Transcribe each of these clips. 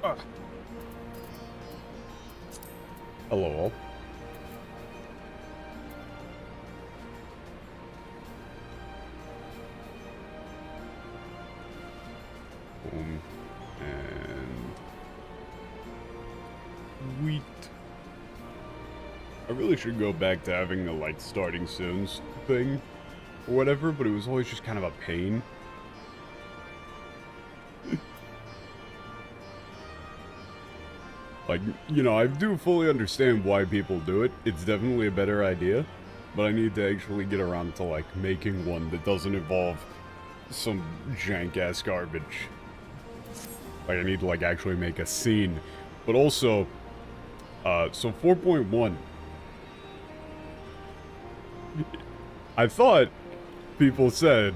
Ah. Hello all. Boom. And wheat. I really should go back to having the, like, starting Sims thing or whatever, but it was always just kind of a pain. Like, you know, I do fully understand why people do it. It's definitely a better idea, but I need to actually get around to, like, making one that doesn't involve some jank-ass garbage. Like, I need to, like, actually make a scene. But also, so 4.1. I thought people said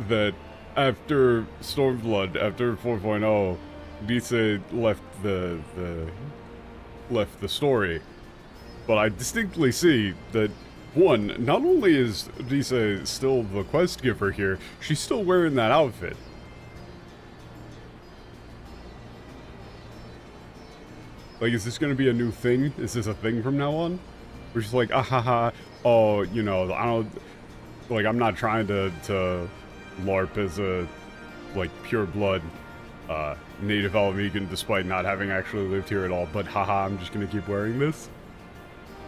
that after Stormblood, after 4.0, Dice left the story. But I distinctly see that, one, not only is Dice still the quest giver here, she's still wearing that outfit. Like, is this gonna be a new thing? Is this a thing from now on? We're just like, ah ha ha, oh, you know, I don't, like, I'm not trying to LARP as a, like, pure blood, native Ala Mhigo despite not having actually lived here at all, but haha, I'm just gonna keep wearing this?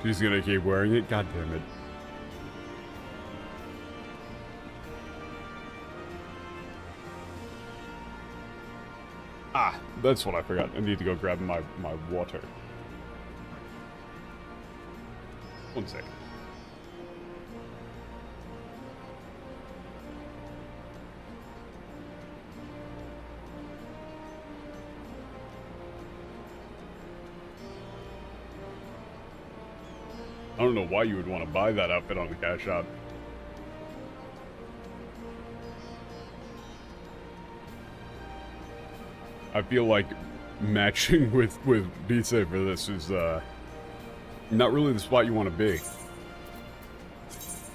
She's gonna keep wearing it? God damn it. Ah, that's what I forgot. I need to go grab my water. One sec. I don't know why you would want to buy that outfit on the cash shop. I feel like matching with Beat Saber for this is not really the spot you want to be.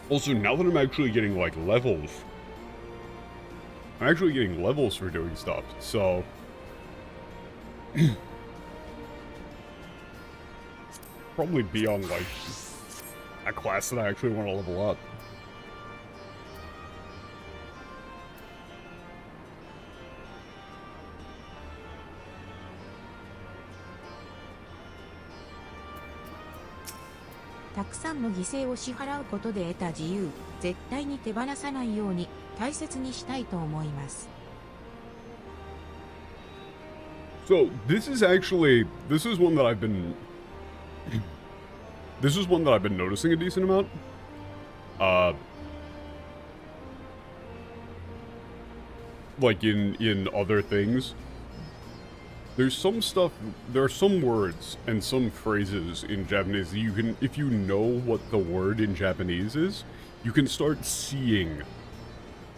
Also, now that I'm actually getting, like, levels, I'm actually getting levels for doing stuff, so probably be on, like, a class that I actually want to level up.たくさんの犠牲を支払うことで得た自由、絶対に手放さないように大切にしたいと思います。So, this is actually, this is one that I've been noticing a decent amount. Like in other things. There's some stuff, there are some words and some phrases in Japanese that you can, if you know what the word in Japanese is, you can start seeing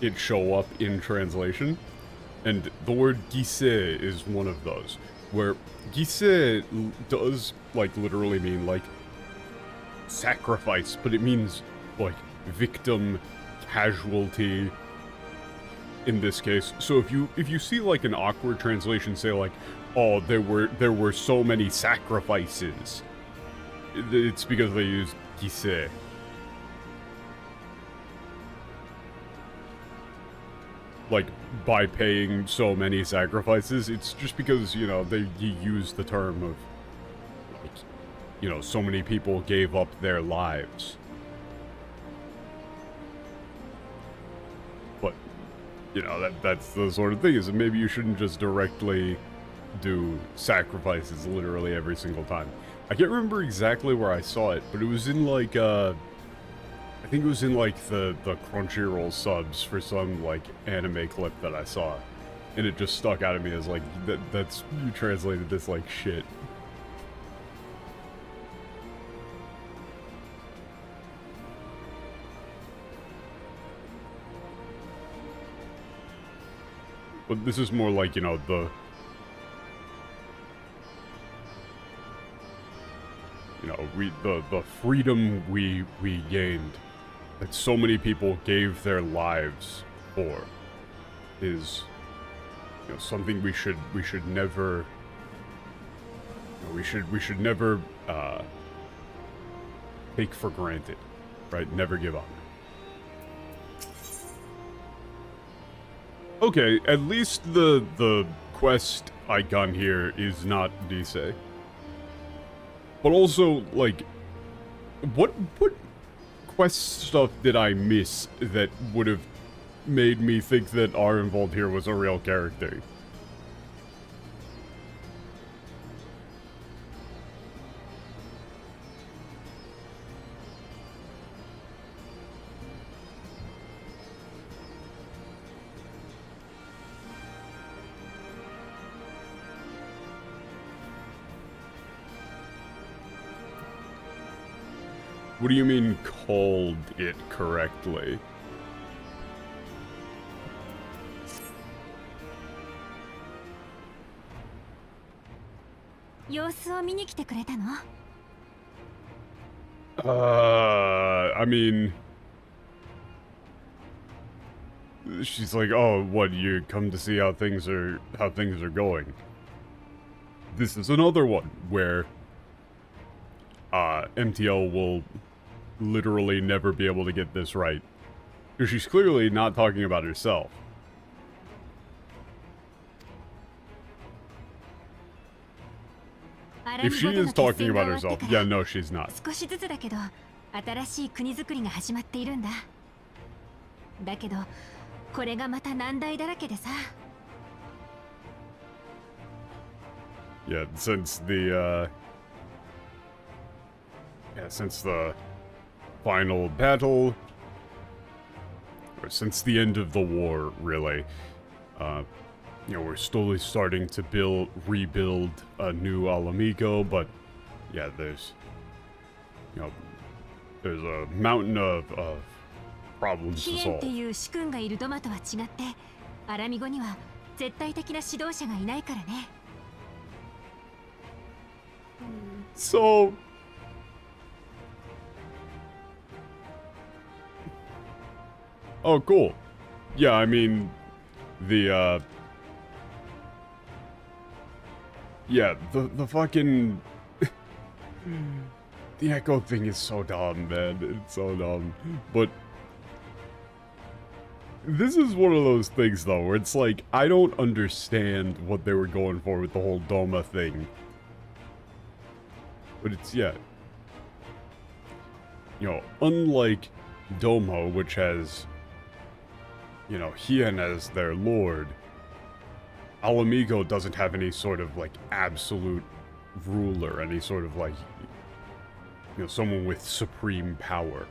it show up in translation. And the word gise is one of those, where gise does, like, literally mean, like, sacrifice, but it means, like, victim, casualty, in this case. So if you see, like, an awkward translation say, like, oh, there were so many sacrifices, it's because they used gise. Like, by paying so many sacrifices, it's just because, you know, you use the term of, like, you know, so many people gave up their lives. But, you know, that's the sort of thing, is that maybe you shouldn't just directly do sacrifices literally every single time. I can't remember exactly where I saw it, but it was in, like, I think it was in, like, the Crunchyroll subs for some, like, anime clip that I saw. And it just stuck out of me as, like, that's, you translated this like shit. But this is more like, you know, the freedom we gained, that so many people gave their lives for, is, you know, something we should never We should never take for granted, right? Never give up. Okay, at least the quest icon here is not Dise. But also, like, what quest stuff did I miss that would have made me think that Arenvold here was a real character? What do you mean, called it correctly? I mean... She's like, oh, what, you come to see how things are going. This is another one where MTL will literally never be able to get this right. Because she's clearly not talking about herself. If she is talking about herself, yeah, no, she's not. Yeah, since the final battle, or since the end of the war, really, you know, we're slowly starting to rebuild a new Ala Mhigo, but yeah, there's a mountain of problems to solve. So, oh, cool. Yeah, I mean, the fucking the echo thing is so dumb, man. It's so dumb. But this is one of those things, though, where it's like, I don't understand what they were going for with the whole Doma thing. But it's, yeah. You know, unlike Domo, which has, you know, Hien as their lord, Ala Mhigo doesn't have any sort of, like, absolute ruler, any sort of, like, you know, someone with supreme power.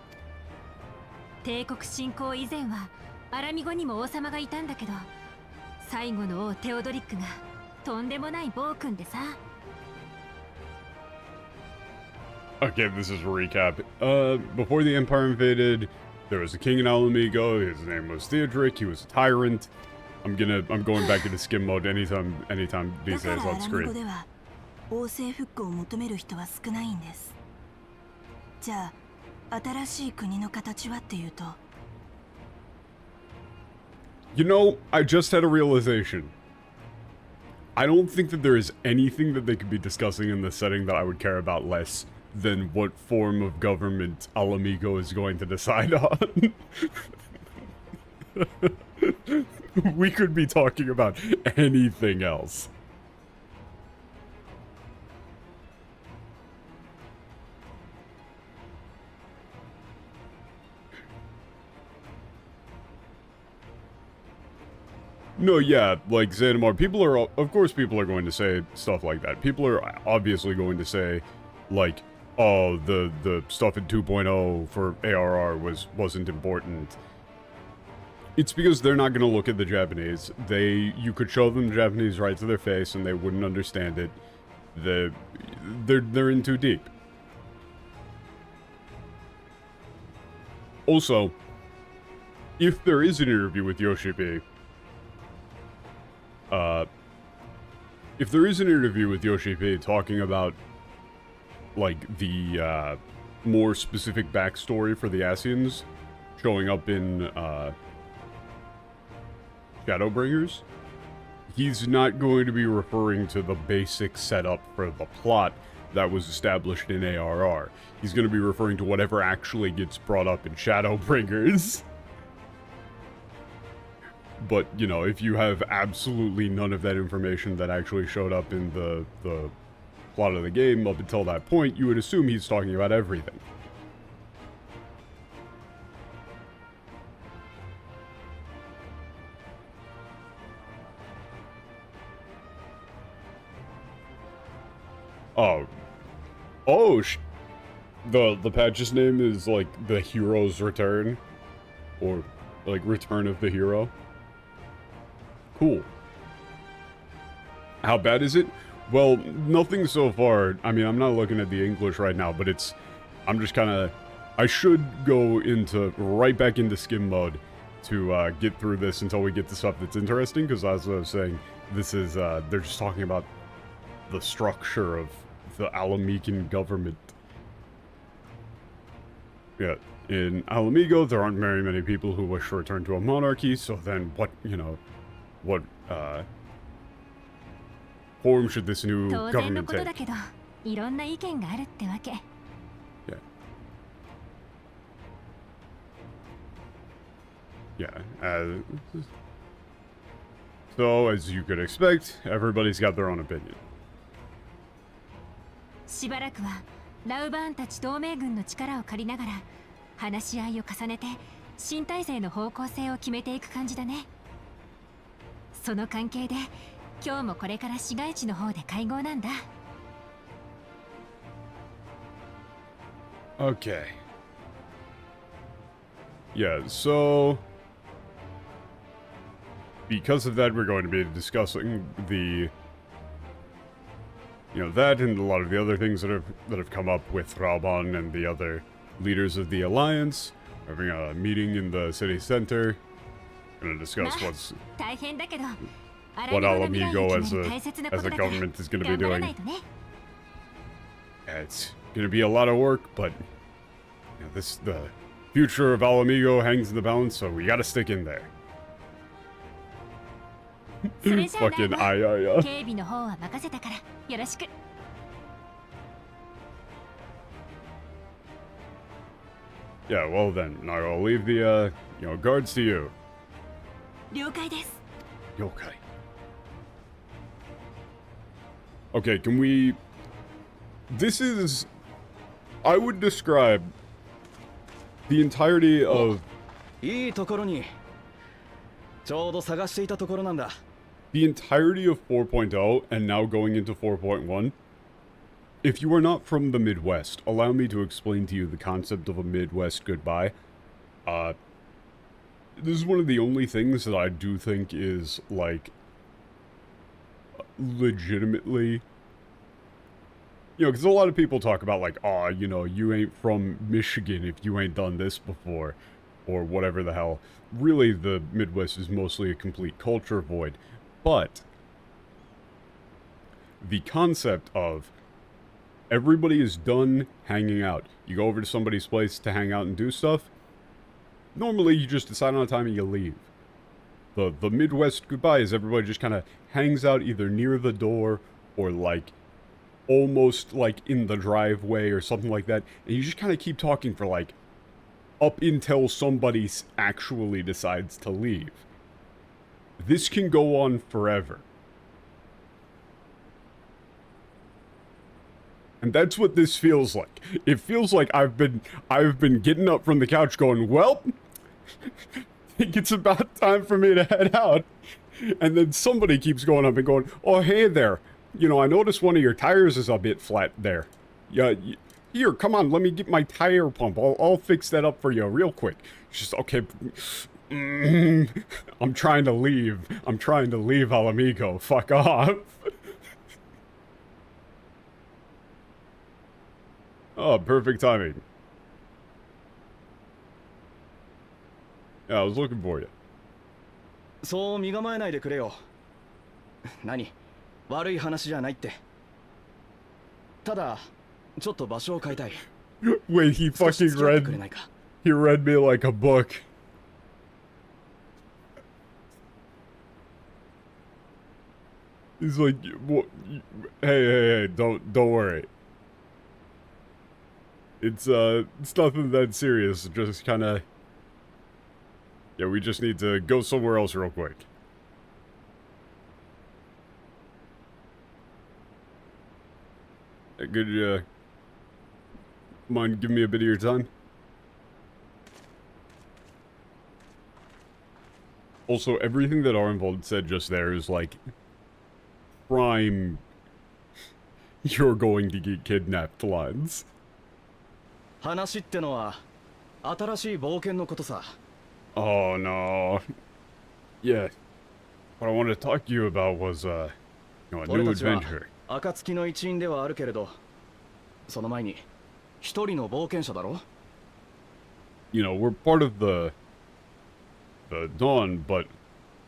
Okay, this is a recap. Before the Empire invaded, there was a king in Ala Mhigo. His name was Theodoric. He was a tyrant. I'm going back into skim mode anytime these days on screen. You know, I just had a realization. I don't think that there is anything that they could be discussing in this setting that I would care about less than what form of government Ala Mhigo is going to decide on. We could be talking about anything else. No, yeah, like Xanamar, of course people are going to say stuff like that. People are obviously going to say, like, oh, the stuff in 2.0 for ARR wasn't important. It's because they're not going to look at the Japanese. You could show them the Japanese right to their face and they wouldn't understand it. They're in too deep. Also, if there is an interview with Yoshipi, talking about, like, the more specific backstory for the Ascians showing up in Shadowbringers, he's not going to be referring to the basic setup for the plot that was established in ARR. He's going to be referring to whatever actually gets brought up in Shadowbringers. But, you know, if you have absolutely none of that information that actually showed up in the plot of the game up until that point, you would assume he's talking about everything. The patch's name is like the Hero's Return, or like Return of the Hero. Cool. How bad is it? Well, nothing so far. I mean, I'm not looking at the English right now, but I'm just kind of, I should go right back into skim mode to get through this until we get to stuff that's interesting, because as I was saying, this is, they're just talking about the structure of the Ala Mhigo government. Yeah, in Ala Mhigo, there aren't very many people who wish to return to a monarchy, so then what, you know, what, form should this new government take? Yeah. Yeah, so, as you could expect, everybody's got their own opinion. しばらくはラウバーンたち同盟軍の力を借りながら話し合いを重ねて新体制の方向性を決めていく感じだね。その関係で今日もこれから市街地の方で会合なんだ。Okay. Yeah, so because of that, we're going to be discussing the, you know, that and a lot of the other things that have come up with Raban and the other leaders of the Alliance. We're having a meeting in the city center. Going to discuss what Ala Mhigo as a government is going to be doing. Yeah, it's going to be a lot of work, but you know, the future of Ala Mhigo hangs in the balance, so we got to stick in there. Fucking aye. Yeah, well then, I'll leave the, you know, guards to you. 了解です。 Okay. Okay, can we... This is... I would describe the entirety of... いいところにちょうど探していたところなんだ。 The entirety of 4.0 and now going into 4.1. If you are not from the Midwest, allow me to explain to you the concept of a Midwest goodbye. This is one of the only things that I do think is, like, legitimately... You know, because a lot of people talk about, like, aw, you know, you ain't from Michigan if you ain't done this before, or whatever the hell. Really, the Midwest is mostly a complete culture void. But the concept of everybody is done hanging out. You go over to somebody's place to hang out and do stuff. Normally, you just decide on a time and you leave. The Midwest goodbye is everybody just kind of hangs out either near the door or, like, almost, like, in the driveway or something like that. And you just kind of keep talking for, like, up until somebody actually decides to leave. This can go on forever. And that's what this feels like. It feels like I've been getting up from the couch going, well, I think it's about time for me to head out. And then somebody keeps going up and going, oh, hey there. You know, I noticed one of your tires is a bit flat there. Yeah, here, come on, let me get my tire pump. I'll fix that up for you real quick. It's just, okay. I'm trying to leave. I'm trying to leave Ala Mhigo. Fuck off. Oh, perfect timing. Yeah, I was looking for you. そう身構えないでくれよ。何？悪い話じゃないって。ただちょっと場所を変えたい。Wait, he read me like a book. 。He's like, what? Hey, don't worry. It's nothing that serious. Just kind of, yeah, we just need to go somewhere else real quick. Could mind giving me a bit of your time? Also, everything that Arnvold said just there is like prime you're going to get kidnapped lines. 話ってのは新しい冒険のことさ。 Oh no. Yeah. What I wanted to talk to you about was a new 俺たちは adventure. 暁の一員ではあるけれど、その前に一人の冒険者だろ。 You know, we're part of the Dawn, but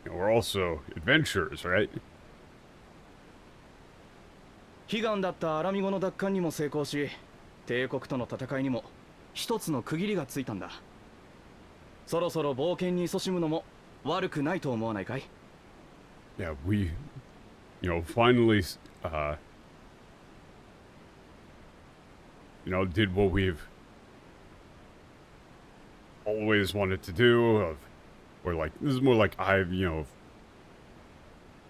you know, we're also adventurers, right? 悲願だったアラミゴの奪還にも成功し、帝国との戦いにも一つの区切りがついたんだ。そろそろ冒険に勤しむのも悪くないと思わないかい？ Yeah, we, you know, finally, you know, did what we've always wanted to do. Or like, this is more like you know,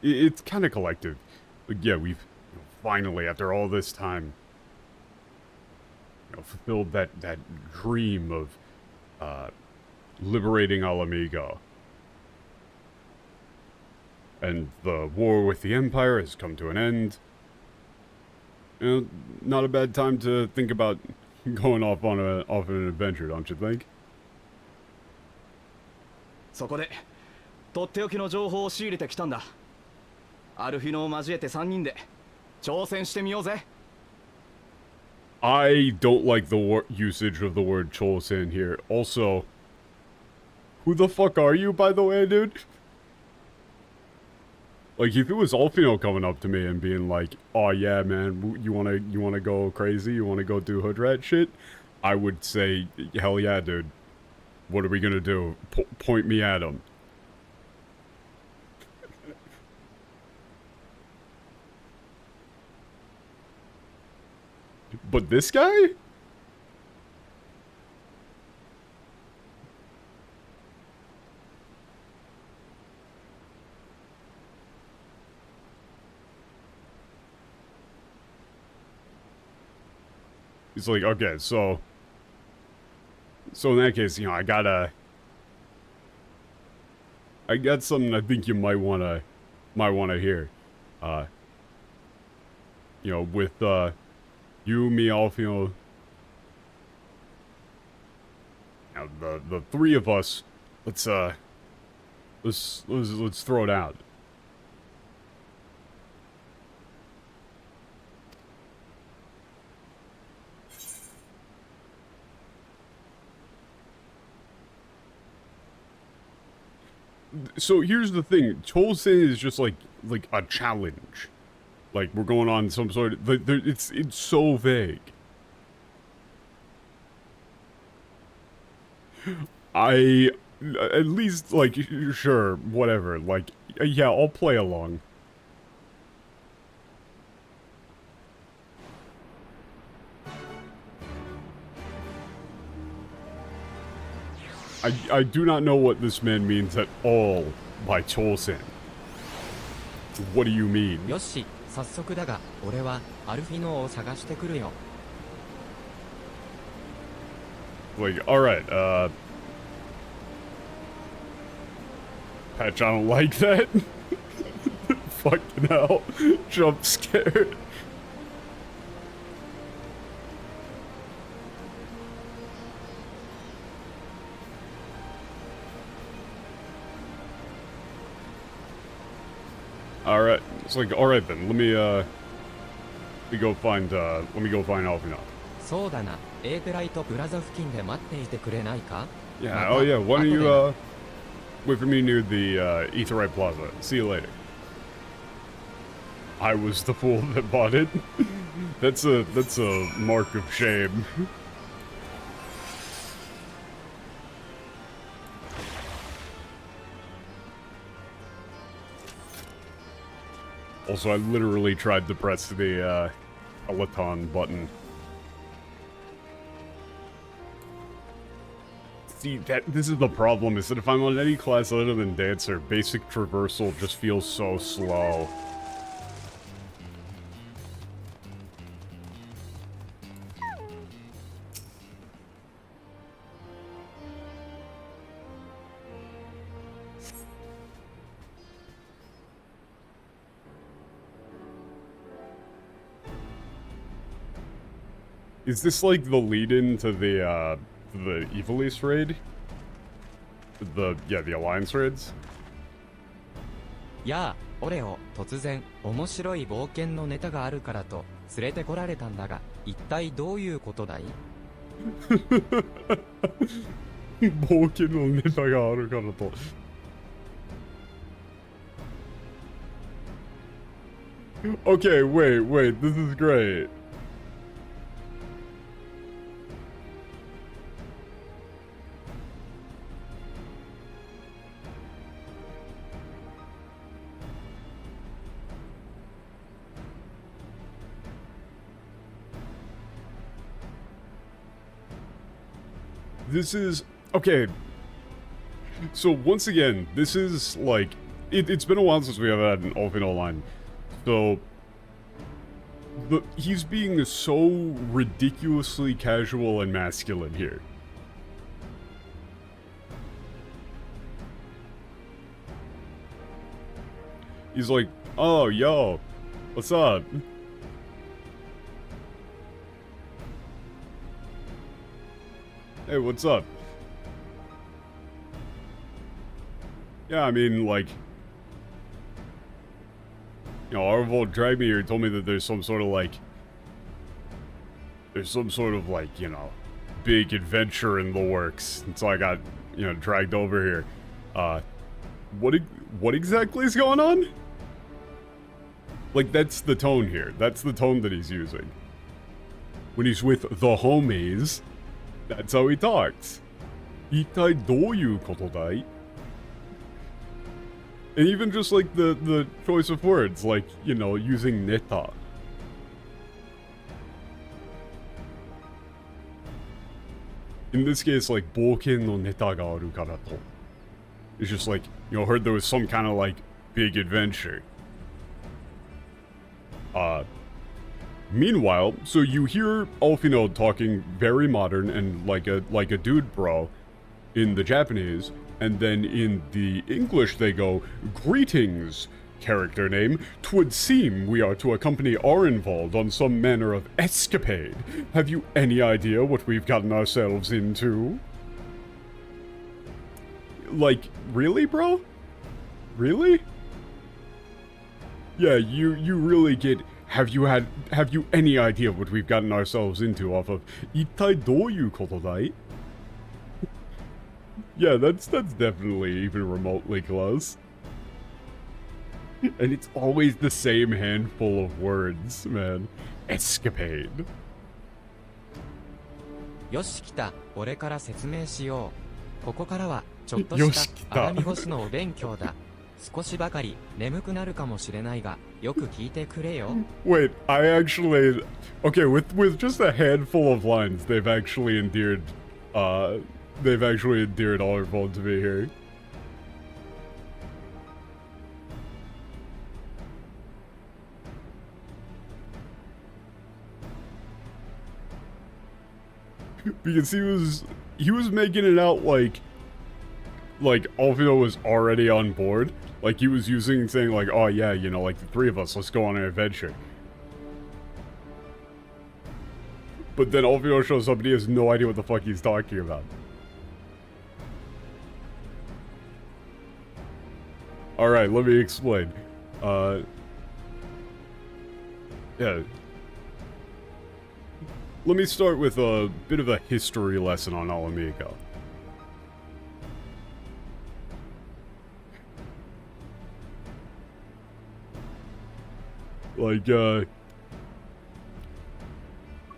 it's kind of collective. But yeah, we've finally, after all this time, you know, fulfilled that dream of liberating Ala Mhigo. And the war with the Empire has come to an end. You know, not a bad time to think about going off on an adventure, don't you think? そこでとっておきの情報を仕入れてきたんだ。アルフィノを交えて3人で挑戦してみようぜ。 I don't like the usage of the word Cholsen here. Also, who the fuck are you, by the way, dude? Like, if it was Alfino coming up to me and being like, "Oh yeah, man, you wanna go crazy? You wanna go do hood rat shit?" I would say, "Hell yeah, dude. What are we gonna do? Point me at him." But this guy? He's like, okay, so in that case, you know, I got something I think you might wanna hear. You know, with you, me, Alfio, you know, the three of us, let's throw it out. So here's the thing, Cholsen is just like a challenge. Like we're going on some sort of it's so vague. I at least like sure, whatever. Like yeah, I'll play along. I do not know what this man means at all by Cholsen. What do you mean? よし、早速だが、俺はアルフィノを探してくるよ。 Like, alright, Patch, I don't like that. Fucking hell. Jump scare. Alright, it's like, alright then, let me go find Alfino. そうだな、エーテライトプラザ付近で待っていてくれないか？ Yeah, oh yeah, why don't you, wait for me near the, Aetherite Plaza. See you later. I was the fool that bought it. That's a mark of shame. Also, I literally tried to press the, Alaton button. See, this is the problem, is that if I'm on any class other than Dancer, basic traversal just feels so slow. Is this like the lead-in to the Evilise raid? The Alliance raids? やあ、オレオ、突然、面白い冒険のネタがあるからと、連れてこられたんだが、一体どういうことだい？冒険のネタがあるからと。Okay, wait, this is great. This is... okay. So, once again, this is, like... It's been a while since we have had an Alfino line. So... he's being so ridiculously casual and masculine here. He's like, oh, yo, what's up? Hey, what's up? Yeah, I mean, like... you know, Arvold dragged me here and told me that there's some sort of, like... there's some sort of, like, you know, big adventure in the works. And so I got, you know, dragged over here. What exactly is going on? Like, that's the tone here. That's the tone that he's using. When he's with the homies, that's how he talks. 一体どういうことだい? And even just like the choice of words, like, you know, using neta. In this case, like, 冒険のネタがあるからと. It's just like, you know, heard there was some kind of like big adventure. Meanwhile, so you hear Alfino talking very modern and like a dude bro in the Japanese, and then in the English they go, "Greetings, character name. 'Twould seem we are to accompany Arnvald on some manner of escapade. Have you any idea what we've gotten ourselves into?" Like, really, bro? Really? Yeah, you really get... Have you any idea what we've gotten ourselves into off of 一体どういうことだい? Yeah, that's definitely even remotely close. And it's always the same handful of words, man. Escapade. よし来た、俺から説明しよう。ここからはちょっとよしした来た。アラミゴスのお勉強だ。少しばかり眠くなるかもしれないが、よく聞いてくれよ。Wait, I actually... Okay, with just a handful of lines, they've actually endeared Arvold to me here. Because he was making it out like Alfino was already on board. Like, he was saying like, oh yeah, you know, like the three of us, let's go on an adventure. But then Alfino shows up and he has no idea what the fuck he's talking about. Alright, let me explain. Yeah. Let me start with a bit of a history lesson on Ala Mhigo. Like,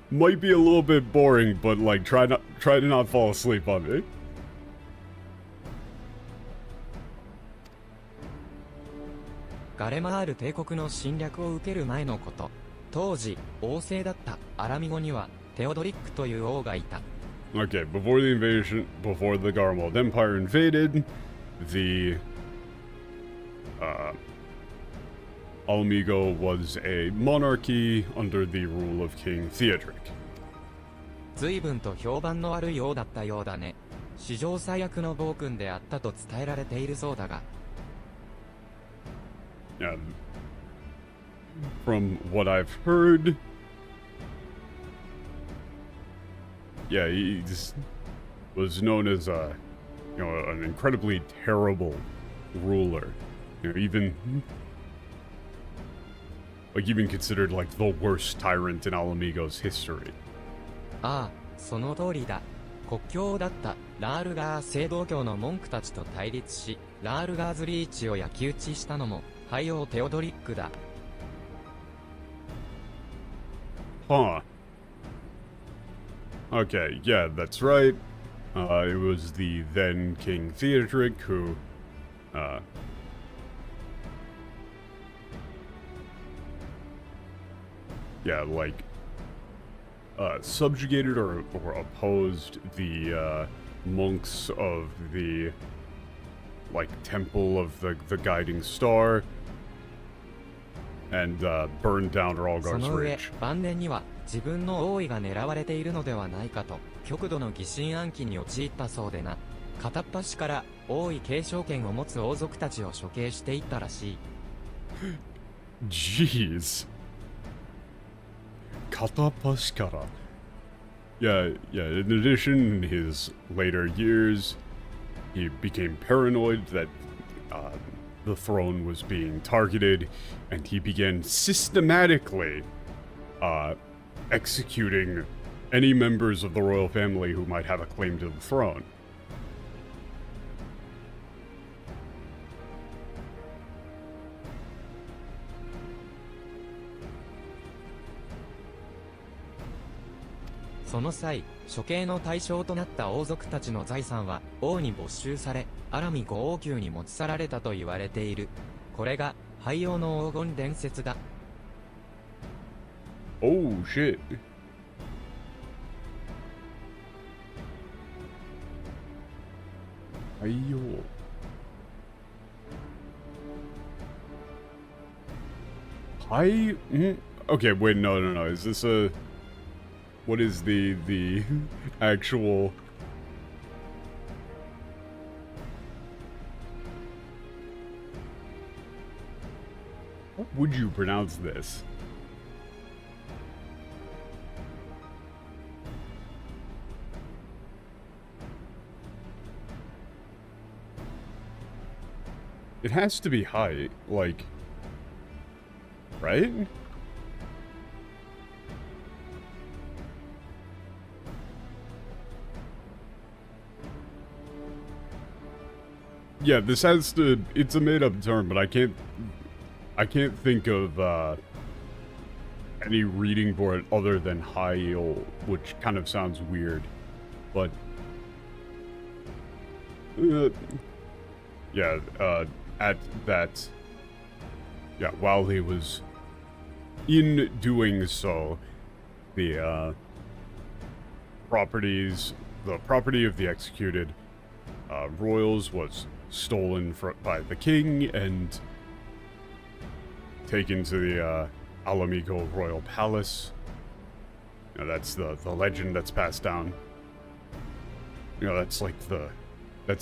might be a little bit boring, but like, try to not fall asleep on me. ガレマール帝国の侵略を受ける前のこと。当時、王政だったアラミゴにはテオドリックという王がいた。Okay, before the invasion, before the Garmold Empire invaded, the Ala Mhigo was a monarchy under the rule of King Theodoric. 随分と評判の悪い王だったようだね。史上最悪の暴君であったと伝えられているそうだが。Yeah, from what I've heard, yeah, he just was known as an incredibly terrible ruler. Even considered like the worst tyrant in Ala Mhigo's history. ああ、その通りだ。国境だったラールガー青銅教の文句たちと対立し、ラールガーズリーチを焼き討ちしたのも廃王テオドリックだ。Huh. Okay, yeah, that's right. It was the then King Theodoric who, subjugated or opposed the monks of the temple of the guiding star and burned down そ Ralgar's の上、 Ridge. 晩年には自分の王位が狙われているのではないかと極度の疑心暗鬼に陥ったそうでな。片っ端から王位継承権を持つ王族たちを処刑していったらしい。Jeez. Katapashkara. Yeah, in addition, in his later years, he became paranoid that the throne was being targeted, and he began systematically executing any members of the royal family who might have a claim to the throne. その際、処刑の対象となった王族たちの財産は王に没収され、アラミ5王宮に持ち去られたと言われている。これが廃王の黄金伝説だ。Oh shit. Ayo. Okay, wait, no. Is this a... What is the actual... How would you pronounce this? It has to be high, like... Right? Yeah, this has to... It's a made-up term, but I can't think of, any reading for it other than Hail, which kind of sounds weird. But... at that... Yeah, while he was in doing so, the property of the executed royals was stolen by the king and taken to the Ala Mhigo royal palace. You know, that's the legend that's passed down. You know, that's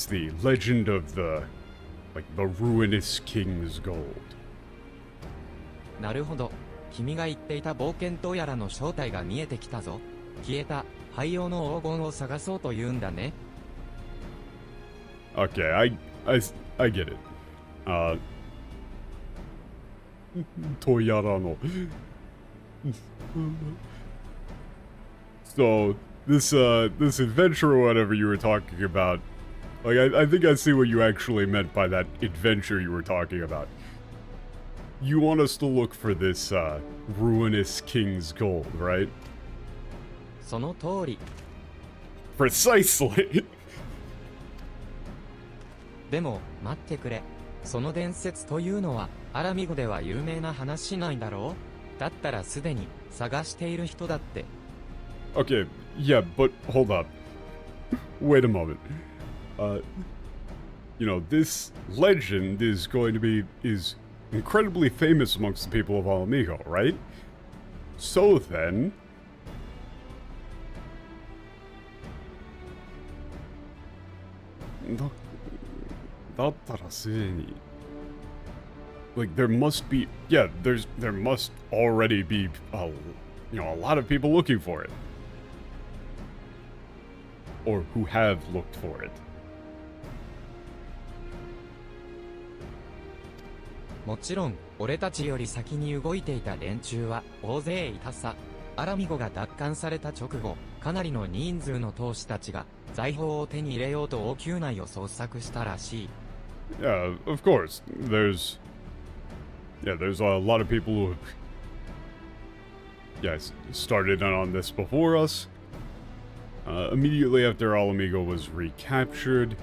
the legend of the ruinous king's gold. なるほど。君が言っていた冒険どうやらの正体が見えてきたぞ。消えた廃王の黄金を探そうというんだね。Okay, I get it. Toyarano. So this adventure or whatever you were talking about, I think I see what you actually meant by that adventure you were talking about. You want us to look for this ruinous king's gold, right? その通り。 Precisely. でも待ってくれ。その伝説というのはアラミゴでは有名な話しないだろう。だったらすでに探している人だって。Okay, yeah, but hold up. Wait a moment. You know, this legend is incredibly famous amongst the people of Ala Mhigo, right? So then... Like, there must be... Yeah, there must already be, you know, a lot of people looking for it. Or who have looked for it. もちろん、俺たちより先に動いていた連中は大勢いたさ。アラミゴが奪還された直後、かなりの人数の闘士たちが財宝を手に入れようと王宮内を捜索したらしい。Yeah, of course. There's a lot of people who started in on this before us. Immediately after Ala Mhigo was recaptured,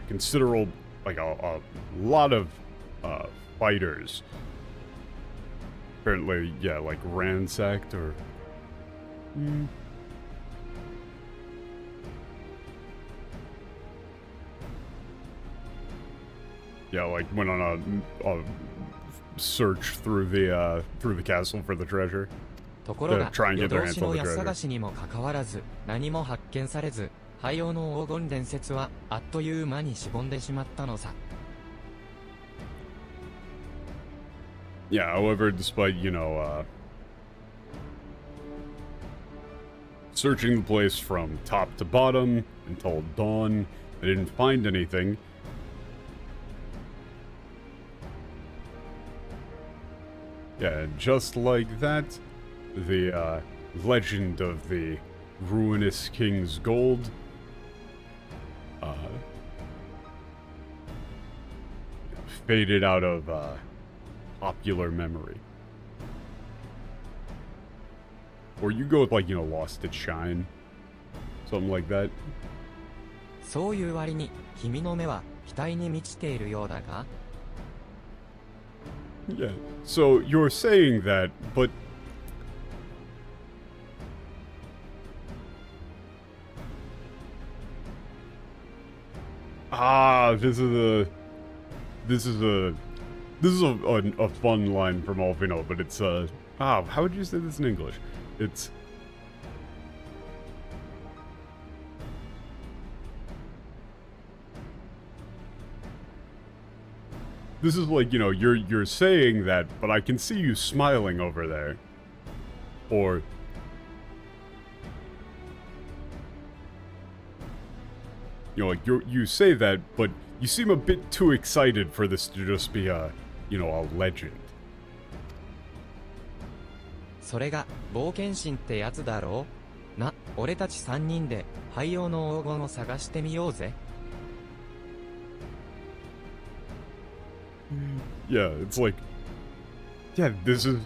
considerable, like a lot of fighters apparently, yeah, like ransacked or... Yeah, like went on a search through the castle for the treasure. ところが、 try and 夜 get their 通 hands し on の the 安 treasure. 探しにもかかわらず、何も発見されず、廃王の黄金伝説はあっという間にしぼんでしまったのさ。Yeah, however, despite, you know, searching the place from top to bottom until dawn, they didn't find anything. Yeah, and just like that, the legend of the ruinous king's gold faded out of popular memory. Or you go with, like, you know, lost its shine. Something like that. そういう割に、君の目は期待に満ちているようだが。Yeah, so you're saying that, but... This is a fun line from Alvino, but it's, how would you say this in English? It's... This is like, you know, you're saying that, but I can see you smiling over there. Or... You know, like, you say that, but you seem a bit too excited for this to just be a, you know, a legend. それが、冒険心ってやつだろう？な、俺たち3人で、廃王の黄金を探してみようぜ。Yeah, it's like... Yeah, this is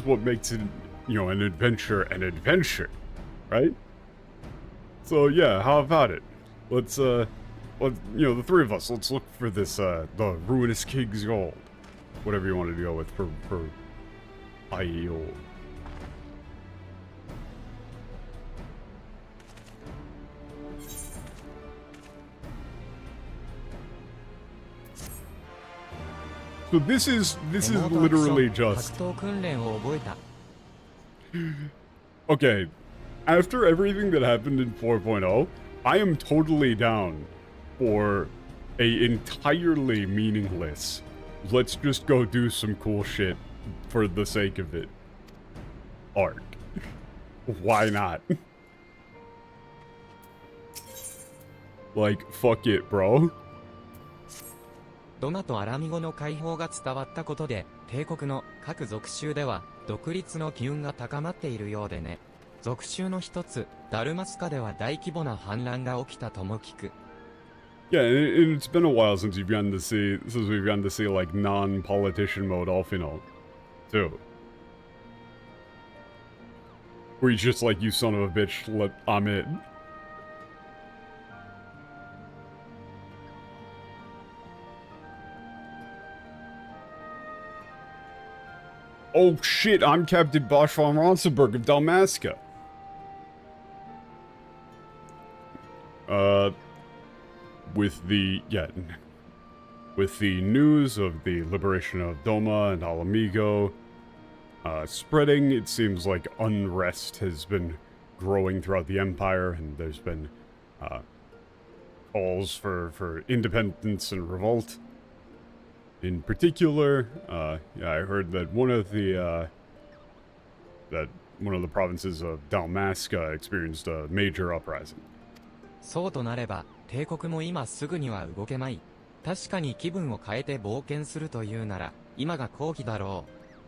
what makes it, you know, an adventure, right? So, yeah, how about it? Let's, you know, the three of us, let's look for this, the ruinous king's gold. Whatever you want to go with for IEO. So this is literally just... 格闘訓練を覚えた。 Okay, after everything that happened in 4.0, I am totally down for a entirely meaningless, let's just go do some cool shit for the sake of it arc. Why not? Like, fuck it, bro. ドナとアラミゴの解放が伝わったことで、帝国の各属州では独立の機運が高まっているようでね。属州の一つ、ダルマスカでは大規模な反乱が起きたとも聞く。Yeah, and it's been a while since we've gotten to see like non-politician mode Alfino, too. Where he's just like, you son of a bitch, I'm in. Oh shit, I'm Captain Bosch von Ronsenberg of Dalmasca. With the news of the liberation of Doma and Ala Mhigo spreading, it seems like unrest has been growing throughout the Empire, and there's been calls for independence and revolt. In particular, I heard that one of the provinces of Dalmasca experienced a major uprising. そうとなれば、帝国も今すぐには動けまい。確かに気分を変えて冒険するというなら、今が好機だろ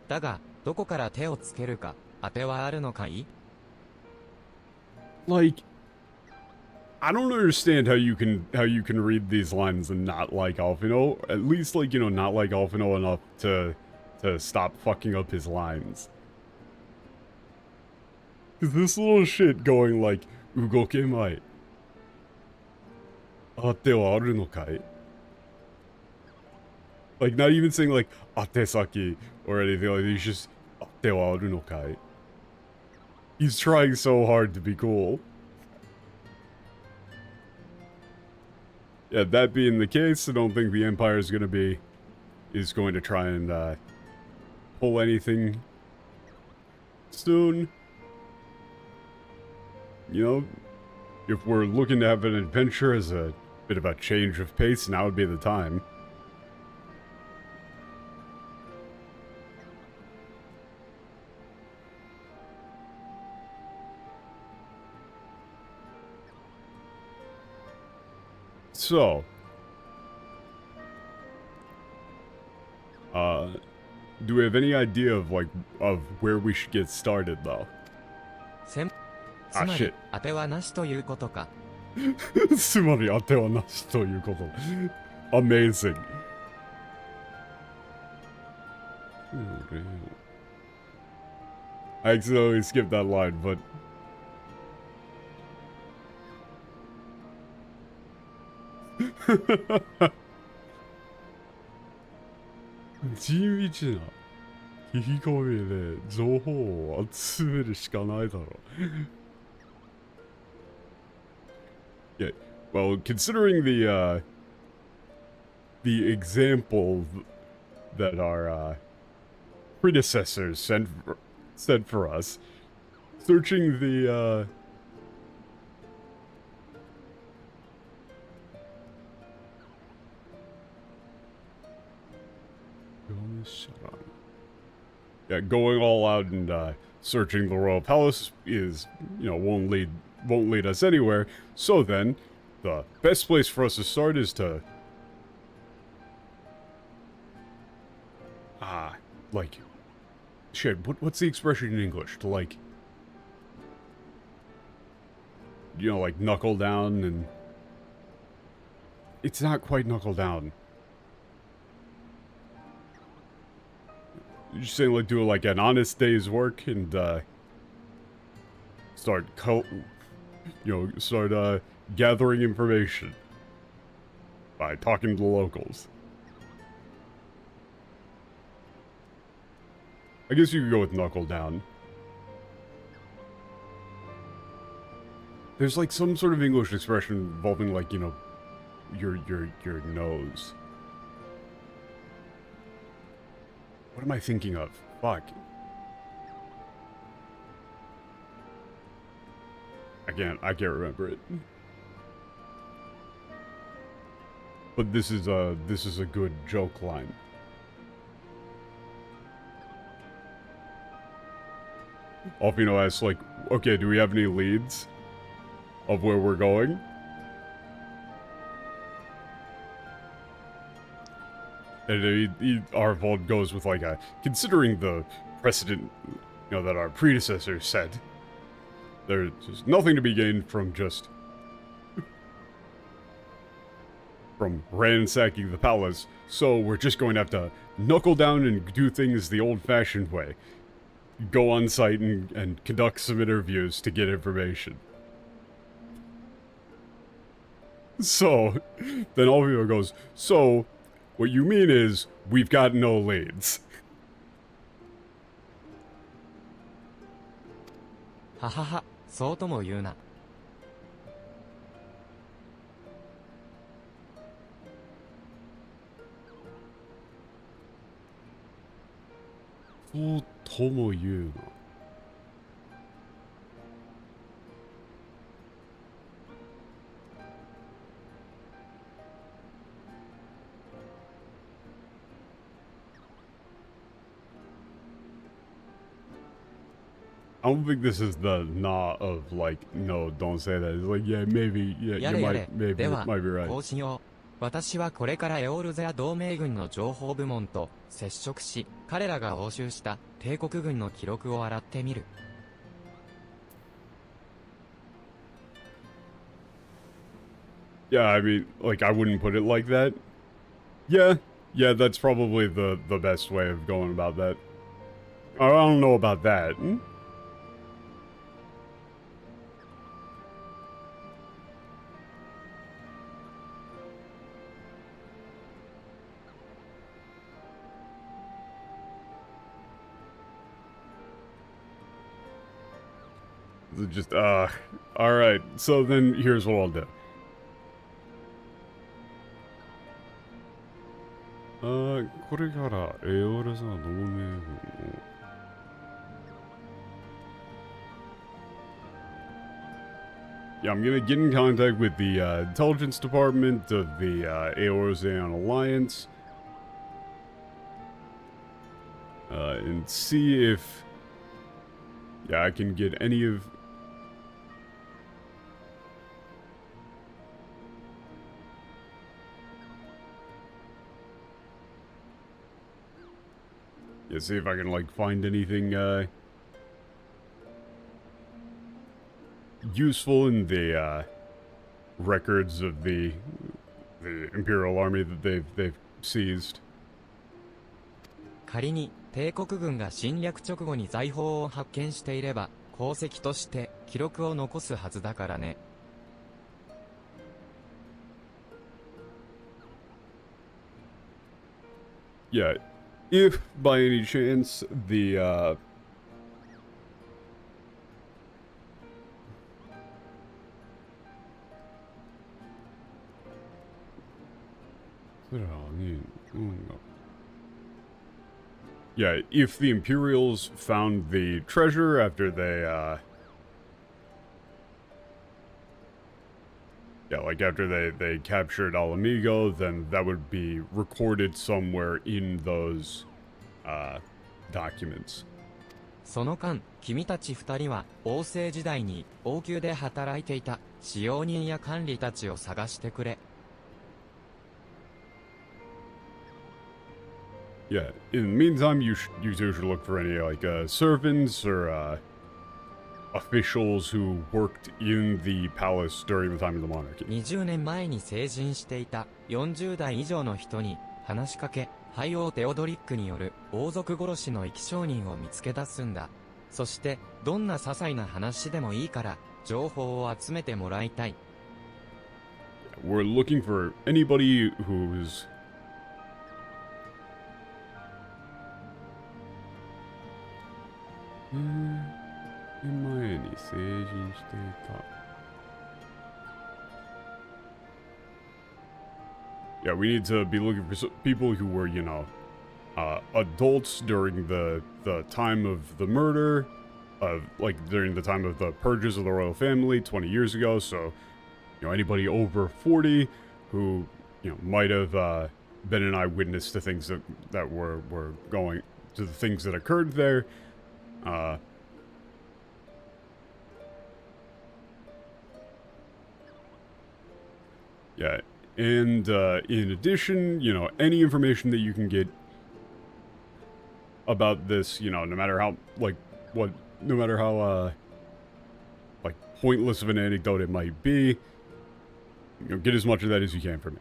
う。だが、どこから手をつけるか、当てはあるのかい? Like, I don't understand how you can read these lines and not like Alphino. At least, like, you know, not like Alphino enough to stop fucking up his lines. Cause this little shit going like, Ugokemai. Ate wa aru no kai? Like, not even saying like, ate saki or anything like that. He's just, ate wa aru no kai? He's trying so hard to be cool. Yeah, that being the case, I don't think the Empire is going to try and pull anything soon. You know, if we're looking to have an adventure as a bit of a change of pace, now would be the time. So, do we have any idea of where we should get started though? Ah, shit. 当てはなしということか。つまり当てはなしということ。Amazing. I accidentally skipped that line, but... Yeah, well, considering the example that our predecessors set for us, searching the yeah, going all out and searching the royal palace is, you know, won't lead us anywhere. So then, the best place for us to start is to like, shit, what's the expression in English? To like, you know, like knuckle down, and it's not quite knuckle down. You're saying like do like an honest day's work and start gathering information by talking to the locals. I guess you could go with knuckle down. There's like some sort of English expression involving like, you know, your nose. What am I thinking of? Fuck. I can't remember it. But this is a good joke line. Alphino asks, like, okay, do we have any leads of where we're going? And Arvold goes with like considering the precedent, you know, that our predecessors set, there's just nothing to be gained from from ransacking the palace, so we're just going to have to knuckle down and do things the old-fashioned way. Go on site and conduct some interviews to get information. So, then Alvio goes, so, what you mean is, we've got no leads. ははは、そうとも言うな。そうとも言うな。I don't think this is the nah of like, no, don't say that. It's like, yeah, maybe, yeah, や you れや might, れ。 maybe, では might be right. こうしよう。私はこれからエオルゼア同盟軍の情報部門と接触し、彼らが押収した帝国軍の記録を洗ってみる。Yeah, I mean, like, I wouldn't put it like that. Yeah, yeah, that's probably the best way of going about that. I don't know about that. Just, alright, so then here's what I'll do. Yeah, I'm gonna get in contact with the intelligence department of the Eorzean Alliance and see if I can get any of see if I can like find anything useful in the records of the Imperial Army that they've seized. 仮に帝国軍が侵略直後に財宝を発見していれば、功績として記録を残すはずだからね。Yeah, if by any chance the yeah, if the Imperials found the treasure after they like after they captured Ala Mhigo, then that would be recorded somewhere in those documents. その間、君たち二人は王政時代に王宮で働いていた使用人や管理たちを探してくれ。Yeah, in the meantime, you two should look for any like servants or officials who worked in the palace during the time of the monarchy. 20年前に成人していた40代以上の人に話しかけ、廃王テオドリックによる王族殺しの生き証人を見つけ出すんだ。そして、どんな些細な話でもいいから、情報を集めてもらいたい。We're looking for anybody who's Yeah, we need to be looking for people who were, you know, adults during the time of the murder, like during the time of the purges of the royal family 20 years ago. So, you know, anybody over 40 who, you know, might have been an eyewitness to things that were going to the things that occurred there. Yeah, and in addition, you know, any information that you can get about this, you know, no matter how, like, no matter how, like, pointless of an anecdote it might be, you know, get as much of that as you can for me.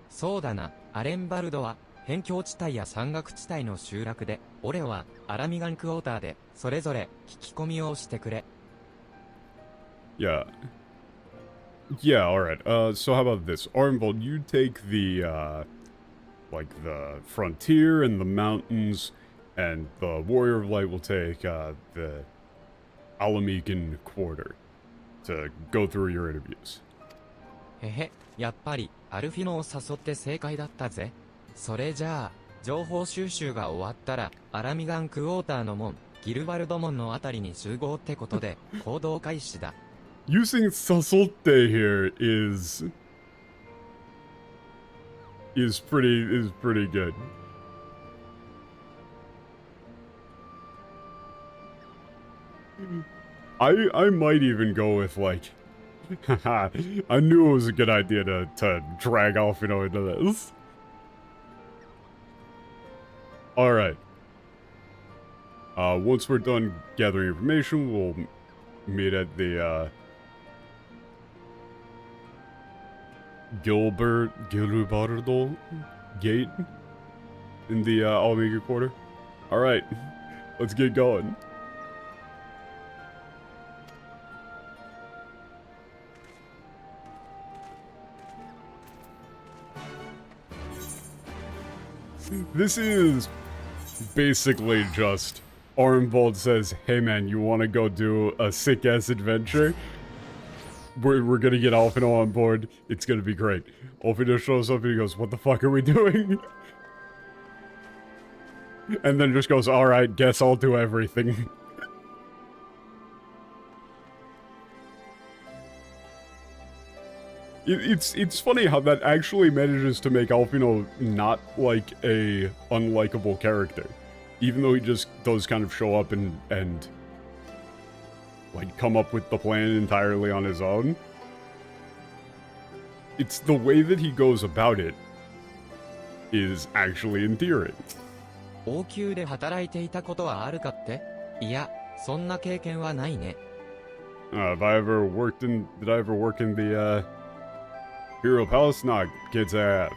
そうだな、アレンバルドは、辺境地帯や山岳地帯の集落で、俺は、アラミガンクォーターで、それぞれ、聞き込みをしてくれ。Yeah. Yeah, alright. So how about this? Armvold, you take the, like, the frontier and the mountains, and the Warrior of Light will take, the Ala Mhigo quarter to go through your interviews. へへ、やっぱり、アルフィノを誘って正解だったぜ。それじゃあ、情報収集が終わったら、アラミガンクォーターの門、ギルバルド門のあたりに集合ってことで、行動開始だ。Using sasote here is pretty good. I might even go with like haha, I knew it was a good idea to drag Alfino into this. Alright. Once we're done gathering information, we'll meet at the Gilberto gate in the Ala Mhigo quarter. Alright, let's get going. This is basically just Armbold says, hey man, you want to go do a sick-ass adventure? We're gonna get Alfino on board. It's gonna be great. Alfino shows up and he goes, what the fuck are we doing? And then just goes, alright, guess I'll do everything. It's funny how that actually manages to make Alfino not like a unlikable character. Even though he just does kind of show up and like come up with the plan entirely on his own. It's the way that he goes about it is actually endearing. 王宮で働いていたことはあるかって？いや、そんな経験はないね。Did I ever work in the Hero Palace? Nah, kids I have.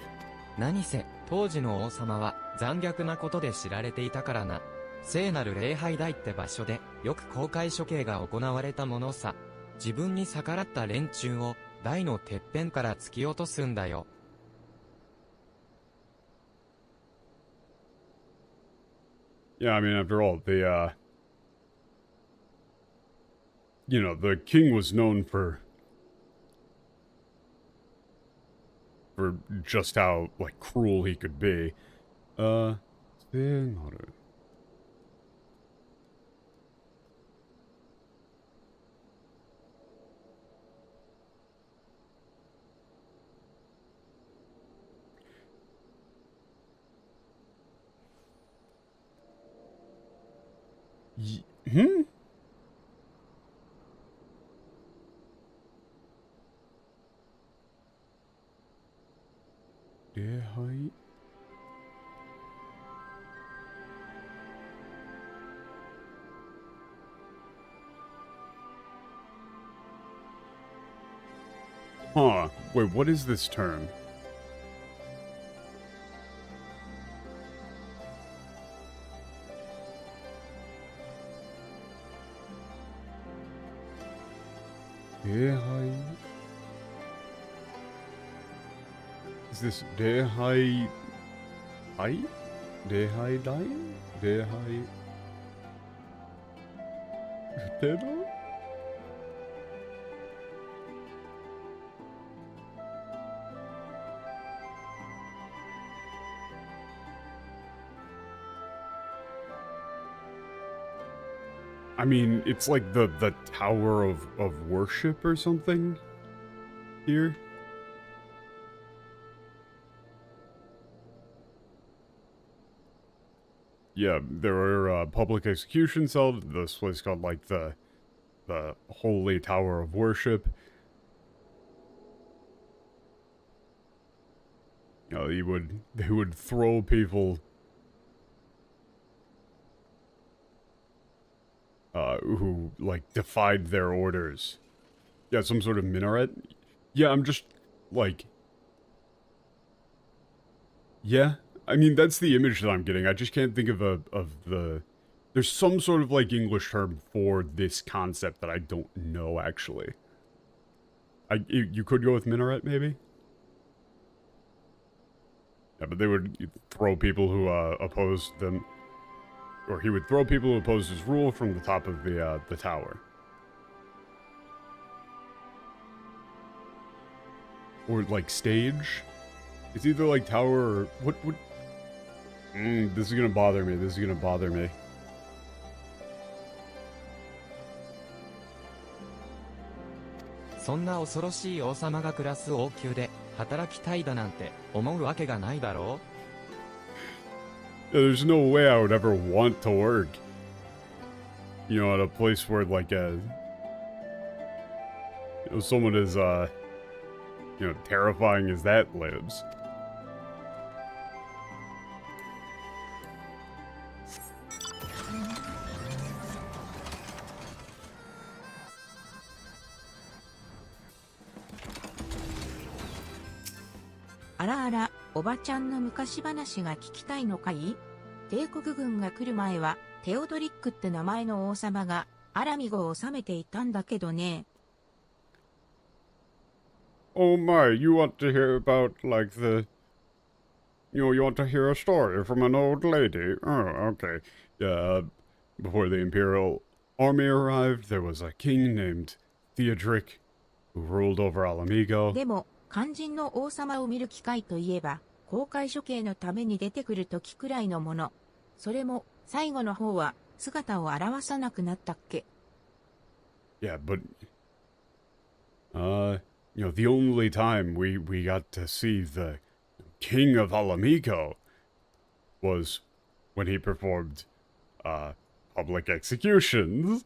何せ、当時の王様は残虐なことで知られていたからな。聖なる礼拝台って場所で、よく公開処刑が行われたものさ。自分に逆らった連中を、台のてっぺんから突き落とすんだよ。Yeah, I mean, after all, the king was known for just how, like, cruel he could be. Hmm? Height. Huh. Wait, what is this term? Is this Dehai? Dehai Dai? Dehai? Dehai? I mean, it's like the Tower of Worship or something here. Yeah, there are public executions held. This place called like the Holy Tower of Worship. You know, they would throw people who like defied their orders. Yeah, some sort of minaret. Yeah, I'm just like, yeah. I mean, that's the image that I'm getting. I just can't think of the... There's some sort of, like, English term for this concept that I don't know, actually. You could go with minaret, maybe? Yeah, but they would throw people who, opposed them... Or he would throw people who opposed his rule from the top of the tower. or like stage. It's either like tower or what? This is gonna bother me. This is gonna bother me. "そんな恐ろしい王様が暮らす王宮で働きたいだなんて思うわけがないだろう?" There's no way I would ever want to work, you know, at a place where like someone as terrifying as that lives. Ala, おばちゃんの昔話が聞きたいのかい？帝国軍が来る前は、テオドリックって名前の王様が、アラミゴを治めていたんだけどね。Oh my, you want to hear about, like, you want to hear a story from an old lady? Oh, okay. Yeah, before the Imperial army arrived, there was a king named Theodoric, who ruled over Ala Mhigo. でも、肝心の王様を見る機会といえば、公開処刑のために出てくる時くらいのもの。それも、最後の方は、姿を現さなくなったっけ。Yeah, but, the only time we got to see the king of Ala Mhigo was when he performed, public executions.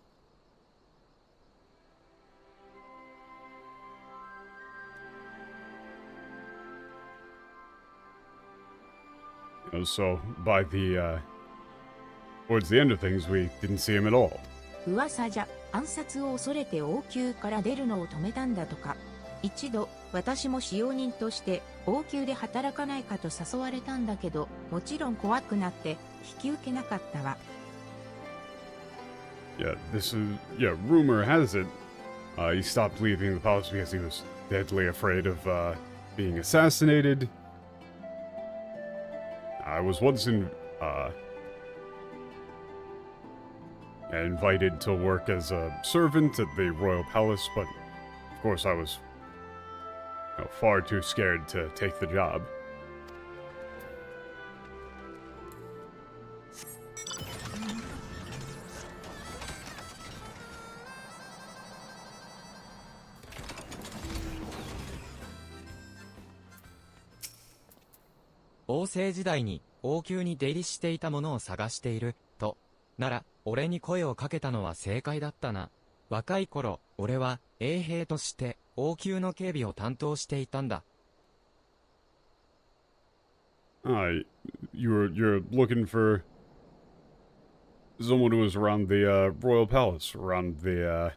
So by towards the end of things, we didn't see him at all. 噂じゃ、暗殺を恐れて王宮から出るのを止めたんだとか。一度、私も使用人として王宮で働かないかと誘われたんだけど、もちろん怖くなって引き受けなかったわ。Yeah, rumor has it, he stopped leaving the palace because he was deadly afraid of, being assassinated. I was once invited to work as a servant at the royal palace, but of course I was far too scared to take the job. "王政時代に王宮に出入りしていたものを探しているとなら、俺に声をかけたのは正解だったな。若い頃、俺は衛兵として王宮の警備を担当していたんだ。You're looking for someone who was around the royal palace, around the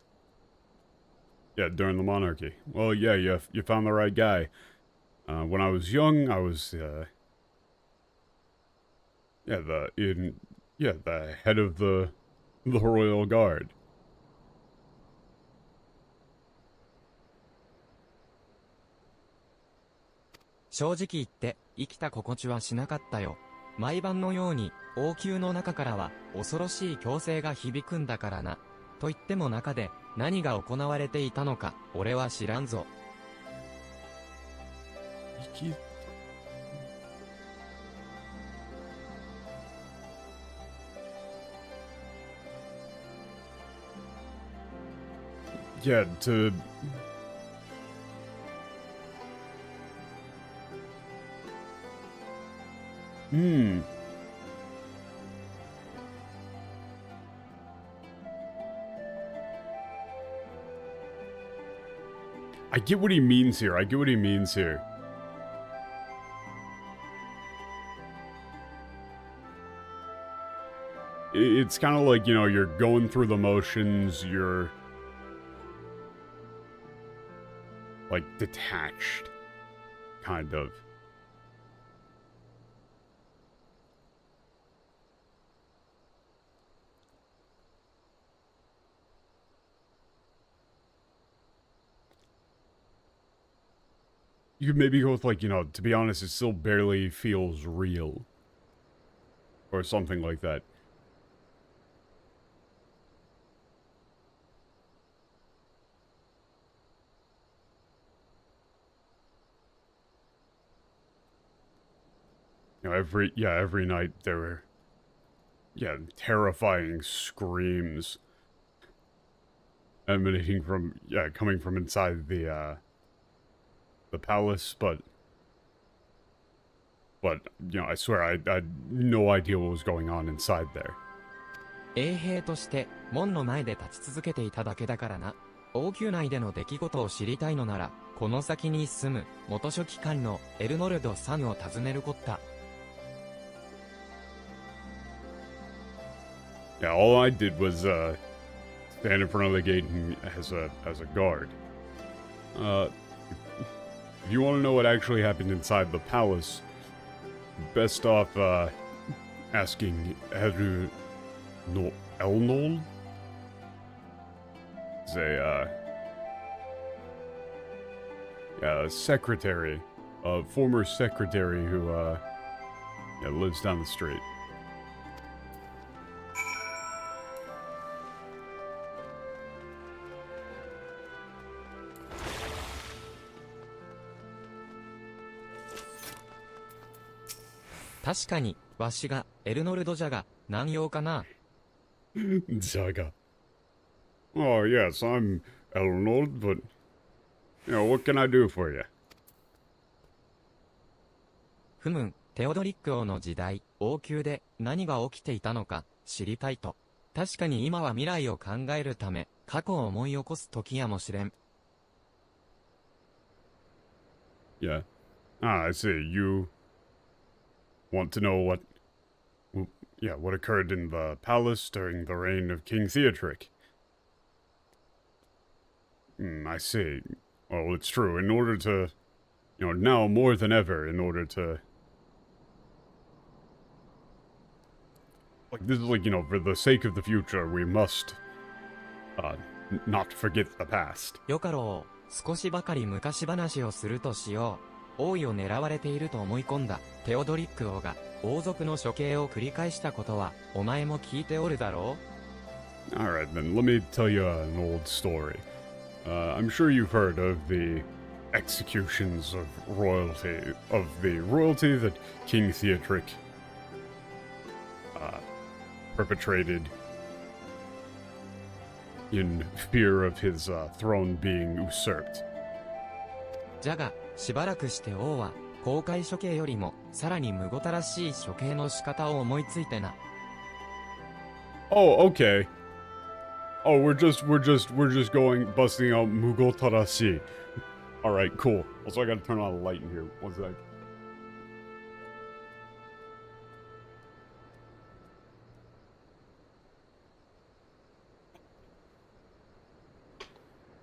during the monarchy. Well, yeah, you found the right guy. When I was young, I was the head of the royal guard. 正直言って生きた心地はしなかったよ。毎晩のように王宮の中からは恐ろしい強制が響くんだからな。と言っても中で何が行われていたのか俺は知らんぞ。Yeah, I get what he means here. It's kind of like, you're going through the motions, you're like detached, kind of. You could maybe go with, like, to be honest, it still barely feels real. Or something like that. You know, every night there were, terrifying screams emanating from, coming from inside the palace, but, you know, I swear I had no idea what was going on inside there. 衛兵として門の前で立ち続けていただけだからな。王宮内での出来事を知りたいのなら、この先に住む元書記官のエルノルドさんを訪ねるこった。Yeah, all I did was stand in front of the gate and as a guard. If you want to know what actually happened inside the palace, best off asking Eru no Elnold. He's a secretary, a former secretary who lives down the street. 確かに、わしがエルノルドじゃが、何用かな。Zaga. Oh, yes, I'm Elnold, but, what can I do for you? ふむ、テオドリック王の時代、王宮で何が起きていたのか知りたいと。確かに今は未来を考えるため、過去を思い起こす時やもしれん。Yeah. I see. You want to know what occurred in the palace during the reign of King Theodric. I see. Well, it's true. In order to, now more than ever, in order to, this is for the sake of the future, we must, not forget the past. よかろう。少しばかり昔話をするとしよう。王位を狙われていると思い込んだテオドリック王が王族の処刑を繰り返したことはお前も聞いておるだろう。 Alright then, let me tell you an old story. I'm sure you've heard of the executions of the royalty that King Theodric perpetrated in fear of his throne being usurped. じゃが、しばらくして王は公開処刑よりもさらにむごたらしい処刑の仕方を思いついてな。 Oh, okay. Oh, we're just going busting out Mugotarashi. Alright, cool. Also, I gotta turn on the light in here. One sec.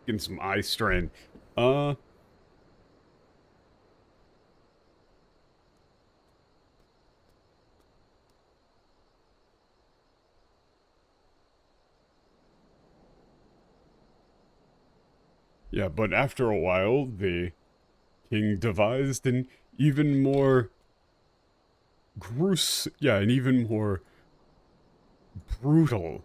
Getting some eye strain. Yeah, but after a while, the king devised an even more an even more brutal,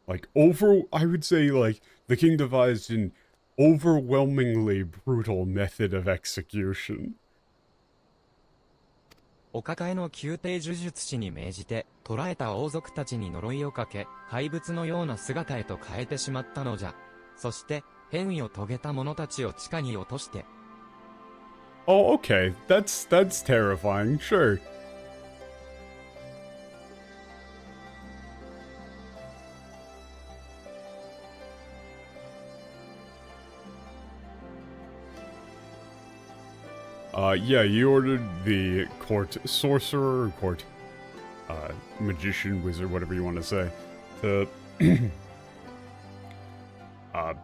I would say, the king devised an overwhelmingly brutal method of execution. お抱えの宮廷呪術師に命じて捕らえた王族たちに呪いをかけ怪物のような姿へと変えてしまったのじゃ。そして変異を遂げた者たちを地下に落として。 Oh, okay. That's terrifying. Sure. Yeah, you ordered the court sorcerer, or court, magician, wizard, whatever you want to say, to,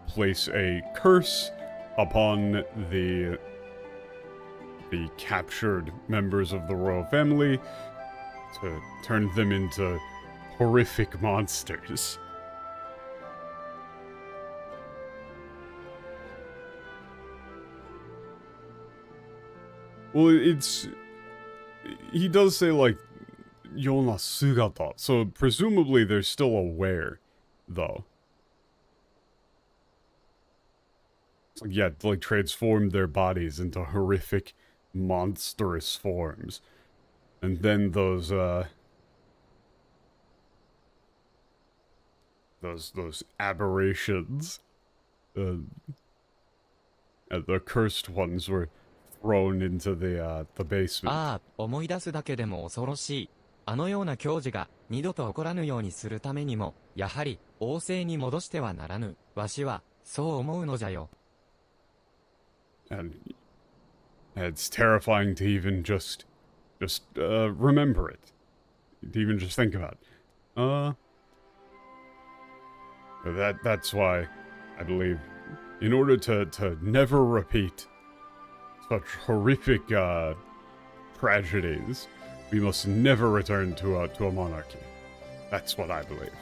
place a curse upon the captured members of the royal family to turn them into horrific monsters. Well, he does say, Yona Sugata, so presumably they're still aware, though. It's transformed their bodies into horrific monstrous forms. And then those aberrations, the cursed ones were thrown into the basement. ああ、思い出すだけでも恐ろしい。あのような矜持が二度と起こらぬようにするためにも、やはり王政に戻してはならぬ。わしはそう思うのじゃよ。And it's terrifying to even just remember it. To even just think about it. That's why I believe in order to never repeat such horrific tragedies, we must never return to a monarchy. That's what I believe.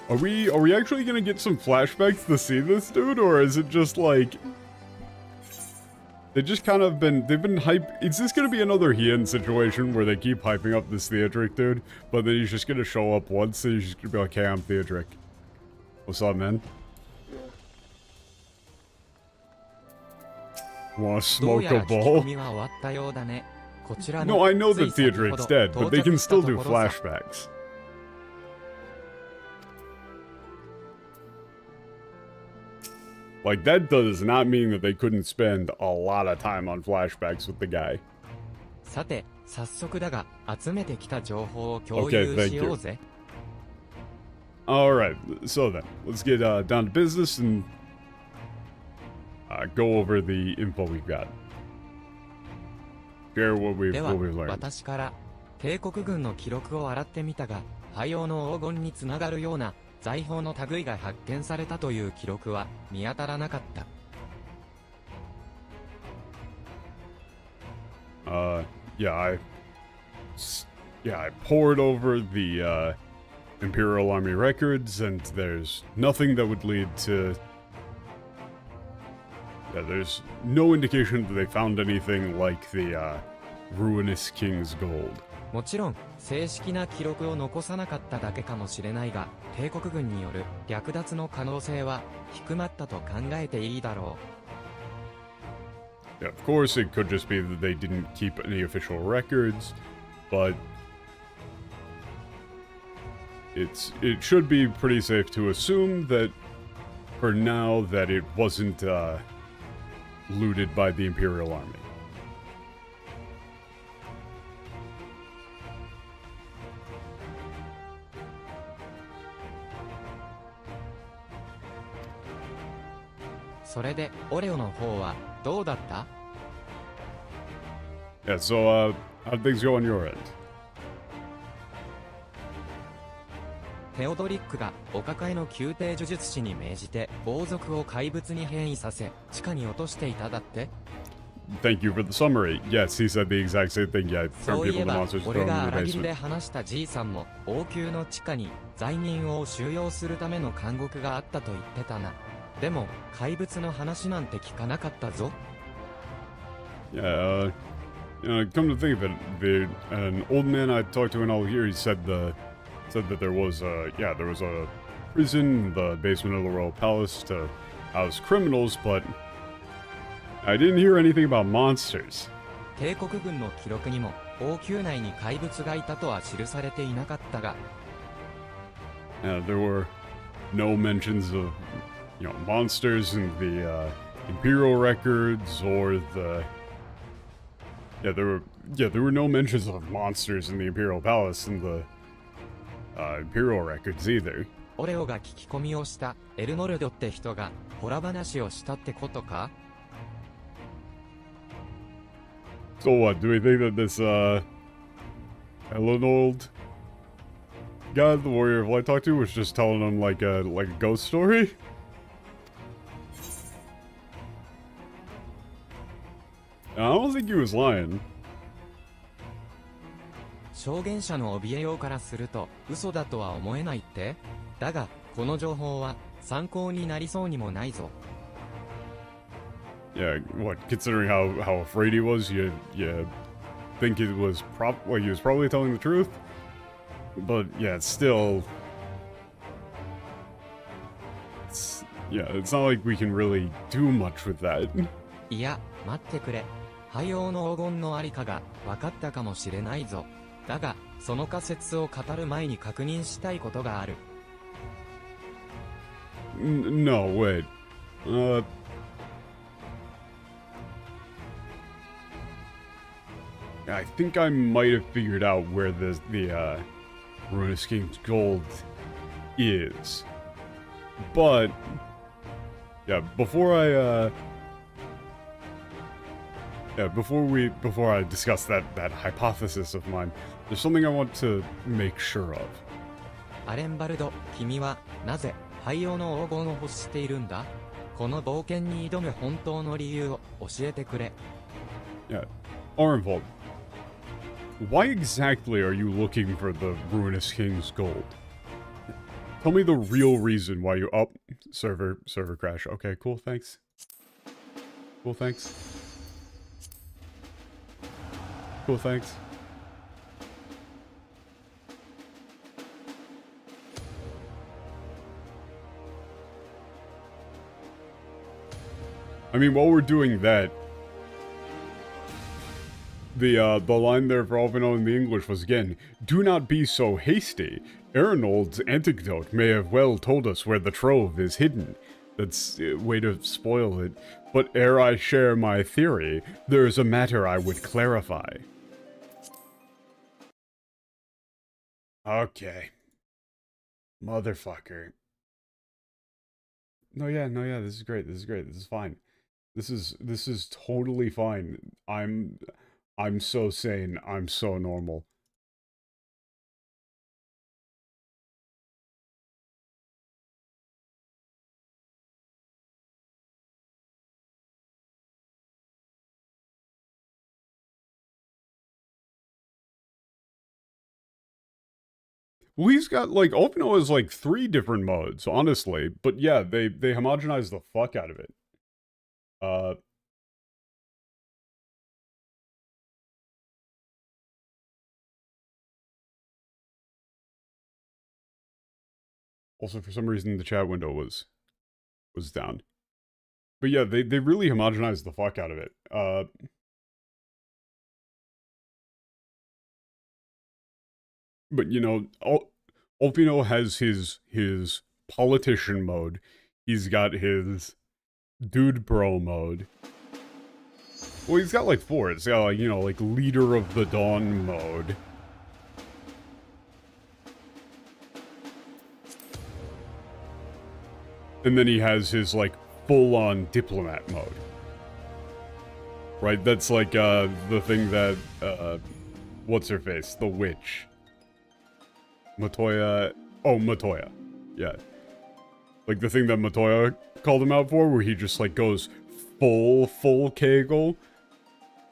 Are we actually gonna get some flashbacks to see this dude, or is it just like they've been hype? Is this gonna be another Hien situation where they keep hyping up this Theodric dude, but then he's just gonna show up once and he's just gonna be like, "Hey, I'm Theodric. What's up, man? Wanna smoke a ball?" No, I know that Theodric's dead, but they can still do flashbacks. Like, that does not mean that they couldn't spend a lot of time on flashbacks with the guy. さて、早速だが、集めてきた情報を共有しようぜ。Alright, so then, let's get down to business and go over the info we've got. Share what we've では、 learned. 私から、帝国軍の記録を洗ってみたが、廃王の黄金につながるような、財宝の類が発見されたという記録は見当たらなかった。Yeah, I poured over the Imperial Army records, and there's nothing that would lead to. Yeah, there's no indication that they found anything like the ruinous King's gold. もちろん正式な記録を残さなかっただけかもしれないが、帝国軍による略奪の可能性は低まったと考えていいだろう。Yeah, of course, it could just be that they didn't keep any official records, but it should be pretty safe to assume that for now that it wasn't looted by the Imperial Army. それで、オレオの方はどうだった？ Yeah, so, how'd things go on your end? テオドリックがお抱えの宮廷呪術師に命じて王族を怪物に変異させ地下に落としていただって。 Thank you for the summary. Yes, he said the exact same thing. Yeah, turned people to monsters, thrown 俺 them が in the 荒切り basement. で話したじいさんも王宮の地下に罪人を収容するための監獄があったと言ってたな。でも怪物の話なんて聞かなかったぞ。Yeah, come to think of it, an old man I talked to in all here, he said that there was a prison in the basement of the royal palace to house criminals, but I didn't hear anything about monsters. 帝国軍の記録にも王宮内に怪物がいたとは記されていなかったが、There were no mentions of, monsters in the imperial records or the. There were no mentions of monsters in the imperial palace in the imperial records either. オレオが聞き込みをしたエルノルドって人がホラ話をしたってことか？ So what, do we think that this, Elenold guy, the warrior of light talked to, was just telling him like a ghost story? I don't think he was lying. 証言者の怯えようからすると嘘だとは思えないって？だがこの情報は参考になりそうにもないぞ。Yeah, what, considering how afraid he was, you think it was he was probably telling the truth. But yeah, it's still... it's not like we can really do much with that. いや、待ってくれ。廃王の黄金のありかが分かったかもしれないぞ。だが、その仮説を語る前に確認したいことがある。No, wait. I think I might have figured out where the Ruinous King's gold is. But yeah, before I discuss that hypothesis of mine, there's something I want to make sure of. アレンバルド、君はなぜ廃王の黄金を欲しているんだ？この冒険に挑む本当の理由を教えてくれ。Yeah, Arnvold, why exactly are you looking for the Ruinous King's gold? Tell me the real reason why you... Oh, server crash. Okay, cool, thanks. Cool, thanks. Cool, thanks. I mean, while we're doing that, the line there for Alvino in the English was again, "Do not be so hasty. Arnold's anecdote may have well told us where the trove is hidden." That's a way to spoil it. But ere I share my theory, there is a matter I would clarify. Okay. Motherfucker. No, yeah, this is great, this is fine. This is totally fine. I'm so sane, I'm so normal. Well, he's got, like, Alvino has, like, 3 different modes, honestly. But yeah, they homogenize the fuck out of it. Also, for some reason, the chat window was down. But yeah, they really homogenize the fuck out of it. But, you know, Alvino has his politician mode. He's got his dude bro mode. Well, he's got like 4. It's got, like, you know, like leader of the dawn mode. And then he has his, like, full-on diplomat mode. Right, that's like, the thing that, what's-her-face? The witch. Matoya... Oh, Matoya. Yeah. Like, the thing that Matoya called him out for, where he just, like, goes full Kegel.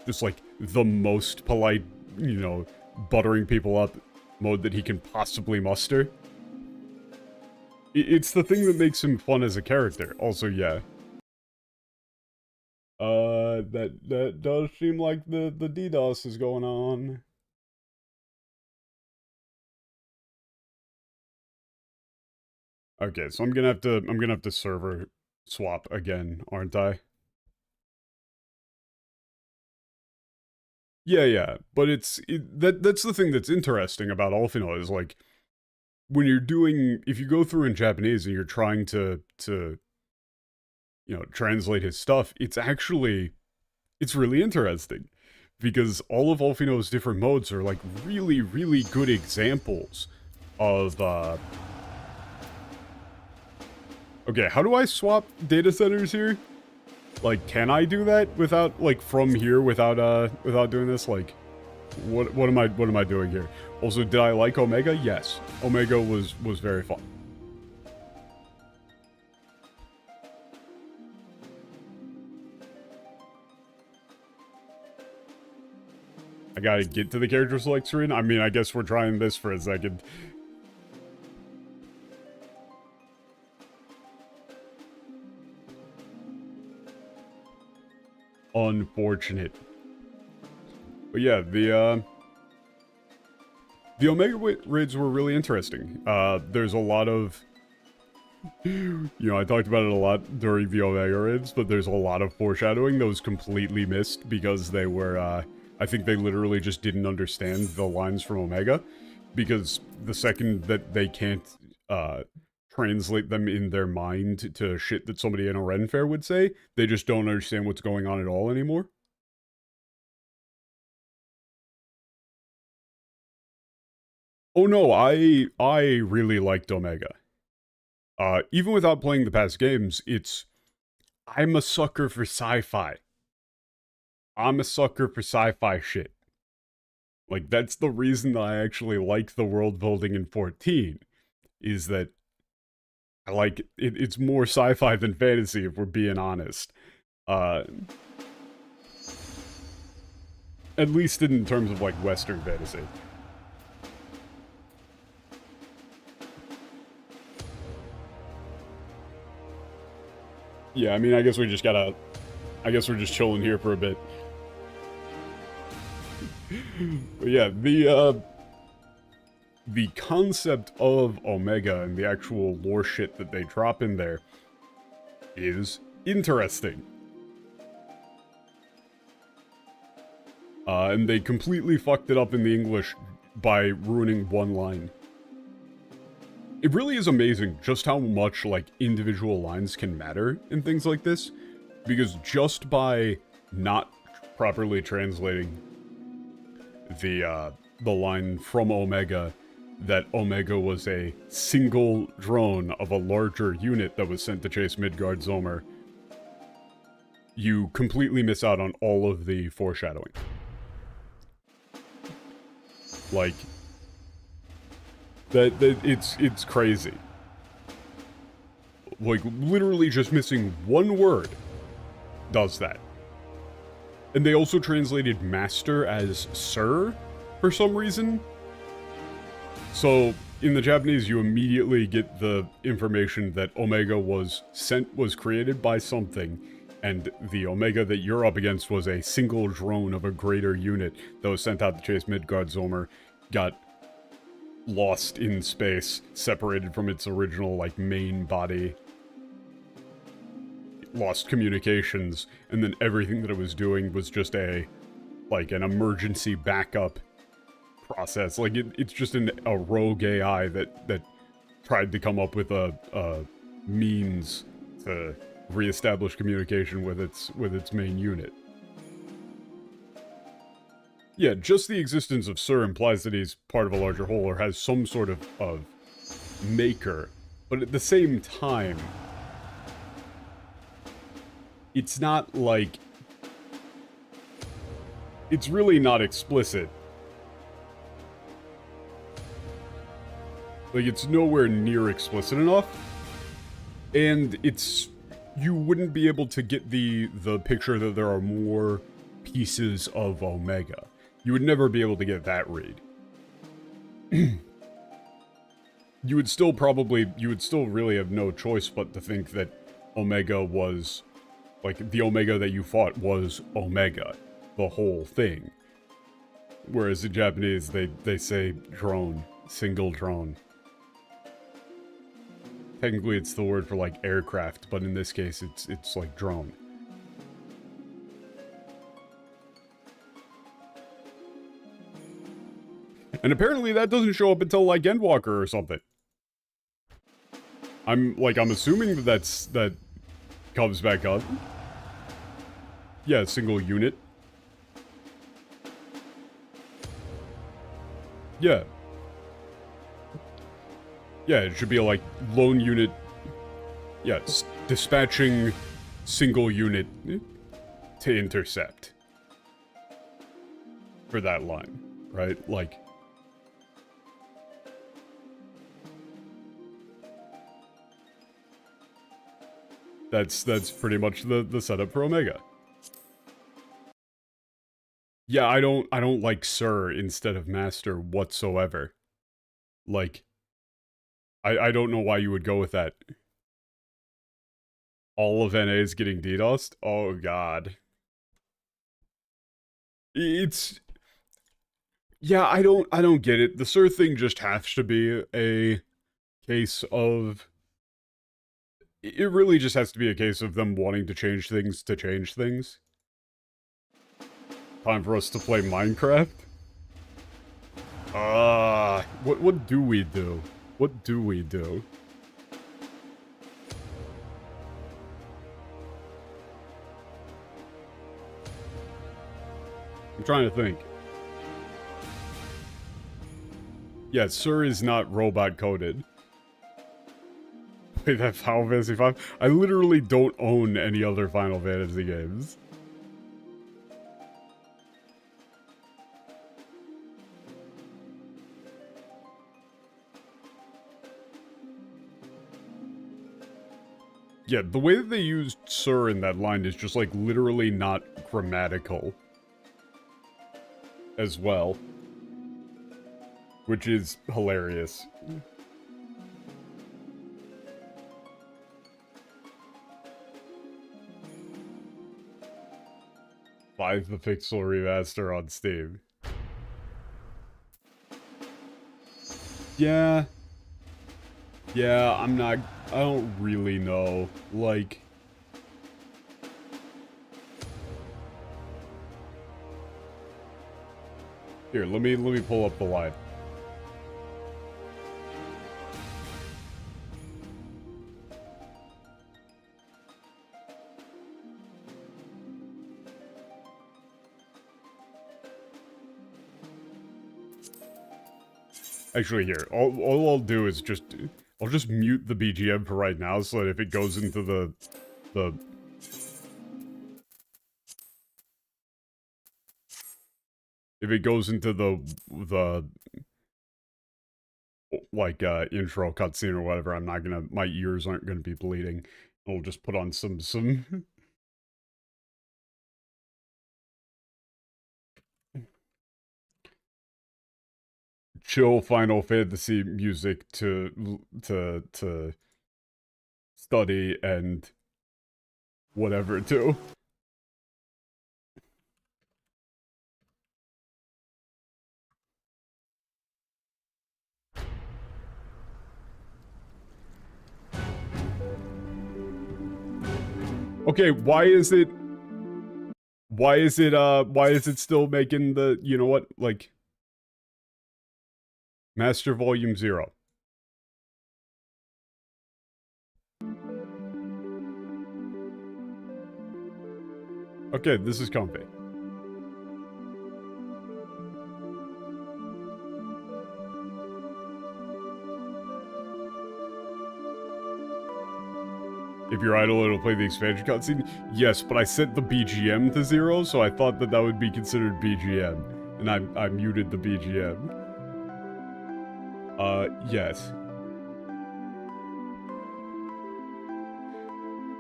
Just, like, the most polite, you know, buttering people up mode that he can possibly muster. It's the thing that makes him fun as a character. Also, yeah. That does seem like the DDoS is going on. Okay, so I'm gonna have to server swap again, aren't I? Yeah, but that's the thing that's interesting about Alfino is, like, when you're doing, if you go through in Japanese and you're trying to you know, translate his stuff, it's really interesting. Because all of Alfino's different modes are, like, really, really good examples of, Okay, how do I swap data centers here? Like, can I do that without, like, from here without doing this? Like, what am I doing here? Also, did I like Omega? Yes. Omega was very fun. I gotta get to the character select screen? I mean, I guess we're trying this for a second. Unfortunate. But yeah, the Omega raids were really interesting. There's a lot of, you know, I talked about it a lot during the Omega raids, but there's a lot of foreshadowing that was completely missed because they were, I think they literally just didn't understand the lines from Omega, because the second that they can't, translate them in their mind to shit that somebody in a Ren fair would say, they just don't understand what's going on at all anymore. Oh no, I really liked Omega. Even without playing the past games, I'm a sucker for sci-fi. I'm a sucker for sci-fi shit. Like, that's the reason that I actually like the world building in 14, is that I like it's more sci-fi than fantasy, if we're being honest. At least in terms of, like, Western fantasy. Yeah, I mean, I guess we're just chilling here for a bit. But yeah, the concept of Omega and the actual lore shit that they drop in there is interesting. And they completely fucked it up in the English by ruining one line. It really is amazing just how much, like, individual lines can matter in things like this, because just by not properly translating the line from Omega, that Omega was a single drone of a larger unit that was sent to chase Midgard Zomer, you completely miss out on all of the foreshadowing. Like, it's crazy. Like, literally just missing one word does that. And they also translated master as sir for some reason. So, in the Japanese, you immediately get the information that Omega was created by something, and the Omega that you're up against was a single drone of a greater unit that was sent out to chase Midgard Zomer, got lost in space, separated from its original, like, main body, lost communications, and then everything that it was doing was just an emergency backup process. Like, it's just a rogue AI that tried to come up with a means to reestablish communication with its main unit. Yeah, just the existence of Sir implies that he's part of a larger whole or has some sort of maker, but at the same time, it's not like... It's really not explicit. Like, it's nowhere near explicit enough, and you wouldn't be able to get the picture that there are more pieces of Omega. You would never be able to get that read. You would still really have no choice but to think that Omega was, like, the Omega that you fought was Omega, the whole thing. Whereas in Japanese, they say drone, single drone. Technically, it's the word for, like, aircraft, but in this case, it's like drone. And apparently that doesn't show up until, like, Endwalker or something. I'm assuming that comes back up. Yeah, single unit. Yeah. Yeah, it should be a, like, lone unit. Yeah, dispatching single unit to intercept. For that line, right? Like... That's pretty much the setup for Omega. Yeah, I don't like Sir instead of Master whatsoever. Like, I don't know why you would go with that. All of NA is getting DDoSed? Oh god. It's... Yeah, I don't get it. The Sir thing just has to be a case of... It really just has to be a case of them wanting to change things to change things. Time for us to play Minecraft? What do we do? What do we do? I'm trying to think. Yeah, Sir is not robot coded. Wait, that Final Fantasy V? I literally don't own any other Final Fantasy games. Yeah, the way that they used Sir in that line is just, like, literally not grammatical. As well. Which is hilarious. Buy the Pixel Remaster on Steam. Yeah. Yeah, I don't really know. Like... Here, let me pull up the line. Actually, here, all I'll do is I'll just mute the BGM for right now, so that if it goes into the if it goes into the like intro cutscene or whatever, I'm not gonna, my ears aren't gonna be bleeding. I'll just put on some chill Final Fantasy music to study and whatever too. Okay, why is it still making the, you know what, like, Master Volume 0? Okay, this is comfy. If you're idle, it'll play the expansion cutscene? Yes, but I set the BGM to 0, so I thought that would be considered BGM. And I muted the BGM. Yes.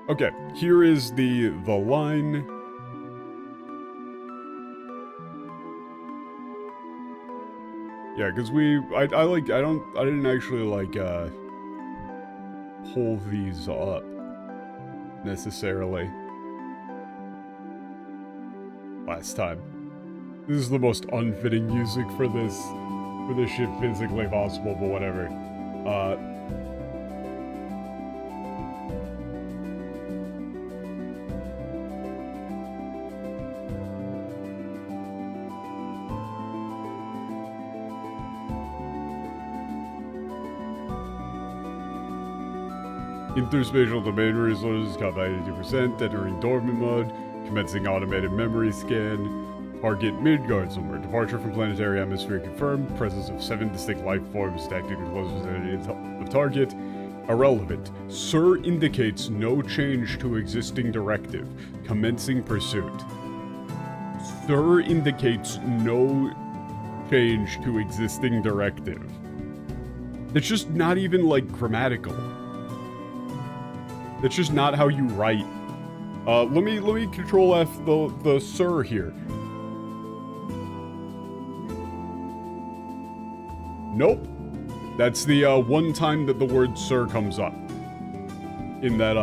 Okay, here is the line. Yeah, because I didn't actually, like, pull these up. Necessarily. Last time. This is the most unfitting music for this shit physically possible, but whatever. Interspatial domain resources cut by 82%, entering dormant mode, commencing automated memory scan, target Midgard somewhere, departure from planetary atmosphere confirmed, presence of 7 distinct life forms detected in close vicinity of target, irrelevant. Sir indicates no change to existing directive, commencing pursuit. Sir indicates no change to existing directive. It's just not even, like, grammatical. That's just not how you write. Let me Control F the Sir here. Nope. That's the one time that the word Sir comes up in that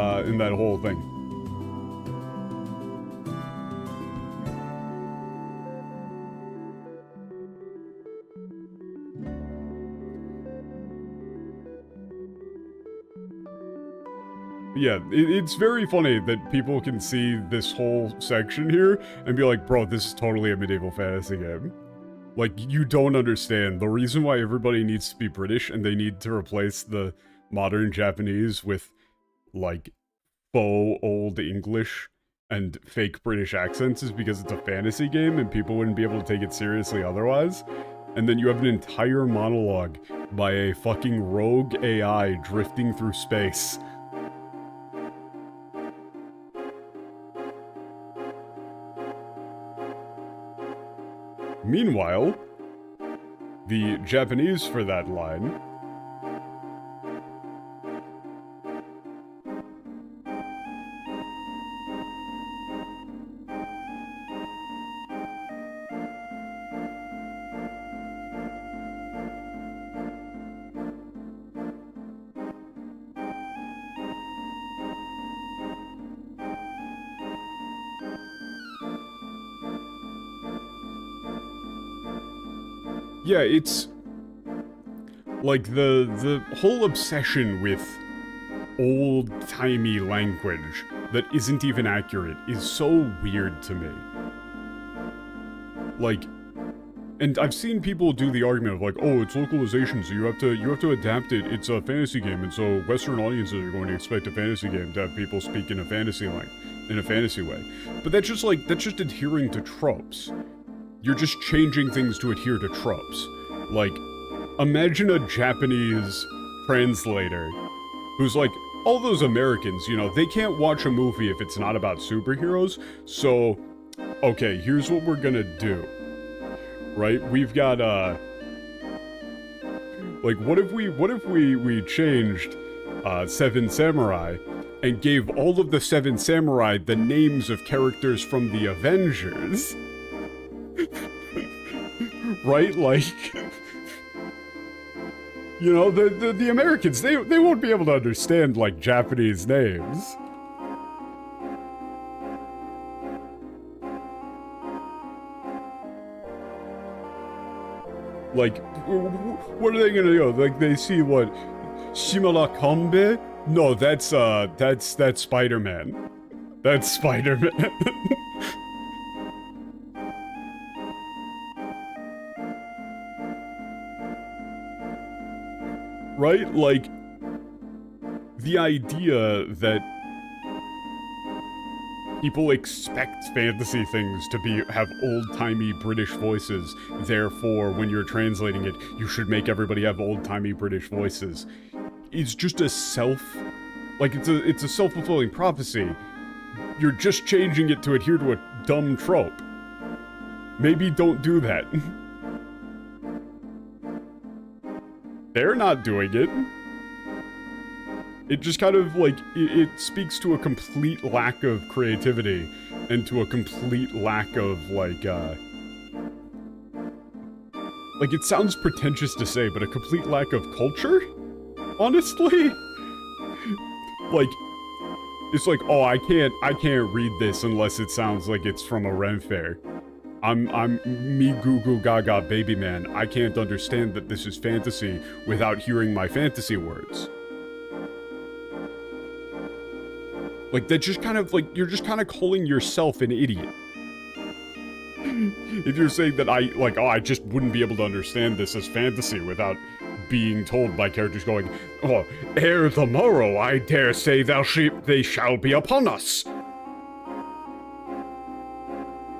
whole thing. yeah, it's very funny that people can see this whole section here and be like, bro, this is totally a medieval fantasy game. Like, you don't understand. The reason why everybody needs to be British and they need to replace the modern Japanese with, like, faux old English and fake British accents is because it's a fantasy game and people wouldn't be able to take it seriously otherwise. And then you have an entire monologue by a fucking rogue AI drifting through space. Meanwhile, the Japanese for that line yeah, it's like the whole obsession with old-timey language that isn't even accurate is so weird to me. Like, and I've seen people do the argument of like, oh, it's localization, so you have to adapt it. It's a fantasy game, and so Western audiences are going to expect a fantasy game to have people speak in a fantasy way. But that's just adhering to tropes. You're just changing things to adhere to tropes. Like, imagine a Japanese translator who's like, all those Americans, you know, they can't watch a movie if it's not about superheroes, so, okay, here's what we're gonna do. Right? We've got, like, what if we changed, Seven Samurai and gave all of the Seven Samurai the names of characters from the Avengers? Right? Like, you know, the Americans, they won't be able to understand, like, Japanese names. Like, what are they gonna do? Like, they see what? Shimara Kanbe? No, that's Spider-Man. That's Spider-Man. Right? Like, the idea that people expect fantasy things to have old-timey British voices, therefore, when you're translating it, you should make everybody have old-timey British voices. It's just it's a self-fulfilling prophecy. You're just changing it to adhere to a dumb trope. Maybe don't do that. They're not doing it. It just kind of, like, it speaks to a complete lack of creativity and to a complete lack of, like, it sounds pretentious to say, but a complete lack of culture? Honestly? Like, it's like, oh, I can't read this unless it sounds like it's from a Ren Fair. I'm me goo goo gaga baby man. I can't understand that this is fantasy without hearing my fantasy words. Like, that's just kind of, like, you're just kind of calling yourself an idiot. If you're saying that I just wouldn't be able to understand this as fantasy without being told by characters going, oh, ere the morrow, I dare say they shall be upon us.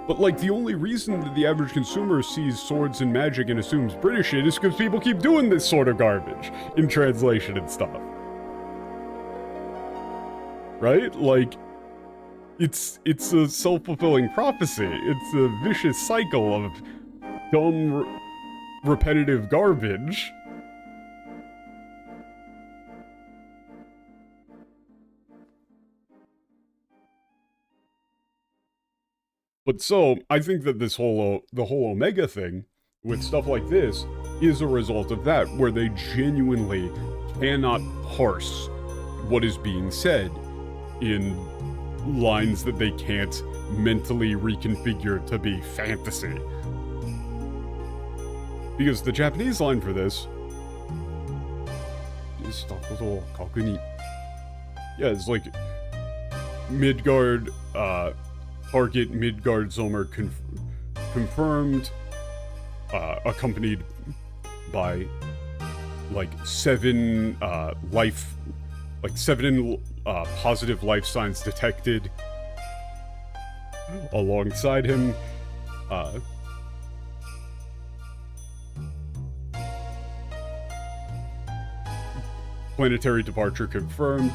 But, like, the only reason that the average consumer sees swords and magic and assumes British shit is because people keep doing this sort of garbage in translation and stuff. Right? Like, it's a self-fulfilling prophecy. It's a vicious cycle of dumb, repetitive garbage. But so, I think that the whole Omega thing, with stuff like this, is a result of that, where they genuinely cannot parse what is being said in lines that they can't mentally reconfigure to be fantasy. Because the Japanese line for this is Yeah, it's like Midgard, target Midgard Zomer confirmed, accompanied by like 7 positive life signs detected alongside him. Planetary departure confirmed.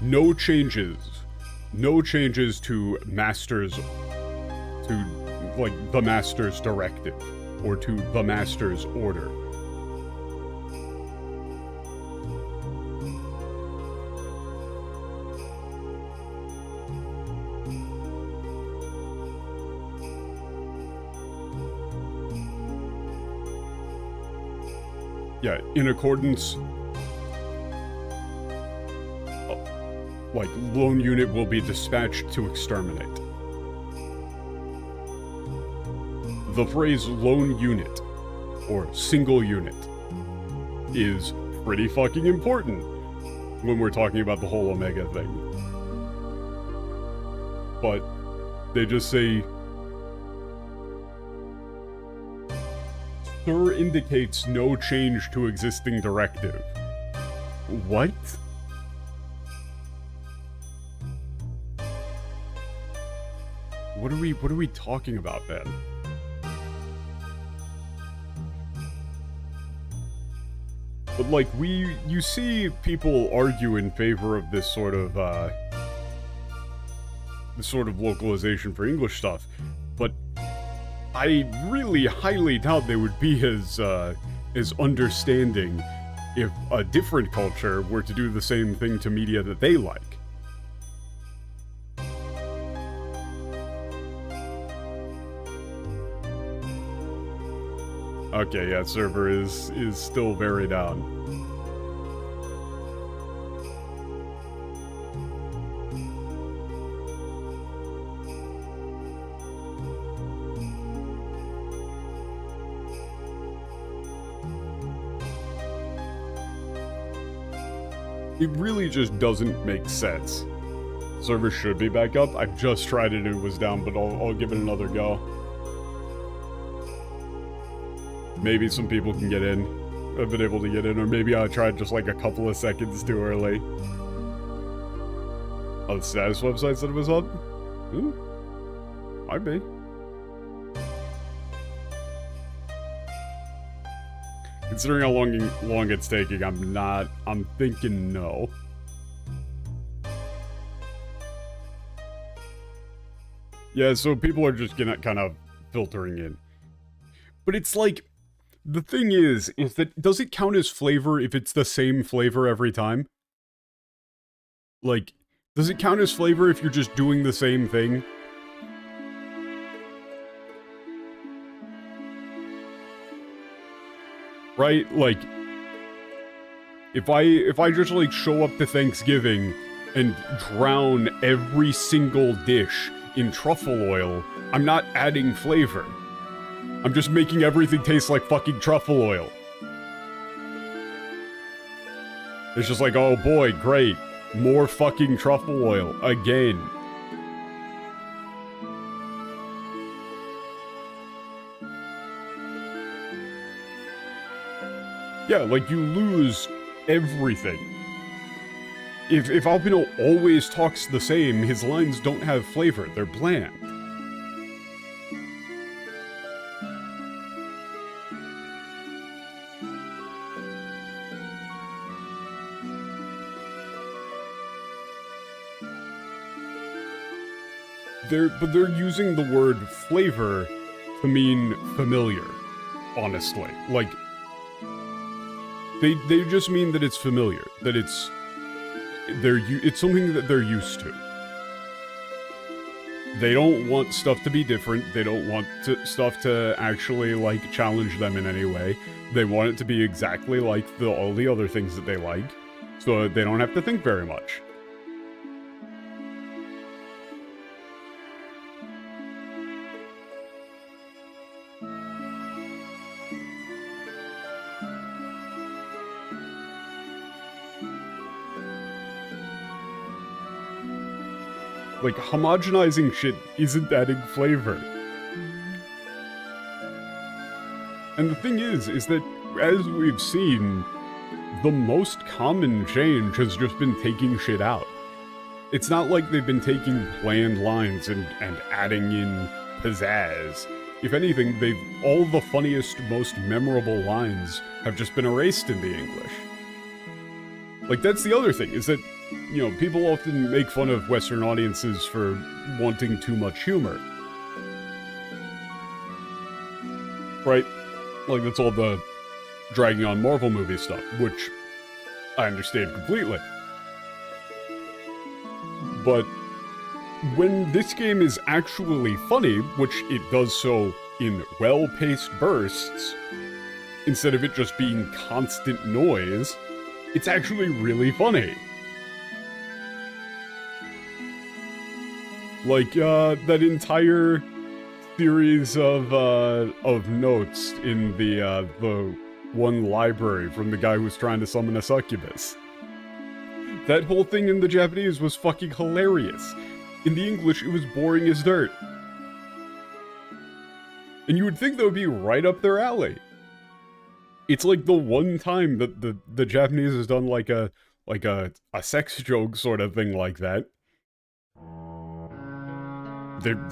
No changes to Masters, to like the Master's directive or to the Master's order. Yeah, in accordance, like, lone unit will be dispatched to exterminate. The phrase lone unit, or single unit, is pretty fucking important when we're talking about the whole Omega thing. But they just say, Sir indicates no change to existing directive. What? What are we talking about, man? But like, you see people argue in favor of this sort of localization for English stuff, but I really highly doubt they would be as understanding if a different culture were to do the same thing to media that they like. Okay, yeah, server is still very down. It really just doesn't make sense. Server should be back up. I just tried it and it was down, but I'll give it another go. Maybe some people can get in. I've been able to get in, or maybe I tried just like a couple of seconds too early. Oh, the status website said it was up? Might be. Considering how long it's taking, I'm thinking no. Yeah, so people are just gonna kind of filtering in. But it's like, the thing is that, does it count as flavor if it's the same flavor every time? Like, does it count as flavor if you're just doing the same thing? Right? Like, if I just like show up to Thanksgiving and drown every single dish in truffle oil, I'm not adding flavor. I'm just making everything taste like fucking truffle oil. It's just like, oh boy, great. More fucking truffle oil. Again. Yeah, like, you lose everything. If Albino always talks the same, his lines don't have flavor. They're bland. But they're using the word flavor to mean familiar, honestly. Like, they just mean that it's familiar, that it's something that they're used to. They don't want stuff to be different. They don't want stuff to actually, like, challenge them in any way. They want it to be exactly like all the other things that they like, so they don't have to think very much. Like, homogenizing shit isn't adding flavor. And the thing is that, as we've seen, the most common change has just been taking shit out. It's not like they've been taking bland lines and adding in pizzazz. If anything, all the funniest, most memorable lines have just been erased in the English. Like, that's the other thing, is that, you know, people often make fun of Western audiences for wanting too much humor. Right? Like, that's all the dragging on Marvel movie stuff, which I understand completely. But when this game is actually funny, which it does so in well-paced bursts, instead of it just being constant noise, it's actually really funny. Like, that entire series of notes in the one library from the guy who was trying to summon a succubus. That whole thing in the Japanese was fucking hilarious. In the English, it was boring as dirt. And you would think that would be right up their alley. It's like the one time that the Japanese has done like a sex joke sort of thing like that.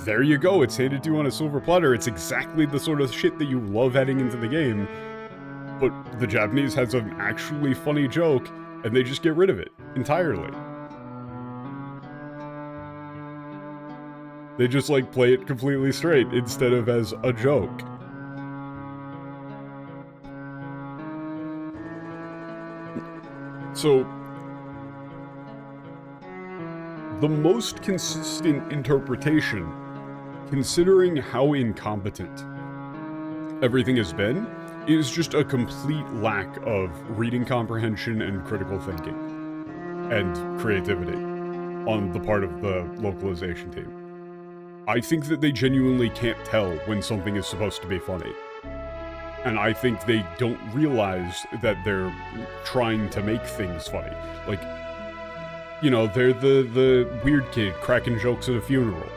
There you go, it's handed to you on a silver platter. It's exactly the sort of shit that you love adding into the game. But the Japanese has an actually funny joke, and they just get rid of it entirely. They just, like, play it completely straight instead of as a joke. So, the most consistent interpretation, considering how incompetent everything has been, is just a complete lack of reading comprehension and critical thinking and creativity on the part of the localization team. I think that they genuinely can't tell when something is supposed to be funny. And I think they don't realize that they're trying to make things funny. Like, you know, they're the weird kid cracking jokes at a funeral.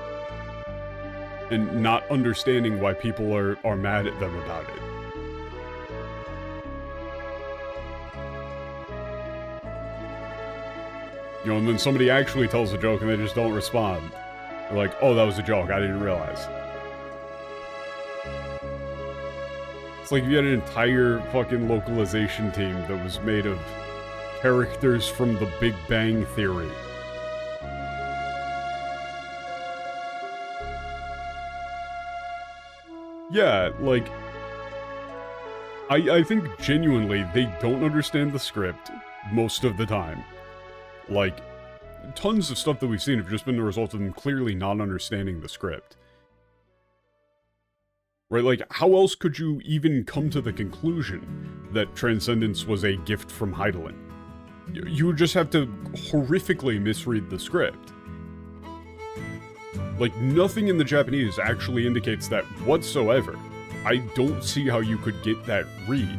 And not understanding why people are mad at them about it. You know, and then somebody actually tells a joke and they just don't respond. They're like, oh, that was a joke, I didn't realize. It's like if you had an entire fucking localization team that was made of characters from the Big Bang Theory. Yeah, like, I think genuinely they don't understand the script most of the time. Like, tons of stuff that we've seen have just been the result of them clearly not understanding the script. Right, like, how else could you even come to the conclusion that Transcendence was a gift from Heidelin? You would just have to horrifically misread the script. Like, nothing in the Japanese actually indicates that whatsoever. I don't see how you could get that read.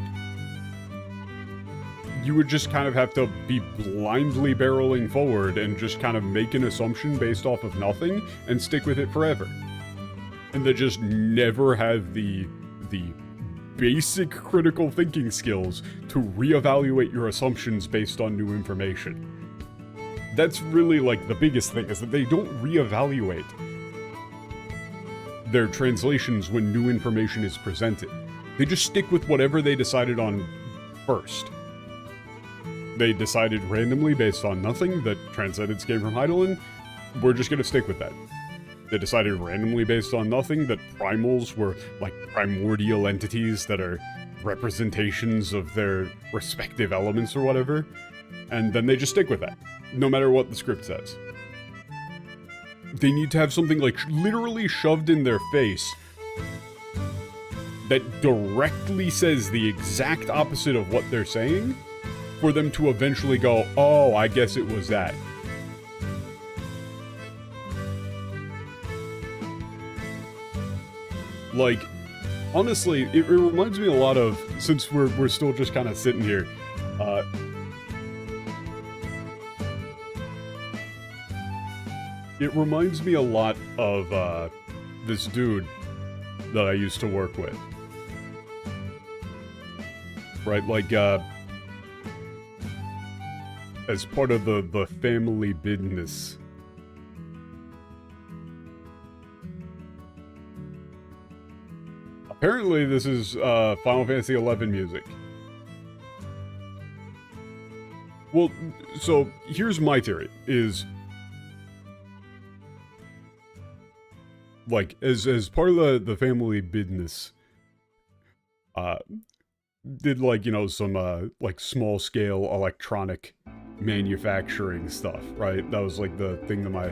You would just kind of have to be blindly barreling forward and just kind of make an assumption based off of nothing and stick with it forever. And they just never have the basic critical thinking skills to reevaluate your assumptions based on new information. That's really, like, the biggest thing, is that they don't reevaluate their translations when new information is presented. They just stick with whatever they decided on first. They decided randomly based on nothing that Transcendence came from Heidelin. We're just gonna stick with that. They decided randomly based on nothing that primals were, like, primordial entities that are representations of their respective elements or whatever. And then they just stick with that, no matter what the script says. They need to have something, like, literally shoved in their face that directly says the exact opposite of what they're saying, for them to eventually go, oh, I guess it was that. Like, honestly, it reminds me a lot of, since we're still just kind of sitting here, It reminds me a lot of this dude that I used to work with. Right, like, as part of the family business. Apparently this is Final Fantasy XI music. Well, so here's my theory, is... like, as part of the family business, did, like, you know, some, like, small-scale electronic manufacturing stuff, right? That was, like, the thing that my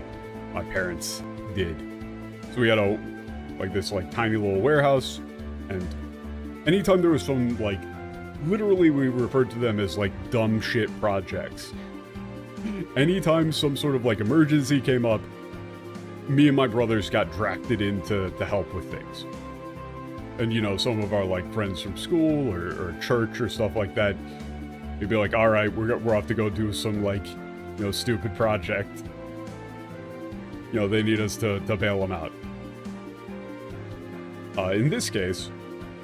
parents did. So we had this, like, tiny little warehouse, and anytime there was some, like, literally we referred to them as, like, dumb shit projects. Anytime some sort of, like, emergency came up, me and my brothers got drafted in to help with things. And, you know, some of our, like, friends from school or church or stuff like that, you'd be like, alright, we're off to go do some, like, you know, stupid project. You know, they need us to bail them out. In this case,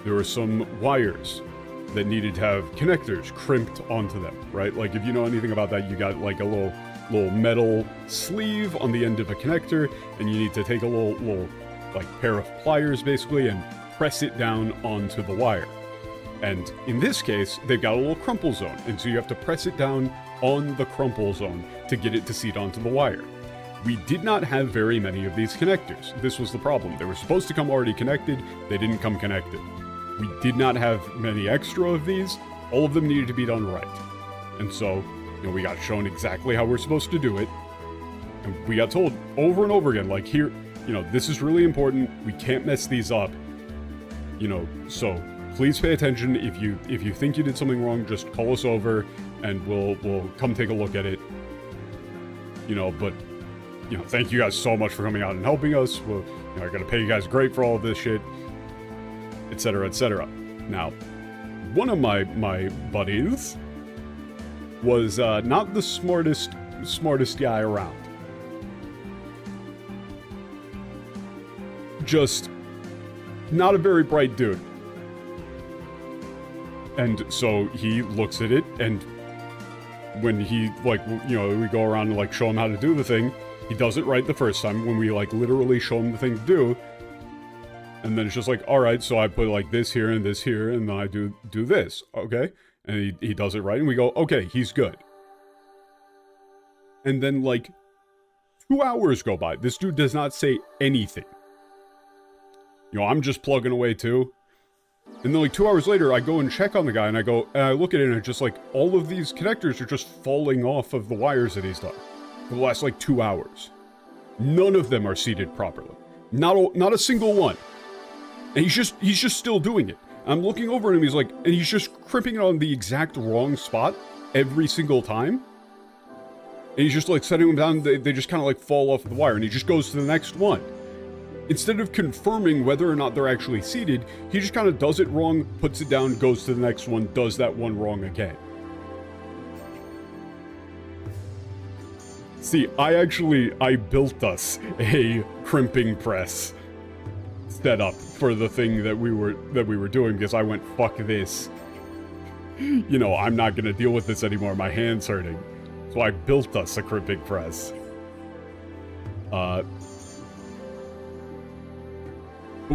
there were some wires that needed to have connectors crimped onto them, right? Like, if you know anything about that, you got, like, a little metal sleeve on the end of a connector, and you need to take a little like, pair of pliers, basically, and press it down onto the wire. And in this case, they've got a little crumple zone, and so you have to press it down on the crumple zone to get it to seat onto the wire. We did not have very many of these connectors. This was the problem. They were supposed to come already connected, they didn't come connected. We did not have many extra of these, all of them needed to be done right. And so, you know, we got shown exactly how we're supposed to do it, and we got told over and over again, like, here, you know, this is really important, we can't mess these up, you know, so please pay attention. If you think you did something wrong, just call us over, and we'll come take a look at it, you know, but, you know, thank you guys so much for coming out and helping us, you know, I gotta pay you guys great for all of this shit, etc., etc. Now, one of my buddies was not the smartest guy around. Just not a very bright dude. And so he looks at it, and when he, like, you know, we go around and, like, show him how to do the thing, he does it right the first time when we, like, literally show him the thing to do. And then it's just like, alright, so I put, like, this here, and then I do this, okay? And he does it right, and we go, okay, he's good. And then, like, 2 hours go by. This dude does not say anything. You know, I'm just plugging away, too. And then, like, 2 hours later, I go and check on the guy, and I look at it, and it's just, like, all of these connectors are just falling off of the wires that he's done. For the last, like, 2 hours. None of them are seated properly. Not a single one. And he's just still doing it. I'm looking over at him, and he's just crimping it on the exact wrong spot every single time. And he's just, like, setting them down, they just kind of, like, fall off the wire, and he just goes to the next one. Instead of confirming whether or not they're actually seated, he just kind of does it wrong, puts it down, goes to the next one, does that one wrong again. See, I built us a crimping press set up for the thing that we were doing, because I went, fuck this. You know, I'm not gonna deal with this anymore, my hand's hurting. So I built us a crimping press. But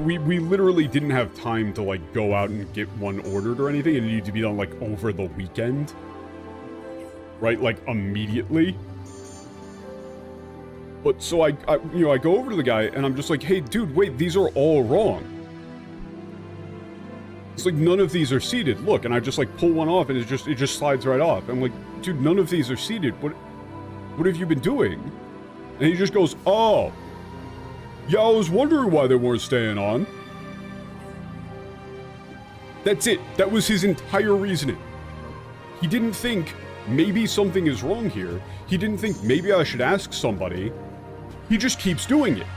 we literally didn't have time to, like, go out and get one ordered or anything. It needed to be done, like, over the weekend. Right? Like, immediately. But so I go over to the guy, and I'm just like, hey, dude, wait, these are all wrong. It's like, none of these are seated. Look, and I just, like, pull one off, and it just slides right off. I'm like, dude, none of these are seated. What have you been doing? And he just goes, oh. Yeah, I was wondering why they weren't staying on. That's it. That was his entire reasoning. He didn't think, maybe something is wrong here. He didn't think, maybe I should ask somebody. He just keeps doing it.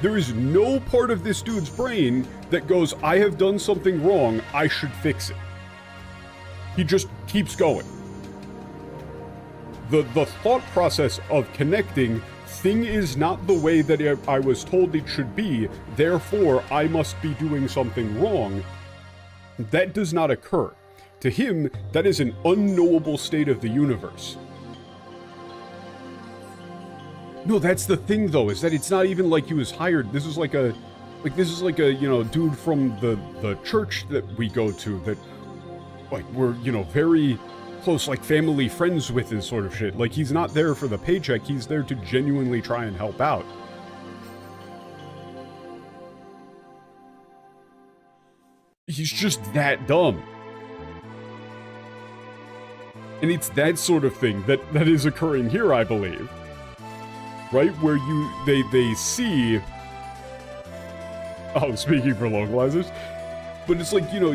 There is no part of this dude's brain that goes, I have done something wrong, I should fix it. He just keeps going. The thought process of connecting thing is not the way that I was told it should be, therefore I must be doing something wrong, that does not occur. To him, that is an unknowable state of the universe. No, that's the thing though, is that it's not even like he was hired. This is like a, you know, dude from the church that we go to that, like, we're, you know, very close, like, family friends with and sort of shit. Like, he's not there for the paycheck, he's there to genuinely try and help out. He's just that dumb. And it's that sort of thing that is occurring here, I believe. Right? Where they see... Oh, speaking for localizers. But it's like, you know,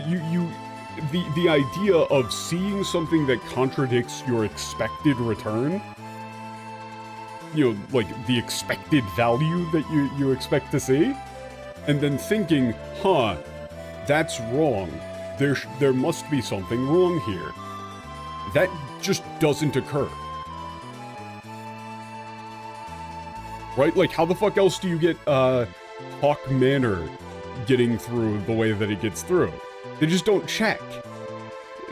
the idea of seeing something that contradicts your expected return, you know, like the expected value that you expect to see, and then thinking, huh, that's wrong. There must be something wrong here. That just doesn't occur. Right? Like, how the fuck else do you get, Hawk Manor getting through the way that it gets through? They just don't check.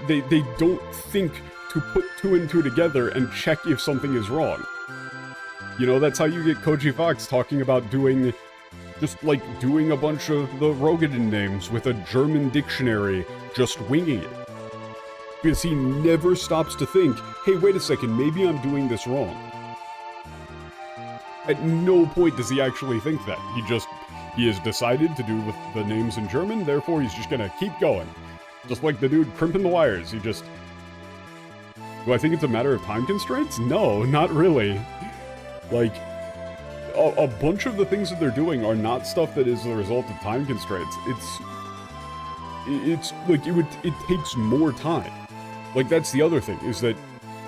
They don't think to put two and two together and check if something is wrong. You know, that's how you get Koji Fox talking about doing, just like doing a bunch of the Rogadin names with a German dictionary, just winging it. Because he never stops to think, hey, wait a second, maybe I'm doing this wrong. At no point does he actually think that. He has decided to do with the names in German, therefore he's just gonna keep going. Just like the dude crimping the wires, he just... Do I think it's a matter of time constraints? No, not really. Like, a bunch of the things that they're doing are not stuff that is the result of time constraints. It's like, it takes more time. Like, that's the other thing, is that,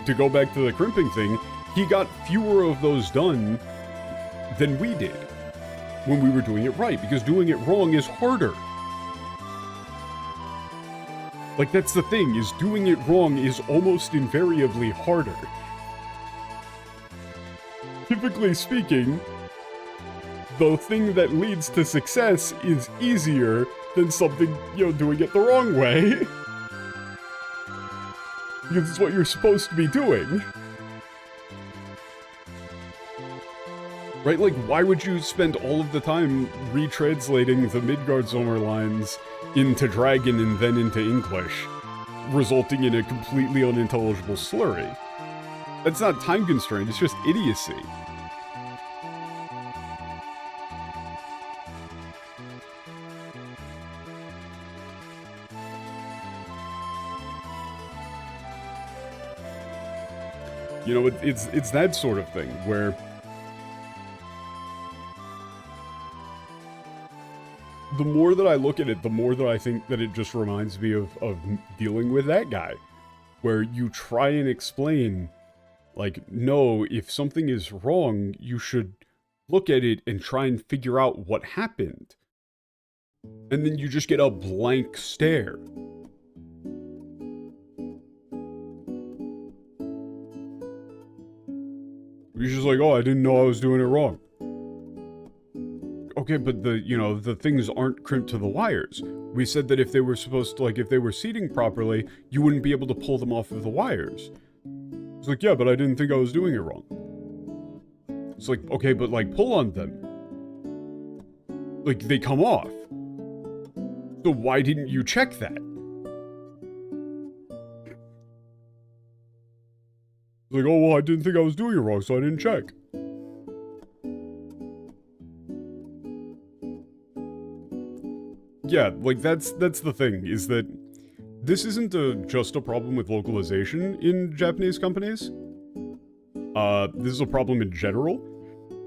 to go back to the crimping thing, he got fewer of those done than we did when we were doing it right, because doing it wrong is harder. Like, that's the thing, is doing it wrong is almost invariably harder. Typically speaking, the thing that leads to success is easier than something, you know, doing it the wrong way. Because it's what you're supposed to be doing. Right? Like, why would you spend all of the time retranslating the Midgardsormr lines into Dragon and then into English, resulting in a completely unintelligible slurry? That's not time constraint, it's just idiocy. You know, it's that sort of thing, where... The more that I look at it, the more that I think that it just reminds me of dealing with that guy. Where you try and explain, like, no, if something is wrong, you should look at it and try and figure out what happened. And then you just get a blank stare. You're just like, oh, I didn't know I was doing it wrong. Okay, but the things aren't crimped to the wires. We said that if they were supposed to, like, if they were seating properly, you wouldn't be able to pull them off of the wires. It's like, yeah, but I didn't think I was doing it wrong. It's like, okay, but, like, pull on them. Like, they come off. So why didn't you check that? Like, oh, well, I didn't think I was doing it wrong, so I didn't check. Yeah, like, that's the thing, is that this isn't just a problem with localization in Japanese companies. This is a problem in general,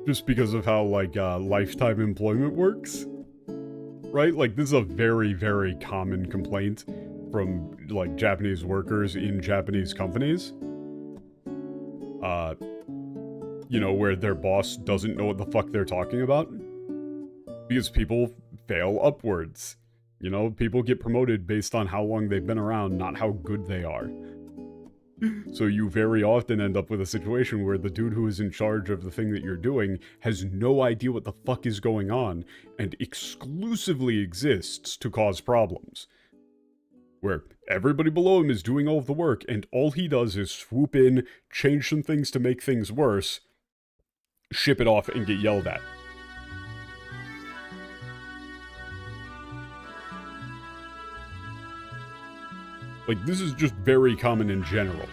just because of how, like, lifetime employment works. Right? Like, this is a very, very common complaint from, like, Japanese workers in Japanese companies. You know, where their boss doesn't know what the fuck they're talking about. Because people fail upwards. You know, people get promoted based on how long they've been around, not how good they are. So you very often end up with a situation where the dude who is in charge of the thing that you're doing has no idea what the fuck is going on and exclusively exists to cause problems. Where everybody below him is doing all of the work and all he does is swoop in, change some things to make things worse, ship it off, and get yelled at. Like, this is just very common in general.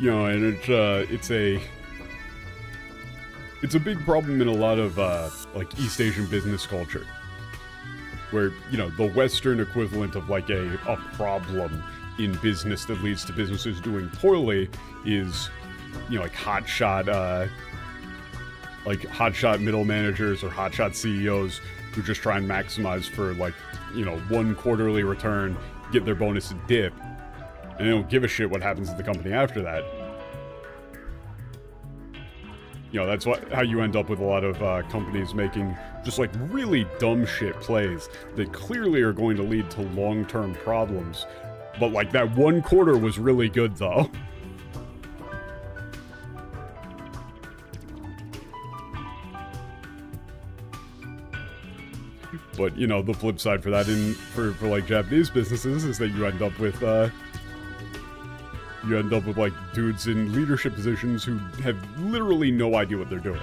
You know, and it's a big problem in a lot of, like, East Asian business culture. Where, you know, the Western equivalent of, like, a problem in business that leads to businesses doing poorly is, you know, like, hotshot middle managers or hotshot CEOs who just try and maximize for, like, you know, one quarterly return, get their bonus and dip, and they don't give a shit what happens to the company after that. You know, that's how you end up with a lot of companies making just, like, really dumb shit plays that clearly are going to lead to long-term problems. But, like, that one quarter was really good, though. But, you know, the flip side for that for like, Japanese businesses is that you end up with, like, dudes in leadership positions who have literally no idea what they're doing.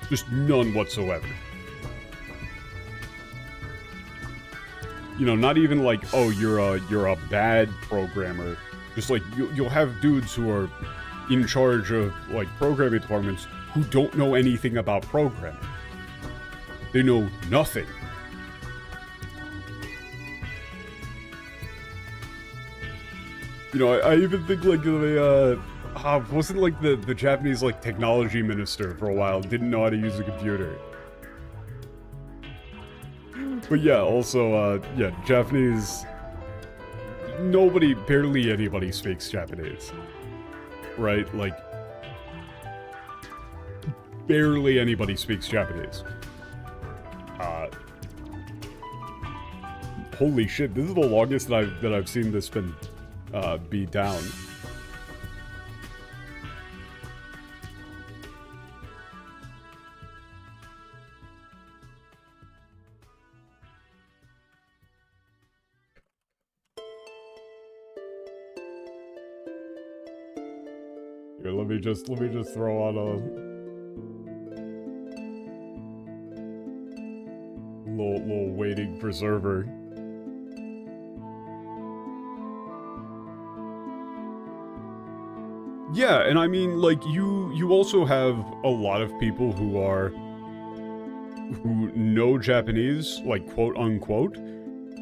Just none whatsoever. You know, not even like, oh, you're a bad programmer. Just like, you'll have dudes who are in charge of, like, programming departments who don't know anything about programming. They know nothing. You know, I even think, like, wasn't, like, the Japanese, like, technology minister for a while didn't know how to use a computer. But yeah, also, yeah, Japanese... barely anybody speaks Japanese. Right? Like, barely anybody speaks Japanese. Holy shit, this is the longest that I've seen this been, be down. Here, let me just throw on a little waiting for server. Yeah, and I mean, like, you also have a lot of people who know Japanese, like, quote unquote,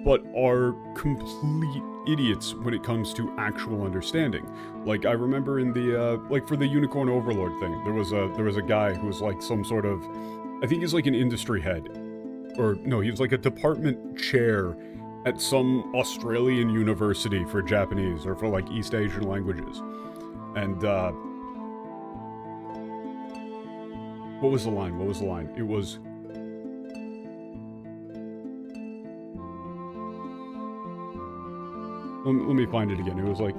but are complete idiots when it comes to actual understanding. Like, I remember in the, like, for the Unicorn Overlord thing, there was a guy who was, like, some sort of, I think he's, like, an industry head. Or, no, he was, like, a department chair at some Australian university for Japanese, or for, like, East Asian languages. And, what was the line? It was... Let me find it again. It was like...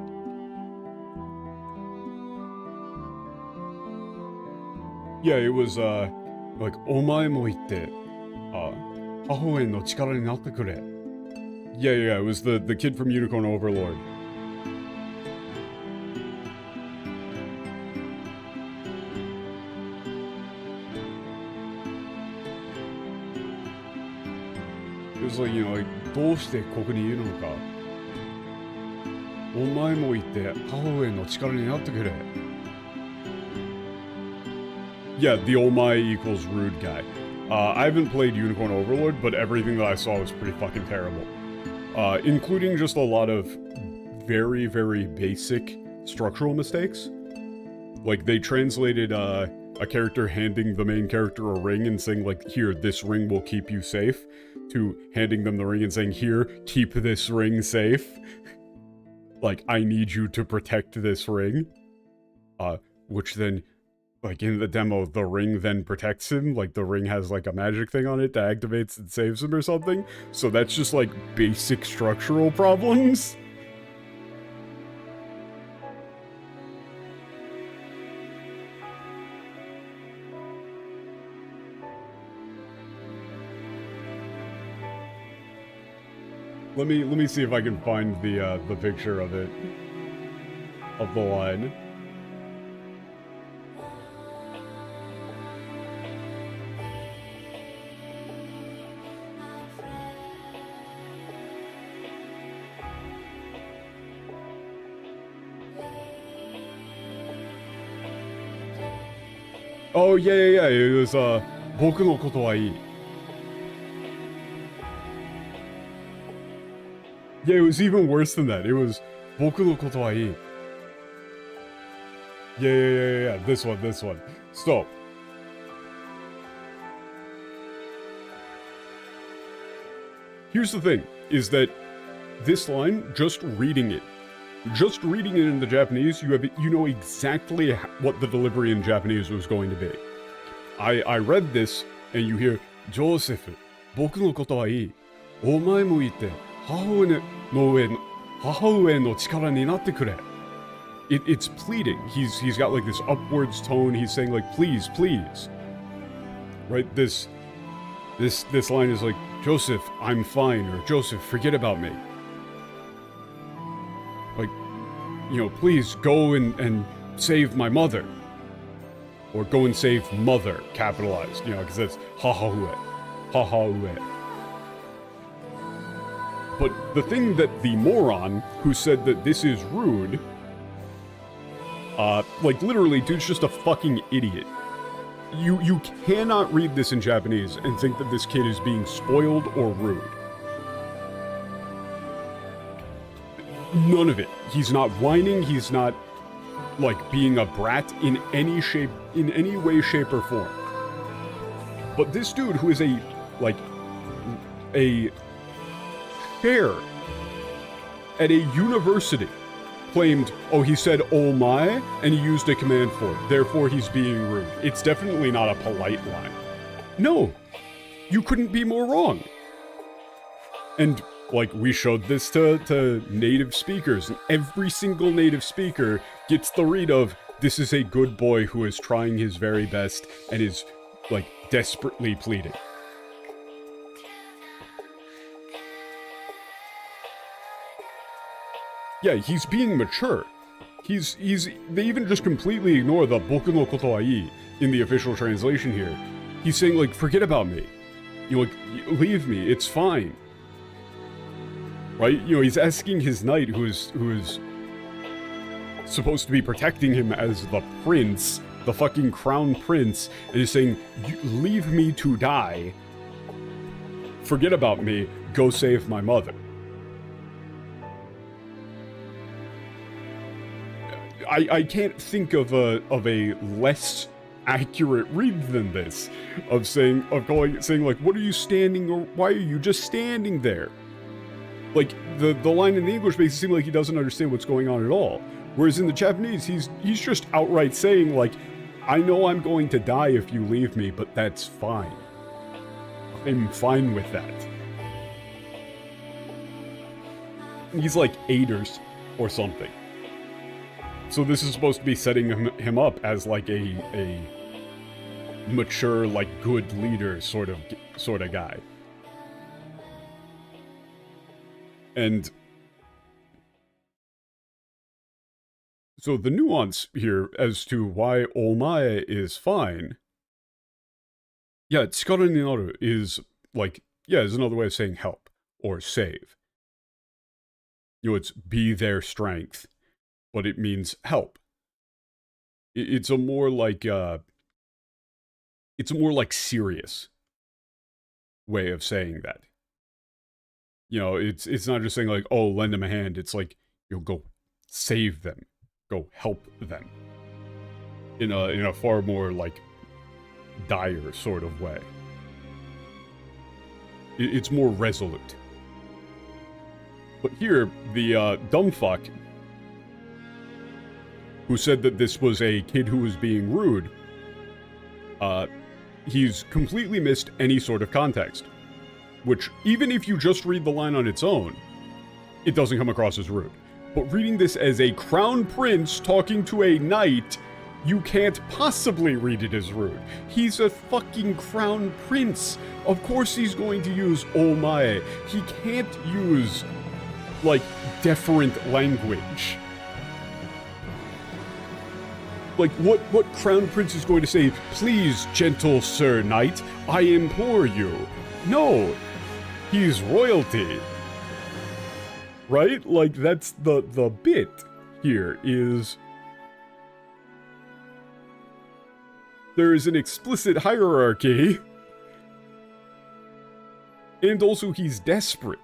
Yeah, it was, like, omae mo itte, hahoen no chikara ni natte kure. Yeah, it was the kid from Unicorn Overlord. It was like, you know, like, どうしてここにいるのか。お前も行って母親の力になってくれ。Yeah, the omae equals rude guy. I haven't played Unicorn Overlord, but everything that I saw was pretty fucking terrible. Including just a lot of very, very basic structural mistakes. Like, they translated, a character handing the main character a ring and saying, like, here, this ring will keep you safe, to handing them the ring and saying, here, keep this ring safe. Like, I need you to protect this ring. Which then, like in the demo, the ring then protects him. Like the ring has like a magic thing on it that activates and saves him or something. So that's just like basic structural problems. Let me see if I can find the picture of it, of the line. Oh yeah. It was 僕のことはいい. Yeah, it was even worse than that. It was 僕のことはいい. Yeah. This one. So, here's the thing, is that this line, just reading it in the Japanese, you know exactly what the delivery in Japanese was going to be. I read this, and you hear, Joseph, 僕のことはいい. お前もいて、母上の力になってくれ. It's pleading. He's got like this upwards tone. He's saying like, please. Right? This line is like, Joseph, I'm fine, or Joseph, forget about me. Like, you know, please go and save my mother. Or go and save mother, capitalized, you know, because that's hahaue. But the thing that the moron who said that this is rude, like literally, dude's just a fucking idiot. You cannot read this in Japanese and think that this kid is being spoiled or rude. None of it. He's not whining, he's not, like, being a brat in any shape, in any way, shape, or form. But this dude who is a chair at a university claimed, oh, he said oh my, and he used a command for it, therefore he's being rude. It's definitely not a polite line. No, you couldn't be more wrong. And, like, we showed this to native speakers, and every single native speaker gets the read of, this is a good boy who is trying his very best and is, like, desperately pleading. Yeah, he's being mature. They even just completely ignore the boku no koto wa ii in the official translation here. He's saying, like, forget about me. Leave me, it's fine. Right? You know, he's asking his knight who is supposed to be protecting him as the prince, the fucking crown prince, and he's saying, leave me to die. Forget about me, go save my mother. I can't think of a less accurate read than this, saying like, what are you standing, or why are you just standing there? Like, the line in the English makes it seem like he doesn't understand what's going on at all. Whereas in the Japanese, he's just outright saying, like, I know I'm going to die if you leave me, but that's fine. I'm fine with that. He's like 8 or something. So this is supposed to be setting him up as like a mature, like, good leader sort of guy. And so the nuance here as to why omae is fine, yeah, tsukara ni naru is like, yeah, is another way of saying help or save. You know, it's be their strength, but it means help. It's a more like serious way of saying that. You know, it's not just saying like, oh, lend them a hand. It's like, you'll go save them, go help them in a far more like dire sort of way. It's more resolute. But here, the dumb fuck who said that this was a kid who was being rude he's completely missed any sort of context. Which, even if you just read the line on its own, it doesn't come across as rude. But reading this as a crown prince talking to a knight, you can't possibly read it as rude. He's a fucking crown prince. Of course he's going to use omae. He can't use, like, deferent language. Like, what crown prince is going to say, "Please, gentle sir knight, I implore you"? No, he's royalty. Right? Like, that's the bit here is... there is an explicit hierarchy. And also he's desperate.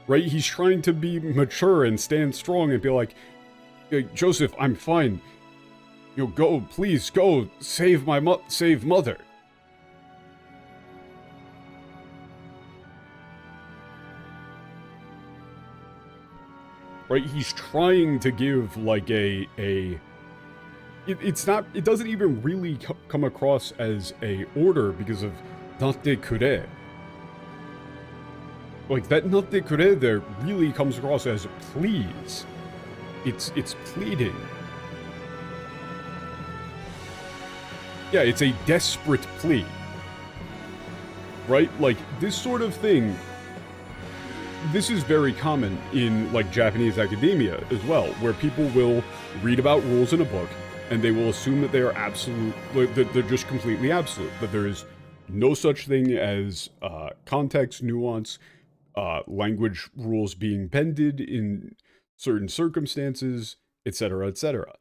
Right? He's trying to be mature and stand strong and be like, "Hey, Joseph, I'm fine. You know, go, please, go, save save mother." Right? He's trying to give, like, it's not, it doesn't even really come across as a order because of natte kure. Like, that natte kure there really comes across as please. It's pleading. Yeah, it's a desperate plea. Right? Like, this sort of thing, this is very common in, like, Japanese academia as well, where people will read about rules in a book, and they will assume that they are absolute, that they're just completely absolute, that there is no such thing as context, nuance, language rules being bended in certain circumstances, etc., etc.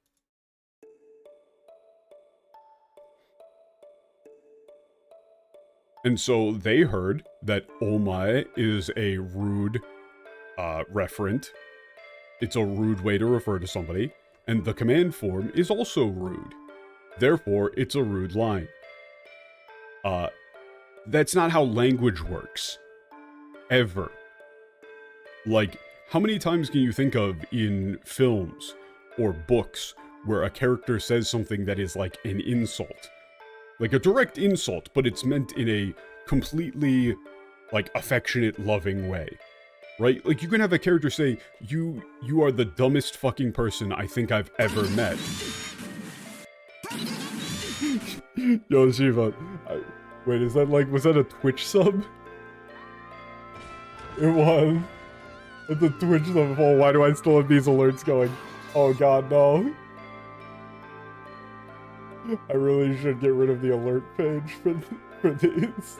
And so they heard that omae is a rude referent. It's a rude way to refer to somebody. And the command form is also rude. Therefore, it's a rude line. That's not how language works. Ever. Like, how many times can you think of in films or books where a character says something that is like an insult? Like a direct insult, but it's meant in a completely, like, affectionate, loving way. Right? Like, you can have a character say, you are the dumbest fucking person I think I've ever met. Yo, Shiva. Wait, is that, like, was that a Twitch sub? It was. It's a Twitch sub. Oh, why do I still have these alerts going? Oh god, no. I really should get rid of the alert page for these.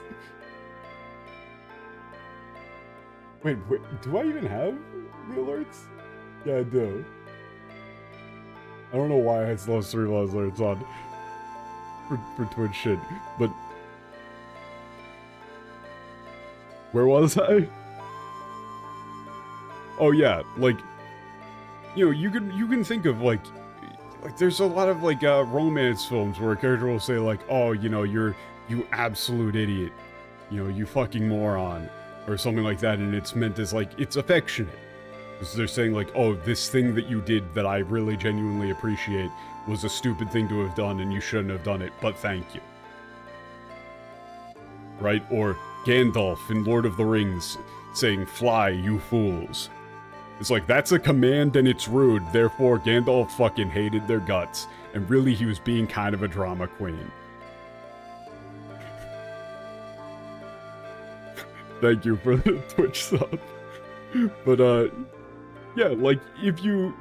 Wait, do I even have the alerts? Yeah, I do. I don't know why I still have Streamlabs alerts on for Twitch shit, but where was I? Oh yeah, like, you know, you can think of like there's a lot of like romance films where a character will say like, oh, you know, you absolute idiot, you know, you fucking moron, or something like that, and it's meant as like, it's affectionate. Because they're saying like, oh, this thing that you did that I really genuinely appreciate was a stupid thing to have done and you shouldn't have done it, but thank you. Right? Or Gandalf in Lord of the Rings saying, fly, you fools. It's like, that's a command and it's rude, therefore Gandalf fucking hated their guts, and really he was being kind of a drama queen. Thank you for the Twitch sub. But, yeah, like, if you...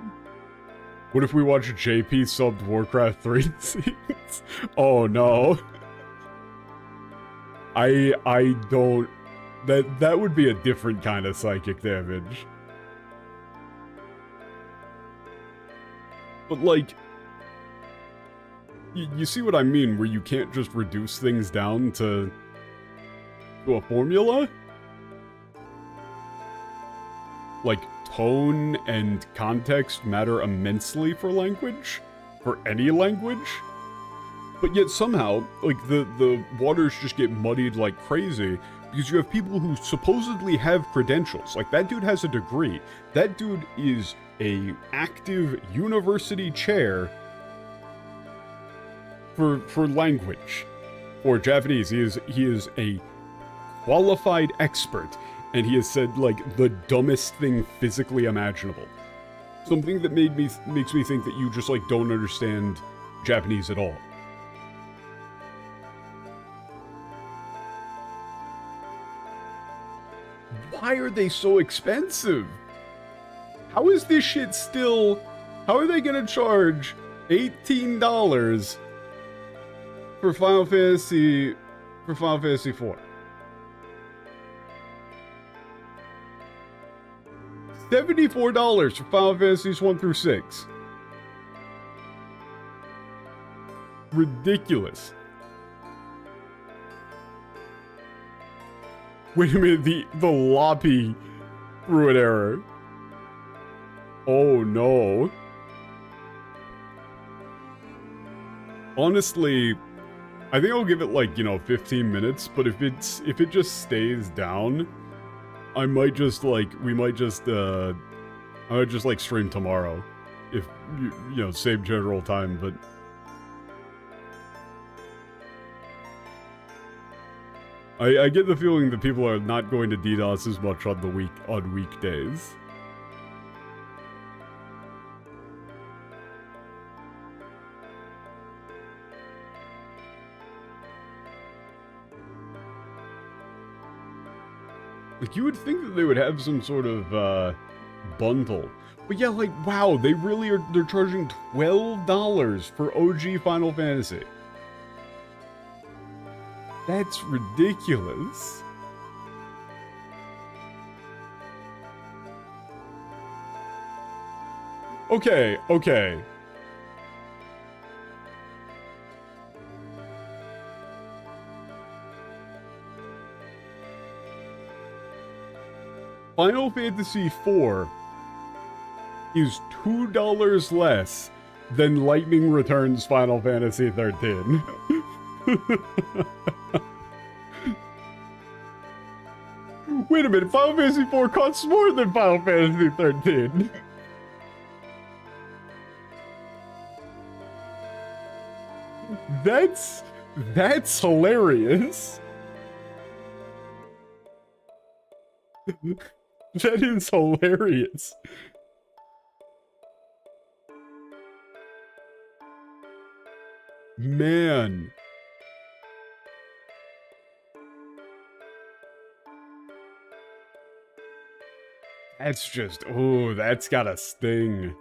What if we watch a JP subbed Warcraft 3 scenes? Oh, no. I don't... That would be a different kind of psychic damage. But, like... You see what I mean, where you can't just reduce things down to a formula? Like, tone and context matter immensely for language? For any language? But yet somehow, like, the waters just get muddied like crazy because you have people who supposedly have credentials. Like, that dude has a degree. That dude is a active university chair for language, for Japanese. He is a qualified expert, and he has said like the dumbest thing physically imaginable. Something that makes me think that you just like don't understand Japanese at all. Why are they so expensive? How is this shit still... How are they gonna charge $18 for Final Fantasy... for Final Fantasy IV? $74 for Final Fantasies 1 through 6. Ridiculous. Wait a minute, the Loppy threw an error. Oh no. Honestly, I think I'll give it like, 15 minutes, but if it just stays down, I might just like, I might just like stream tomorrow. If, save general time, but... I get the feeling that people are not going to DDoS as much on weekdays. Like, you would think that they would have some sort of, bundle. But yeah, like, wow, they're charging $12 for OG Final Fantasy. That's ridiculous. Okay. Final Fantasy IV is $2 less than Lightning Returns Final Fantasy XIII. Wait a minute, Final Fantasy IV costs more than Final Fantasy XIII. That's hilarious. That is hilarious. Man. That's just, oh, that's gotta sting.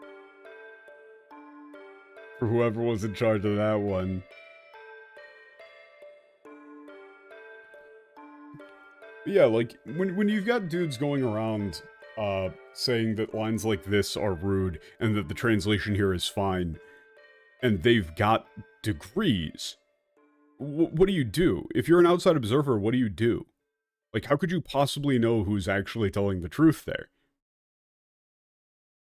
For whoever was in charge of that one. Yeah, like, when you've got dudes going around, saying that lines like this are rude, and that the translation here is fine, and they've got degrees, what do you do? If you're an outside observer, what do you do? Like, how could you possibly know who's actually telling the truth there?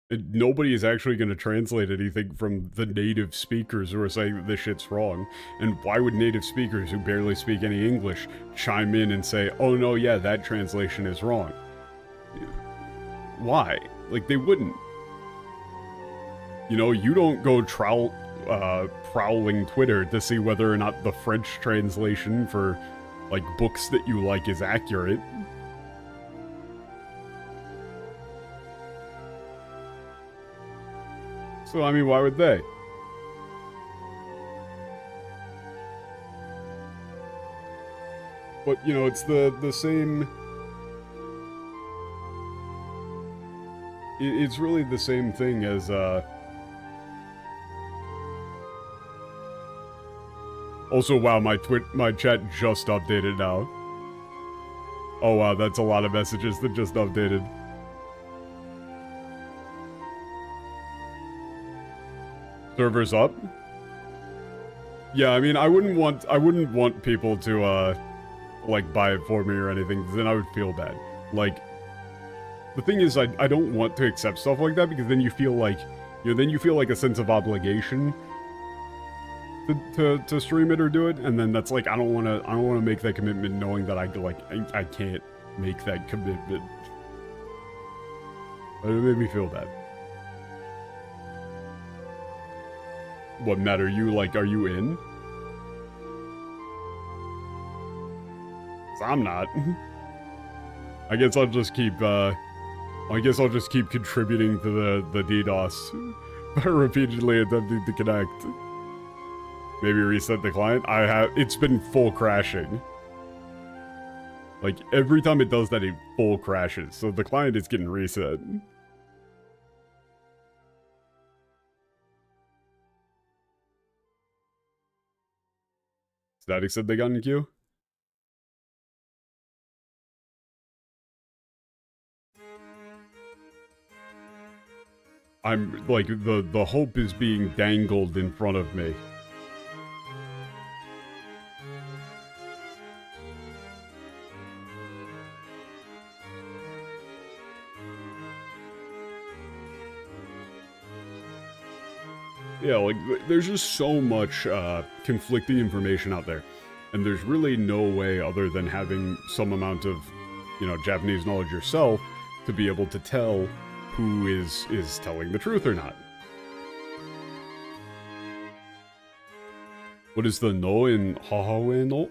Nobody is actually going to translate anything from the native speakers who are saying that this shit's wrong. And why would native speakers who barely speak any English chime in and say, oh no, yeah, that translation is wrong? Why? Like, they wouldn't. You don't go prowling Twitter to see whether or not the French translation for, like, books that you like is accurate. So, I mean, why would they? But, it's the same... It's really the same thing as, Also, wow, my chat just updated now. Oh wow, that's a lot of messages that just updated. Servers up? Yeah, I mean, I wouldn't want people to, like, buy it for me or anything, because then I would feel bad. Like, the thing is, I don't want to accept stuff like that, because then you feel like, then you feel like a sense of obligation to stream it or do it, and then that's like, I don't want to make that commitment knowing that I can't make that commitment. But it made me feel bad. What, Matt, are you in? I'm not. I guess I'll just keep contributing to the DDoS by repeatedly attempting to connect. Maybe reset the client? It's been full crashing. Like, every time it does that, it full crashes, so the client is getting reset. Static said they got in queue? I'm, like, the hope is being dangled in front of me. Yeah, like, there's just so much conflicting information out there. And there's really no way other than having some amount of, you know, Japanese knowledge yourself to be able to tell who is telling the truth or not. What is the no in Hahawe no?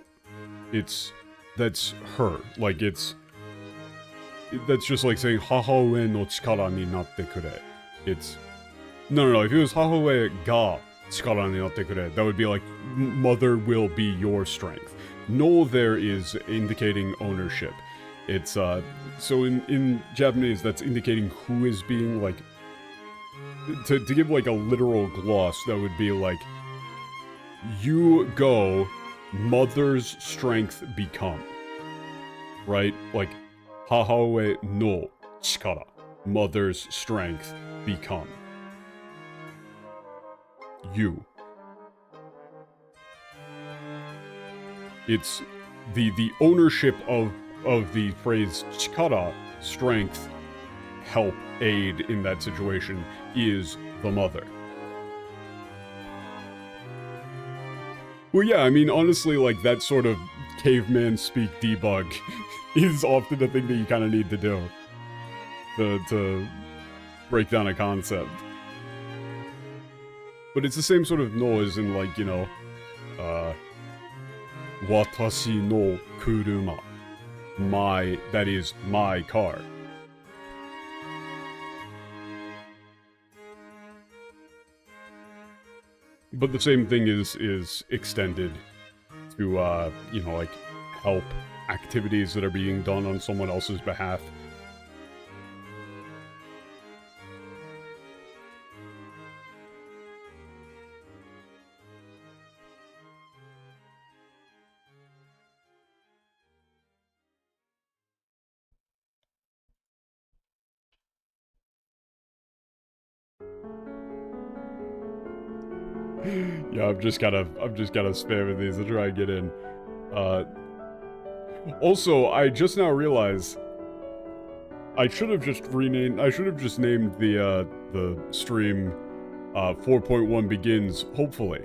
That's her. Like, that's just like saying Hahawe no chikara ni natte kure. It's... No, if it was Hahawe ga chikara ni natte kure, that would be like, mother will be your strength. No there is indicating ownership. It's, so in Japanese, that's indicating who is being, like, to give, like, a literal gloss, that would be, like, you go, mother's strength become. Right? Like, Hahawe no chikara, mother's strength become. You. It's the ownership of the phrase chikara, strength, help, aid in that situation, is the mother. Well, yeah, I mean, honestly, like, that sort of caveman speak debug is often a thing that you kind of need to do to break down a concept. But it's the same sort of no as in, like, you know, watashi no kuruma. That is my car. But the same thing is extended to, you know, like, help activities that are being done on someone else's behalf. Yeah, I'm just gotta spam with these to try and get in. Also, I just now realized I should have just named the stream 4.1 begins, hopefully.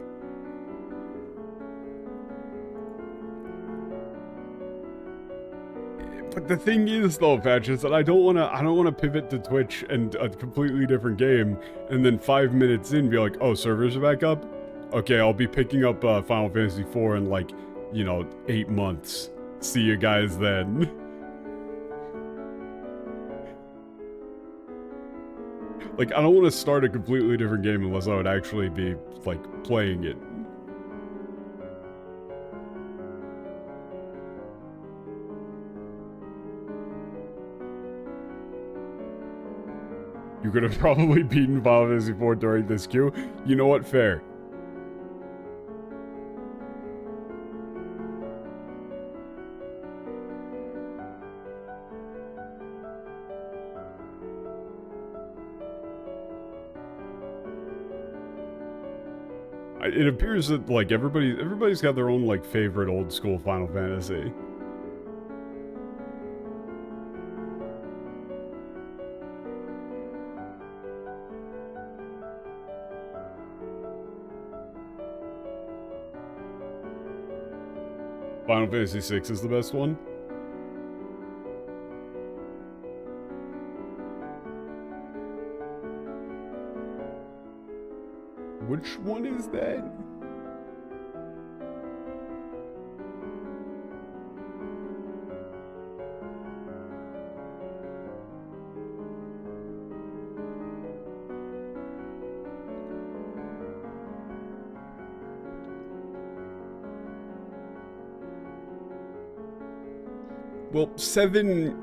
But the thing is, though, Patch, is that I don't wanna pivot to Twitch and a completely different game, and then 5 minutes in be like, oh, servers are back up? Okay, I'll be picking up Final Fantasy IV in, like, you know, 8 months. See you guys then. Like, I don't want to start a completely different game unless I would actually be, like, playing it. You could have probably beaten Final Fantasy IV during this queue. You know what? Fair. It appears that, like, everybody's got their own, like, favorite old school Final Fantasy. Final Fantasy VI is the best one. Which one is that? Well, 7...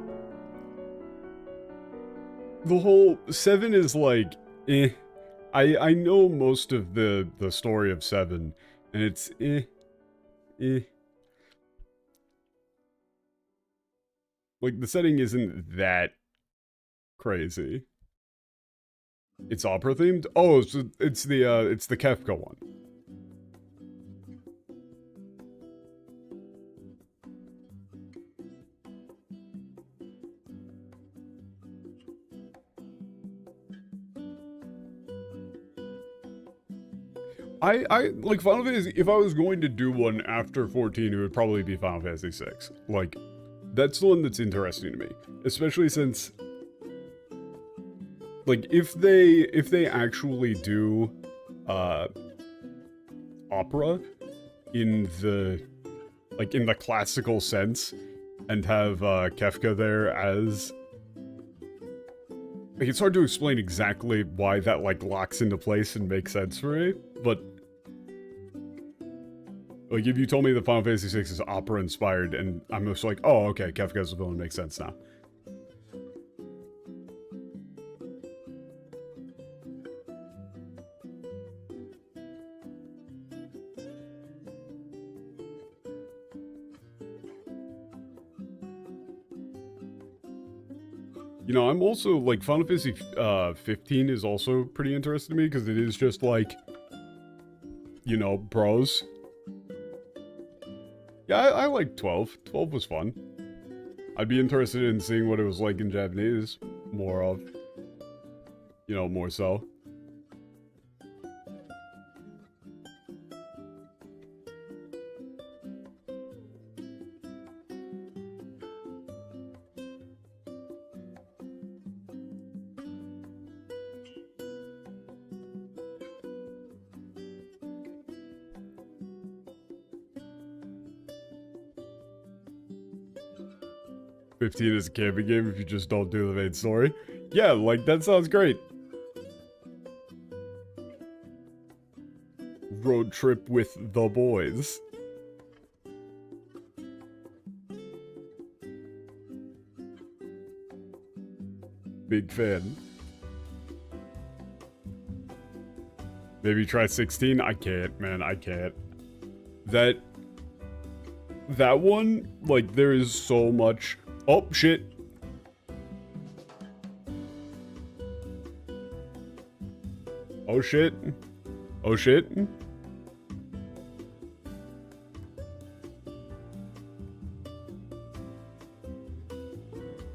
The whole... 7 is like, eh. I know most of the story of 7, and it's eh. Like, the setting isn't that crazy. It's opera themed? Oh, so it's the Kefka one. I like Final Fantasy. If I was going to do one after 14, it would probably be Final Fantasy 6. Like, that's the one that's interesting to me, especially since, like, if they actually do opera in the classical sense and have Kefka there as, like, it's hard to explain exactly why that, like, locks into place and makes sense for me, but, like, if you told me that Final Fantasy 6 is opera-inspired, and I'm just like, oh, okay, Kefka's the villain, makes sense now. You know, I'm also, like, Final Fantasy 15 is also pretty interesting to me, because it is just, like, you know, bros. Yeah, I like 12. 12 was fun. I'd be interested in seeing what it was like in Japanese. More of. You know, more so. "15 is a camping game if you just don't do the main story." Yeah, like, that sounds great. Road trip with the boys. Big fan. Maybe try 16? I can't, man, I can't. That one, like, there is so much... Oh, shit. Oh, shit. Oh, shit.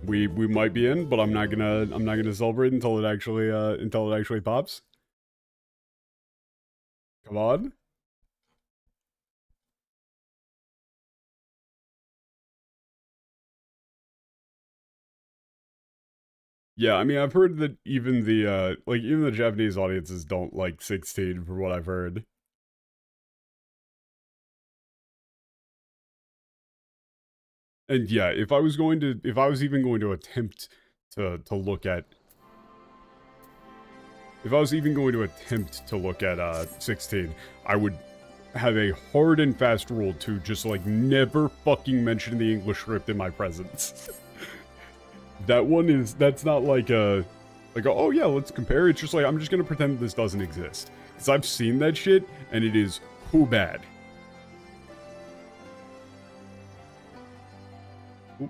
We might be in, but I'm not gonna celebrate until it actually pops. Come on. Yeah, I mean, I've heard that even the Japanese audiences don't like 16 from what I've heard. And yeah, if I was even going to attempt to look at 16, I would have a hard and fast rule to just, like, never fucking mention the English script in my presence. That's not like a, oh yeah, let's compare. It's just like, I'm just gonna pretend this doesn't exist. Because I've seen that shit, and it is who bad. Oop.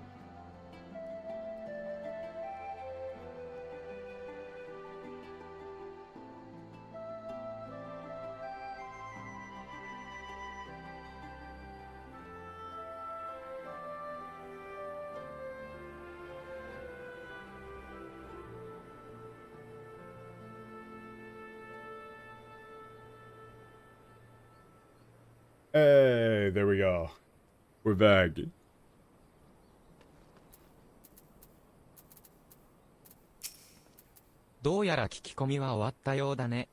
Hey, there we go. We're back.どうやら聞き込みは終わったようだね。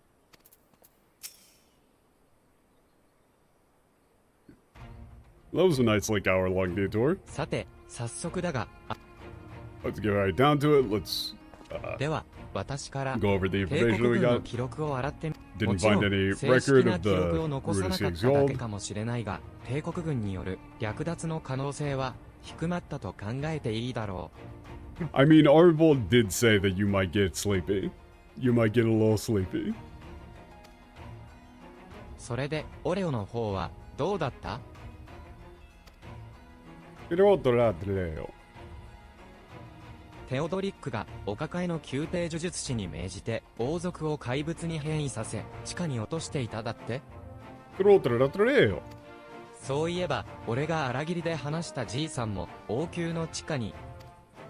That was a nice, like, hour-long detour. さて、早速だが、Let's get right down to it. Let's では、私から go over the 帝 information 国 we 軍の got. 記録を洗ってみ、 Didn't もちろ find ん any 正 record 式な of 記録 the を残さなか Rudisi's っただけ Gold. かもしれないが、帝国軍による略奪の可能性は低まったと考えていいだろう。 I mean, Arvold did say that you might get sleepy. You might get a little sleepy. それでオレオの方はどうだった？テオドリックがお抱えの宮廷呪術師に命じて王族を怪物に変異させ地下に落としていただって。そういえば俺が荒切りで話したじいさんも王宮の地下に、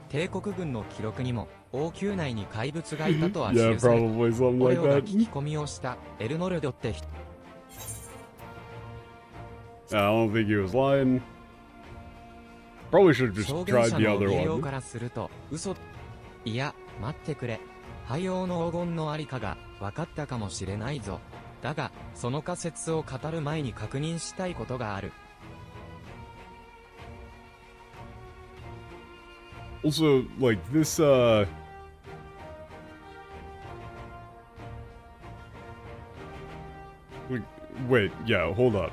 帝国軍の記録にも王宮内に怪物がいたとは記され、俺が聞き込みをしたエルノルドって人。 I don't think he was lying. Probably should have just 証言 tried 者 the の other 名誉 one. からすると嘘。いや待ってくれ、廃王の黄金のありかが分かったかもしれないぞ。だがその仮説を語る前に確認したいことがある。 Also, like, this, Wait, yeah, hold up.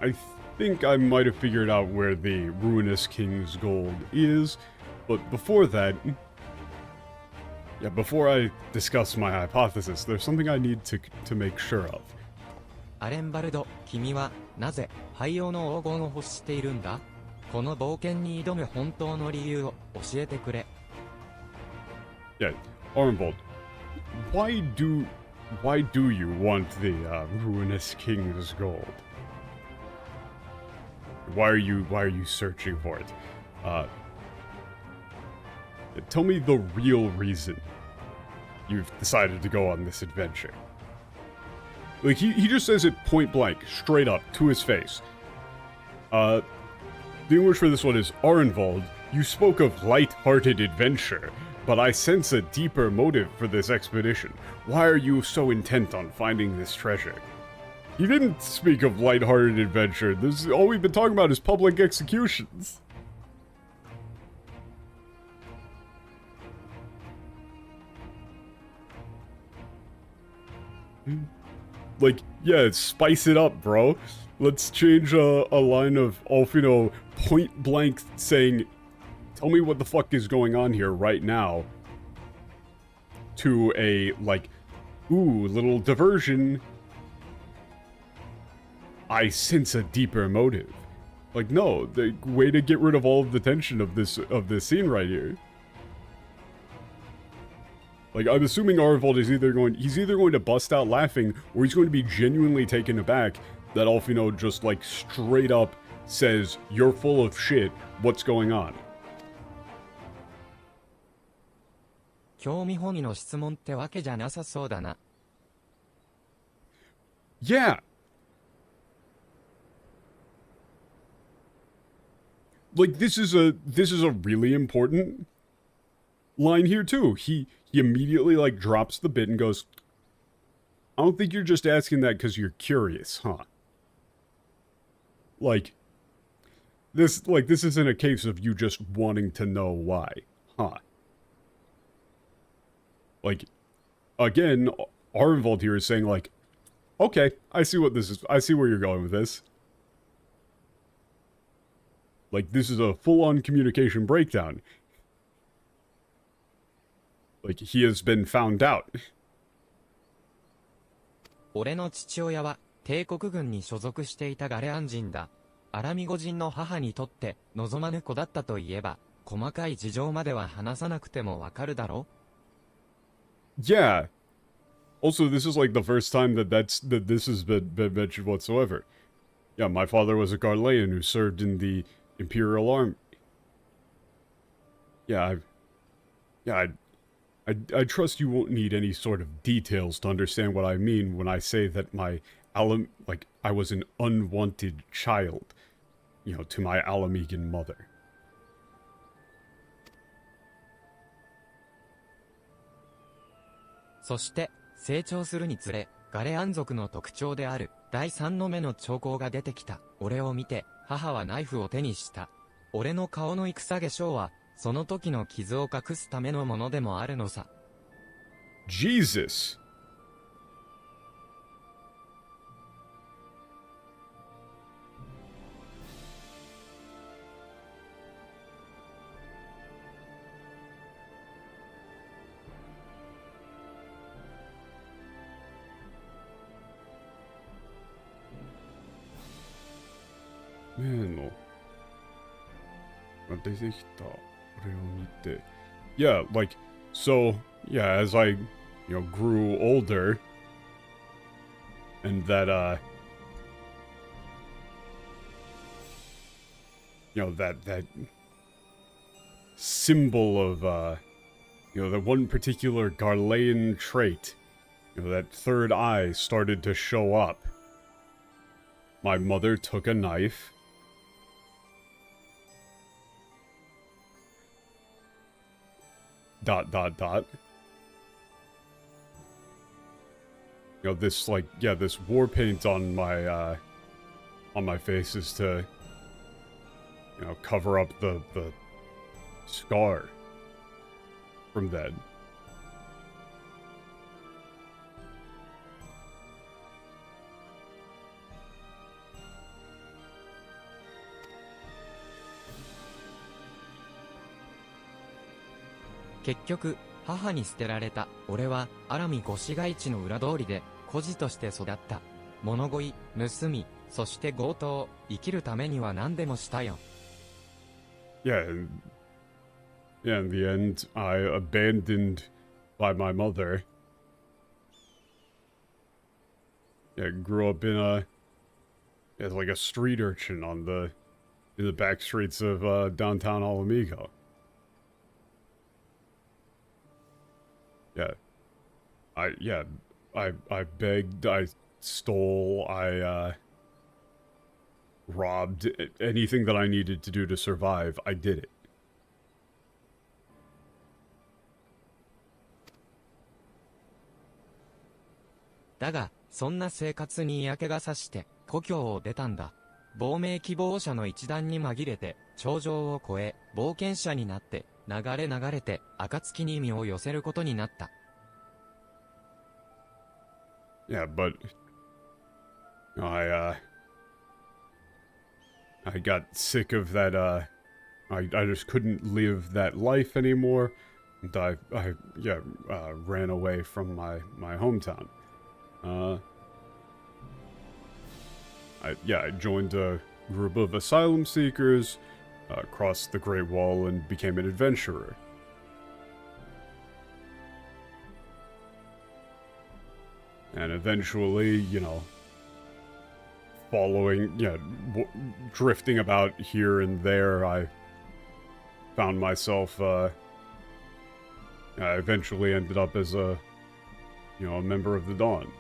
I think I might have figured out where the Ruinous King's gold is, but before that... Yeah, before I discuss my hypothesis, there's something I need to make sure of. アレンバルド、君はなぜ廃王の黄金を欲しているんだ？この冒険に挑む本当の理由を教えてくれ。 Yeah, Armbold, why do you want the Ruinous King's gold? Why are you searching for it? Tell me the real reason you've decided to go on this adventure. Like, he just says it point blank, straight up, to his face. The English for this one is, Arenvald, you spoke of light-hearted adventure, but I sense a deeper motive for this expedition. Why are you so intent on finding this treasure? He didn't speak of light-hearted adventure. This all we've been talking about is public executions. Like, yeah, spice it up, bro. Let's change a line of Alfino point blank saying, tell me what the fuck is going on here right now, to a, like, ooh, little diversion. I sense a deeper motive. Like, no, the way to get rid of all of the tension of this scene right here. Like, I'm assuming Arvold is either going to bust out laughing, or he's going to be genuinely taken aback that Alfino just, like, straight up says, you're full of shit, what's going on? 興味本位の質問ってわけじゃなさそうだな。 Yeah! Like, this is a really important line here, too. He immediately, like, drops the bit and goes, I don't think you're just asking that because you're curious, huh? Like, this isn't a case of you just wanting to know why, huh? Like, again, Arnvold here is saying, like, okay, I see what this is. I see where you're going with this. Like, this is a full-on communication breakdown. Like, he has been found out. 俺の父親は帝国軍に所属していたガレアン人だ。アラミゴ人の母にとって望まぬ子だったといえば、細かい事情までは話さなくてもわかるだろ? Yeah. Also, this is like the first time that this has been mentioned whatsoever. Yeah, my father was a Garlean who served in the Imperial Army. Yeah, I trust you won't need any sort of details to understand what I mean when I say that I was an unwanted child, you know, to my Ala Mhigo mother. そして成長するにつれ、ガレアン族の特徴である第三の目の兆候が出てきた。俺を見て、母はナイフを手にした。俺の顔の戦化粧は、その時の傷を隠すためのものでもあるのさ。Jesus! のが出てきた。これを見て。Yeah, like, so, yeah, as I, grew older, and that, that symbol of, that one particular Garlean trait, that third eye started to show up. My mother took a knife. Dot, dot, dot. This, like, yeah, this war paint on my face is to, cover up the scar from that. "結局母に捨てられた俺はアラミ5市街地の裏通りで孤児として育った。物乞い、盗み、そして強盗、生きるためには何でもしたよ。Yeah, in the end, I abandoned by my mother. Yeah, grew up as like a street urchin in the back streets of downtown Ala Mhigo. I begged, I stole, I robbed, anything that I needed to do to survive, I did it. だが、そんな生活に嫌気がさして故郷を出たんだ。亡命希望者の一団に紛れて頂上を越え冒険者になって流れて暁に身を寄せることになった。Yeah, but I got sick of that, I just couldn't live that life anymore, and I ran away from my hometown. I joined a group of asylum seekers, crossed the Great Wall, and became an adventurer. And eventually, drifting about here and there, I found myself, I eventually ended up as a member of the Dawn.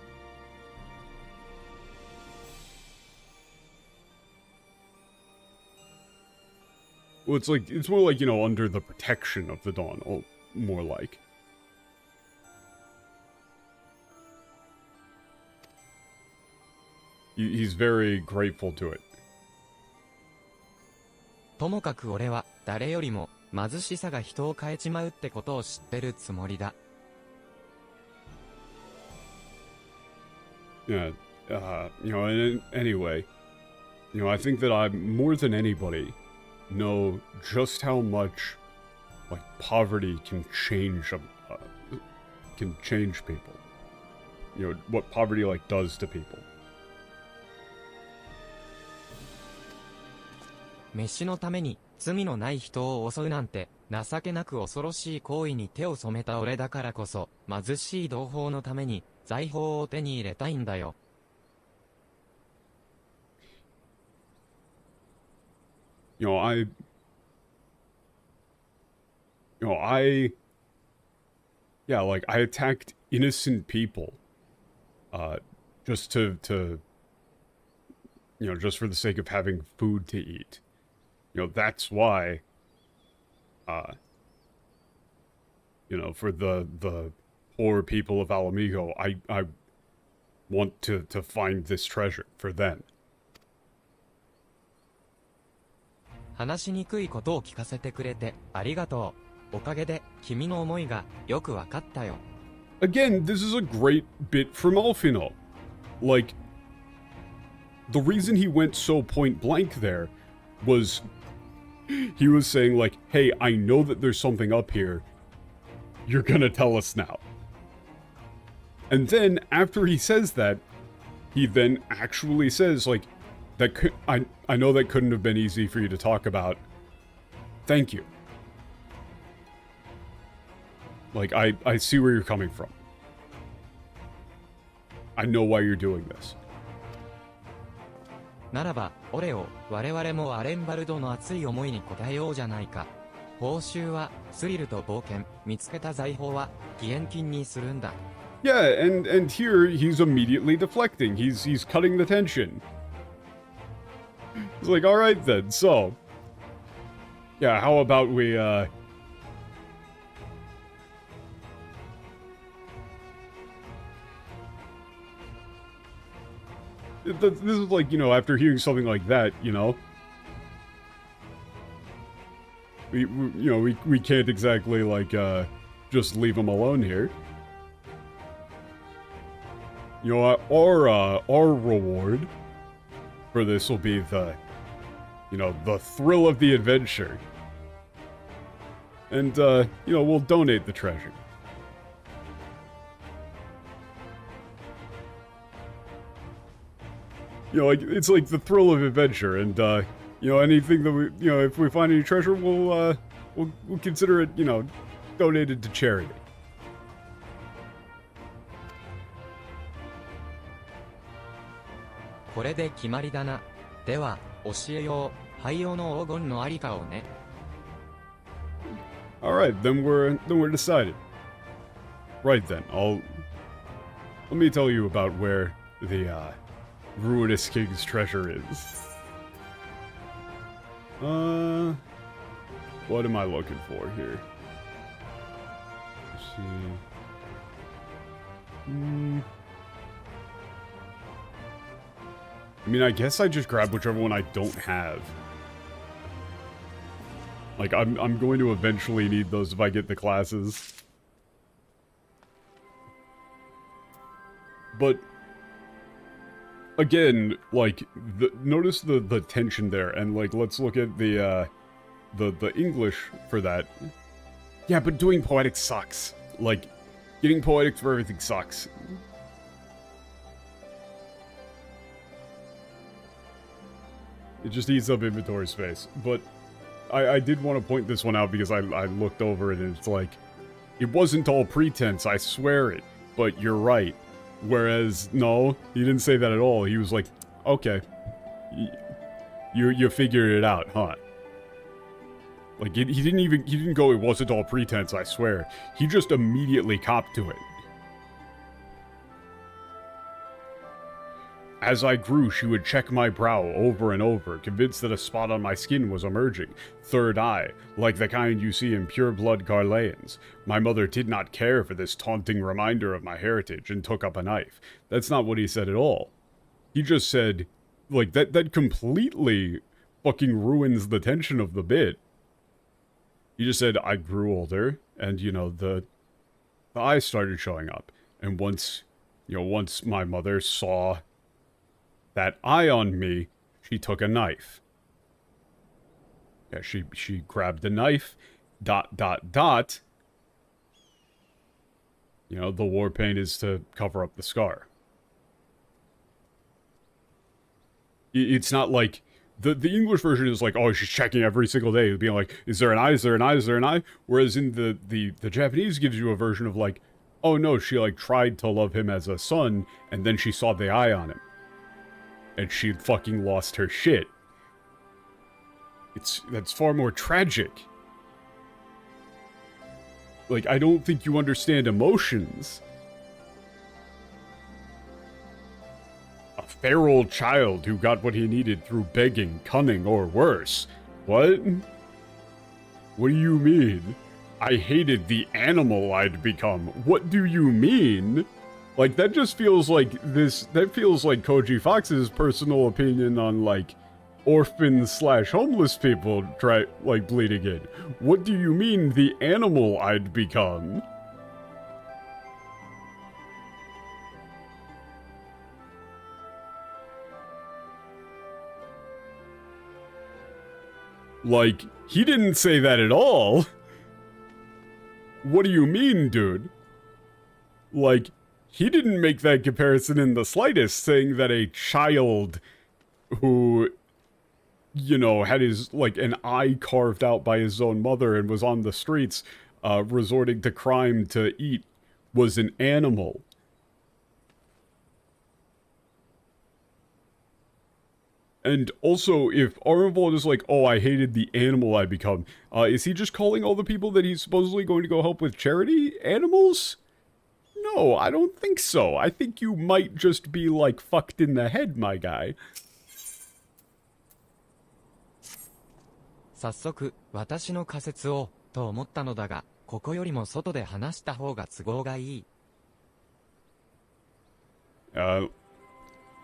Well, it's more like, under the protection of the Dawn, or more like. He's very grateful to it. ともかく俺は誰よりも貧しさが人を変えちまうってことを知ってるつもりだ。Yeah, anyway, I think that I, more than anybody, know just how much, like, poverty can change people. What poverty, like, does to people. 飯のために罪のない人を襲うなんて情けなく恐ろしい行為に手を染めた俺だからこそ貧しい同胞のために財宝を手に入れたいんだよ。I attacked innocent people, just to, just for the sake of having food to eat. That's why, for the poor people of Ala Mhigo, I want to find this treasure for them. 話しにくいことを聞かせてくれてありがとう。おかげで君の思いがよくわかったよ。Again, this is a great bit from Alfino. Like, the reason he went so point blank there was he was saying, like, hey, I know that there's something up here. You're gonna tell us now. And then, after he says that, he then actually says, like, That could, I know that couldn't have been easy for you to talk about. Thank you. Like, I see where you're coming from. I know why you're doing this. ならば、オレオ、我々もアレンバルドの熱い思いに応えようじゃないか。報酬は、スリルと冒険、見つけた財宝は、義援金にするんだ。Yeah, and here he's immediately deflecting. He's cutting the tension. He's like, all right then, so. Yeah, how about we, This is like, you know, after hearing something like that, you know. We can't exactly, like, just leave him alone here. You know, our reward for this will be the, you know, the thrill of the adventure. And, you know, we'll donate the treasure. You know, like, it's like the thrill of adventure, and, you know, anything that we, you know, if we find any treasure, we'll consider it, you know, donated to charity. これで決まりだな。では、教えよう。廃用の黄金のありかをね。Alright, then we're decided. Right then, let me tell you about where the, Ruinous King's treasure is. What am I looking for here? Let's see. I mean, I guess I just grab whichever one I don't have. Like, I'm going to eventually need those if I get the classes. But again, like, notice the tension there, and like, let's look at the English for that. Yeah, but doing poetic sucks. Like, getting poetic for everything sucks. It just eats up inventory space. But I did want to point this one out because I looked over it and it's like, it wasn't all pretense, I swear it. But you're right. Whereas, no, he didn't say that at all. He was like, okay, you figured it out, huh? Like, he didn't go, it wasn't all pretense, I swear. He just immediately copped to it. As I grew, she would check my brow over and over, convinced that a spot on my skin was emerging. Third eye, like the kind you see in pure-blood Garleans. My mother did not care for this taunting reminder of my heritage and took up a knife. That's not what he said at all. He just said, like, that completely fucking ruins the tension of the bit. He just said, I grew older, and, you know, the eyes started showing up. And once my mother saw that eye on me, she took a knife. Yeah, she grabbed a knife, ... You know, the war paint is to cover up the scar. It's not like, the English version is like, oh, she's checking every single day, being like, is there an eye, is there an eye, is there an eye? Whereas in the Japanese gives you a version of like, oh no, she like tried to love him as a son, and then she saw the eye on him. And she fucking lost her shit. That's far more tragic. Like, I don't think you understand emotions. A feral child who got what he needed through begging, cunning, or worse. What? What do you mean? I hated the animal I'd become. What do you mean? Like, that just feels like that feels like Koji Fox's personal opinion on, like, orphans/homeless people bleeding in. What do you mean, the animal I'd become? Like, he didn't say that at all. What do you mean, dude? Like, he didn't make that comparison in the slightest, saying that a child who, you know, had his, like, an eye carved out by his own mother and was on the streets, resorting to crime to eat, was an animal. And also, if Arnvold is like, oh, I hated the animal I become, is he just calling all the people that he's supposedly going to go help with charity animals? No, I don't think so. I think you might just be, like, fucked in the head, my guy. 早速、私の仮説を、と思ったのだが、ここよりも外で話した方が都合がいい。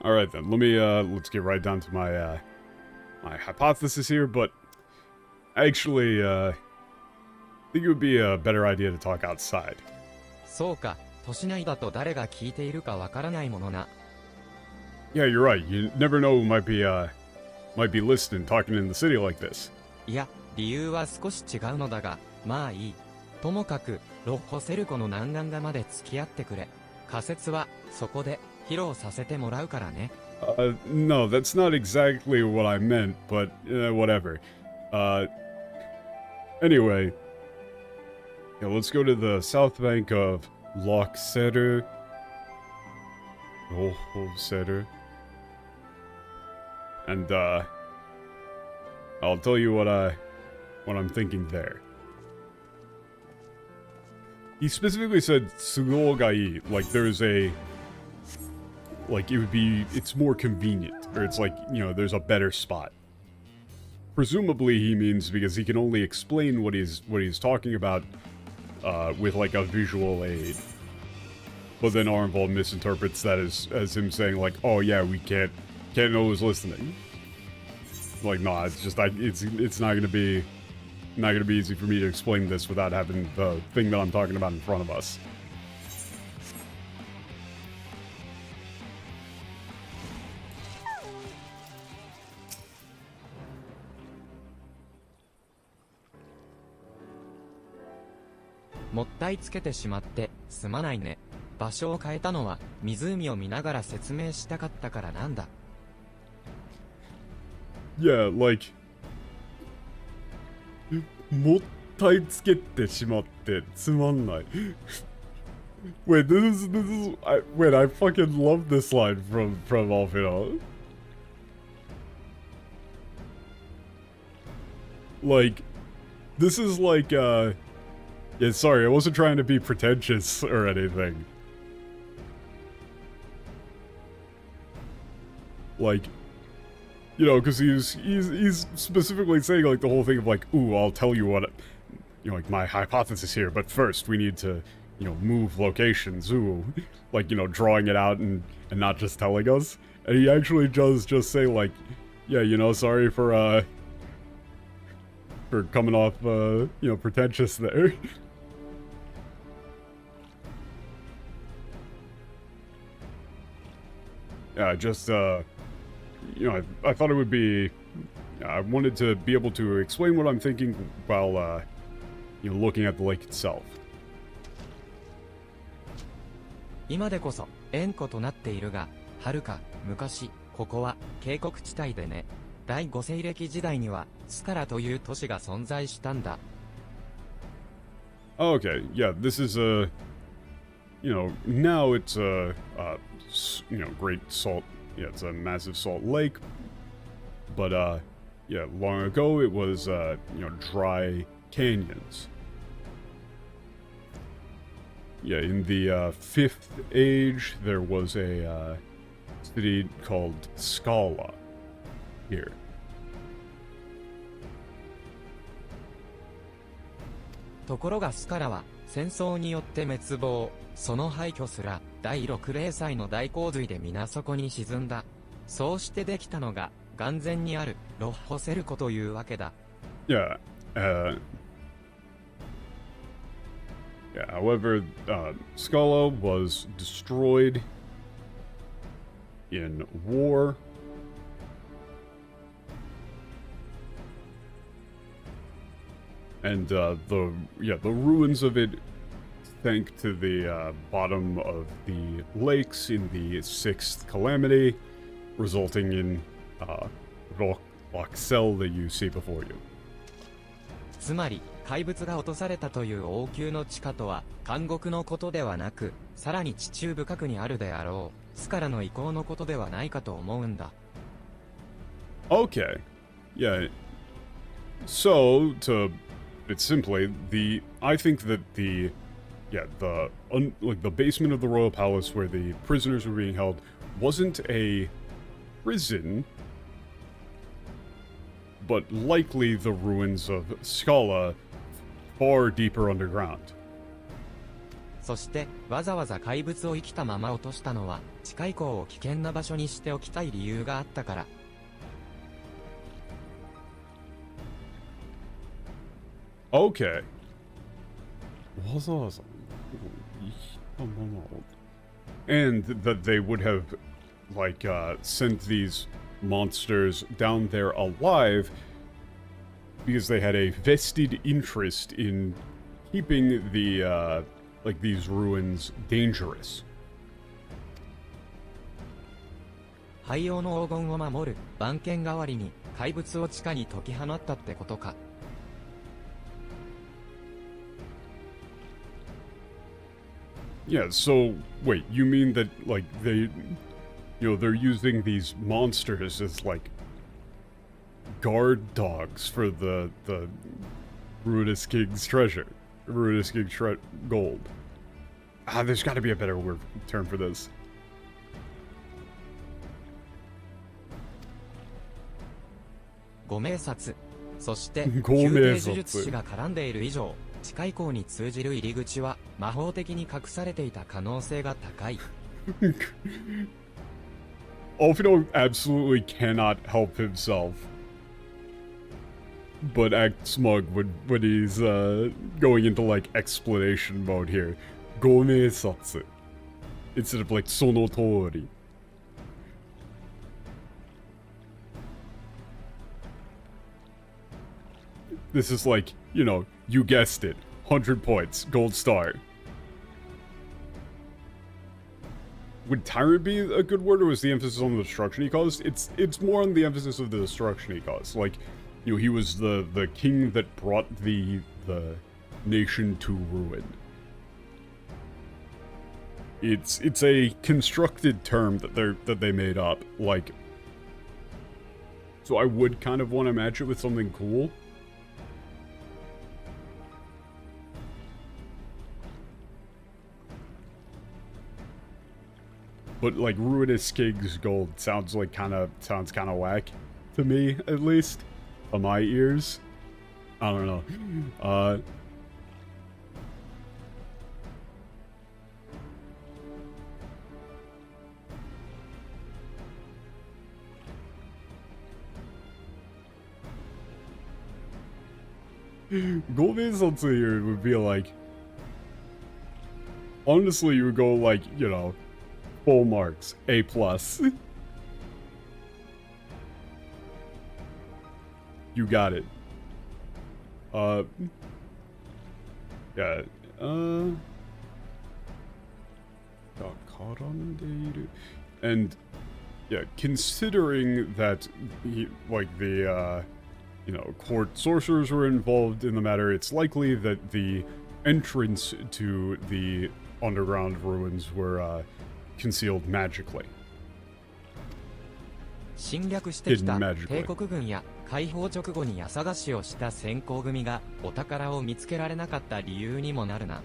Alright then, let's get right down to my, my hypothesis here, but actually, I think it would be a better idea to talk outside. そうか、都市内だと誰が聞いているかわからないものな。Yeah, you're right. You never know who might be listening, talking in the city like this. いや、理由は少し違うのだが、まあいい。ともかく、ロッホセルコの南岸側まで付き合ってくれ。仮説は、そこで、披露させてもらうからね。No, that's not exactly what I meant, but, whatever. Anyway. Yeah, let's go to the south bank of Loch Setter. Oh, Setter. And, I'll tell you what I'm thinking there. He specifically said Tsugogai, like there's a, like it's more convenient, or it's like, you know, there's a better spot. Presumably he means because he can only explain what he's talking about with like a visual aid. But then Arnvold misinterprets that as him saying like, oh yeah, we can't know who's listening. Like, nah, it's just it's not gonna be easy for me to explain this without having the thing that I'm talking about in front of us. "もったいつけてしまってすまないね。場所を変えたのは湖を見ながら説明したかったからなんだ。Yeah, like, もったいつけてしまってつまんない。Wait, wait, I fucking love this line from Alfino. Like, this is like, yeah, sorry, I wasn't trying to be pretentious or anything. Like, you know, because he's specifically saying, like, the whole thing of, like, ooh, I'll tell you what, you know, like, my hypothesis here, but first we need to, you know, move locations, ooh. Like, you know, drawing it out and not just telling us. And he actually does just say, like, yeah, you know, sorry for coming off, you know, pretentious there. Yeah, just, you know, I thought it would be, I wanted to be able to explain what I'm thinking while, you know, looking at the lake itself. 今でこそ縁故となっているが、はるか昔ここは渓谷地帯でね。第5西暦時代にはスカラという都市が存在したんだ。Okay, yeah, this is a, you know, now it's a, you know, great salt, yeah, it's a massive salt lake, but, yeah, long ago it was, you know, dry canyons. Yeah, in the, 5th age, there was a, city called Scala here. ところがスカラは戦争によって滅亡。その廃墟すら第6零歳の大洪水で水底に沈んだ。そうしてできたのが眼前にあるロッホセル湖というわけだ。Yeah, yeah, however, Scala was destroyed in war. And, the ruins of it sank to the, bottom of the lakes in the 6th calamity, resulting in, rock cell that you see before you. つまり怪物が落とされたという王宮の地下とは監獄のことではなく、さらに地中深くにあるであろう巣からの移行のことではないかと思うんだ。 Okay. Yeah. So, to put it simply, I think that the basement of the royal palace where the prisoners were being held wasn't a prison, but likely the ruins of Scala far deeper underground. そしてわざわざ怪物を生きたまま落としたのは地下遺構を危険な場所にしておきたい理由があったから。 Okay. And that they would have, sent these monsters down there alive because they had a vested interest in keeping these ruins dangerous. 廃王の黄金を守る番犬代わりに怪物を地下に解き放ったってことか。 Yeah, so, wait, you mean that, they're using these monsters as, guard dogs for the Ruinous King's treasure. Ruinous King's gold. There's gotta be a better term for this. ご明察。そしてご明察。宮廷呪術師が絡んでいる以上、地下遺構に通じる入り口は魔法的に隠されていた可能性が高い。Alfino absolutely cannot help himself, but act smug when he's going into explanation mode here. ご明察 instead of その通り. This is you guessed it, 100 points, gold star. Would tyrant be a good word, or was the emphasis on the destruction he caused? It's more on the emphasis of the destruction he caused. He was the king that brought the nation to ruin. It's a constructed term that they made up. So I would kind of want to match it with something cool. But Ruinous King's gold sounds kind of whack to me, at least on my ears. I don't know. Golden Satsu here would be honestly, you would go full marks, A+. You got it. Yeah, and yeah, considering that court sorcerers were involved in the matter, it's likely that the entrance to the underground ruins were concealed magically. 侵略してきた帝国軍や解放直後に家探しをした先行組がお宝を見つけられなかった理由にもなるな。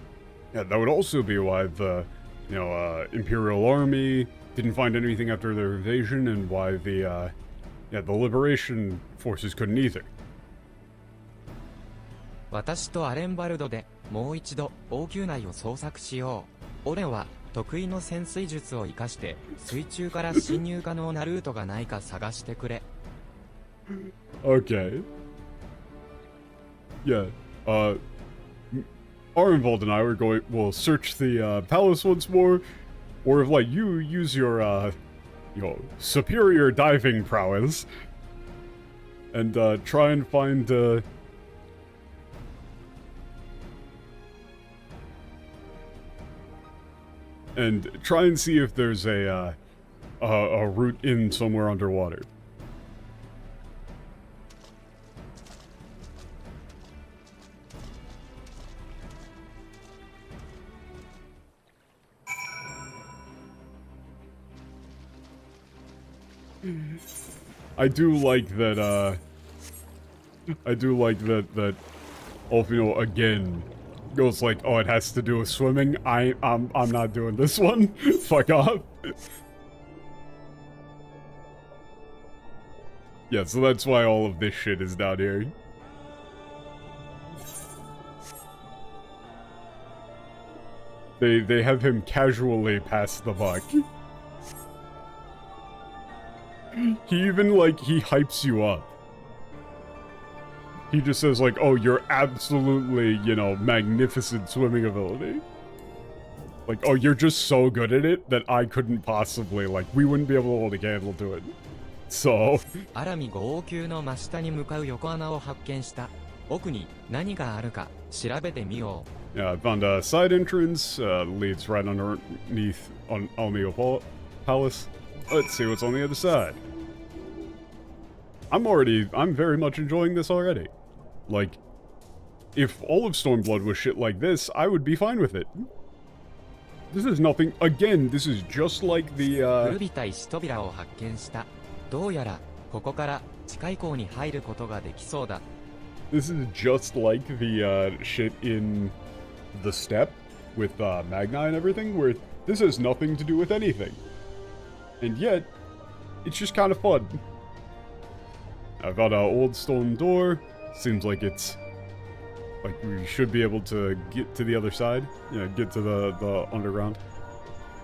Yeah, that would also be why the Imperial Army didn't find anything after their invasion, and why the Liberation forces couldn't either. 私とアレンバルドでもう一度王宮内を捜索しよう。俺は得意の潜水術を生かして水中から侵入可能なルートがないか探してくれ。Okay. Yeah. Arnvold and I we'll search the palace once more, or if you use your superior diving prowess and try and find and try and see if there's a route in somewhere underwater. I do like that, that Alfino again goes like, oh, it has to do with swimming. I'm not doing this one. Fuck off. Yeah, so that's why all of this shit is down here. They have him casually pass the buck. He even, like, he hypes you up. He just says, like, oh, you're absolutely, you know, magnificent swimming ability. Like, oh, you're just so good at it that I couldn't possibly, like, we wouldn't be able to hold a candle to it. So... アラミ5王宮の真下に向かう横穴を発見した。奥に何があるか調べてみよう。Yeah, I found a side entrance, leads right underneath on Ala Mhigo Palace. Let's see what's on the other side. I'm very much enjoying this already. Like, if all of Stormblood was shit like this, I would be fine with it. This is nothing, again, this is just like the, 古びた石扉を発見した。どうやら、ここから地下遺構に入ることができそうだ。This is just like the, shit in the Steppe with, Magni and everything, where this has nothing to do with anything. And yet, it's just kind of fun. I've got an old stone door. Seems like it's... like we should be able to get to the other side. Yeah, get to the underground.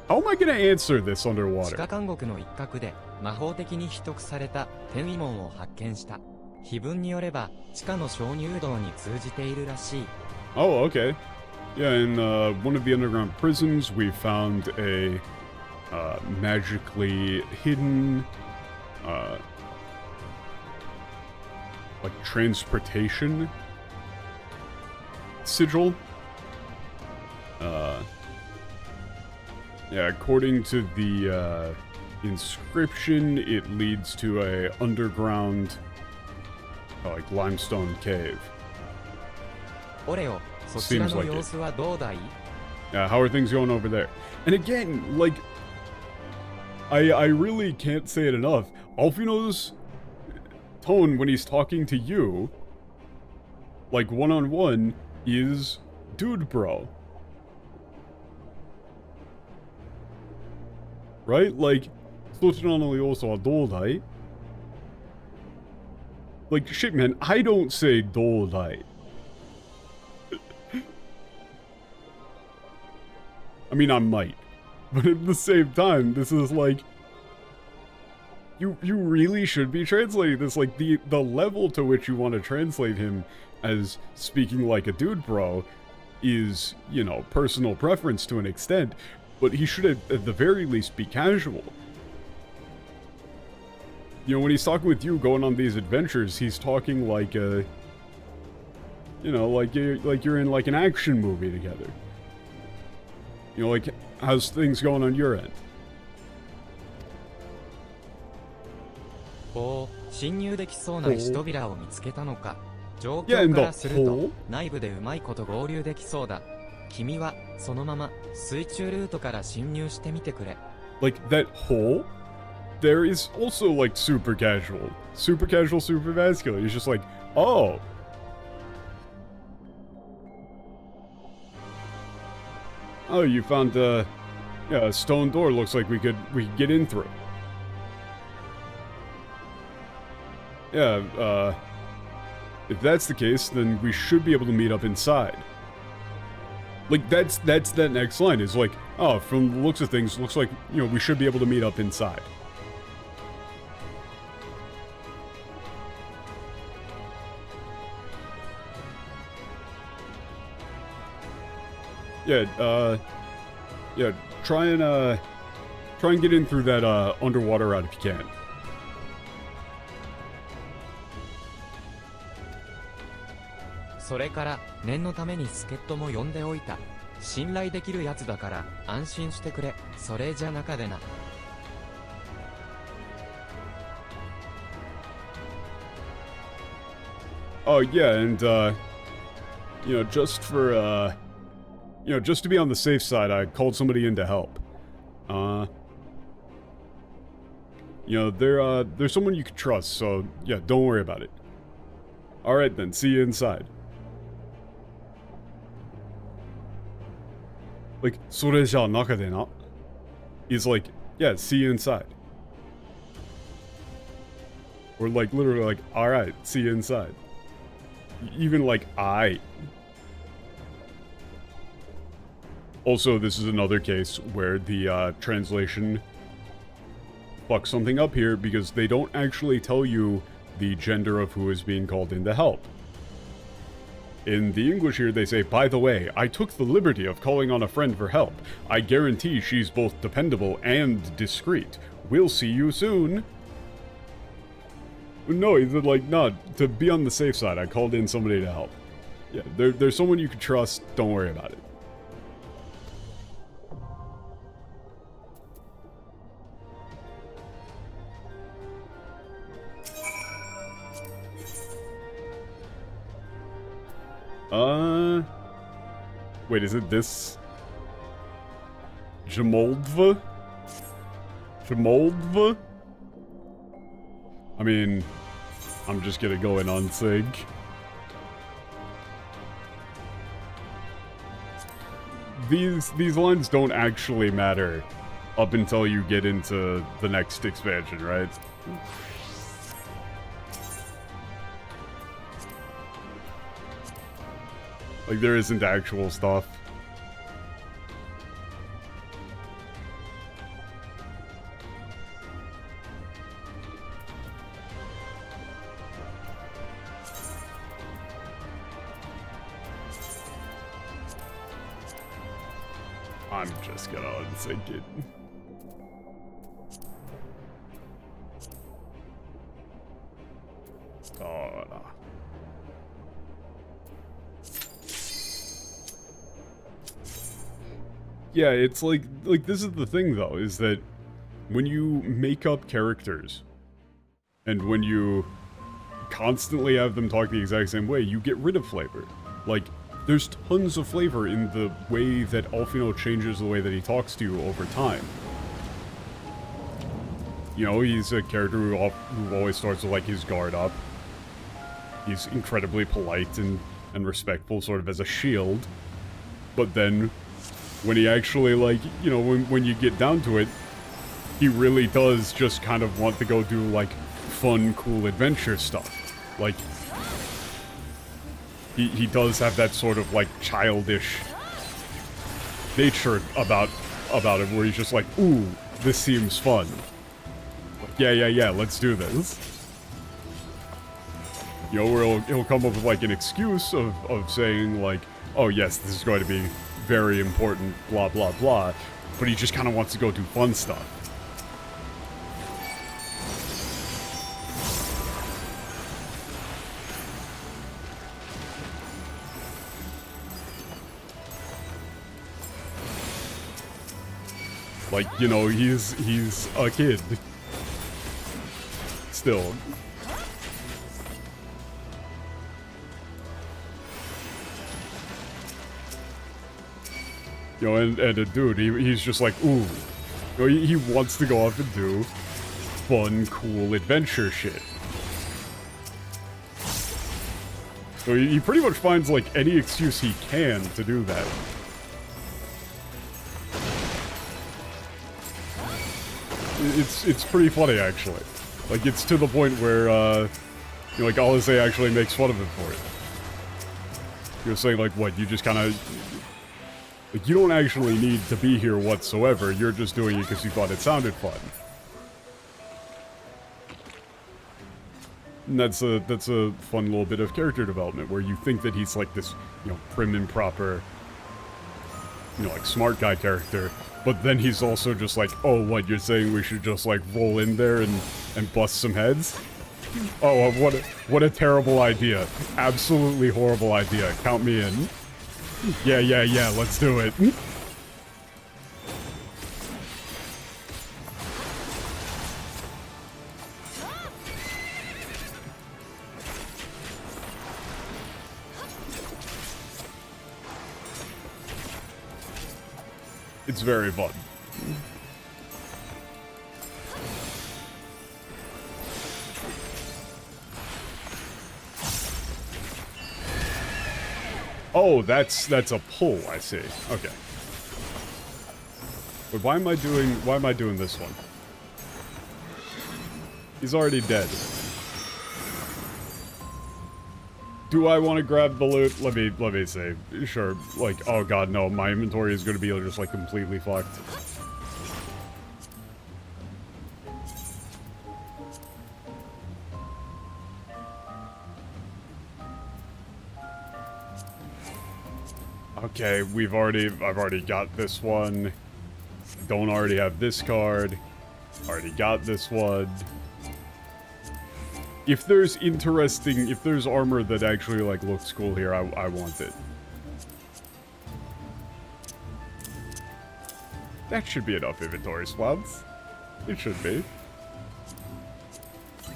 How am I gonna answer this 地 underwater? 下監獄の一角で魔法的に秘匿された天位門を発見した。碑文によれば地下の鍾乳洞に通じているらしい。Oh, okay. Yeah, in one of the underground prisons, we found a magically hidden, like transportation sigil. Yeah, according to the inscription, it leads to a underground, like limestone cave. オレオ、そちらの様子はどうだい? Yeah, how are things going over there? And again, like, I really can't say it enough. Alfino's tone when he's talking to you, like one-on-one, is dude bro. Right? Like, そちらの様子はどうだい? Like, shit man, I don't say どうだい. I mean, I might. But at the same time, this is like... You really should be translating this. Like, the level to which you want to translate him as speaking like a dude bro is, you know, personal preference to an extent. But he should, at the very least, be casual. You know, when he's talking with you, going on these adventures, he's talking like a... You know, like you're in, like, an action movie together. You know, like, how's things going on your end? おお、侵入できそうな石扉を見つけたのか。状況からすると、内部でうまいこと合流できそうだ。君は、そのまま、水中ルートから侵入してみてくれ。Like, that hole? There is also, like, super casual. Super casual, super vascular. He's just like, oh. Oh, you found, yeah, a stone door looks like we could get in through. Yeah, if that's the case, then we should be able to meet up inside. Like, that's that next line, is like, oh, from the looks of things, looks like, you know, we should be able to meet up inside. Yeah, yeah, try and get in through that, underwater route if you can. それから念のために助っ人も呼んでおいた。信頼できるやつだから安心してくれ。それじゃ中でな。Oh yeah, and you know, just for you know, just to be on the safe side, I called somebody in to help. You know, they're someone you can trust, so yeah, don't worry about it. Alright then, see you inside. Like, それじゃ中でな is like, yeah, see you inside. Or like, literally like, alright, see you inside. Even like, I. Also, this is another case where the translation fucks something up here because they don't actually tell you the gender of who is being called in to help. In the English here, they say, by the way, I took the liberty of calling on a friend for help. I guarantee she's both dependable and discreet. We'll see you soon. No, he's like, no, to be on the safe side, I called in somebody to help. Yeah, there's someone you can trust, don't worry about it. Wait, is it this? Jamoldva? Jamoldva? I mean, I'm just gonna go in on Sig. These lines don't actually matter up until you get into the next expansion, right? Like, there isn't actual stuff. I'm just gonna unsync it. Oh, no. Yeah, it's like this is the thing though, is that when you make up characters and when you constantly have them talk the exact same way, you get rid of flavor. Like, there's tons of flavor in the way that Alfino changes the way that he talks to you over time. You know, he's a character who always starts with like his guard up. He's incredibly polite and respectful, sort of as a shield. But then when he actually, like, you know, when you get down to it, he really does just kind of want to go do, like, fun, cool adventure stuff. Like, he does have that sort of, like, childish nature about him, where he's just like, ooh, this seems fun. Like, yeah, let's do this. You know, where he'll come up with, like, an excuse of saying, like, oh yes, this is going to be very important, blah, blah, blah, but he just kind of wants to go do fun stuff. Like, you know, he's a kid. Still. You know, and a dude, he's just like, ooh. You know, he wants to go off and do fun, cool adventure shit. So he pretty much finds, like, any excuse he can to do that. It's pretty funny, actually. Like, it's to the point where, you know, like, Alize actually makes fun of him for it. He was saying, like, what, you just kind of... Like, you don't actually need to be here whatsoever, you're just doing it because you thought it sounded fun. And that's a fun little bit of character development, where you think that he's like this, you know, prim and proper, you know, like, smart guy character, but then he's also just like, oh, what, you're saying we should just, like, roll in there and bust some heads? Oh, what a terrible idea. Absolutely horrible idea. Count me in. Yeah, let's do it. It's very fun. Oh, that's a pull, I see. Okay. Wait, why am I doing this one? He's already dead. Do I want to grab the loot? Let me see. Sure. Like, oh god, no, my inventory is going to be just like completely fucked. Okay, I've already got this one. Don't already have this card. Already got this one. If there's armor that actually, like, looks cool here, I want it. That should be enough inventory slots. It should be.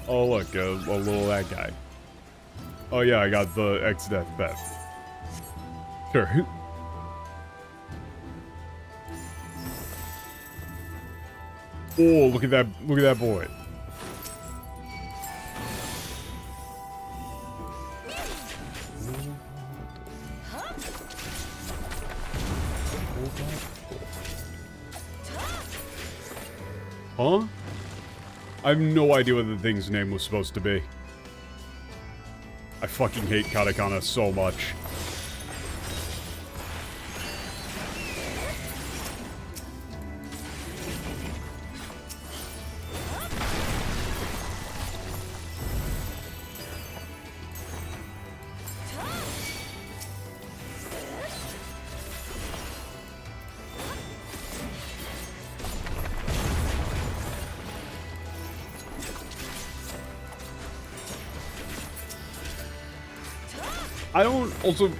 Oh, look, a little that guy. Oh, yeah, I got the X-Death bet. Sure. Oh, look at that boy. Huh? I have no idea what the thing's name was supposed to be. I fucking hate katakana so much.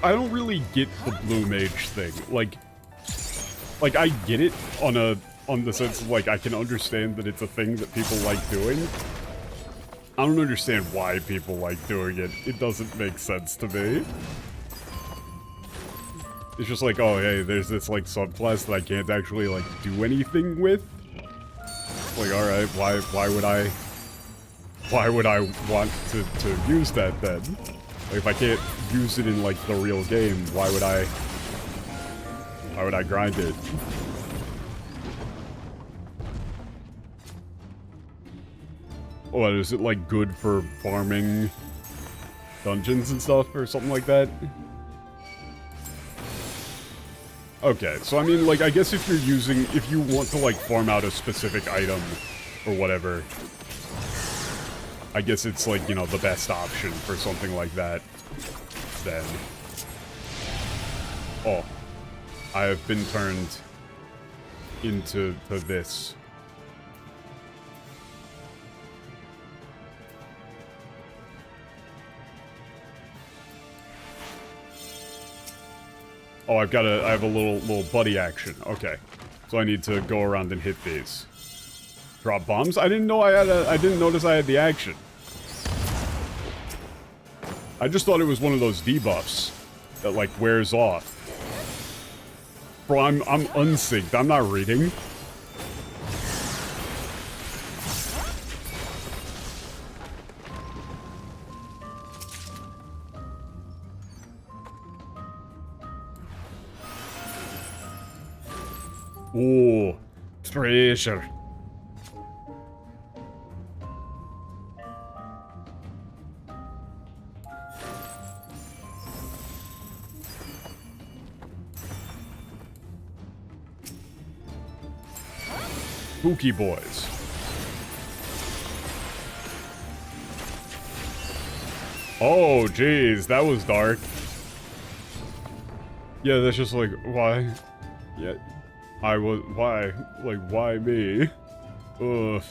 I don't really get the blue mage thing. Like I get it on the sense of, like, I can understand that it's a thing that people like doing. I don't understand why people like doing it. It doesn't make sense to me. It's just like, oh, hey, there's this, like, subclass that I can't actually, like, do anything with. Like, alright, why would I want to use that then? Like, if I can't use it in, like, the real game, why would I grind it? What, is it, like, good for farming dungeons and stuff, or something like that? Okay, so I mean, like, I guess if you want to, like, farm out a specific item, or whatever, I guess it's, like, you know, the best option for something like that, then. Oh. I have been turned into this. Oh, I have a little buddy action. Okay. So I need to go around and hit these. Drop bombs? I didn't notice I had the action. I just thought it was one of those debuffs that, like, wears off. Bro, I'm unsynced. I'm not reading. Ooh, treasure. Spooky boys. Oh, jeez, that was dark. Yeah, that's just like, why? Yeah, why? Like, why me? Ugh.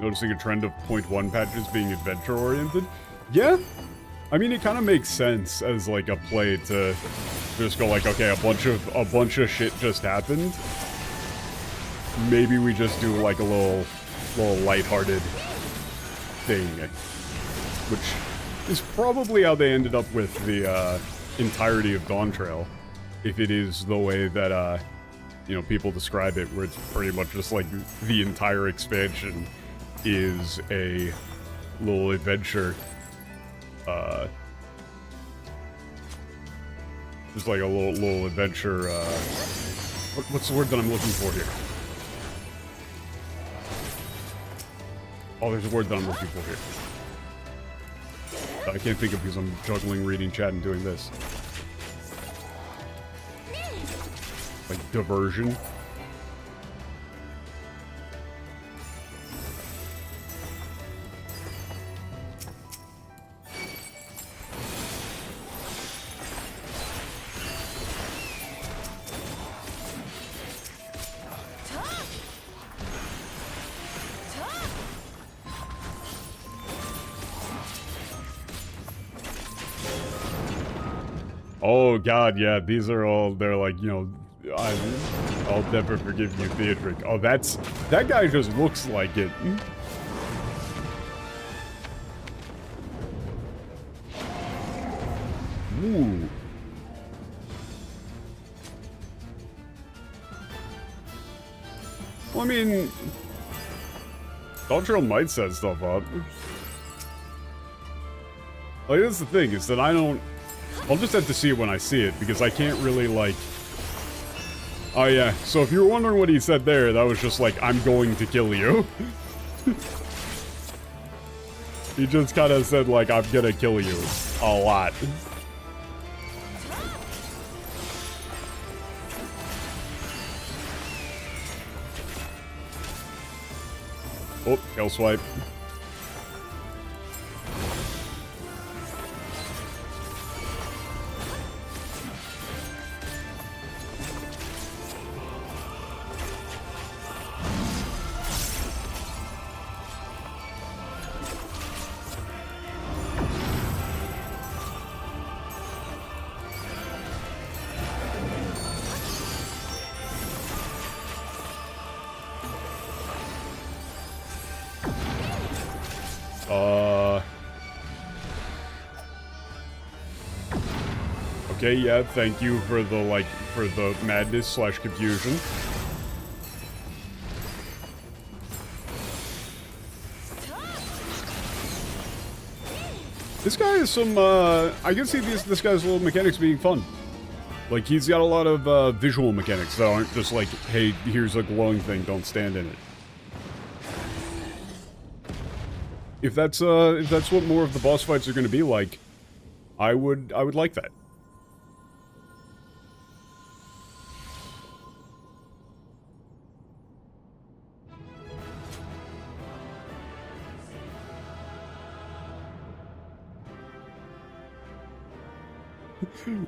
Noticing a trend of 0.1 patches being adventure-oriented? Yeah? I mean, it kind of makes sense as, like, a play to just go like, okay, a bunch of shit just happened. Maybe we just do, like, a little lighthearted thing. Which is probably how they ended up with the, entirety of Dawn Trail. If it is the way that, you know, people describe it, where it's pretty much just, like, the entire expansion is a little adventure. Just like a little adventure, what's the word that I'm looking for here? Oh, there's a word that I'm looking for here. I can't think of because I'm juggling reading chat and doing this. Like diversion. Oh god, yeah, these are all, they're like, you know, I'll never forgive you, Theodric. Oh, that guy just looks like it. Ooh. Well, I mean, Dawntrail might set stuff up. Like, that's the thing, is that I'll just have to see it when I see it, because I can't really, like... Oh yeah, so if you were wondering what he said there, that was just like, I'm going to kill you. He just kind of said, like, I'm gonna kill you. A lot. Oh, kill swipe. Okay, yeah, thank you for the, like, for the madness slash confusion. This guy is some, I can see this guy's little mechanics being fun. Like, he's got a lot of, visual mechanics that aren't just like, hey, here's a glowing thing, don't stand in it. If that's what more of the boss fights are gonna be like, I would like that.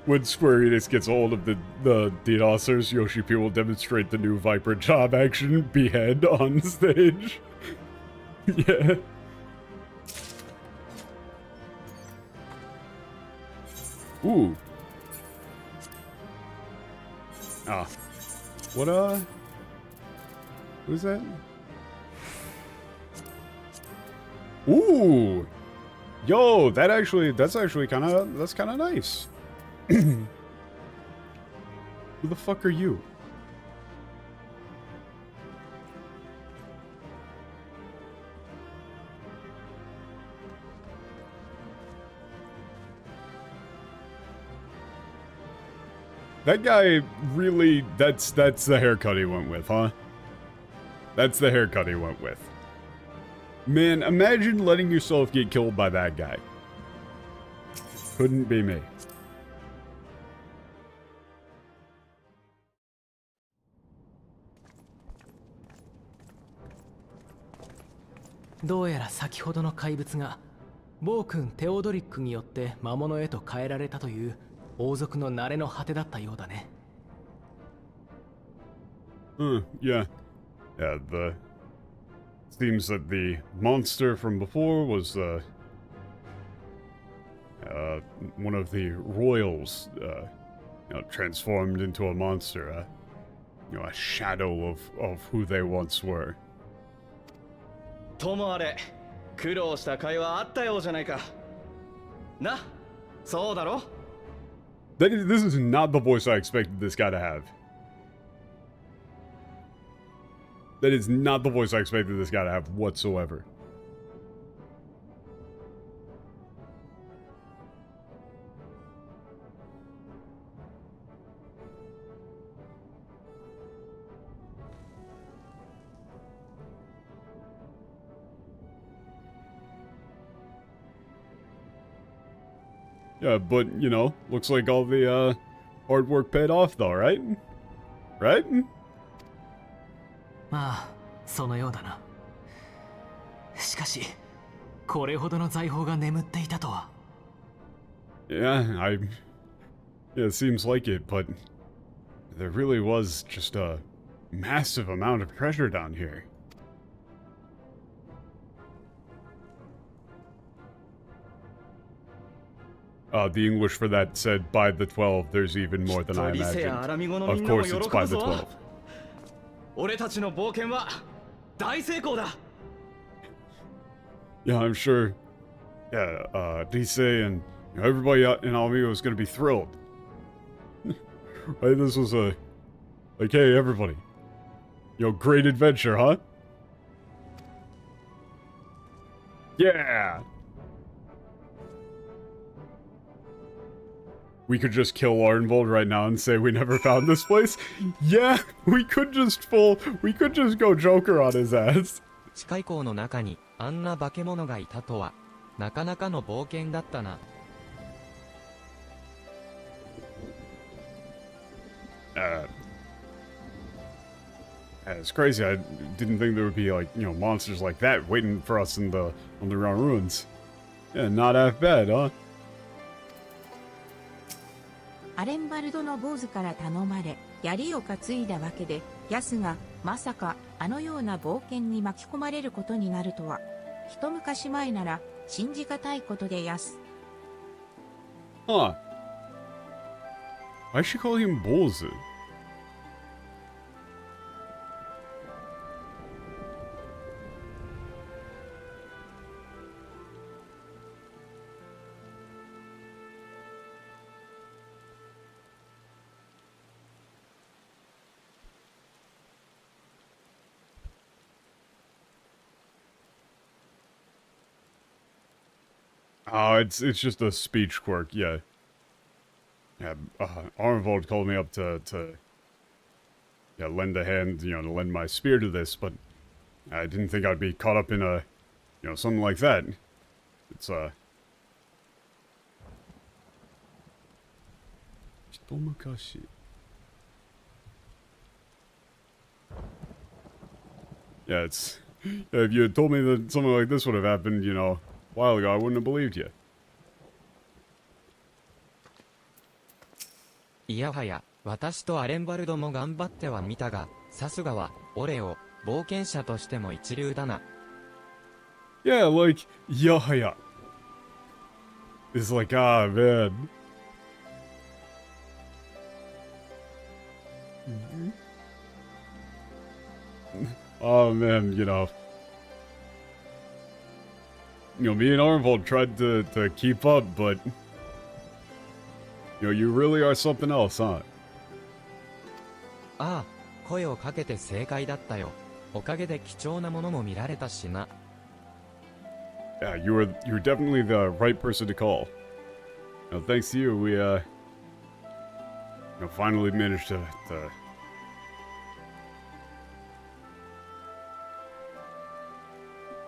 When Square Enix gets hold of the Dinosaurs, Yoshi P will demonstrate the new Viper job action behead on stage. Yeah. Ooh. Ah. What is that? Ooh. Yo, that's actually kind of nice. Who the fuck are you? That guy really, that's the haircut he went with, huh? That's the haircut he went with. Man, imagine letting yourself get killed by that guy. Couldn't be me.どうやら先ほどの怪物が暴君テオドリックによって魔物へと変えられたという王族の慣れの果てだったようだね。Yeah. Yeah, seems that the monster from before was, one of the royals, you know, transformed into a monster, you know, a shadow of who they once were. ともあれ、苦労した甲斐はあったようじゃないか。な、そうだろ? This is not the voice I expected this guy to have. That is not the voice I expected this guy to have whatsoever. Yeah, but, you know, looks like all the, hard work paid off though, right? Right? まあそのようだな。しかしこれほどの財宝が眠っていたとは。 Yeah, yeah, it seems like it, but there really was just a massive amount of treasure down here. The English for that said, by the 12, there's even more than I imagined. Of course it's by the 12. 俺たちの冒険は大成功だ。 Yeah, I'm sure. Yeah, DC and you know, everybody in Ala Mhigo is going to be thrilled. Right, this was a... Like, hey, everybody. Yo, great adventure, huh? Yeah! We could just kill Arnvold right now and say we never found this place? Yeah, we could just go Joker on his ass. 地下港の中にあんな化け物がいたとは、なかなかの冒険だったな。It's crazy. I didn't think there would be like, you know, monsters like that waiting for us in the underground ruins. Yeah, not half bad, huh? アレンバルドの坊主から頼まれ、槍を担いだわけで、ヤスがまさかあのような冒険に巻き込まれることになるとは、一昔前なら信じがたいことでヤス。Huh. Why should she call him Bozu? Oh, it's just a speech quirk, yeah. Yeah, Arnvold called me up to yeah, lend a hand, you know, to lend my spear to this, but I didn't think I'd be caught up in a, you know, something like that. It's, Hitomukashi. Yeah, it's... Yeah, if you had told me that something like this would have happened, you know, a while ago, I wouldn't have believed you. いやはや、私とアレンバルドも頑張ってはみたが、さすがは、俺を、冒険者としても一流だな。Yeah, like, yahaya. It's like, ah, man. Oh, man, you know. You know, me and Arnvold tried to keep up, but... You know, you really are something else, huh? ああ、声をかけて正解だったよ。おかげで貴重なものも見られたしな。Yeah, you're definitely the right person to call. You know, thanks to you, we, you know, finally managed to...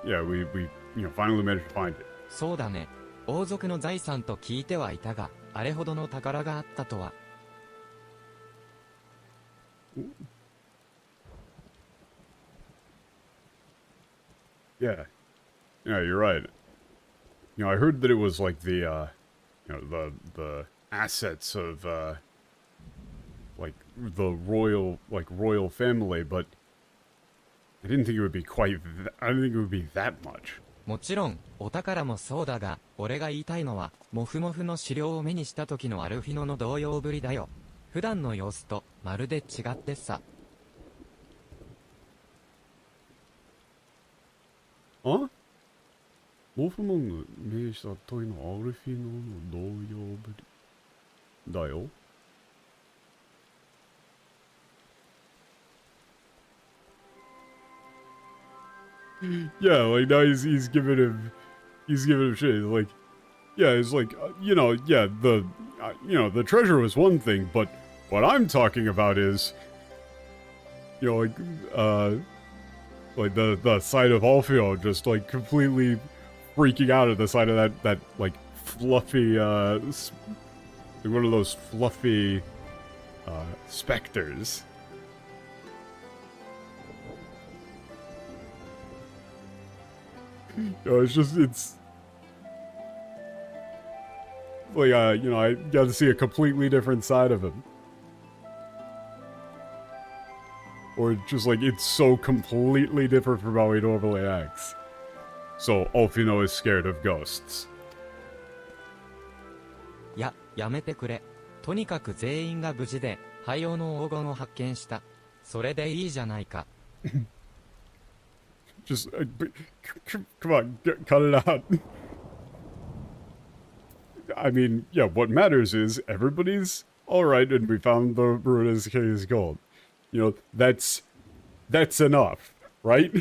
Yeah, we, you know, finally managed to find it. そうだね。王族の財産と聞いてはいたが、あれほどの宝があったとは。Yeah. Yeah, you're right. You know, I heard that it was like the, you know, the assets of, like, the royal family, but I didn't think it would be I didn't think it would be that much. もちろん、お宝もそうだが、俺が言いたいのは、モフモフの資料を目にした時のアルフィノの動揺ぶりだよ。普段の様子と、まるで違ってさ。あ？モフモンが目した時のアルフィノの動揺ぶりだよ。Yeah, like now he's giving him shit. Like, yeah, it's like you know, yeah, you know, the treasure was one thing, but what I'm talking about is, you know, like the sight of Alfio just like completely freaking out at the sight of that like fluffy, like one of those fluffy, specters. It's like, I got to see a completely different side of him. Or just like, it's so completely different from how he normally acts. So, Alfino is scared of ghosts. やめてくれ。とにかく全員が無事で、廃王の黄金を発見した。それでいいじゃないか。Just, come on, cut it out. I mean, yeah, what matters is everybody's alright and we found the Ruina's Case gold. You know, that's enough, right?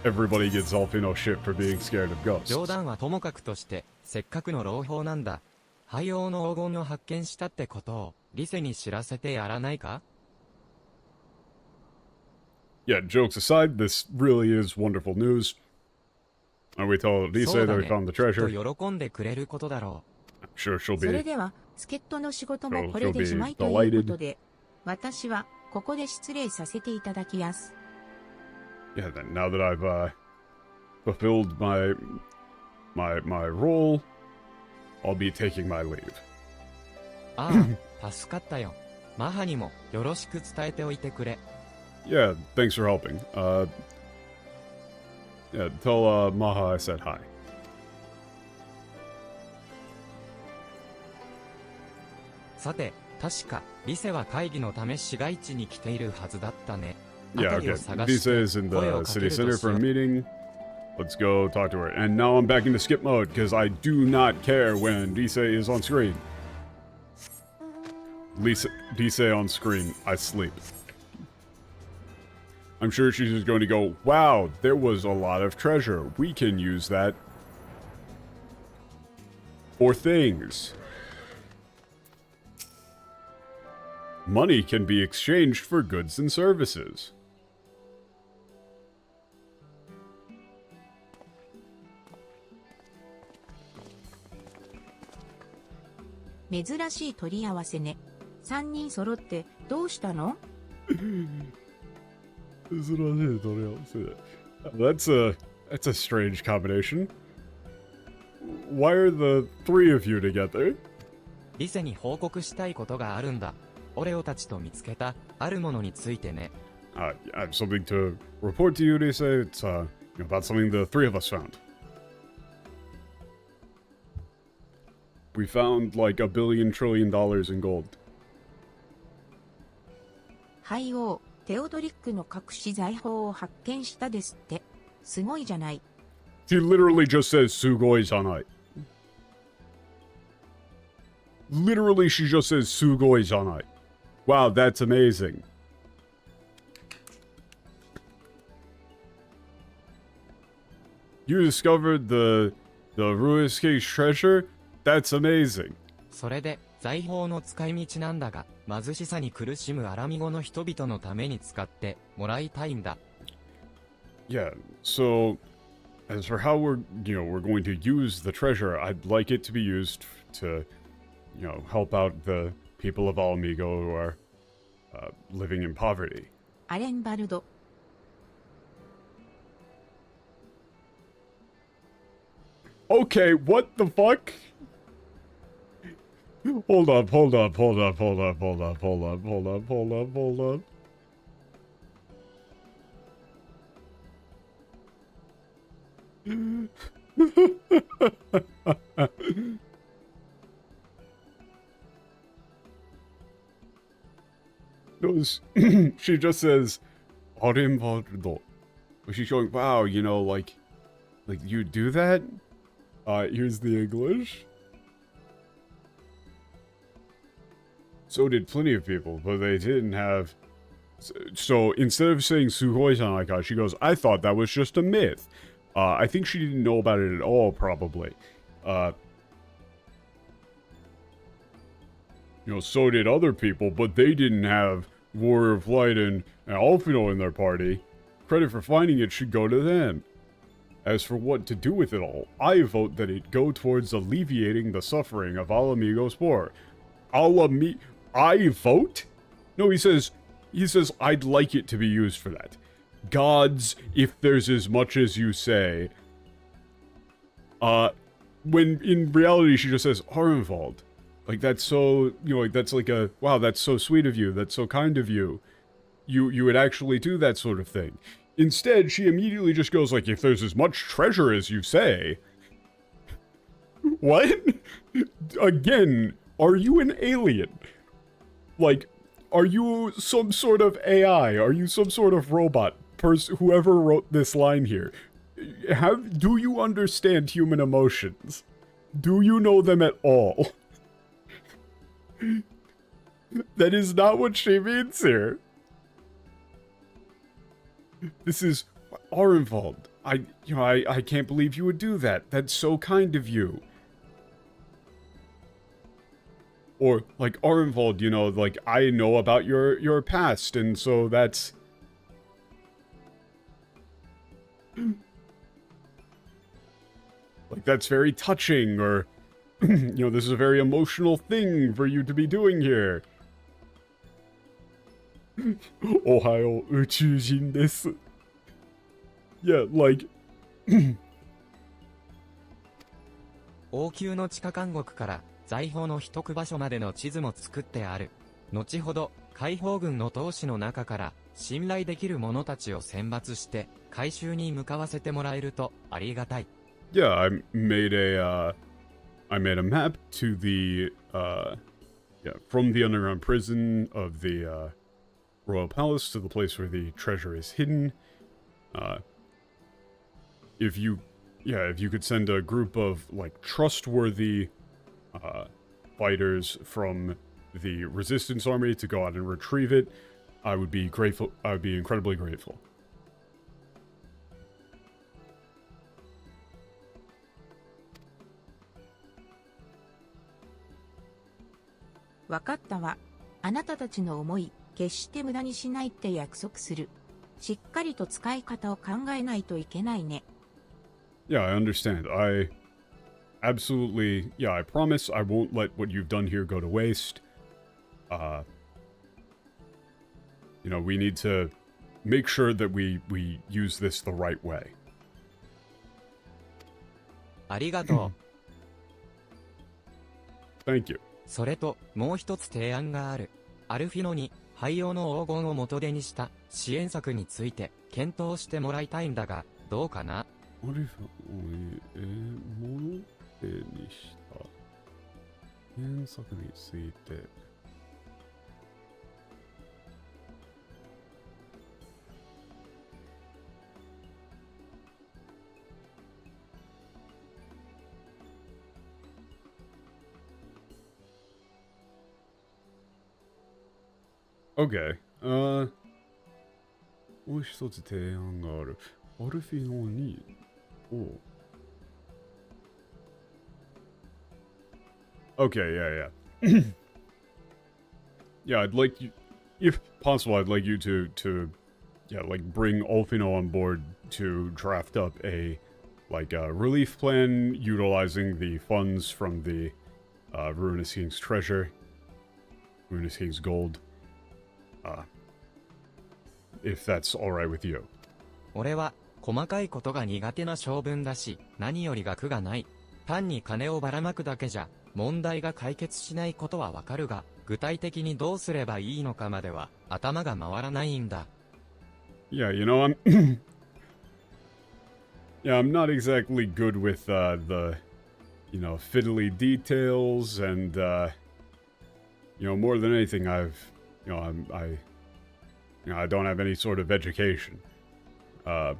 Everybody gets Alfino shit for being scared of ghosts. 冗談はともかくとして、せっかくの朗報なんだ。廃王の黄金を発見したってことを、リセに知らせてやらないか? Yeah, jokes aside, this really is wonderful news. And we told Lise that we found the treasure. 喜んでくれることだろう。I'm sure she'll それ be. では、助っ人の仕事もこれでしまいということで、私はここで失礼させていただきます。Yeah, then now that I've fulfilled my role, I'll be taking my leave. ああ、助かったよ。マハにもよろしく伝えておいてくれ。Yeah, thanks for helping. Yeah, tell Maha I said hi. さて、確かリセは会議のため市街地に来ているはずだったね。 Yeah, okay. Lisa is in the city center for a meeting. Let's go talk to her. And now I'm back into skip mode because I do not care when Lisa is on screen. Lisa on screen, I sleep. I'm sure she's just going to go, wow, there was a lot of treasure. We can use that for things. Money can be exchanged for goods and services. 珍しい取り合わせね。3人揃ってどうしたの？ That's a strange combination. Why are the three of you together? リセに報告したいことがあるんだ。オレオたちと見つけたあるものについてね。I have something to report to you, Lisa. It's about something the three of us found. We found like $1 billion trillion in gold. 廃王、テオドリックの隠し財宝を発見したですって。すごいじゃない。He literally just says Sugoi Zanai. Literally, she just says Sugoi Zanai. Wow, that's amazing. You discovered the Ruiskei's treasure? That's amazing. それで財宝の使い道なんだが、貧しさに苦しむアラミゴの人々のために使ってもらいたいんだ。Yeah, so as for how we're going to use the treasure, I'd like it to be used to, help out the people of Ala Mhigo who are living in poverty. アレンバルド。Okay, what the fuck? Hold up. She just says, "Arimbardo." She's going, wow, like you do that? Here's the English. So did plenty of people, but they didn't have... So instead of saying Sugoi-san, she goes, I thought that was just a myth. I think she didn't know about it at all, probably. So did other people, but they didn't have Warrior of Light and Alfino in their party. credit for finding it should go to them. As for what to do with it all, I vote that it go towards alleviating the suffering of Ala Mhigo's poor. I vote? No, he says, I'd like it to be used for that. Gods, if there's as much as you say. When in reality she just says, Arenvald. Like, that's so, like, that's like a, wow, that's so sweet of you, that's so kind of you. You would actually do that sort of thing. Instead, she immediately just goes like, if there's as much treasure as you say. What? Again, are you an alien? Like, are you some sort of AI? Are you some sort of robot? Whoever wrote this line here. Do you understand human emotions? Do you know them at all? That is not what she means here. This is Arenvald. I can't believe you would do that. That's so kind of you. Or like Arenvald, like I know about your past, and so that's like that's very touching, or this is a very emotional thing for you to be doing here. Ohayo, 宇宙人です. Yeah, like 王宮の地下監獄から財宝の秘匿場所までの地図も作ってある。後ほど解放軍の闘士の中から信頼できる者たちを選抜して回収に向かわせてもらえるとありがたい。Yeah, I made a map to the from the underground prison of the Royal Palace to the place where the treasure is hidden. If you could send a group of like trustworthy fighters from the resistance army to go out and retrieve it, I would be grateful. I would be incredibly grateful. わかったわ。あなたたちの思い、決して無駄にしないって約束する。しっかりと使い方を考えないといけないね。Yeah, I understand. I promise I won't let what you've done here go to waste. We need to make sure that we use this the right way. ありがとう。Thank you. それと、もう一つ提案がある。アルフィノに、廃用の黄金を元手にした支援策について検討してもらいたいんだが、どうかな？アルフィノを元手にした支援策について。Okay. もう一つ提案がある。アルフィノに、Okay, yeah. Yeah, I'd like you, if possible, I'd like you to bring Alfino on board to draft up a relief plan utilizing the funds from the Ruinous King's treasure, Ruinous King's gold. If that's alright with you. 俺は細かいことが苦手な性分だし、何より学がない。単に金をばらまくだけじゃ問題が解決しないことはわかるが、具体的にどうすればいいのかまでは頭が回らないんだ。Yeah, I'm not exactly good with the fiddly details, and more than anything I don't have any sort of education. I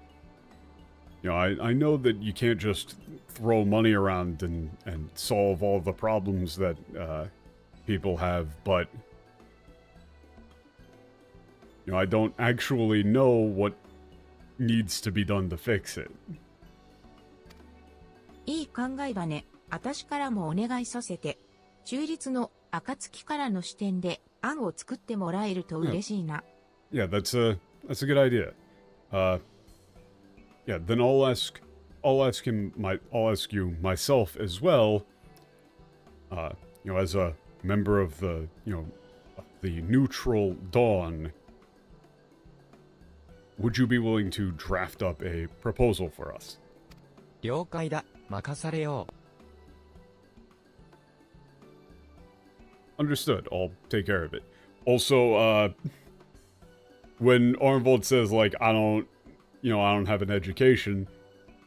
know that you can't just throw money around and solve all the problems that people have, but I don't actually know what needs to be done to fix it. いい考えだね。私からもお願いさせて。中立の暁からの視点で案を作ってもらえると嬉しいな。Yeah, that's a good idea. yeah, then I'll ask you myself as well. You know, as a member of the, you know, the neutral Dawn, would you be willing to draft up a proposal for us? 了解だ。任されよう。 Understood. I'll take care of it. Also, when Arnvold says, like, I don't have an education,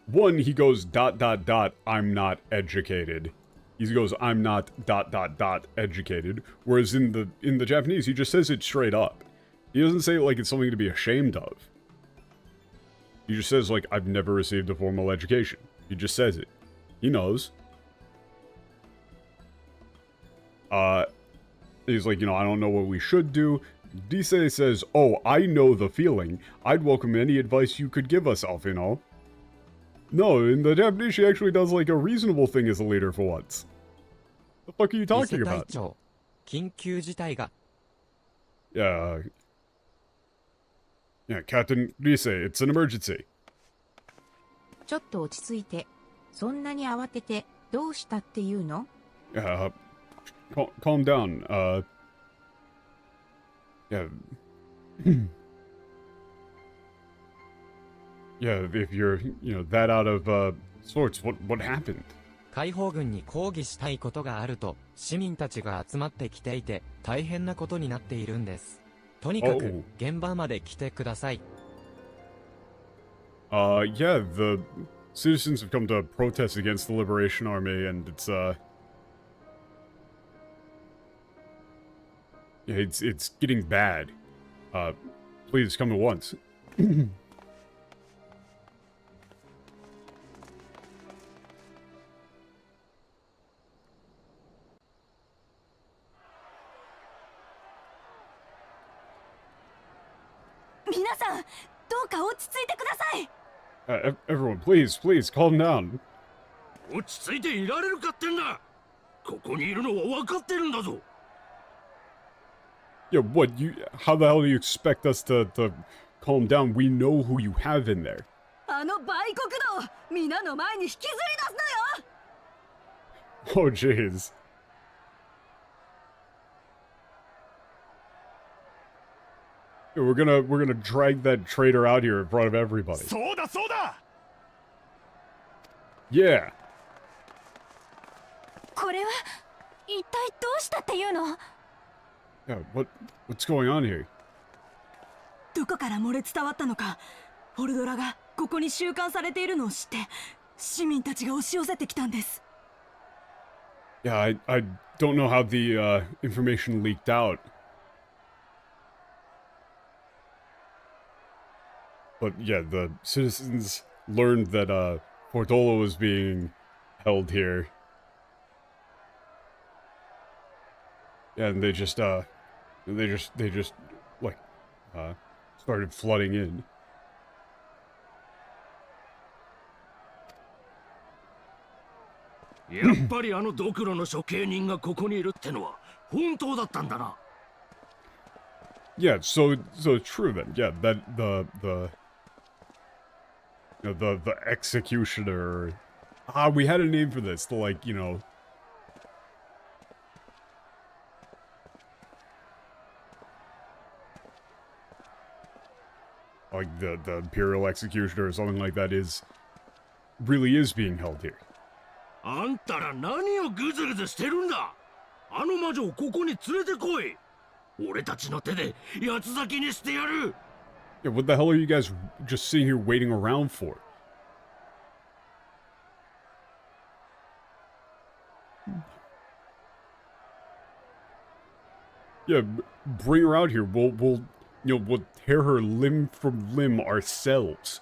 one, he goes, ... I'm not educated. He goes, I'm not ... educated. Whereas in the Japanese, he just says it straight up. He doesn't say it like it's something to be ashamed of. He just says, like, I've never received a formal education. He just says it. He knows. He's like, you know, I don't know what we should do. Disei says, oh, I know the feeling. I'd welcome any advice you could give us, Alfino. No, in the Japanese, she actually does, like, a reasonable thing as a leader for once. The fuck are you talking リセ隊 about? 長、緊急事態が。 Yeah, Captain Risei, it's an emergency. ちょっと落ち着いて。そんなに慌てて、どうしたっていうの？ Yeah, calm down, yeah. Yeah, if you're, you know, that out of, sorts, what happened? 解放軍に抗議したいことがあると、市民たちが集まってきていて、大変なことになっているんです。とにかく、 Oh. 現場まで来てください。 Yeah, the citizens have come to protest against the Liberation Army, and it's, yeah, it's getting bad. Please come at once. Everyone, please, calm down. 落ち着いていられるかってんだ。ここにいるのは分かってるんだぞ。Yeah, what, how the hell do you expect us to calm down? We know who you have in there. あの売国奴、皆の前に引きずり出すのよ。 Oh, jeez. Yeah, we're gonna drag that traitor out here in front of everybody. そうだそうだ。 Yeah. これは一体どうしたっていうの？ Yeah, what's going on here? どこから漏れ伝わったのか、フォルドラがここに収監されているのを知って、市民たちが押し寄せてきたんです。 Yeah, I don't know how the information leaked out. But yeah, the citizens learned that Fordolo was being held here. Yeah, and they just like started flooding in. やっぱりあのドクロの処刑人がここにいるってのは本当だったんだな。 Yeah, so it's true then. Yeah, that the executioner. We had a name for this. The, like, you know. Like the imperial executioner or something like that really is being held here. あんたら何をグズグズしてるんだ。あの魔女をここに連れてこい。俺たちの手で八つ裂きにしてやる。 Yeah, what the hell are you guys just sitting here waiting around for? Yeah, bring her out here. We'll tear her limb from limb ourselves.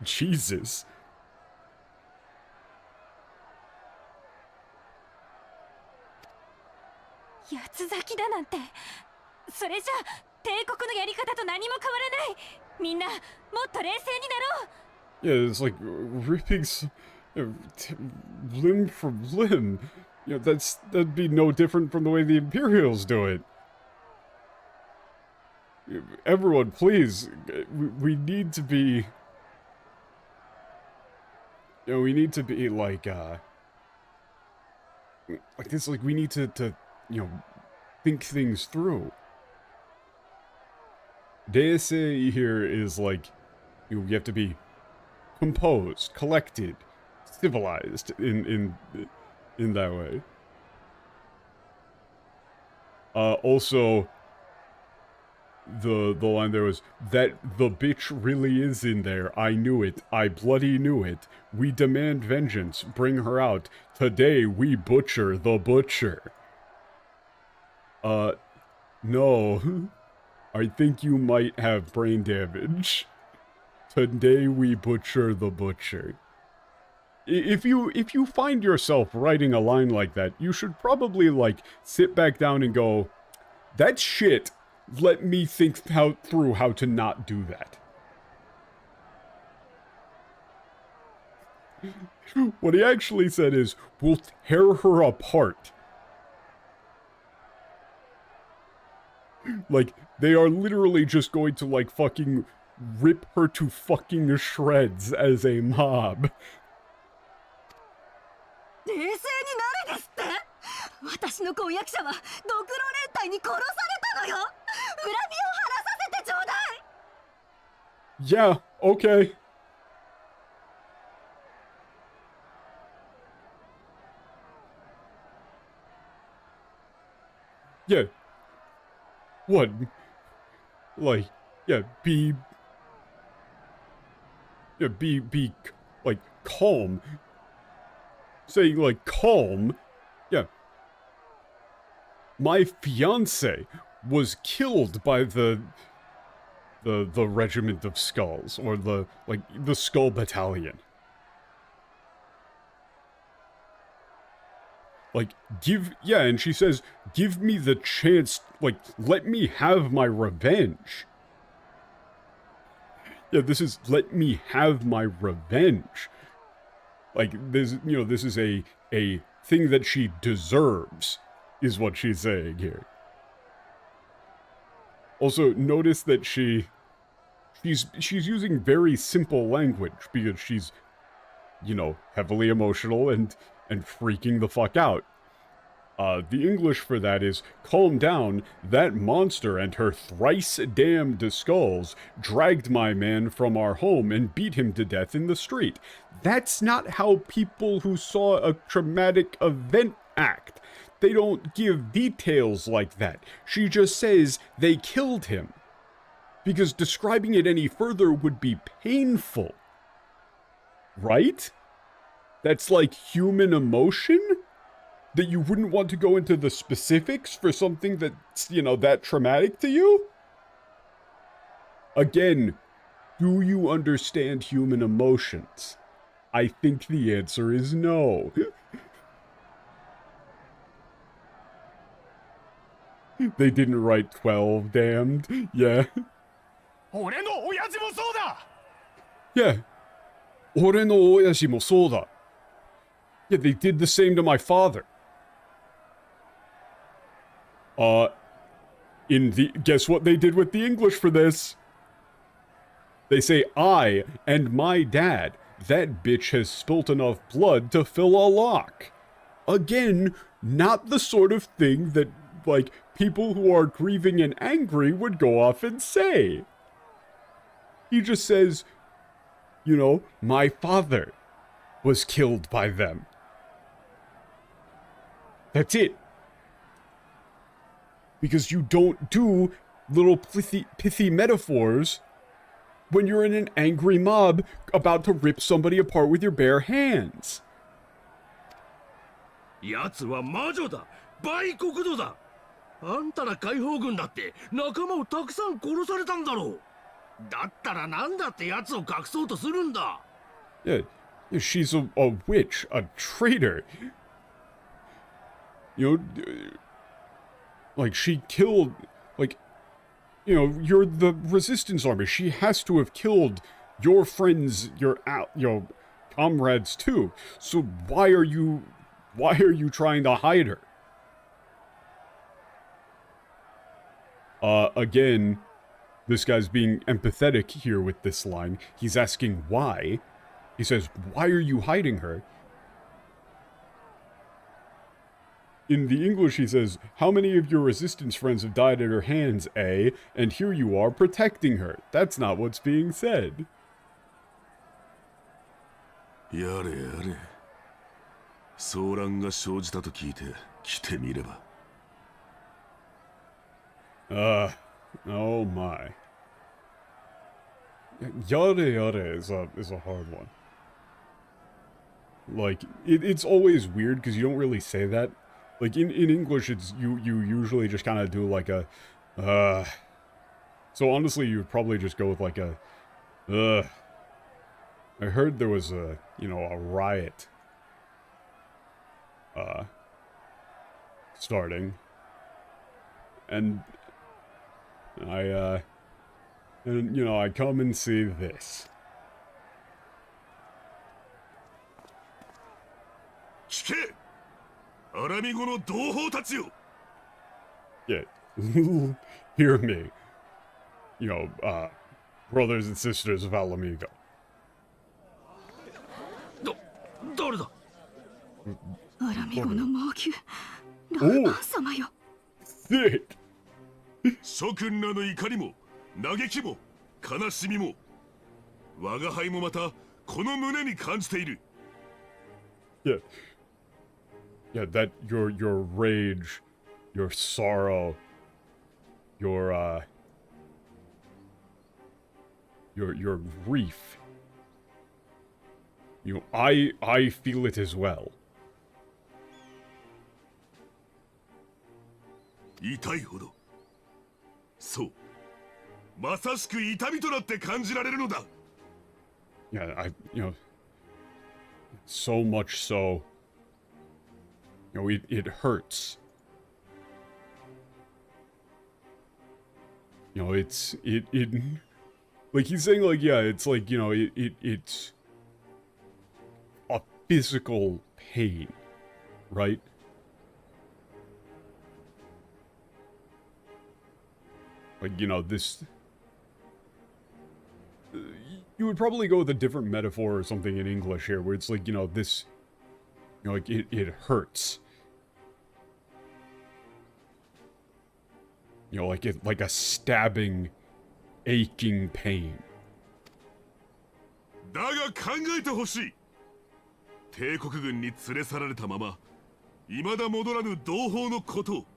Jesus. 八つ咲きだなんて、それじゃ帝国のやり方と何も変わらない。みんなもっと冷静になろう。 Yeah, it's like ripping limb from limb. You know, that'd be no different from the way the Imperials do it. everyone, please, we need to be, we need to be like this, like, we need to, think things through. Deise here is like, you have to be composed, collected, civilized in that way. Also, the line there was, that the bitch really is in there. I knew it. I bloody knew it. We demand vengeance. Bring her out. Today we butcher the butcher. No. I think you might have brain damage. Today we butcher the butcher. If you find yourself writing a line like that, you should probably, like, sit back down and go, that's shit. Let me think through how to not do that. What he actually said is, we'll tear her apart. Like, they are literally just going to, like, fucking rip her to fucking shreds as a mob. 冷静になれですって。私の婚約者はドクロ連隊に殺されたのよ。恨みを晴らさせてちょうだい。Yeah, okay. Yeah. What? Like, yeah, be, like, calm. Saying, like, calm. Yeah. My fiancé was killed by the Regiment of Skulls, or the Skull Battalion. Like, and she says, give me the chance, like, let me have my revenge. Yeah, this is, let me have my revenge. Like, this, this is a thing that she deserves, is what she's saying here. Also, notice that she's using very simple language, because she's, heavily emotional and freaking the fuck out. The English for that is, calm down, that monster and her thrice damned skulls dragged my man from our home and beat him to death in the street. That's not how people who saw a traumatic event act. They don't give details like that. She just says they killed him. Because describing it any further would be painful. Right? That's like human emotion? That you wouldn't want to go into the specifics for something that's, that traumatic to you? Again, do you understand human emotions? I think the answer is no. They didn't write 12, damned. Yeah. Yeah. 俺の親父もそうだ. Yeah, they did the same to my father. Guess what they did with the English for this? They say, I and my dad, that bitch has spilt enough blood to fill a lock. Again, not the sort of thing that, like, people who are grieving and angry would go off and say. He just says, my father was killed by them. That's it. Because you don't do little pithy metaphors when you're in an angry mob about to rip somebody apart with your bare hands. 奴は魔女だ。売国奴だ。あんたら解放軍だって仲間をたくさん殺されたんだろう。だったらなんだって奴を隠そうとするんだ。Yeah, she's a witch, a traitor. Like, she killed, like, you're the resistance army. She has to have killed your friends, your comrades too. So why are you trying to hide her? Again, this guy's being empathetic here with this line. He's asking why. He says, why are you hiding her? In the English, he says, how many of your resistance friends have died at her hands, eh? And here you are protecting her. That's not what's being said. やれやれ。騒乱が生じたと聞いて来てみれば。Oh my. Yada yada is a hard one. Like, it's always weird because you don't really say that. Like, in English, it's you usually just kind of do like a, So honestly, you'd probably just go with like a, I heard there was a, a riot, starting. And I come and see this. 聞け！アラミゴの同胞たちよ！ Yeah. Hear me. Brothers and sisters of Ala Mhigo. 誰だ？アラミゴの猛牛ラウバー様よ。 Shit! 諸君らの怒りも嘆きも悲しみも我が輩もまたこの胸に感じている。 Yeah. Yeah, that your rage, your sorrow, your grief. I feel it as well. 痛いほど。そう。まさしく痛みとなって感じられるのだ。 Yeah, so much so. It hurts. It's like he's saying, like, yeah, it's like, it's a physical pain, right? Like, this, you would probably go with a different metaphor or something in English here, where it's like, this, like, it hurts. Like a stabbing, aching pain. だが考えてほしい。帝国軍に連れ去られたまま、未だ戻らぬ同胞のこと。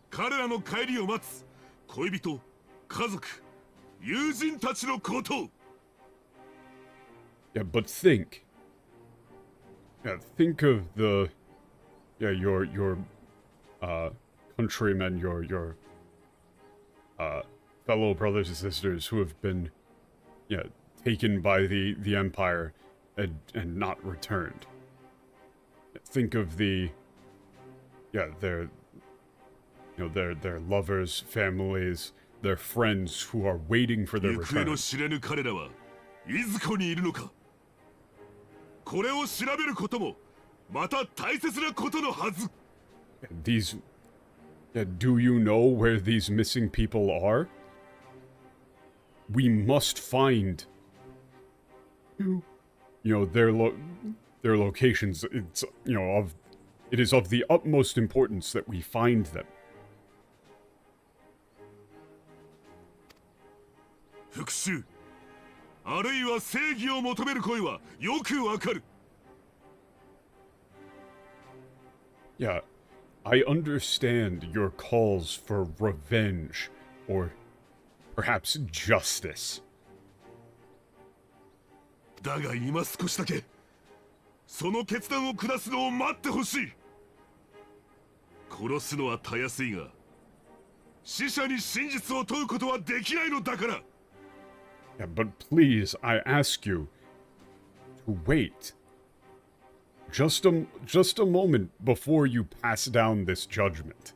彼らの帰りを待つ恋人、家族、友人たちのこと。Yeah, but think. Yeah, think of the, your countrymen, your fellow brothers and sisters who have been, taken by the Empire and not returned. Think of the, their lovers, families, their friends who are waiting for their 行方 return. の知れぬ彼らはいずこにいるのか。これを調べることもまた大切なことのはず。These, do you know where these missing people are? We must find, their locations. It's, it is of the utmost importance that we find them. 復讐あるいは正義を求める声はよくわかる。 Yeah, I understand your calls for revenge, or perhaps justice. だが今少しだけその決断を下すのを待ってほしい。殺すのはたやすいが死者に真実を問うことはできないのだから。 Yeah, but please, I ask you to wait. Just a moment before you pass down this judgment.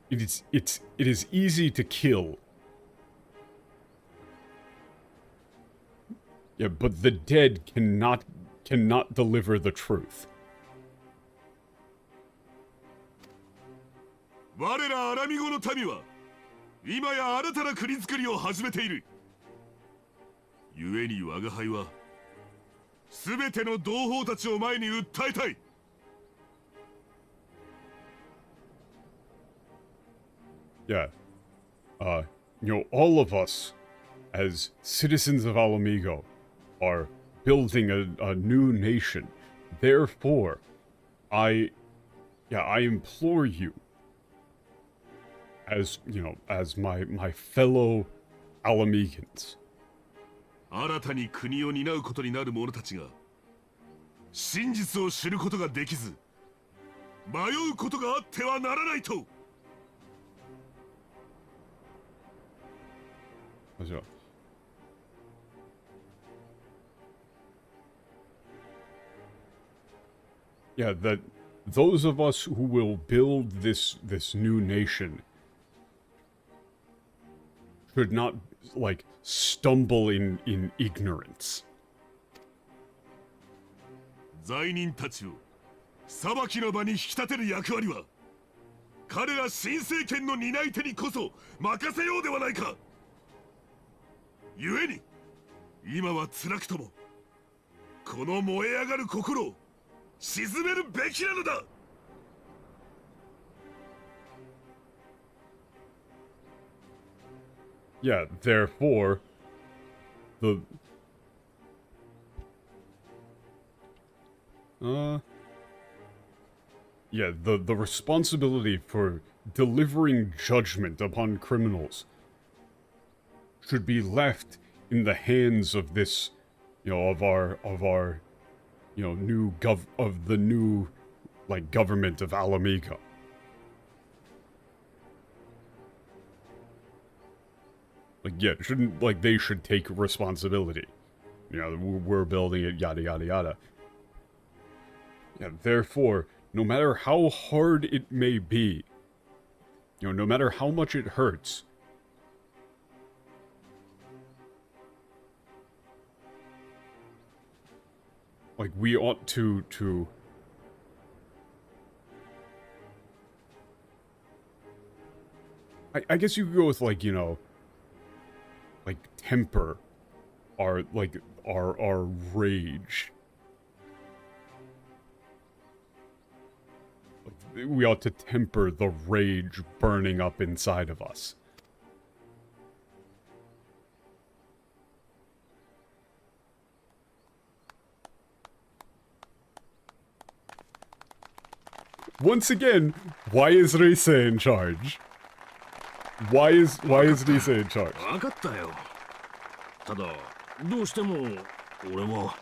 It is easy to kill. Yeah, but the dead cannot deliver the truth. 我らアラミゴの民は今や新たな国づくりを始めている。故に我が輩は全ての同胞たちを前に訴えたい。Yeah. All of us, as citizens of Ala Mhigo, are building a new nation. Therefore, I implore you, as my fellow Ala Mhigans. 新たに国を担うことになる者たちが真実を知ることができず迷うことがあってはならないと。Yeah, that those of us who will build this new nation should not stumble in ignorance. 罪人たちを裁きの場に引き立てる役割は彼ら新政権の担い手にこそ任せようではないか。故に今は辛くともこの燃え上がる心を鎮めるべきなのだ。Yeah, therefore, the responsibility for delivering judgment upon criminals should be left in the hands of this, of our new government of Ala Mhigo. They should take responsibility. We're building it, yada yada yada. Yeah, therefore, no matter how hard it may be, no matter how much it hurts, we ought to I guess you could go with temper our rage. We ought to temper the rage burning up inside of us. Once again, why is Risa in charge? Why is Risa in charge? 分かったよ。ただどうしても俺は。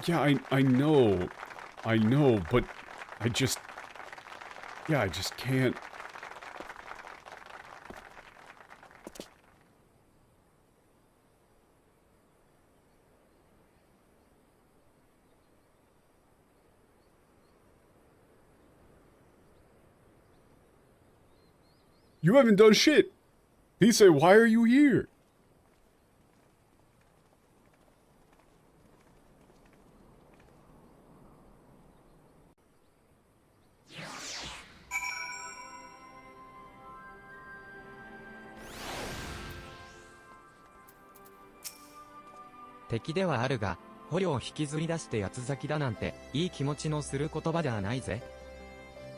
Yeah, I know, but I just can't. You haven't done shit. He said, why are you here? "敵ではあるが、捕虜を引きずり出して八つ咲きだなんて、いい気持ちのする言葉ではないぜ。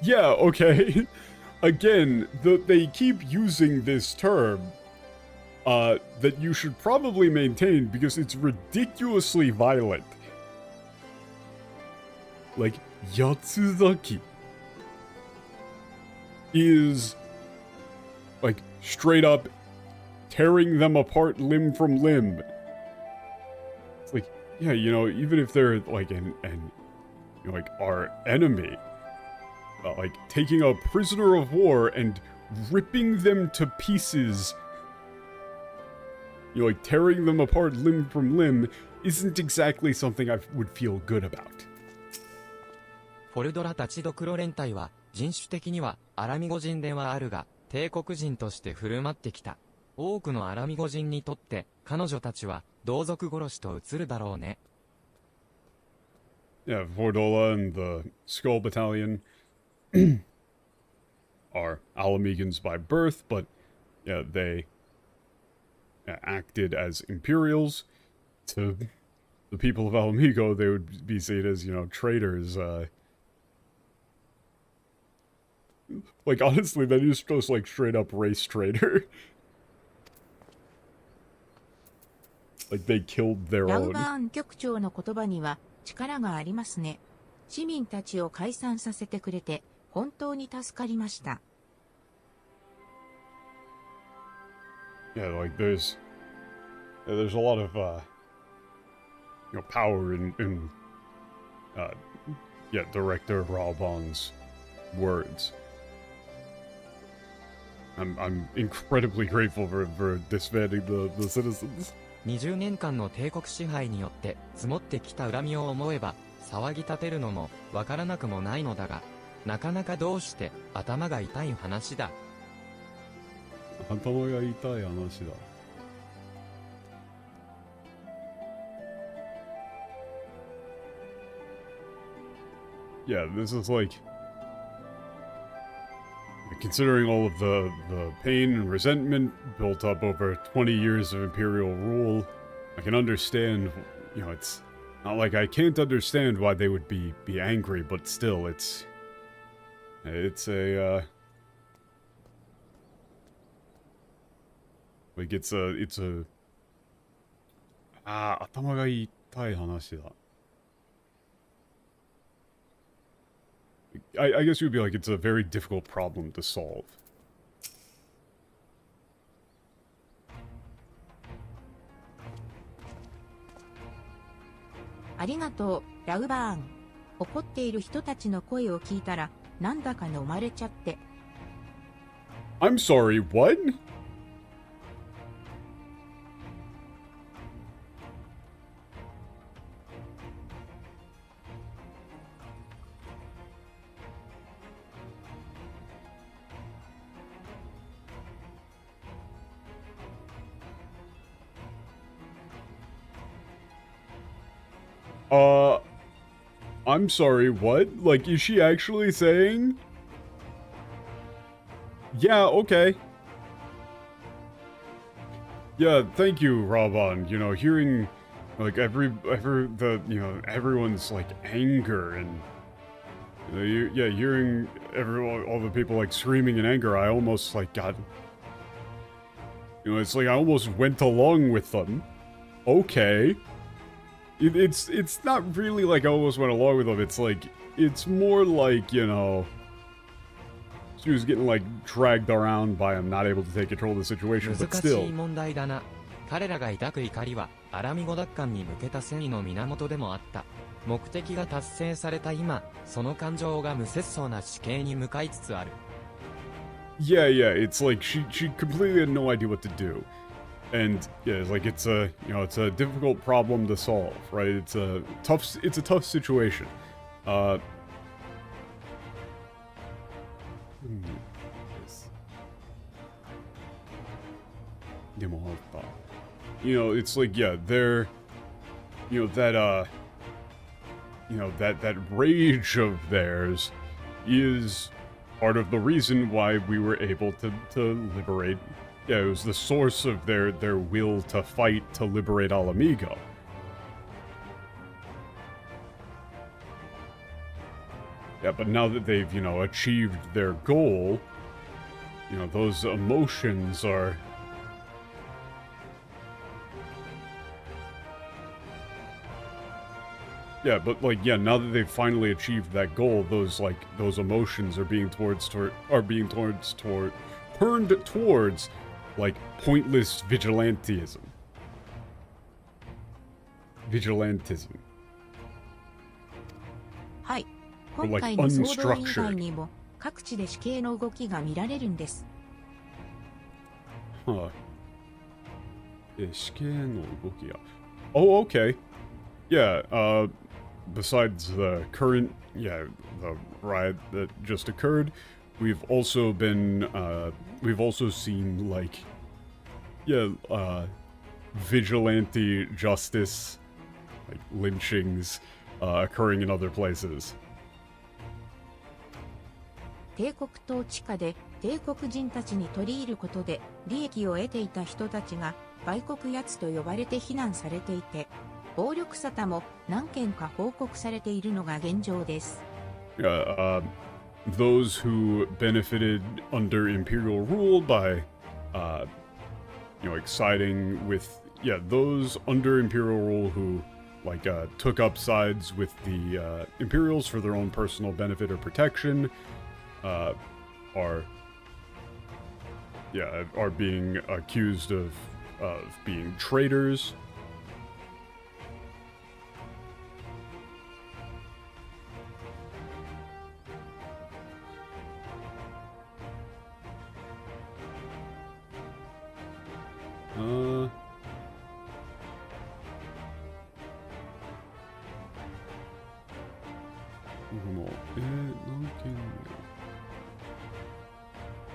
" Yeah, okay. Again, they keep using this term that you should probably maintain because it's ridiculously violent. Yatsuzaki is straight up tearing them apart limb from limb. It's yeah, even if they're our enemy, taking a prisoner of war and ripping them to pieces, tearing them apart limb from limb, isn't exactly something I would feel good about. フォルドラたちドクロ連隊は、人種的にはアラミゴ人ではあるが、帝国人として振る舞ってきた。多くのアラミゴ人にとって、彼女たちは同族殺しと映るだろうね。Yeah, Vordola and the Skull Battalion. are Ala Mhigans by birth, but yeah, they acted as Imperials. To the people of Ala Mhigo, they would be seen as, you know, traitors. Like, honestly, that is just, like, straight-up race traitor. Like, they killed their ラウ own. バーン局長の言葉には力がありますね。市民たちを解散させてくれて本当に助かりました。Yeah, like, there's a lot of, you know, power in yeah, Director Raoban's words. I'm incredibly grateful for disbanding the citizens. 20年間の帝国支配によって積もってきた恨みを思えば騒ぎ立てるのもわからなくもないのだが、なかなかどうして頭が痛い話だ。頭が痛い話だ。Yeah, this is like, considering all of the pain and resentment built up over 20 years of Imperial rule, I can understand, you know, it's not like I can't understand why they would be angry, but still, it's a, like, it's a, 頭が痛い話だ。I guess you'd be like, it's a very difficult problem to solve. ありがとう、ラウバーン。怒っている人たちの声を聞いたら、なんだか飲まれちゃって。I'm sorry, what? I'm sorry, what? Like, is she actually saying? Yeah, okay. Yeah, thank you, Raban. You know, hearing, like, everyone's, like, anger and, hearing all the people, like, screaming in anger, I almost, like, got, you know, it's like I almost went along with them. Okay. It's not really like I almost went along with them, it's like, it's more like, you know, she was getting, like, dragged around by him, not able to take control of the situation, but 難 still. しい問題だな。彼らが抱く怒りはアラミゴ奪還に向けた戦意の源でもあった。目的が達成された今、その感情が無節操な死刑に向かいつつある。Yeah, it's like she completely had no idea what to do. And yeah, it's like it's a difficult problem to solve, right? It's a tough situation. You know, it's like, yeah, they're, you know, that rage of theirs is part of the reason why we were able to liberate. Yeah, it was the source of their will to fight to liberate Ala Mhigo. Yeah, but now that they've, you know, achieved their goal, you know, those emotions are... Yeah, but, like, yeah, now that they've finally achieved that goal, those emotions are being turned towards, like, pointless vigilantism. Vigilantism. はい。今回の騒動以外にも各地で死刑の動きが見られるんです。Huh. 死刑の動きが。Oh, okay. Yeah, besides the current, the riot that just occurred, we've also seen, like, vigilante justice, like, lynchings, occurring in other places. 帝国統治下で帝国人たちに取り入ることで利益を得ていた人たちが売国奴と呼ばれて非難されていて、暴力沙汰も何件か報告されているのが現状です。Those who benefited under imperial rule by, siding with, those under imperial rule who, took up sides with the Imperials for their own personal benefit or protection, are being accused of being traitors.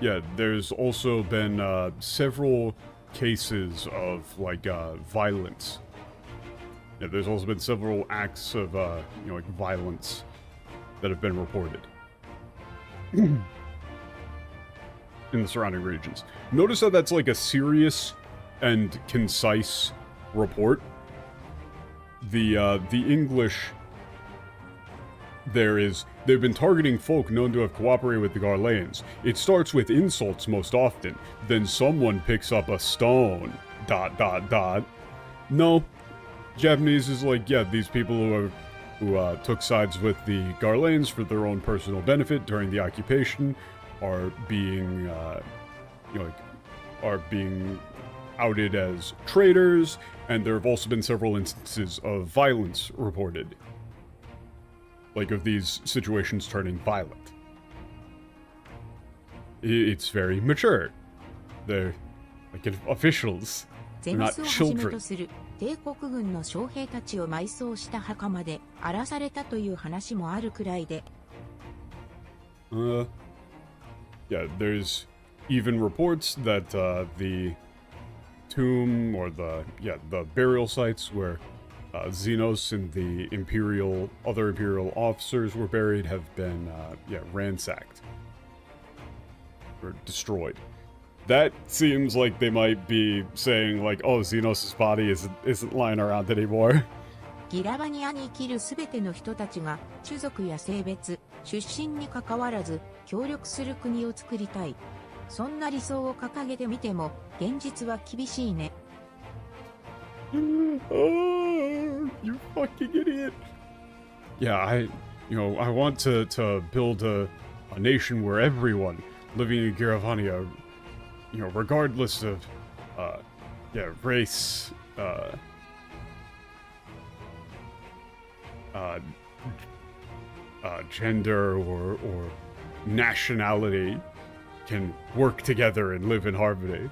Yeah, there's also been several cases of violence. Yeah, there's also been several acts of violence that have been reported in the surrounding regions. Notice how that's a serious and concise report. The English they've been targeting folk known to have cooperated with the Garleans. It starts with insults most often. Then someone picks up a stone. ... No. Japanese is these people who took sides with the Garleans for their own personal benefit during the occupation are being outed as traitors, and there have also been several instances of violence reported. Of these situations turning violent. It's very mature. They're officials. They're not ゼムスをはじめ children. とする帝国軍の将兵たちを埋葬した墓まで荒らされたという話もあるくらいで、Yeah, there's even reports that the tomb or the burial sites where Xenos and the other Imperial officers were buried have been, ransacked. Or destroyed. That seems like they might be saying, oh, Xenos' body isn't lying around anymore. ギラバニアに生きるすべての人たちが種族や性別、出身に関わらず協力する国を作りたい。そんな理想を掲げてみても現実は厳しいね。Oh, you fucking idiot. Yeah, I want to build a nation where everyone living in Giravania, regardless of, race, gender or nationality, can work together and live in harmony.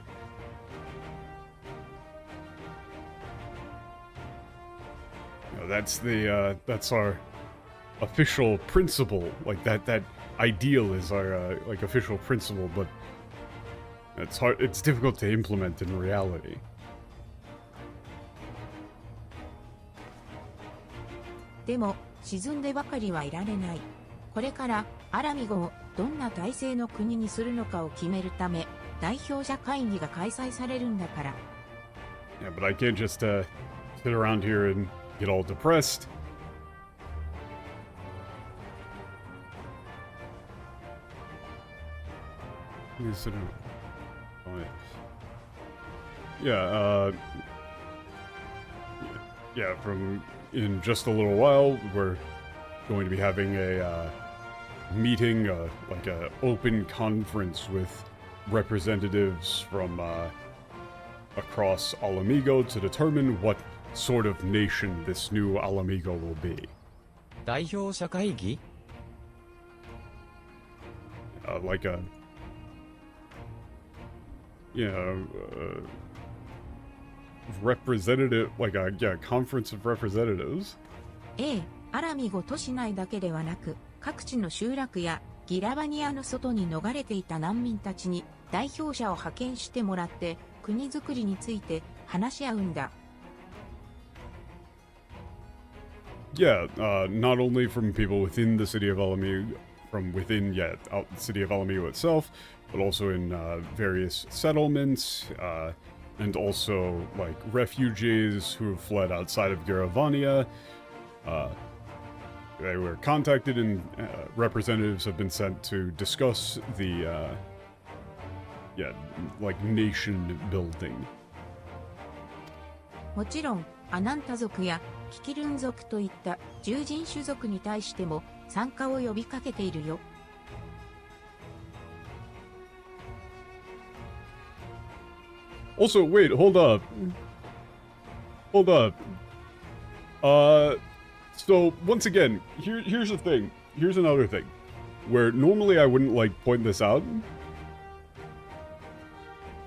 That's our official principle. That ideal is our official principle, but it's difficult to implement in reality. でも沈んでばかりはいられない。これからアラミゴをどんな体制の国にするのかを決めるため代表者会議が開催されるんだから。Yeah, but I can't just sit around here and get all depressed. From in just a little while, we're going to be having a meeting, a open conference with representatives from across Ala Mhigo to determine what sort of nation this new Ala Mhigo will be. 代表者会議 representative, conference of representatives. ええ、アラミゴ都市内だけではなく、各地の集落やギラバニアの外に逃れていた難民たちに代表者を派遣してもらって国づくりについて話し合うんだ。Yeah, not only from people within the city of Ala Mhigo, from within, out the city of Ala Mhigo itself, but also in various settlements, and also like refugees who have fled outside of Garavania. They were contacted, and representatives have been sent to discuss the like nation building. もちろん、アナンタ族やキキルン族といった獣人種族に対しても参加を呼びかけているよ。Also, wait, hold up. Hold up. So, once again, here's the thing. Here's another thing. Where normally I wouldn't, like, point this out.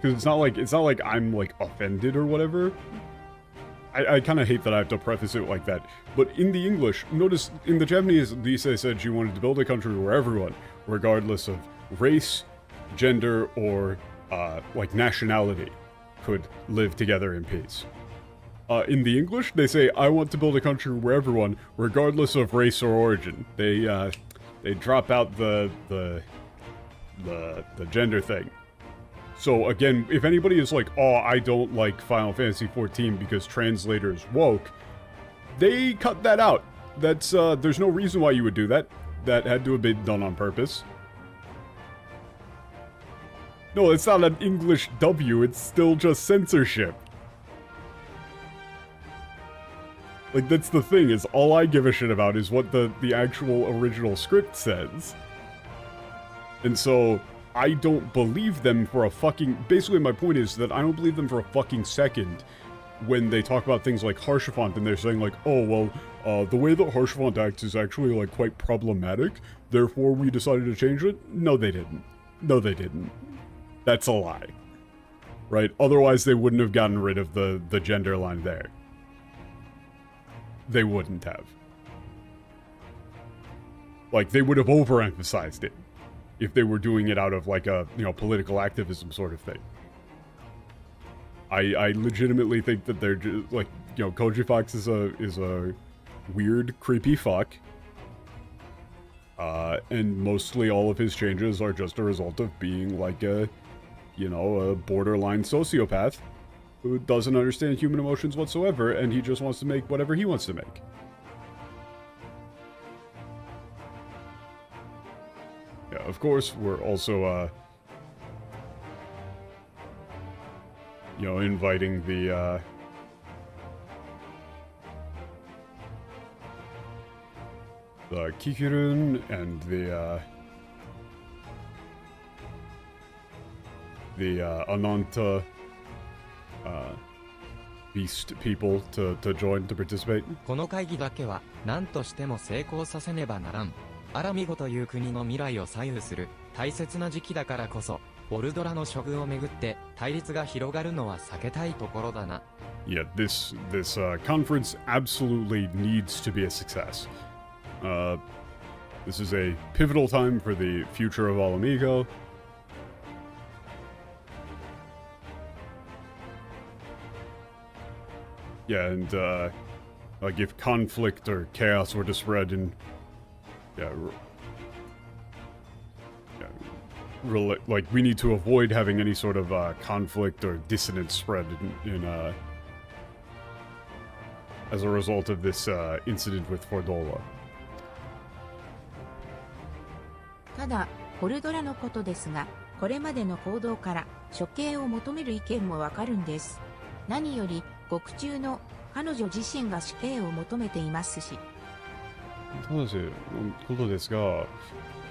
Because it's not like I'm, like, offended or whatever. I kind of hate that I have to preface it like that. But in the English, notice, in the Japanese, Lisa said she wanted to build a country where everyone, regardless of race, gender, or, like, nationality, could live together in peace. In the English, they say, I want to build a country where everyone, regardless of race or origin, they drop out the gender thing. So again, if anybody is like, oh, I don't like Final Fantasy XIV because translators woke, they cut that out. That's, there's no reason why you would do that. That had to have been done on purpose. No, it's not an English W, it's still just censorship. Like, that's the thing, is all I give a shit about is what the actual original script says. And so, I don't believe them for a fucking... Basically, my point is that I don't believe them for a fucking second when they talk about things like Harshafont and they're saying like, oh, well, the way that Harshafont acts is actually, like, quite problematic, therefore we decided to change it. No, they didn't. No, they didn't. That's a lie. Right? Otherwise, they wouldn't have gotten rid of the gender line there. They wouldn't have. Like, they would have overemphasized it if they were doing it out of, like, a, you know, political activism sort of thing. I legitimately think that they're just, like, you know, Koji Fox is a weird, creepy fuck. And mostly all of his changes are just a result of being, like, a, you know, a borderline sociopath who doesn't understand human emotions whatsoever, and he just wants to make whatever he wants to make. Yeah, of course, we're also, you know, inviting the, Kikirun and the Ananta, beast people to join, to participate. この会議だけは何としても成功させねばならん。アラミゴという国の未来を左右する大切な時期だからこそ、ボルドラの処遇をめぐって対立が広がるのは避けたいところだな。Yeah, this conference absolutely needs to be a success. This is a pivotal time for the future of Ala Mhigo. Yeah, and, like, if conflict or chaos were to spread in... like, we need to avoid having any sort of, conflict or dissonance spread in as a result of this, incident with Fordola. ただ、ホルドラのことですが、これまでの行動から処刑を求める意見もわかるんです。何より、獄中の彼女自身が死刑を求めていますし。そうですよ。ことですが、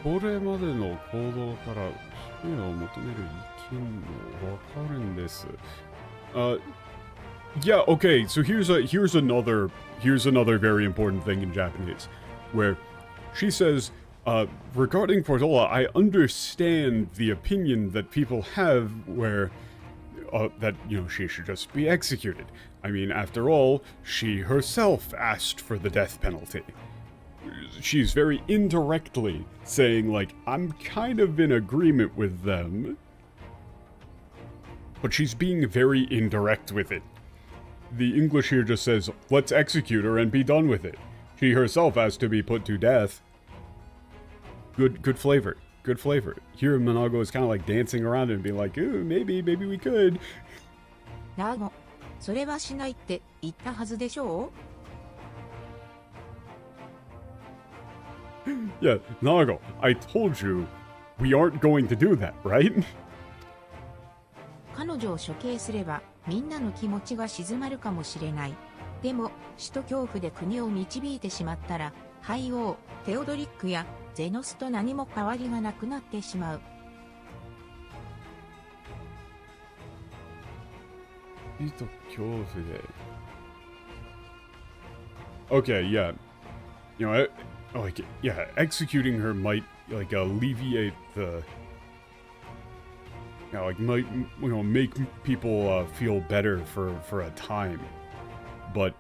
これまでの行動から死刑を求める意見もわかるんです。Yeah, okay, so here's another very important thing in Japanese, where she says, regarding Fordola, I understand the opinion that people have where, that, you know, she should just be executed. I mean, after all, she herself asked for the death penalty. She's very indirectly saying, like, I'm kind of in agreement with them. But she's being very indirect with it. The English here just says, let's execute her and be done with it. She herself asked to be put to death. Good flavor. Good flavor. Here Minago is kind of like dancing around and being like, ooh, maybe we could. ナーゴ、それはしないって言ったはずでしょう Yeah, Nago, I told you we aren't going to do that, right? 彼女を処刑すればみんなの気持ちが静まるかもしれない。でも死と恐怖で国を導いてしまったら廃王テオドリックやゼノスと何も変わりがなくなってしまう。死と恐怖で Okay, yeah. You know, like, yeah, executing her might, like, alleviate the... You know, like, might, you know, make people feel better for a time. But,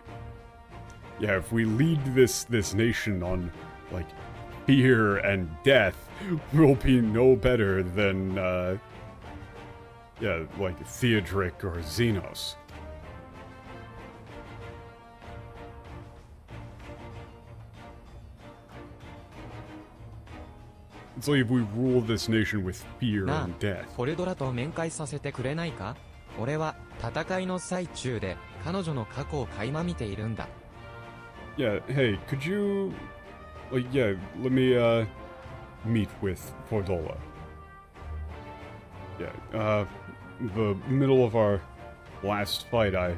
yeah, if we lead this nation on, like, fear and death, we'll be no better than, yeah, like, Theodric or Xenos. It's like if we rule this nation with fear なあ and death. フォルドラと面会させてくれないか？俺は戦いの最中で彼女の過去を垣間見ているんだ。Yeah, hey, could you, like, yeah, let me, meet with Fordola. Yeah, the middle of our last fight, I,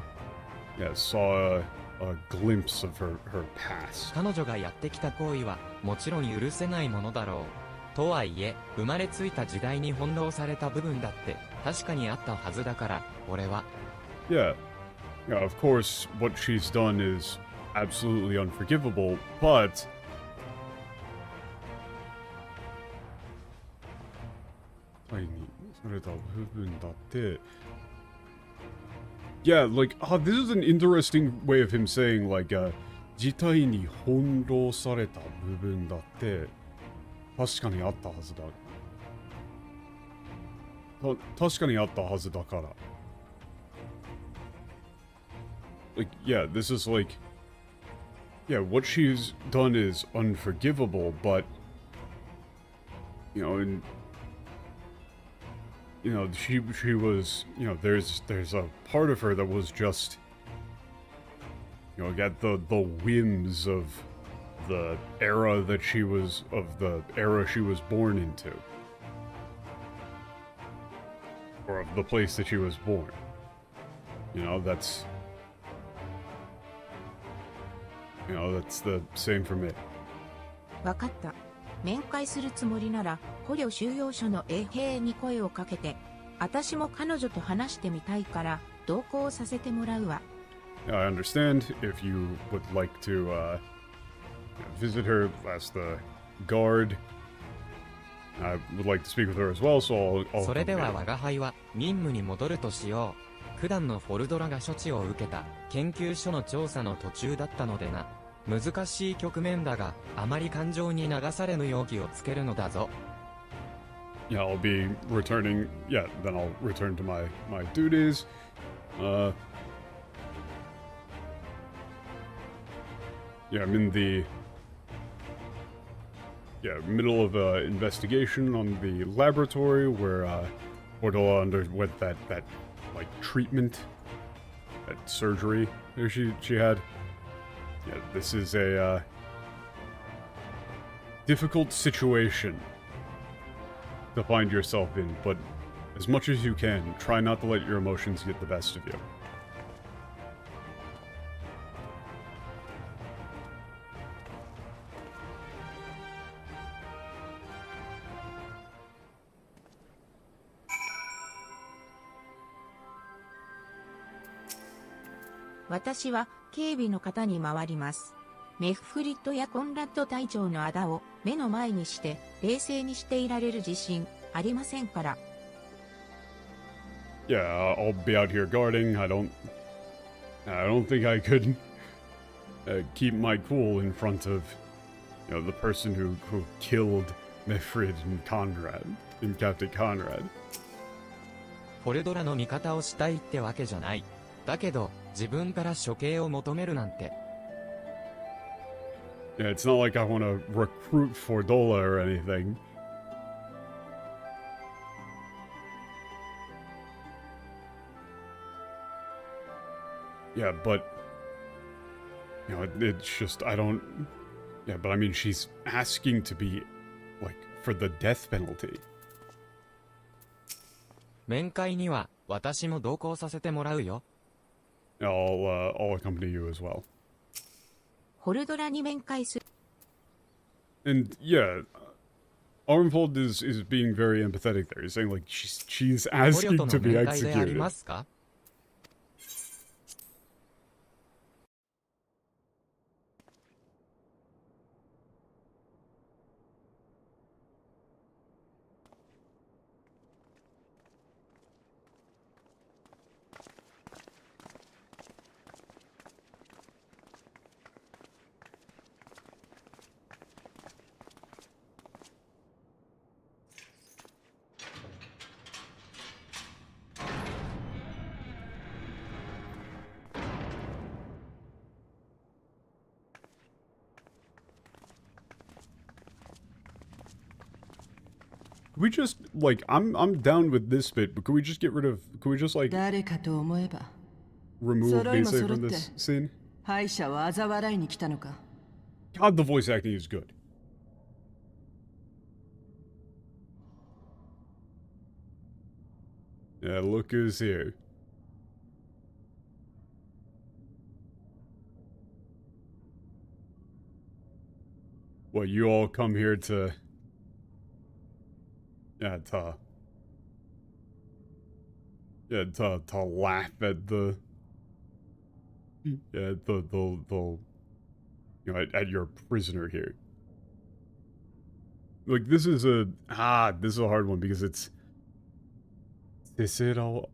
yeah, saw a glimpse of her past. 彼女がやってきた行為はもちろん許せないものだろう。とはいえ、生まれついた時代に翻弄された部分だって確かにあったはずだから、俺は。Yeah, yeah, of course, what she's done is absolutely unforgivable, but... Yeah, like, this is an interesting way of him saying, like, 事態に翻弄された部分だって確かにあったはずだ。確かにあったはずだから。Like, yeah, this is like... Yeah, what she's done is unforgivable, but... You know, and... You know, she was... You know, there's a part of her that was just... You know, got the whims of the era that she was... Of the era she was born into. Or of the place that she was born. You know, that's... You know, that's the same for me. わかった。面会するつもりなら、捕虜収容所の衛兵に声をかけて、私も彼女と話してみたいから、同行させてもらうわ。I understand if you would like to, visit her, ask the guard. I would like to speak with her as well, so I'll それでは我が輩は任務に戻るとしよう。九段のフォルドラが処置を受けた研究所の調査の途中だったのでな。難しい局面だが、あまり感情に流されぬ容疑をつけるのだぞ。Yeah, I'll be returning. Yeah, then I'll return to my duties. Yeah, I'm in the middle of an investigation on the laboratory where Bordola underwent that like treatment, that surgery that she had. Yeah, this is a difficult situation to find yourself in, but as much as you can, try not to let your emotions get the best of you. 私は警備の方に回ります。メフフリットやコンラッド隊長の仇を目の前にして冷静にしていられる自信ありませんから。Yeah, I'll be out here guarding. I don't think I could keep my cool in front of, you know, the person who killed Mifrid and Captain Conrad. フォルドラの味方をしたいってわけじゃない。だけど、自分から処刑を求めるなんて。Yeah, it's not like I want to recruit Fordola or anything. Yeah, but... You know, it's just, I don't... Yeah, but I mean, she's asking to be, like, for the death penalty. 面会には私も同行させてもらうよ。I'll accompany you as well. ホルドラに面会する。And yeah, Armfold is being very empathetic there. He's saying like she's 捕虜 asking と to の be 面会であり executed. ますか？ Could we just like I'm down with this bit, but could we just get rid of? Could we just like 誰かと思えば remove 揃いも Base 揃っ from て this scene? 敗者を嘲笑いに来たのか。 God, the voice acting is good. Yeah, look who's here. What, you all come here to... Yeah, to laugh at the... Yeah, the you know, at your prisoner here. Like, this is a... this is a hard one, because it's... Is it all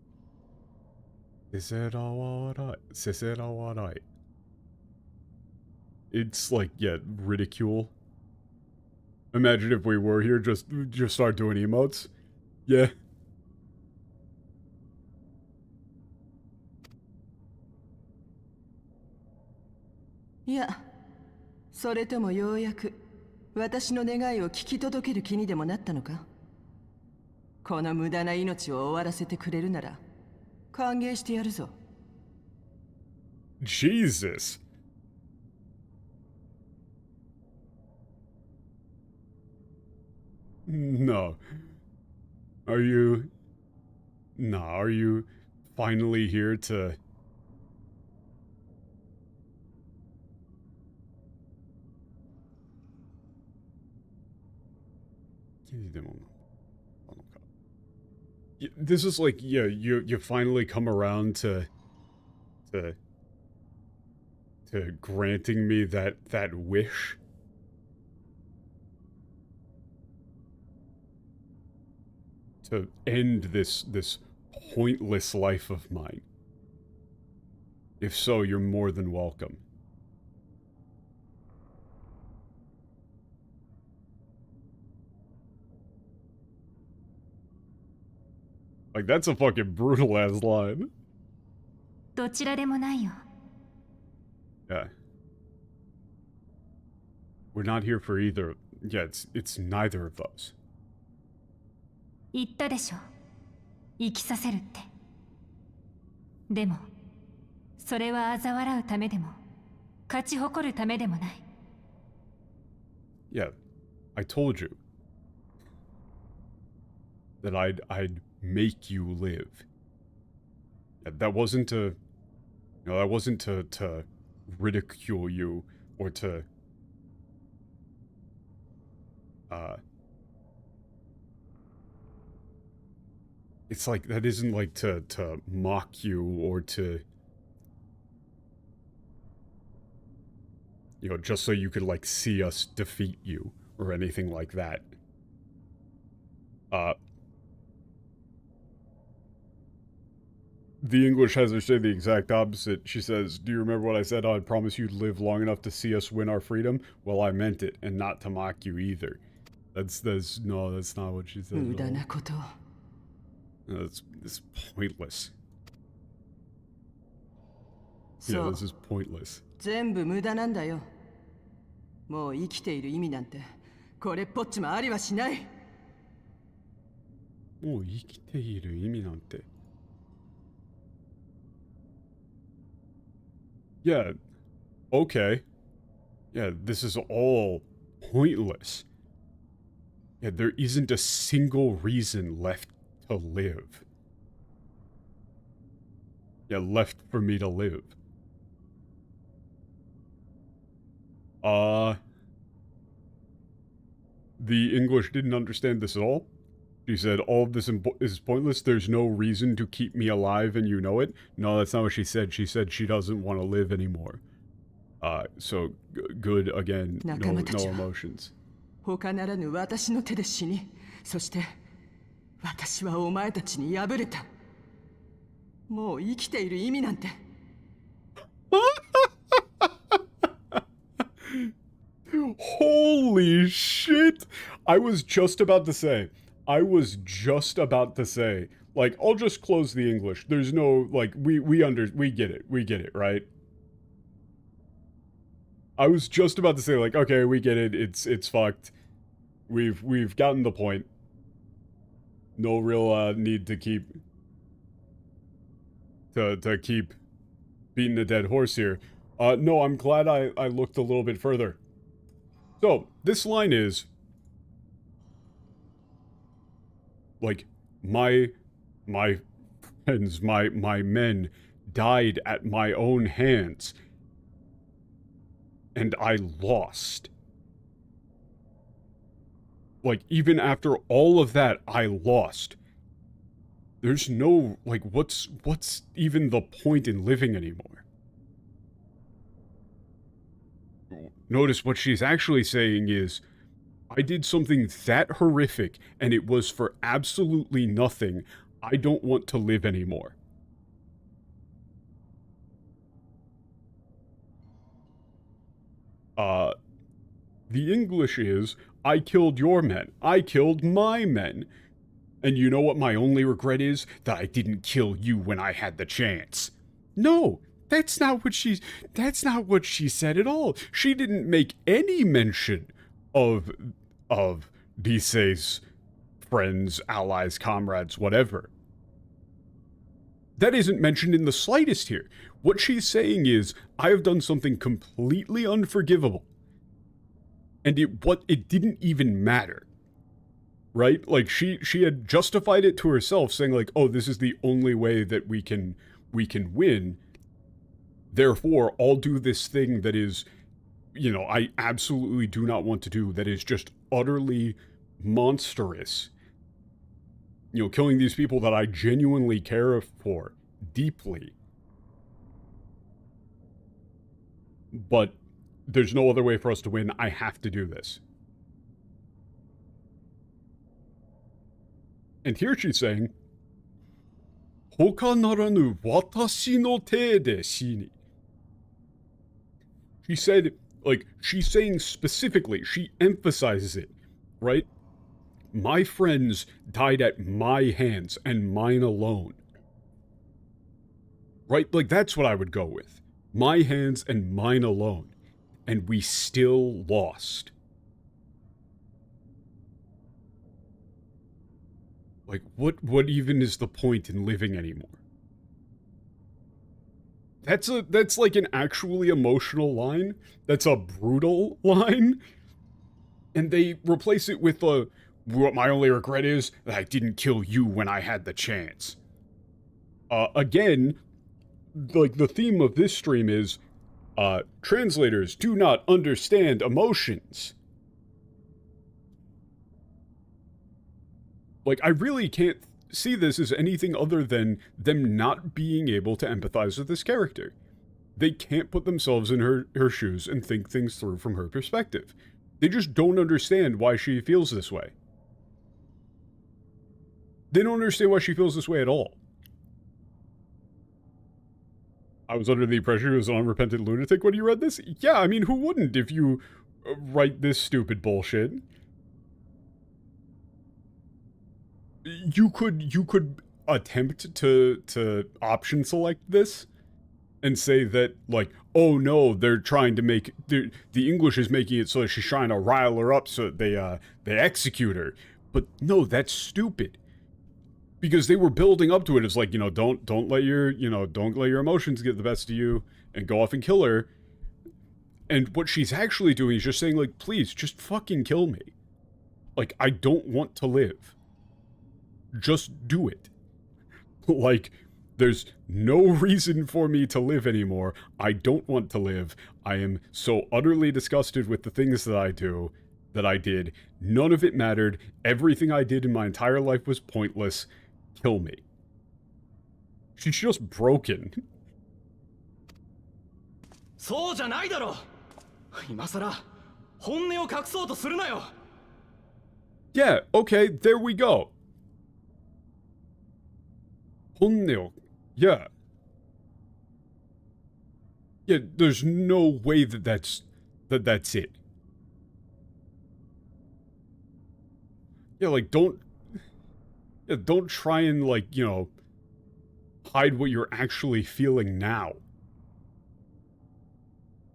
right? It's like, yeah, ridicule. Imagine if we were here, just start doing emotes. Yeah. いや、それともようやく私の願いを聞き届ける気にでもなったのか。この無駄な命を終わらせてくれるなら歓迎してやるぞ。Jesus. No. Are you... Nah, are you finally here to... This is like, yeah, you finally come around to granting me that wish. To end this pointless life of mine. If so, you're more than welcome. Like, that's a fucking brutal ass line. どちらでもないよ。 Yeah. We're not here for either. Yeah, it's neither of those. 言ったでしょ。生きさせるって。でも、それは嘲笑うためでも、勝ち誇るためでもない。Yeah, I told you that I'd make you live. That wasn't to, that wasn't to ridicule you or to, it's like, that isn't like to mock you or to, you know, just so you could like see us defeat you or anything like that. The English has her say the exact opposite. She says, do you remember what I said? I'd promise you'd live long enough to see us win our freedom? Well, I meant it, and not to mock you either. That's not what she said. 無駄なこと。 It's pointless. Yeah, this is pointless. 全部無駄なんだよ。もう生きている意味なんてこれっぽっちもありはしない。もう生きている意味なんて。Yeah, okay. Yeah, this is all pointless. Yeah, there isn't a single reason left to live. Yeah, left for me to live. The English didn't understand this at all. She said, all of this is pointless. There's no reason to keep me alive and you know it. No, that's not what she said. She said she doesn't want to live anymore. So, good again. No emotions. 他ならぬ私の手で死に、そして私はお前たちに敗れた。もう生きている意味なんて。Holy shit! I was just about to say, like, I'll just close the English. There's no, like, we get it, right? I was just about to say, like, okay, we get it, it's fucked. We've gotten the point. No real, need to keep beating the dead horse here. No, I'm glad I looked a little bit further. So, this line is, like, my friends, my men died at my own hands, and I lost. Like, even after all of that, I lost. There's no, like, what's even the point in living anymore? Notice what she's actually saying is, I did something that horrific, and it was for absolutely nothing. I don't want to live anymore. The English is, I killed your men. I killed my men. And you know what my only regret is? That I didn't kill you when I had the chance. No! That's not what she said at all. She didn't make any mention of Bisei's friends, allies, comrades, whatever. That isn't mentioned in the slightest here. What she's saying is, I have done something completely unforgivable. And it didn't even matter. Right? Like, she had justified it to herself, saying like, oh, this is the only way that we can win. Therefore, I'll do this thing that is, you know, I absolutely do not want to do, that is just utterly monstrous. You know, killing these people that I genuinely care for deeply. But there's no other way for us to win. I have to do this. And here she's saying, 他ならぬ私の手で死に. She said, like, she's saying specifically, she emphasizes it, right? My friends died at my hands and mine alone. Right? Like, that's what I would go with. My hands and mine alone. And we still lost. Like, what even is the point in living anymore? That's like an actually emotional line. That's a brutal line. And they replace it with what my only regret is that I didn't kill you when I had the chance. Again, like, the theme of this stream is, translators do not understand emotions. Like, I really can't see this as anything other than them not being able to empathize with this character. They can't put themselves in her shoes and think things through from her perspective. They just don't understand why she feels this way. They don't understand why she feels this way at all. I was under the impression he was an unrepentant lunatic when you read this? Yeah, I mean, who wouldn't if you write this stupid bullshit? You could attempt to option select this and say that, like, oh no, they're trying to make, the English is making it so that she's trying to rile her up so that they execute her. But no, that's stupid. Because they were building up to it as like, you know, don't let your, you know, don't let your emotions get the best of you and go off and kill her. And what she's actually doing is just saying, like, please, just fucking kill me. Like, I don't want to live. Just do it. Like, there's no reason for me to live anymore. I don't want to live. I am so utterly disgusted with the things that I do, that I did. None of it mattered. Everything I did in my entire life was pointless. Kill me. She's just broken. そうじゃないだろ。今さら本音を隠そうとするなよ。Yeah, okay, there we go. 本音を Yeah. Yeah, there's no way that that's it. Yeah, like, don't try and, like, you know, hide what you're actually feeling now.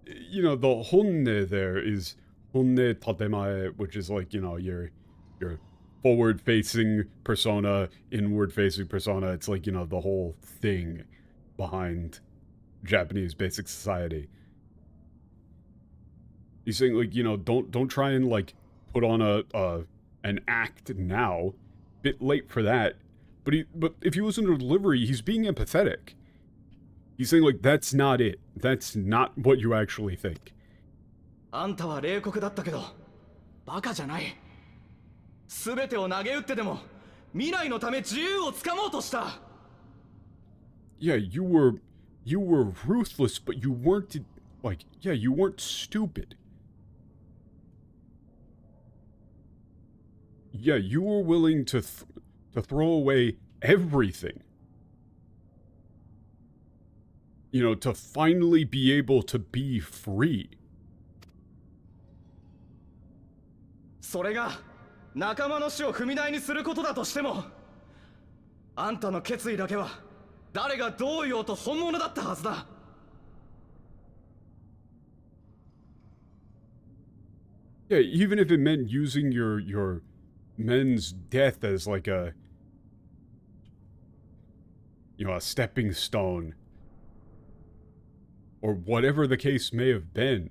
You know, the honne there is honne tatemae, which is like, you know, your forward-facing persona, inward-facing persona. It's like, you know, the whole thing behind Japanese basic society. He's saying, like, you know, don't try and, like, put on an act now. Bit late for that. But if he listen to delivery, he's being empathetic. He's saying, like, that's not it. That's not what you actually think. あんたは冷酷だったけど、バカじゃない。すべてを投げ打ってでも、未来のため自由をつかもうとした。Yeah, you were ruthless, but you weren't, like, yeah, you weren't stupid. Yeah, you were willing to throw away everything. You know, to finally be able to be free. それが仲間の死を踏み台にすることだとしても、あんたの決意だけは誰がどう言おうと本物だったはずだ。Yeah, even if it meant using your men's death as like a, you know, a stepping stone, or whatever the case may have been.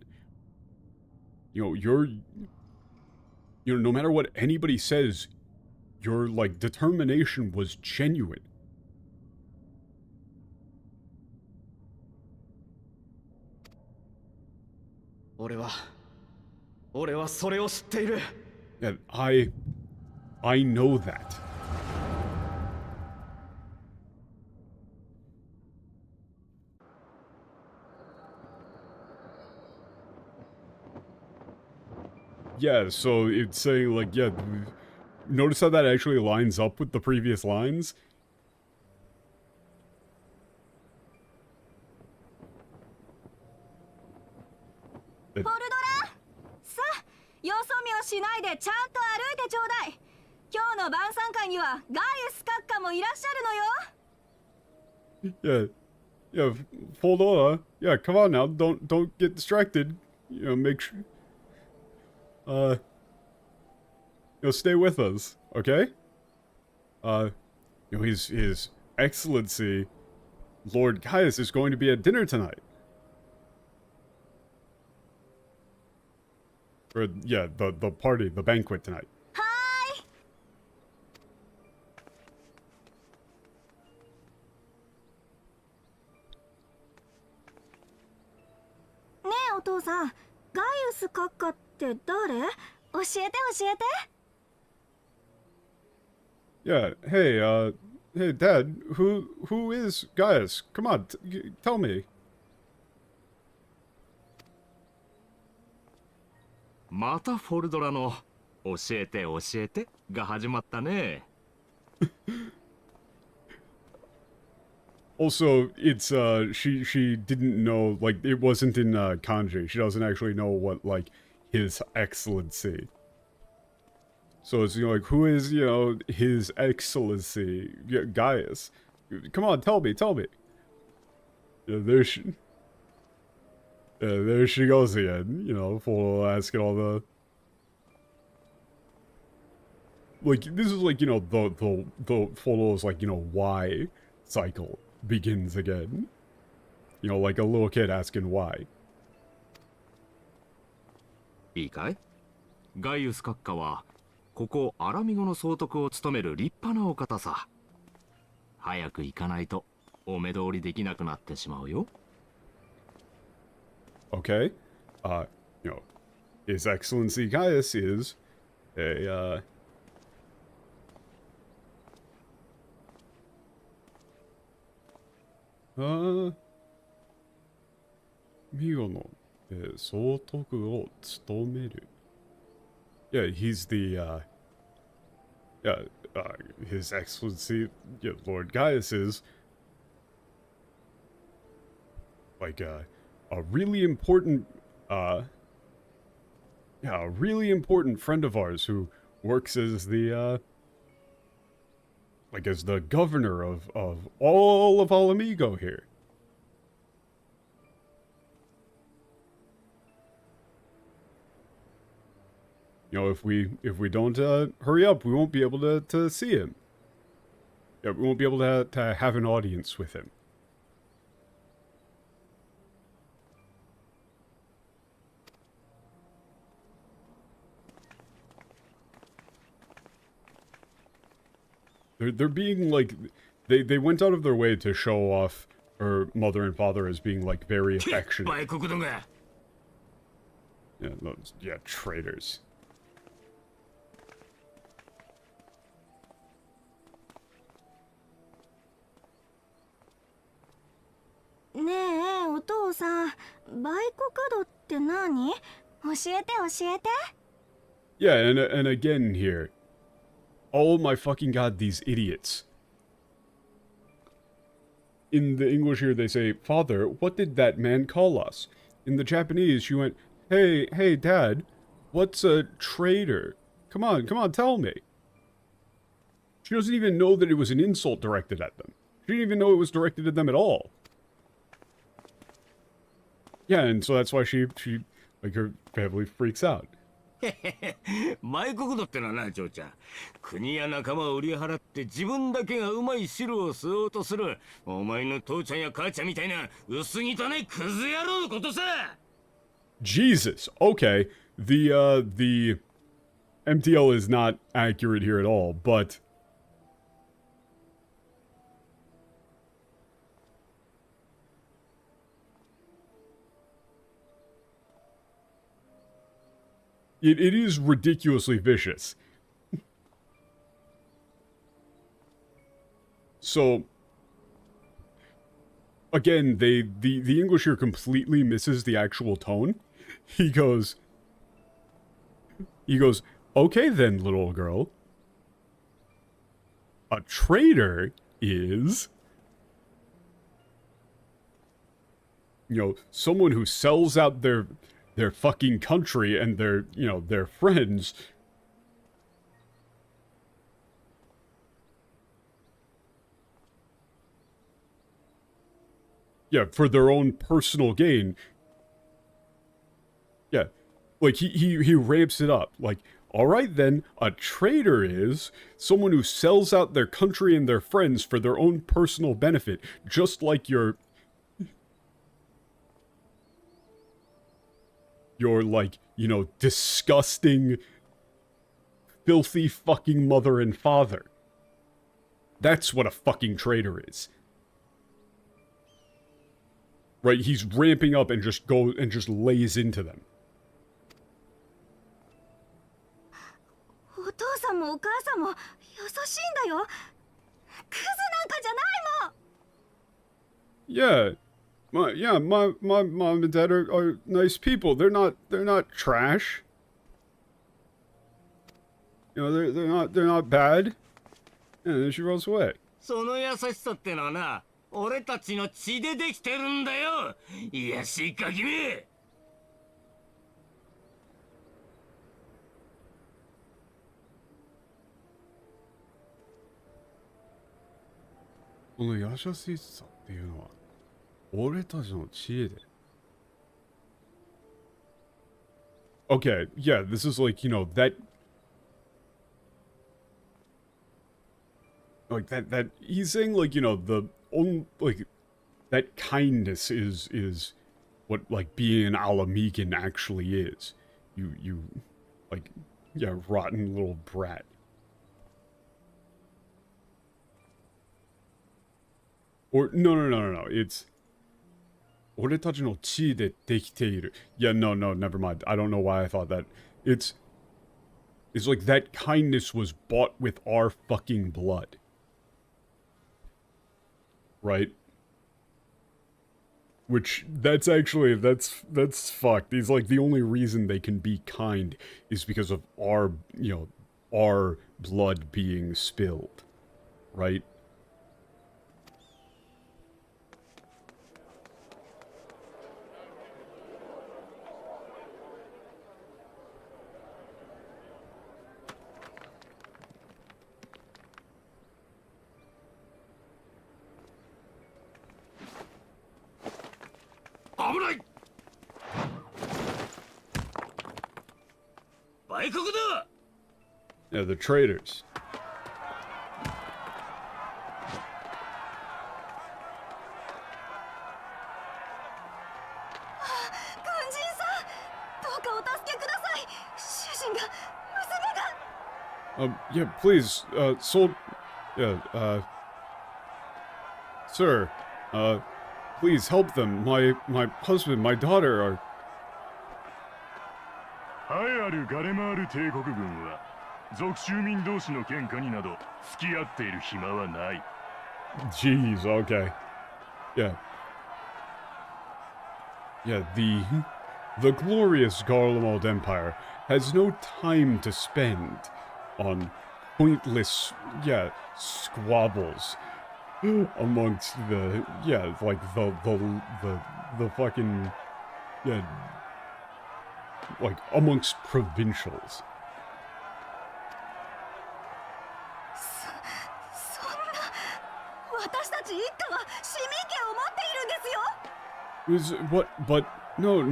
You know, no matter what anybody says, your, like, determination was genuine.俺はそれを知っている。 And I know that. Yeah, so it's saying, like, yeah, notice how that actually lines up with the previous lines? It, ポルドラさあ、よそ見をしないでちゃんと歩いてちょうだい。今日の晩餐会にはガイウス閣下もいらっしゃるのよ。 yeah, Foldora, yeah, come on now, don't get distracted. You know, make sure, you know, stay with us, okay? You know, his Excellency, Lord Caius, is going to be at dinner tonight. Or, yeah, the party, the banquet tonight. はーい。ねえお父さん、ガイウス閣下って誰？教えて。 Yeah, hey, Dad, who is Gaius? Come on, tell me. またフォルドラの教えてが始まったね。Also, it's, she didn't know, like, it wasn't in, kanji. She doesn't actually know what, like, His Excellency. So it's, you know, like, who is, you know, His Excellency? Gaius. Come on, tell me. Yeah, there she goes again. You know, Folo asking all the. Like, this is like, you know, the Folo's like, you know, why cycle begins again. You know, like a little kid asking why. いいかい？ガイウス閣下はここアラミゴの総督を務める立派なお方さ。早く行かないとお目通りできなくなってしまうよ。Okay. You know, His Excellency Gaius is a, Migo no, 総督を務める. Yeah, he's the, His Excellency, yeah, Lord Gaius is, like, a really important, a really important friend of ours who works as the, like, as the governor of all of Ala Mhigo here. You know, if we don't hurry up, we won't be able to see him. Yeah, we won't be able to have an audience with him. They're being like, they went out of their way to show off her mother and father as being like very affectionate. Yeah, traitors. ねえお父さん、売国度って何？教えて教えて。 Yeah, and again here. Oh my fucking god, these idiots. In the English here they say, "Father, what did that man call us?" In the Japanese she went, Hey dad, what's a traitor? Come on, tell me. She doesn't even know that it was an insult directed at them. She didn't even know it was directed at them at all. Yeah, and so that's why she like, her family freaks out. 売国度ってのはな、嬢ちゃん。国や仲間を売り払って自分だけがうまい汁を吸おうとする、お前の父ちゃんや母ちゃんみたいな薄汚いクズ野郎のことさ。 Jesus. Okay. The MTL is not accurate here at all, but it is ridiculously vicious. So again, the English here completely misses the actual tone. He goes, okay then, little girl. A traitor is, you know, someone who sells out their fucking country and their, you know, their friends. Yeah, for their own personal gain. Yeah, like he ramps it up. Like, all right then, a traitor is someone who sells out their country and their friends for their own personal benefit, just like your like, you know, disgusting, filthy fucking mother and father. That's what a fucking traitor is. Right, he's ramping up and just lays into them. お父さんもお母さんも優しいんだよ。クズなんかじゃないもん。 Yeah. My mom and dad are nice people. They're not trash. You know, they're not bad. And then she runs away. その優しさってのはな、俺たちの血でできてるんだよ。いやしいか君。この優しさっていうのは俺たちの知恵で。Okay, yeah, this is like, you know, that... Like, that... He's saying, like, you know, the... like, that kindness is what, like, being an Ala Mhigo actually is. You... Like, yeah, rotten little brat. Or, no, it's... 俺たちの血でできている. Yeah, no, never mind. I don't know why I thought that. It's like that kindness was bought with our fucking blood. Right? Which, that's actually, that's fucked. It's like the only reason they can be kind is because of our, you know, our blood being spilled. Right? Yeah, the traitors. Yeah, please, sir, please help them. My husband, my daughter are... 栄えあるガレマール帝国軍は属州民同士の喧嘩になど付き合っている暇はない。 Jeez, okay. Yeah. Yeah, the glorious Garlemald Empire has no time to spend on pointless, yeah, squabbles amongst the, yeah, like the fucking, yeah, like amongst provincials. What? But no,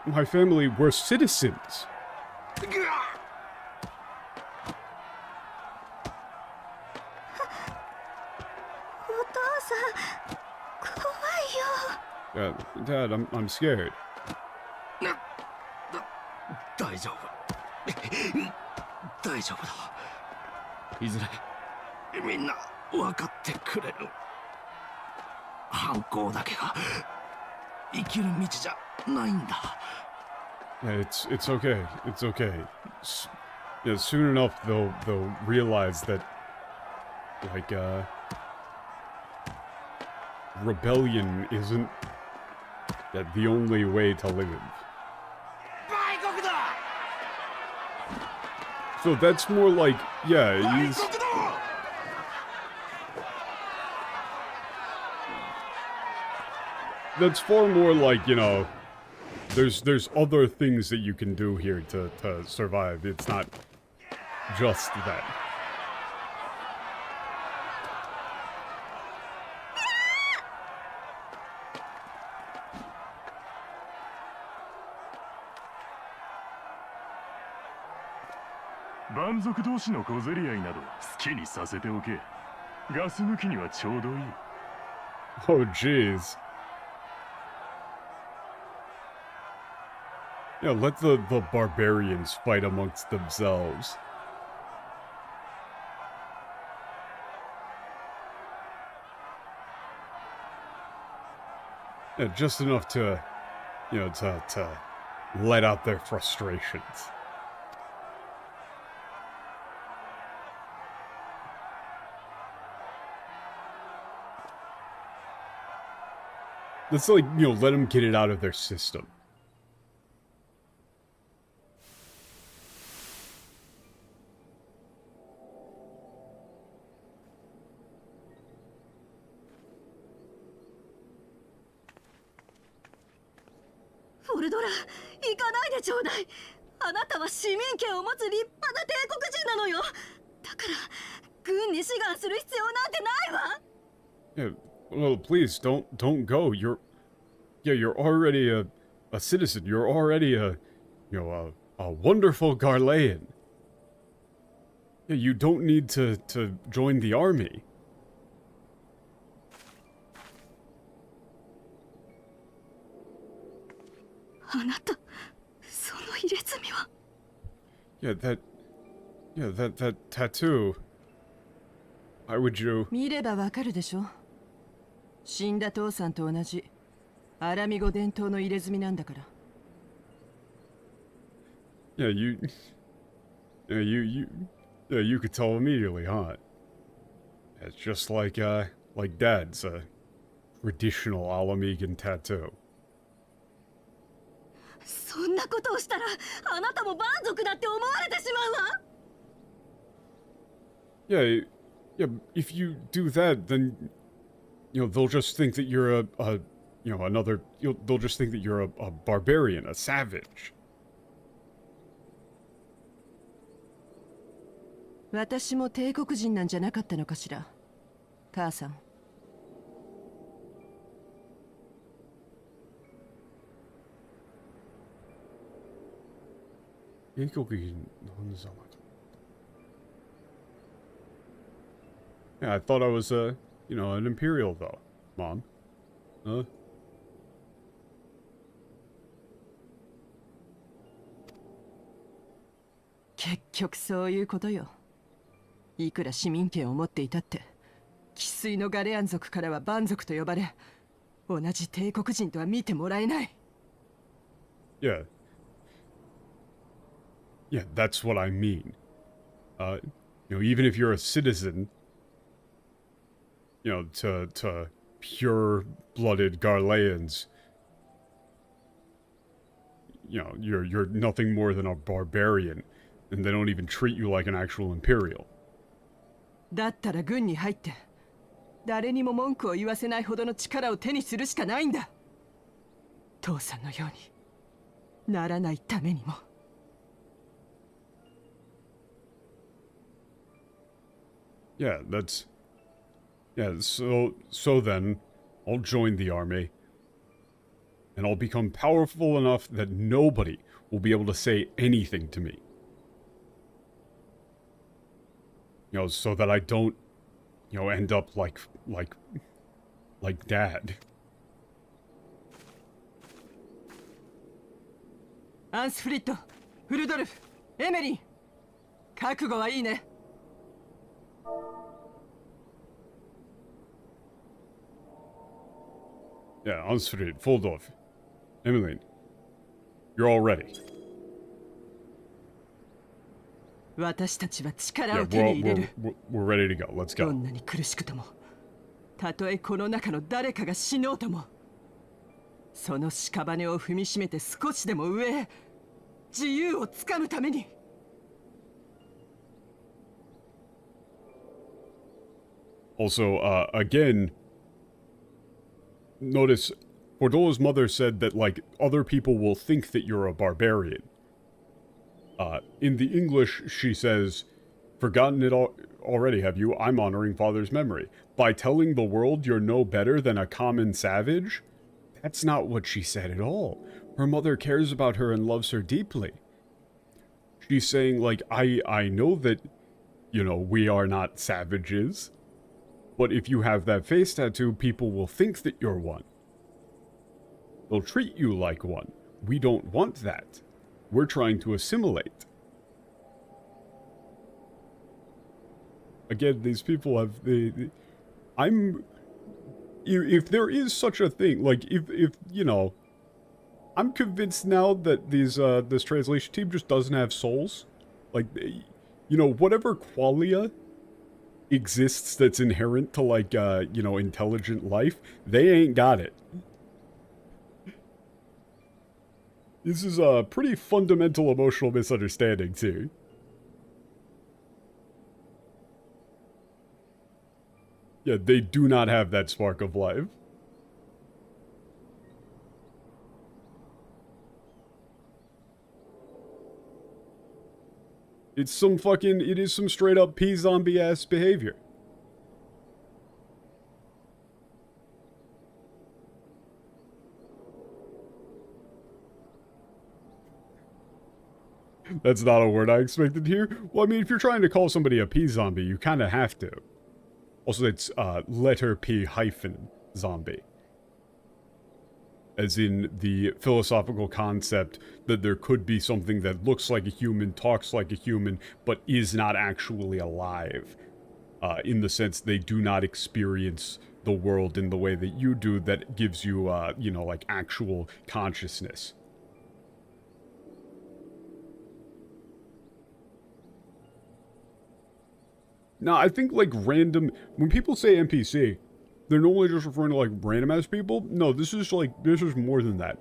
my family, we're citizens. Dad, I'm scared. 大丈夫だ。いずれみんな分かってくれる。反抗だけが生きる道じゃないんだ。Yeah, it's okay. It's okay. Yeah, soon enough they'll realize that, like, rebellion isn't the only way to live. So that's more like, yeah, he's... That's far more like, you know, there's other things that you can do here to survive. It's not just that. Oh, jeez. Yeah, let the barbarians fight amongst themselves. Yeah, just enough to, you know, to let out their frustrations. Let's, like, you know, let them get it out of their system. Yeah, well, please don't go. You're already a citizen. You're already a wonderful Garlean. Yeah, you don't need to join the army. That tattoo. Why would you? 見ればわかるでしょ。死んだ父さんと同じアラミゴ伝統の入れ墨なんだから。Yeah, you could tell immediately, huh? It's just like Dad's traditional Ala Mhigo tattoo. そんなことをしたらあなたも蛮族だって思われてしまうわ。Yeah, if you do that, then, they'll just think that you're they'll just think that you're a barbarian, a savage. 私も帝国人なんじゃなかったのかしら、母さん。英国人なんじゃなかった。Yeah, I thought I was an imperial though, Mom. Huh? 結局そういうことよ。いくら市民権を持っていたって生粋のガレアン族からは蛮族と呼ばれ、同じ帝国人とは見てもらえない。Yeah, that's what I mean. Even if you're a citizen, to pure-blooded Garleans, you're nothing more than a barbarian, and they don't even treat you like an actual imperial. だったら軍に入って誰にも文句を言わせないほどの力を手にするしかないんだ。父さんのようにならないためにも。Yeah, so then I'll join the army and I'll become powerful enough that nobody will be able to say anything to me. So that I don't, end up like Dad. アンスフリット、フルドルフ、エメリン、覚悟はいいね。Yeah, Ansfrid, Foldorf, Emmeline, you're all ready. 私たちは力 Yeah, を手に入れる。we're ready to go. Let's ど go. んなに苦しくとも、たとえこの中の誰かが死のうとも、その屍を踏みしめて少しでも上へ、自由をつかむために。Also, again, notice Bordeaux's mother said that, other people will think that you're a barbarian. In the English, she says, "Forgotten it already, have you? I'm honoring father's memory. By telling the world you're no better than a common savage?" That's not what she said at all. Her mother cares about her and loves her deeply. She's saying, I know that, we are not savages. But if you have that face tattoo, people will think that you're one. They'll treat you like one. We don't want that. We're trying to assimilate. Again, these people have if there is such a thing, I'm convinced now that this translation team just doesn't have souls. Whatever qualia exists that's inherent to, intelligent life, they ain't got it. This is a pretty fundamental emotional misunderstanding, too. Yeah, they do not have that spark of life. It is some straight up P-zombie-ass behavior. That's not a word I expected here. Well, I mean, if you're trying to call somebody a P-zombie, you kind of have to. Also, it's letter P hyphen zombie. As in the philosophical concept that there could be something that looks like a human, talks like a human, but is not actually alive. In the sense they do not experience the world in the way that you do that gives you, you know, like actual consciousness. Now, I think, like, random... When people say NPC, they're normally just referring to, like, random-ass people. No, this is, like, this is more than that.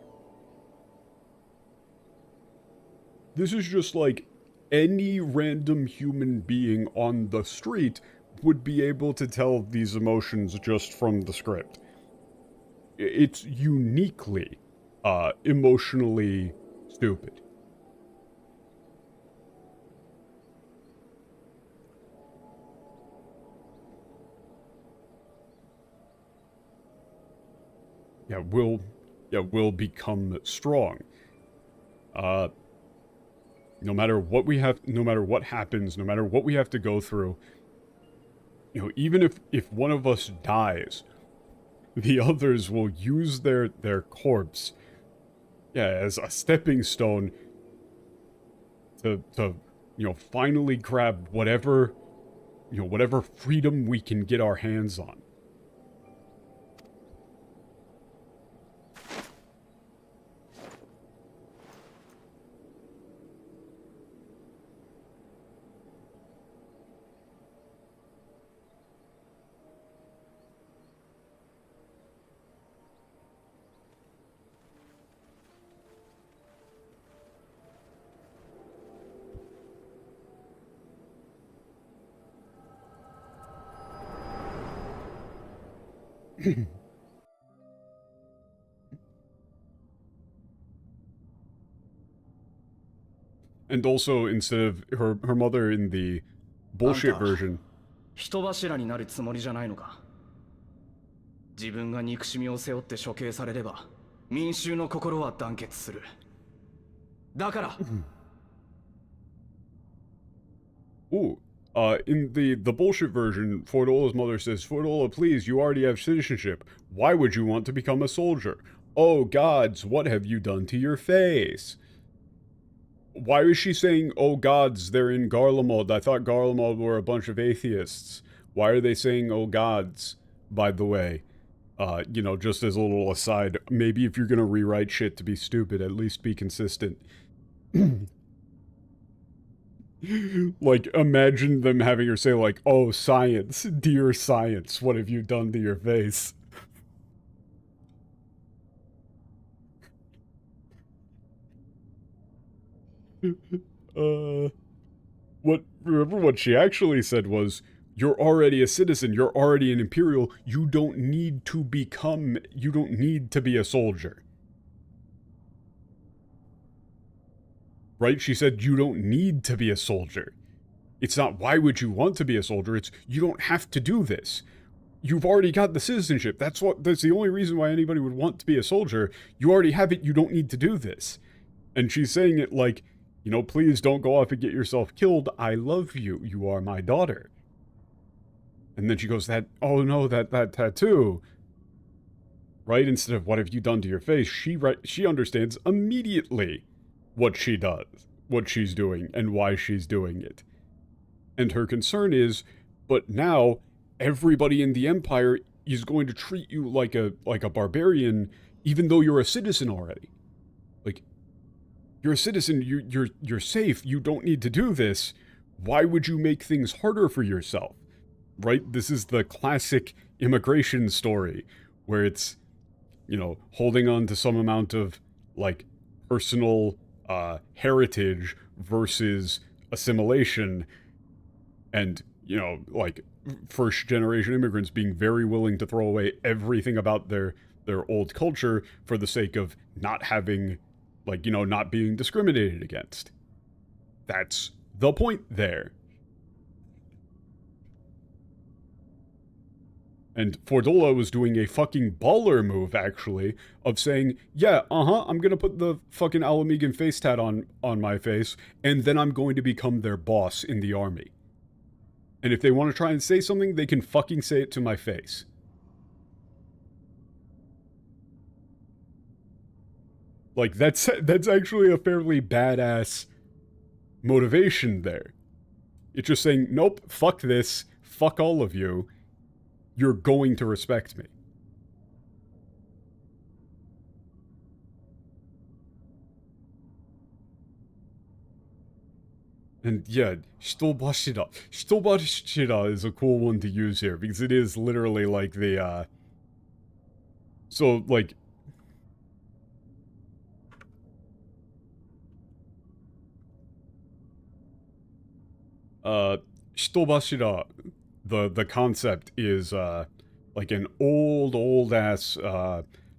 This is just, like, any random human being on the street would be able to tell these emotions just from the script. It's uniquely, emotionally stupid. will become strong. No matter what we have, no matter what happens, no matter what we have to go through, you know, even if one of us dies, the others will use their corpse, as a stepping stone to you know, finally grab whatever, you know, whatever freedom we can get our hands on. And also, instead of her mother in the bullshit version. 人柱になるつもりじゃないのか。自分が憎しみを背負って処刑されれば、民衆の心は団結する。だから。Ooh. In the bullshit version, Fordola's mother says, Fordola, please, you already have citizenship. Why would you want to become a soldier? Oh gods, what have you done to your face? Why is she saying, oh gods, they're in Garlemald? I thought Garlemald were a bunch of atheists. Why are they saying, oh gods, by the way? You know, just as a little aside, maybe if you're gonna rewrite shit to be stupid, at least be consistent. Like, imagine them having her say, like, oh, science, dear science, what have you done to your face? Remember what she actually said was, you're already a citizen, you're already an Imperial, you don't need to be a soldier. Right? She said, you don't need to be a soldier. It's not, why would you want to be a soldier? It's, you don't have to do this. You've already got the citizenship. That's the only reason why anybody would want to be a soldier. You already have it. You don't need to do this. And she's saying it like, you know, please don't go off and get yourself killed. I love you. You are my daughter. And then she goes, oh no, that tattoo. Right? Instead of, what have you done to your face? She understands immediately what she does, what she's doing, and why she's doing it. And her concern is, but now everybody in the Empire is going to treat you like a barbarian, even though you're a citizen already. Like, you're a citizen, you're safe, you don't need to do this. Why would you make things harder for yourself? Right? This is the classic immigration story, where it's, you know, holding on to some amount of, like, personal heritage versus assimilation, and, you know, like, first generation immigrants being very willing to throw away everything about their old culture for the sake of not having, like, you know, not being discriminated against. That's the point there. And Fordola was doing a fucking baller move, actually, of saying, yeah, I'm gonna put the fucking Ala Mhigo face tat on my face, and then I'm going to become their boss in the army. And if they want to try and say something, they can fucking say it to my face. Like, that's actually a fairly badass motivation there. It's just saying, nope, fuck this, fuck all of you. You're going to respect me. And yeah, Shitobashira. Shitobashira is a cool one to use here, because it is literally like the, so, like... Shitobashira, the concept is, like an old-ass,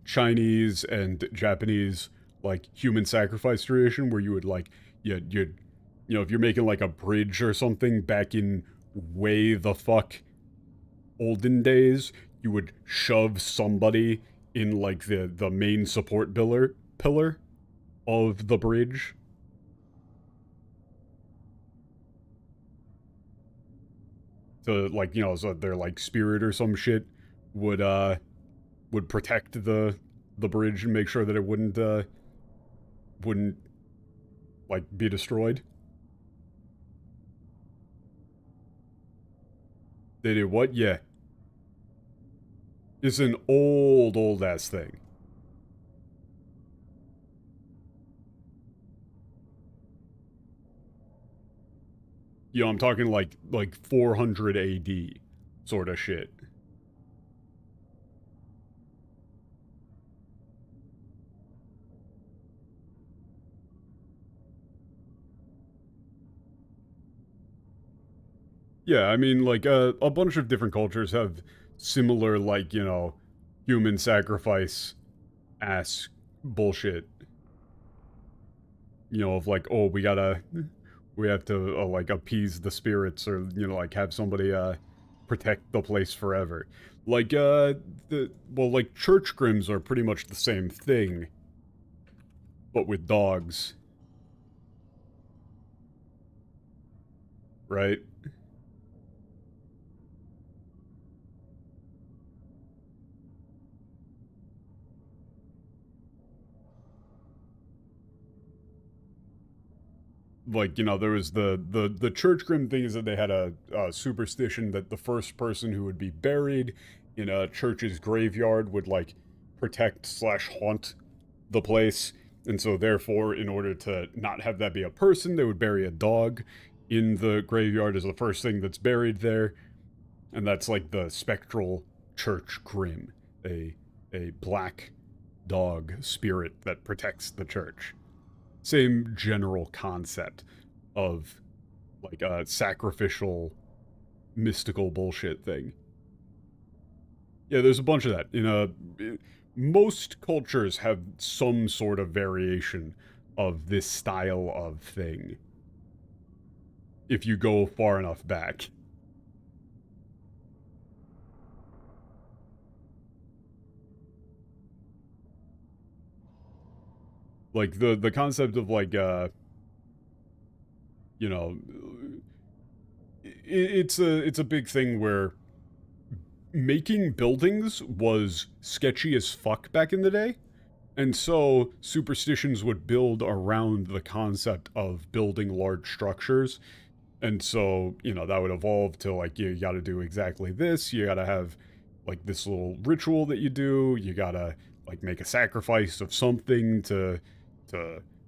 Chinese and Japanese, like, human sacrifice tradition where you would, like, you'd, you know, if you're making, like, a bridge or something back in way the fuck olden days, you would shove somebody in, like, the main support pillar of the bridge. So, like, you know, so their, like, spirit or some shit would protect the bridge and make sure that it wouldn't, like, be destroyed. They did what? Yeah. It's an old-ass thing. You know, I'm talking like 400 AD sort of shit. Yeah, I mean, like, a bunch of different cultures have similar, like, you know, human sacrifice-ass bullshit. You know, of like, oh, we have to, like, appease the spirits, or, you know, like, have somebody, protect the place forever. Like, like, church grims are pretty much the same thing, but with dogs. Right? Like, you know, there was the church grim thing is that they had a superstition that the first person who would be buried in a church's graveyard would, like, protect/haunt the place. And so, therefore, in order to not have that be a person, they would bury a dog in the graveyard as the first thing that's buried there. And that's, like, the spectral church grim. A black dog spirit that protects the church. Same general concept of, like, a sacrificial, mystical bullshit thing. Yeah, there's a bunch of that. You know, most cultures have some sort of variation of this style of thing. If you go far enough back. Like, the concept of, like, you know, it's a big thing where making buildings was sketchy as fuck back in the day. And so superstitions would build around the concept of building large structures. And so, you know, that would evolve to, like, you gotta do exactly this, you gotta have, like, this little ritual that you do, you gotta, like, make a sacrifice of something to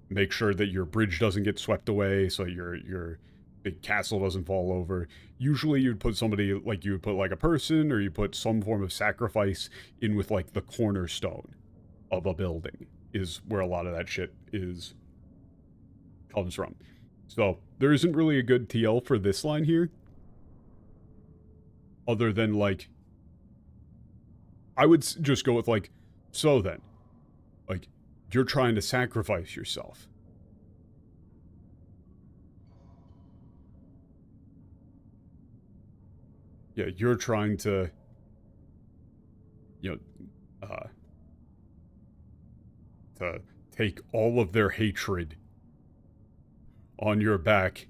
make sure that your bridge doesn't get swept away, so your big castle doesn't fall over. Usually you'd put somebody, like, you would put, like, a person, or you put some form of sacrifice in with, like, the cornerstone of a building, is where a lot of that shit comes from. So, there isn't really a good TL for this line here. Other than, like, I would just go with, like, so then, like, you're trying to sacrifice yourself. Yeah, you're trying to you know, to take all of their hatred on your back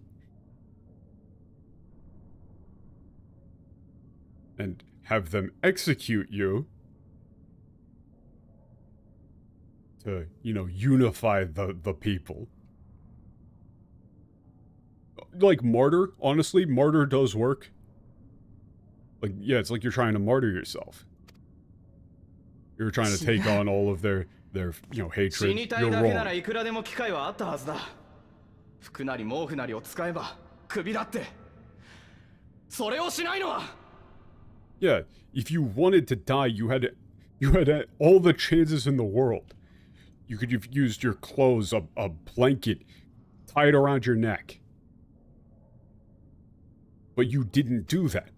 and have them execute you to, you know, unify the people. Like martyr, honestly, martyr does work. Like, yeah, it's like you're trying to martyr yourself. You're trying to take on all of their you know, hatred. You're wrong. いくらでも機会はあったはずだ。服なり毛布なりを使えば首だって。それをしないのは。Yeah, if you wanted to die, you had all the chances in the world. You could have used your clothes, a blanket, tied around your neck. But you didn't do that.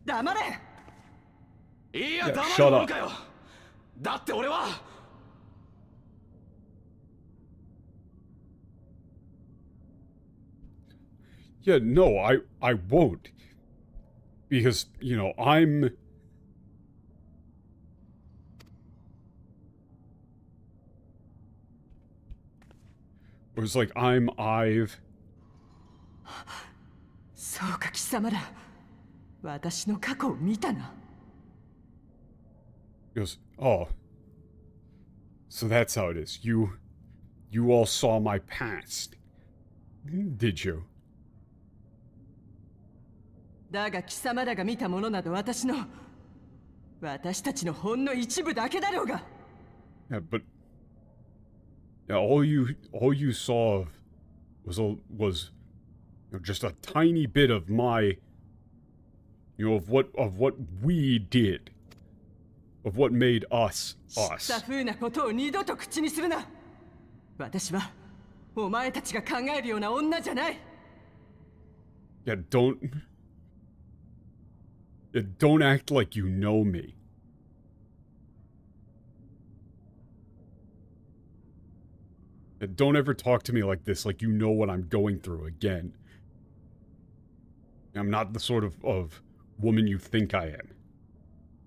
黙れ。いや、黙shut る up. のかよ。だって俺は。Yeah, no, I won't. Because, you know, I'm... It was like, I've... そうか貴様ら、私の過去を見たな。He goes, oh. So that's how it is. You all saw my past. Did you? だが貴様らが見たものなど私たちのほんの一部だけだろうが。Yeah, but yeah, all you saw was you know, just a tiny bit of my, you know, of what we did, of what made us 知った風なことを二度と口にするな。私はお前たちが考えるような女じゃない。Yeah, don't act like you know me. Don't ever talk to me like this, like you know what I'm going through again. I'm not the sort of woman you think I am.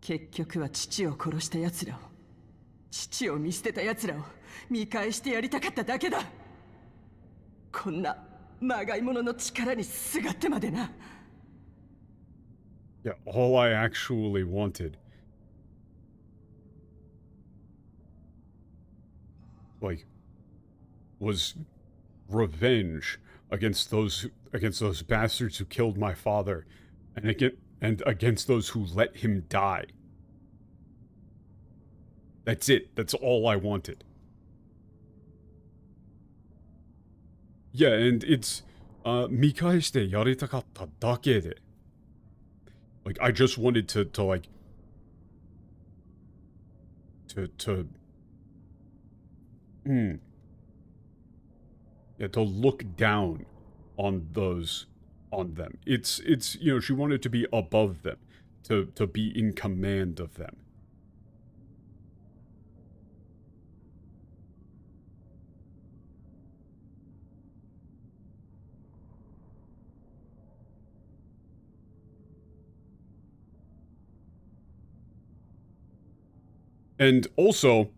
結局は父を殺した奴らを、父を見捨てた奴らを見返してやりたかっただけだ。こんなまがいものの力にすがってまでな。Yeah, all I actually wanted, like, was revenge against those bastards who killed my father, and against those who let him die. That's it. That's all I wanted. Yeah, and it's 見返してやりたかっただけで. Like, I just wanted to look down on them. It's, you know, she wanted to be above them, to be in command of them. And also,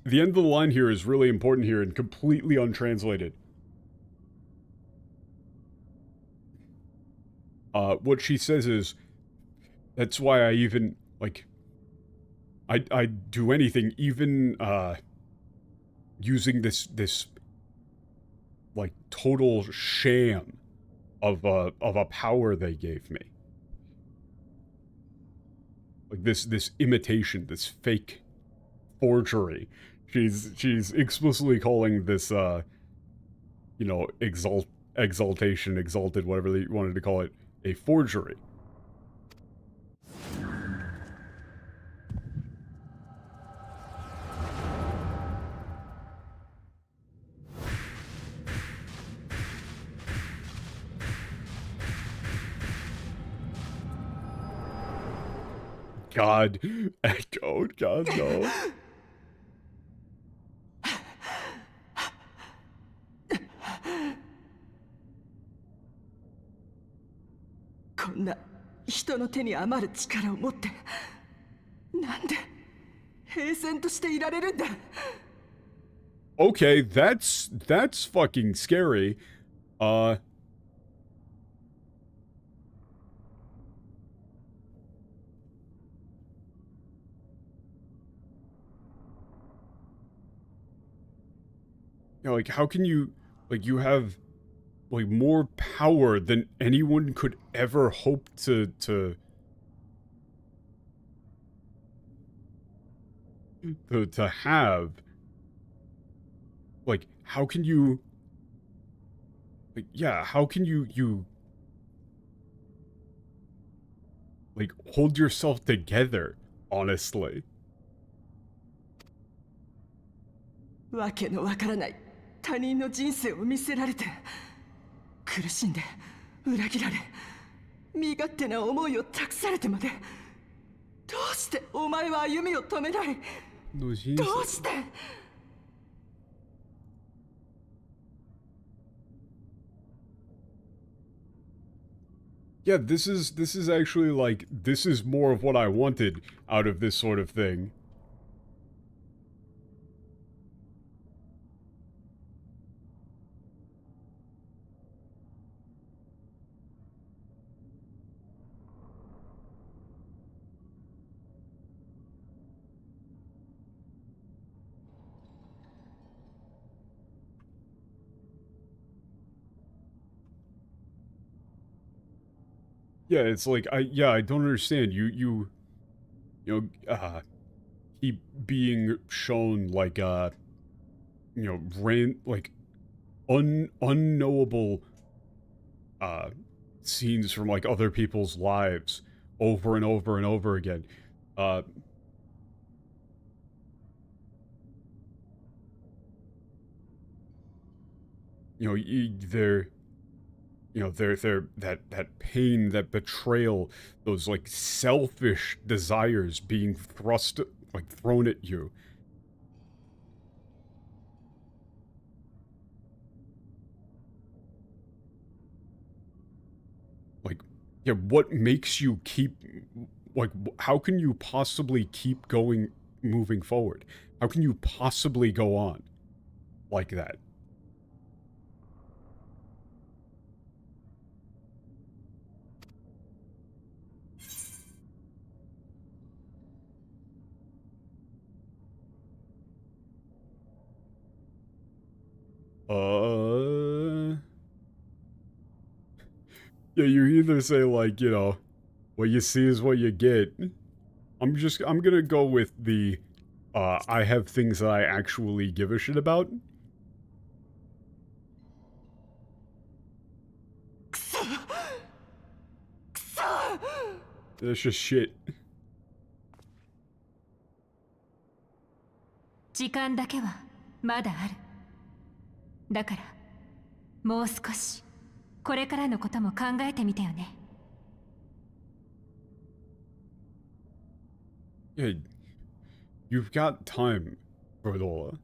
the end of the line here is really important here and completely untranslated. What she says is, that's why I even, like, I do anything, even, using this, like, total sham of a power they gave me. Like this imitation, this fake forgery. She's explicitly calling this, you know, exaltation, exalted, whatever they wanted to call it, a forgery. God, echoed, God, no. 人の手に余る力を持って、なんで平然としていられるんだ。 Okay, that's fucking scary. You know, like, how can you, like, you have, like, more power than anyone could ever hope to have. Like, how can you, like, yeah, how can you, like, hold yourself together, honestly? わけのわからない他人の人生を見せられて、苦しんで裏切られ、身勝手な思いを託されてまで、どうしてお前は歩みを止めない？どうして？ Yeah, this is actually, like, this is more of what I wanted out of this sort of thing. Yeah, it's like, I don't understand. You know, keep being shown, like, you know, unknowable, scenes from, like, other people's lives over and over and over again. You know, they're... You know, that pain, that betrayal, those, like, selfish desires being thrown at you. Like, yeah, what makes you keep, like, how can you possibly keep moving forward? How can you possibly go on like that? Yeah, you either say, like, you know, what you see is what you get. I'm gonna go with the, I have things that I actually give a shit about. That's just shit. 時間だけはまだある。だからもう少しこれからのことも考えてみてよね。Yeah, you've got time, Cordola.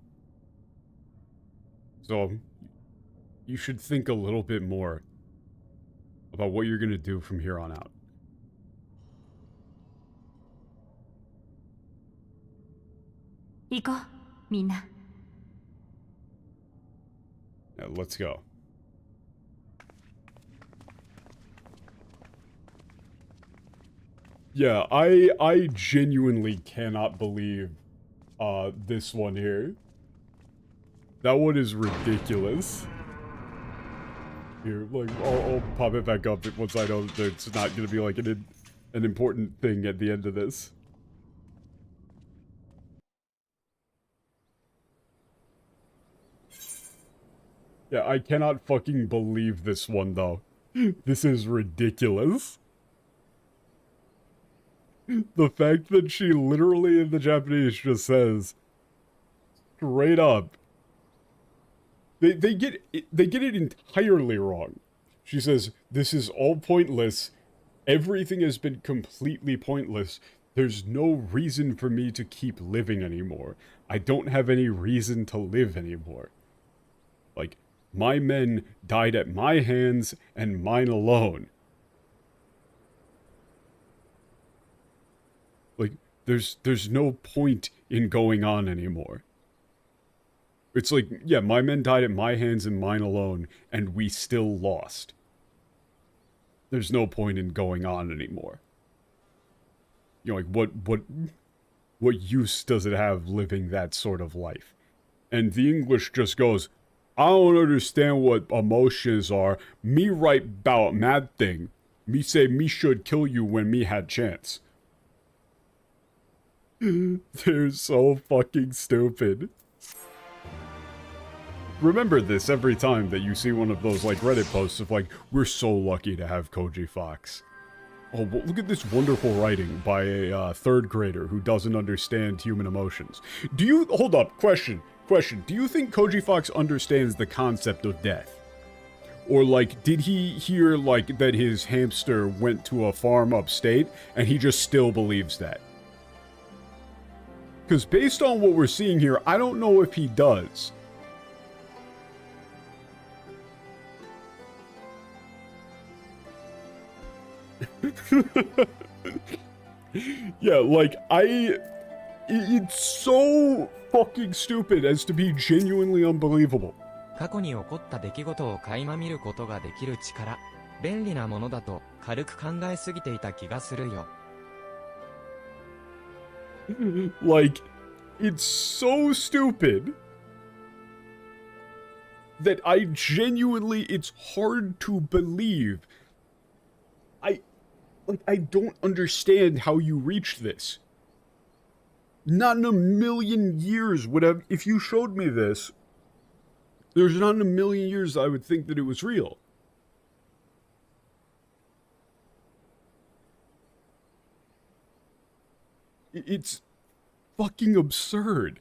So, you should think a little bit more about what you're gonna do from here on out. 行こう、みんな。Yeah, let's go. Yeah, I genuinely cannot believe this one here. That one is ridiculous. Here, like, I'll pop it back up once I know that it's not gonna be like an important thing at the end of this. Yeah, I cannot fucking believe this one, though. This is ridiculous. The fact that she literally in the Japanese just says, straight up, they get it entirely wrong. She says, this is all pointless. Everything has been completely pointless. There's no reason for me to keep living anymore. I don't have any reason to live anymore. Like, my men died at my hands and mine alone. there's no point in going on anymore. It's like, yeah, my men died at my hands and mine alone, and we still lost. There's no point in going on anymore. You know, like, what use does it have living that sort of life? And the English just goes, I don't understand what emotions are. Me right 'bout mad thing. Me say me should kill you when me had chance. They're so fucking stupid. Remember this every time that you see one of those, like, Reddit posts of, like, we're so lucky to have Koji Fox. Oh, well, look at this wonderful writing by a third grader who doesn't understand human emotions. Do you... Hold up. Question. Do you think Koji Fox understands the concept of death? Or, like, did he hear, like, that his hamster went to a farm upstate, and he just still believes that? Because based on what we're seeing here, I don't know if he does. Yeah, like, it's so fucking stupid as to be genuinely unbelievable. 過去に起こった出来事を垣間見ることができる力、便利なものだと軽く考えすぎていた気がするよ。Like, it's so stupid that I genuinely, it's hard to believe. I don't understand how you reached this. Not in a million years would have, if you showed me this, there's not in a million years I would think that it was real. It's fucking absurd.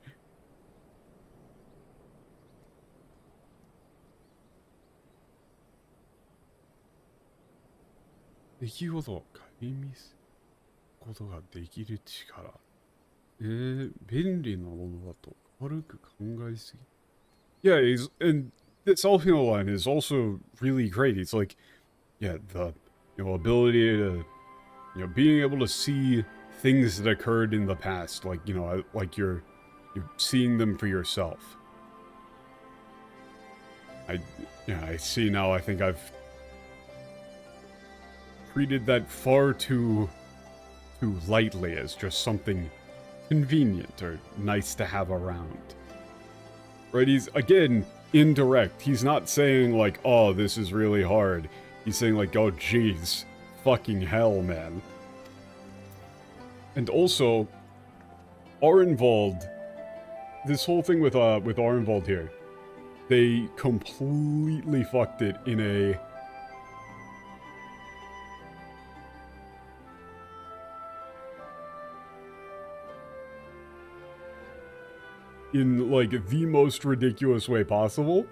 Yeah, and the self-heal line is also really great. It's like, yeah, the, ability to, being able to see things that occurred in the past, like, like you're seeing them for yourself. I see now. I think I've treated that far too lightly as just something convenient or nice to have around. Right? He's, again, indirect. He's not saying, like, oh, this is really hard. He's saying, like, oh, jeez. Fucking hell, man. And also, Arenvald, this whole thing with Arenvald here, they completely fucked it in a... in, like, the most ridiculous way possible.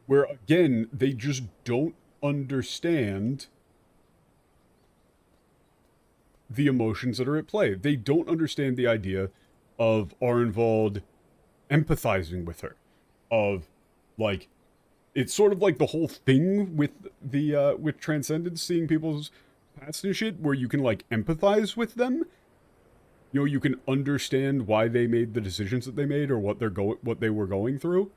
Where, again, they just don't understand the emotions that are at play. They don't understand the idea of Arenvald empathizing with her. Of, like, it's sort of like the whole thing with the, with Transcendence, seeing people's past and shit, where you can, like, empathize with them. You can understand why they made the decisions that they made, or what they were going through.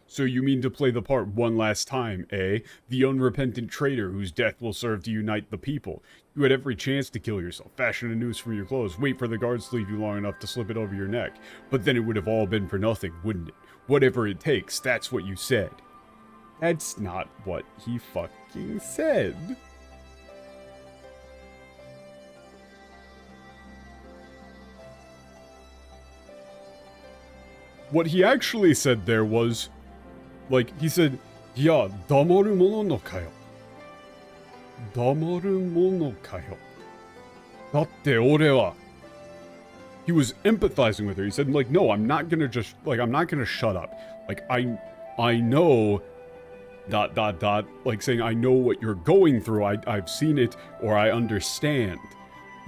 So you mean to play the part one last time, eh? The unrepentant traitor whose death will serve to unite the people. You had every chance to kill yourself, fashion a noose from your clothes, wait for the guards to leave you long enough to slip it over your neck. But then it would have all been for nothing, wouldn't it? Whatever it takes, that's what you said. That's not what he fucking said. What he actually said there was, like, he said, "Ya, damaru mono no kayo? Damaru mono kayo? Datte ore wa..." He was empathizing with her. He said, like, no, I'm not gonna just, like, I'm not gonna shut up. Like, I know, ... like, saying, I know what you're going through, I've seen it, or I understand.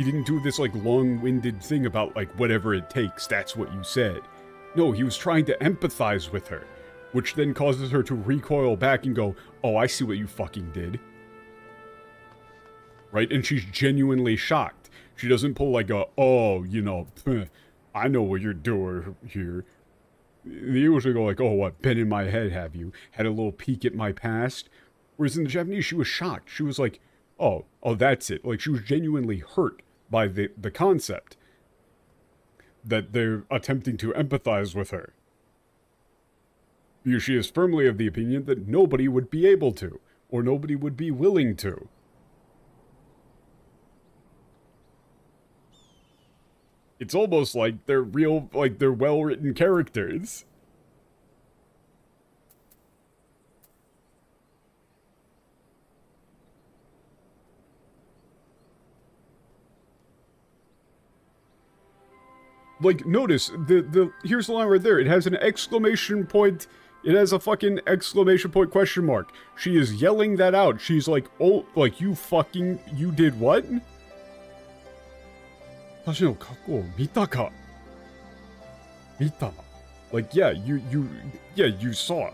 He didn't do this, like, long-winded thing about, like, whatever it takes, that's what you said. No, he was trying to empathize with her, which then causes her to recoil back and go, oh, I see what you fucking did. Right? And she's genuinely shocked. She doesn't pull, like, a, oh, you know, I know what you're doing here. They usually go like, oh, what, been in my head, have you? Had a little peek at my past? Whereas in the Japanese, she was shocked. She was like, oh, that's it. Like, she was genuinely hurt by the concept that they're attempting to empathize with her. Because she is firmly of the opinion that nobody would be able to, or nobody would be willing to. It's almost like they're real, like they're well-written characters. Like, notice, here's the line right there. It has an exclamation point. It has a fucking exclamation point question mark. She is yelling that out. She's like, oh, like, you did what? 私の過去を見たか? 見た? Like, yeah, you saw.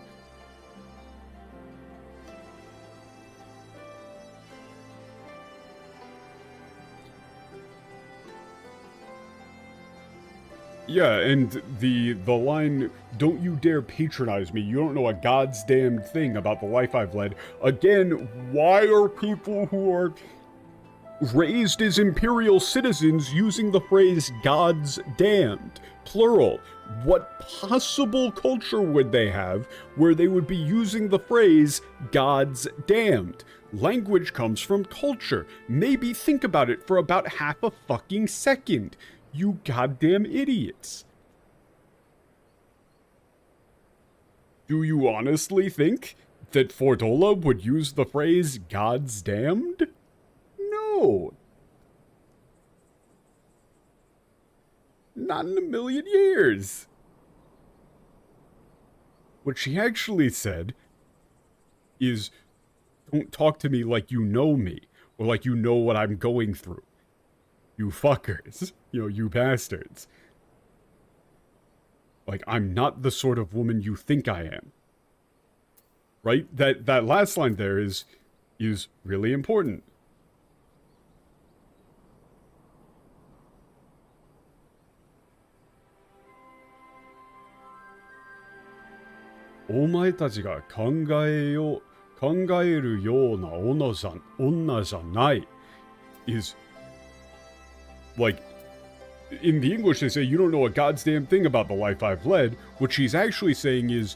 Yeah, and the line, don't you dare patronize me, you don't know a god's damned thing about the life I've led. Again, why are people who are raised as imperial citizens using the phrase God's damned, plural? What possible culture would they have where they would be using the phrase God's damned? Language comes from culture. Maybe think about it for about half a fucking second, you goddamn idiots. Do you honestly think that Fordola would use the phrase God's damned? No. Not in a million years. What she actually said is, don't talk to me like you know me, or like you know what I'm going through. You fuckers. You know, you bastards. Like, I'm not the sort of woman you think I am. Right? That last line there is really important. Omae tachi ga kangaeru you na onna janai is, like, in the English they say, you don't know a god's damn thing about the life I've led. What she's actually saying is,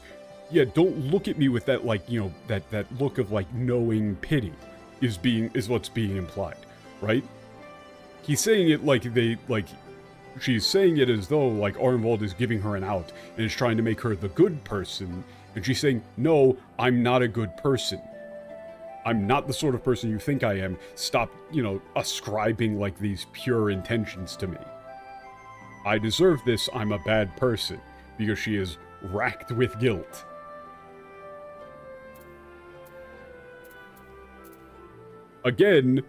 yeah, don't look at me with that, like, you know, that look of, like, knowing pity is what's being implied, right? He's saying it like she's saying it as though, like, Arnwald is giving her an out and is trying to make her the good person, and she's saying, no, I'm not a good person. I'm not the sort of person you think I am. Stop, you know, ascribing, like, these pure intentions to me. I deserve this, I'm a bad person, because she is racked with guilt. Again,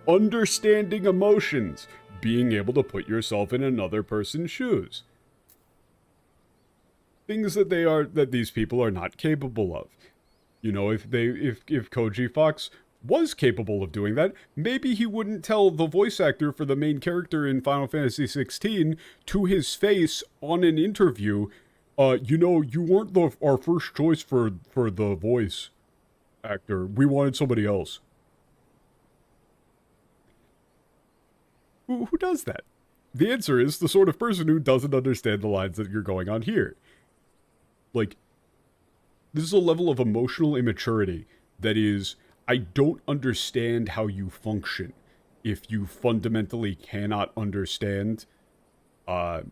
understanding emotions, being able to put yourself in another person's shoes. Things that these people are not capable of. You know, if Koji Fox was capable of doing that, maybe he wouldn't tell the voice actor for the main character in Final Fantasy XVI to his face on an interview, you know, you weren't our first choice for the voice actor. We wanted somebody else. Who does that? The answer is the sort of person who doesn't understand the lines that you're going on here. Like, this is a level of emotional immaturity that is, I don't understand how you function if you fundamentally cannot understand, you know,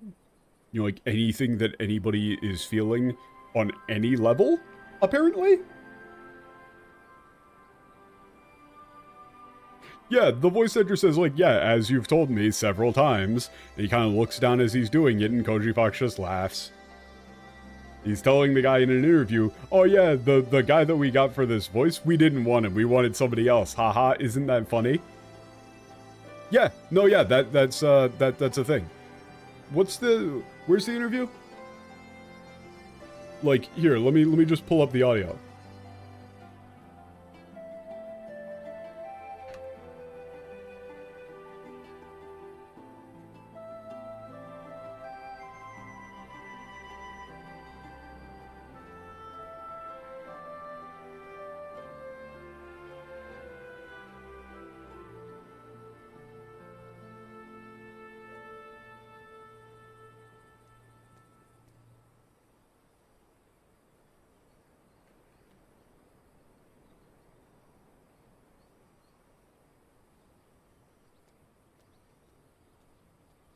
like, anything that anybody is feeling on any level, apparently? Yeah, the voice actor says, like, yeah, as you've told me several times. And he kind of looks down as he's doing it, and Koji Fox just laughs. He's telling the guy in an interview, oh yeah, the guy that we got for this voice, we didn't want him, we wanted somebody else. Haha, isn't that funny? Yeah, no, yeah, that's a thing. Where's the interview? Like, here, let me just pull up the audio.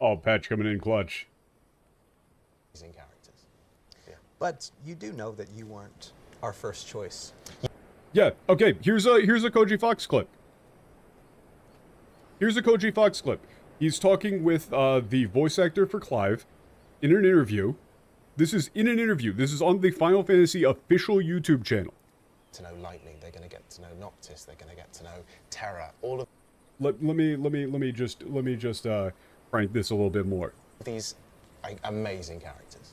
Oh, Patch coming in clutch. Amazing characters. Yeah. But you do know that you weren't our first choice. Yeah, okay, here's a Koji Fox clip. Here's a Koji Fox clip. He's talking with the voice actor for Clive in an interview. This is in an interview. This is on the Final Fantasy official YouTube channel. To know Lightning, they're going to get to know Noctis, they're going to get to know Terra, all of Let me just crank this a little bit more. these amazing characters.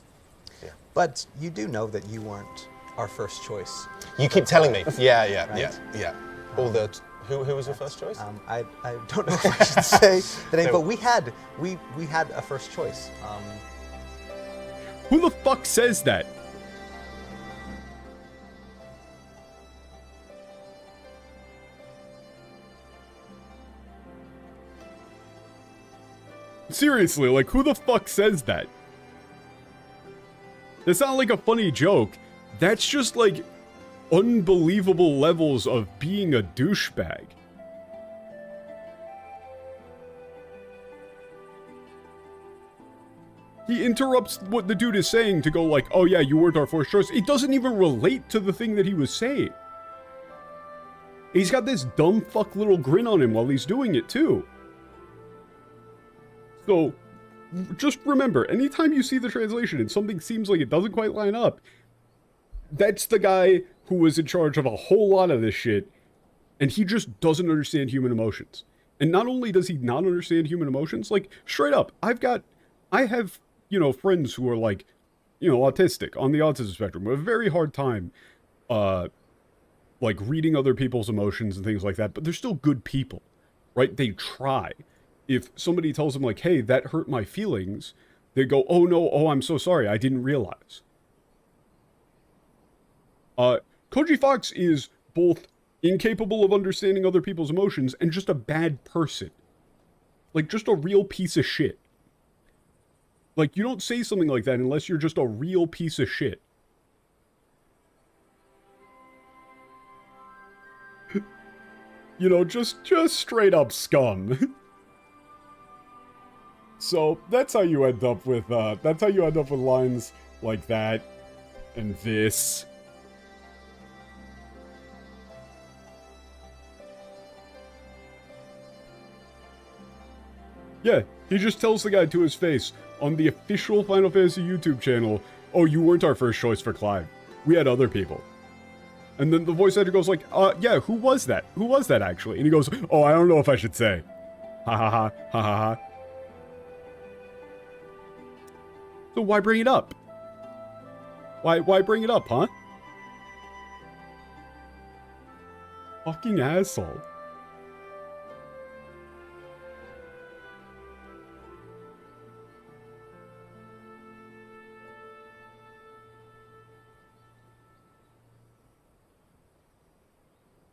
Yeah. But you do know that you weren't our first choice. You keep telling me. Yeah. All the who was your first choice? I don't know if I should say the name, but we had a first choice. Who the fuck says that? Seriously, like, who the fuck says that? It's not like a funny joke. That's just, like, unbelievable levels of being a douchebag. He interrupts what the dude is saying to go like, oh yeah, you weren't our first choice. It doesn't even relate to the thing that he was saying. He's got this dumb fuck little grin on him while he's doing it too. So, just remember, anytime you see the translation and something seems like it doesn't quite line up, that's the guy who was in charge of a whole lot of this shit, and he just doesn't understand human emotions. And not only does he not understand human emotions, like, straight up, I have, you know, friends who are, like, you know, autistic, on the autism spectrum, with a very hard time, like, reading other people's emotions and things like that, but they're still good people, right? They try. If somebody tells them, like, hey, that hurt my feelings, they go, oh no, oh, I'm so sorry, I didn't realize. Koji Fox is both incapable of understanding other people's emotions and just a bad person. Like, just a real piece of shit. Like, you don't say something like that unless you're just a real piece of shit. You know, just straight up scum. So, that's how you end up with lines like that, and this. Yeah, he just tells the guy to his face, on the official Final Fantasy YouTube channel, oh, you weren't our first choice for Clive. We had other people. And then the voice actor goes like, yeah, who was that? Who was that, actually? And he goes, oh, I don't know if I should say. Ha ha ha, ha ha ha. So why bring it up? Why bring it up, huh? Fucking asshole.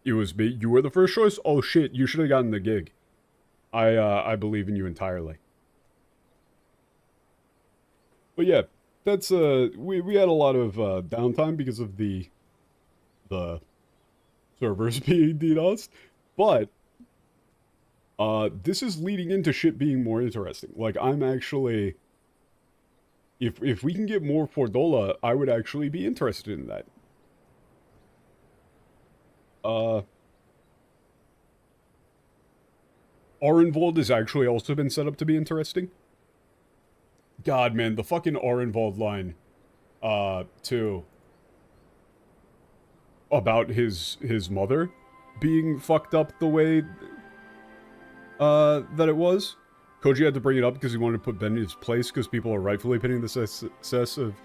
It was me. You were the first choice? Oh shit, you should have gotten the gig. I believe in you entirely. But yeah, that's, we had a lot of, downtime because of the servers being DDoSed, but, this is leading into shit being more interesting. Like, I'm actually, if we can get more Fordola, I would actually be interested in that. Arenvold has actually also been set up to be interesting. God, man, the fucking Arenvold line, too, about his mother being fucked up the way, that it was. Koji had to bring it up because he wanted to put Ben in his place because people are rightfully pinning the success of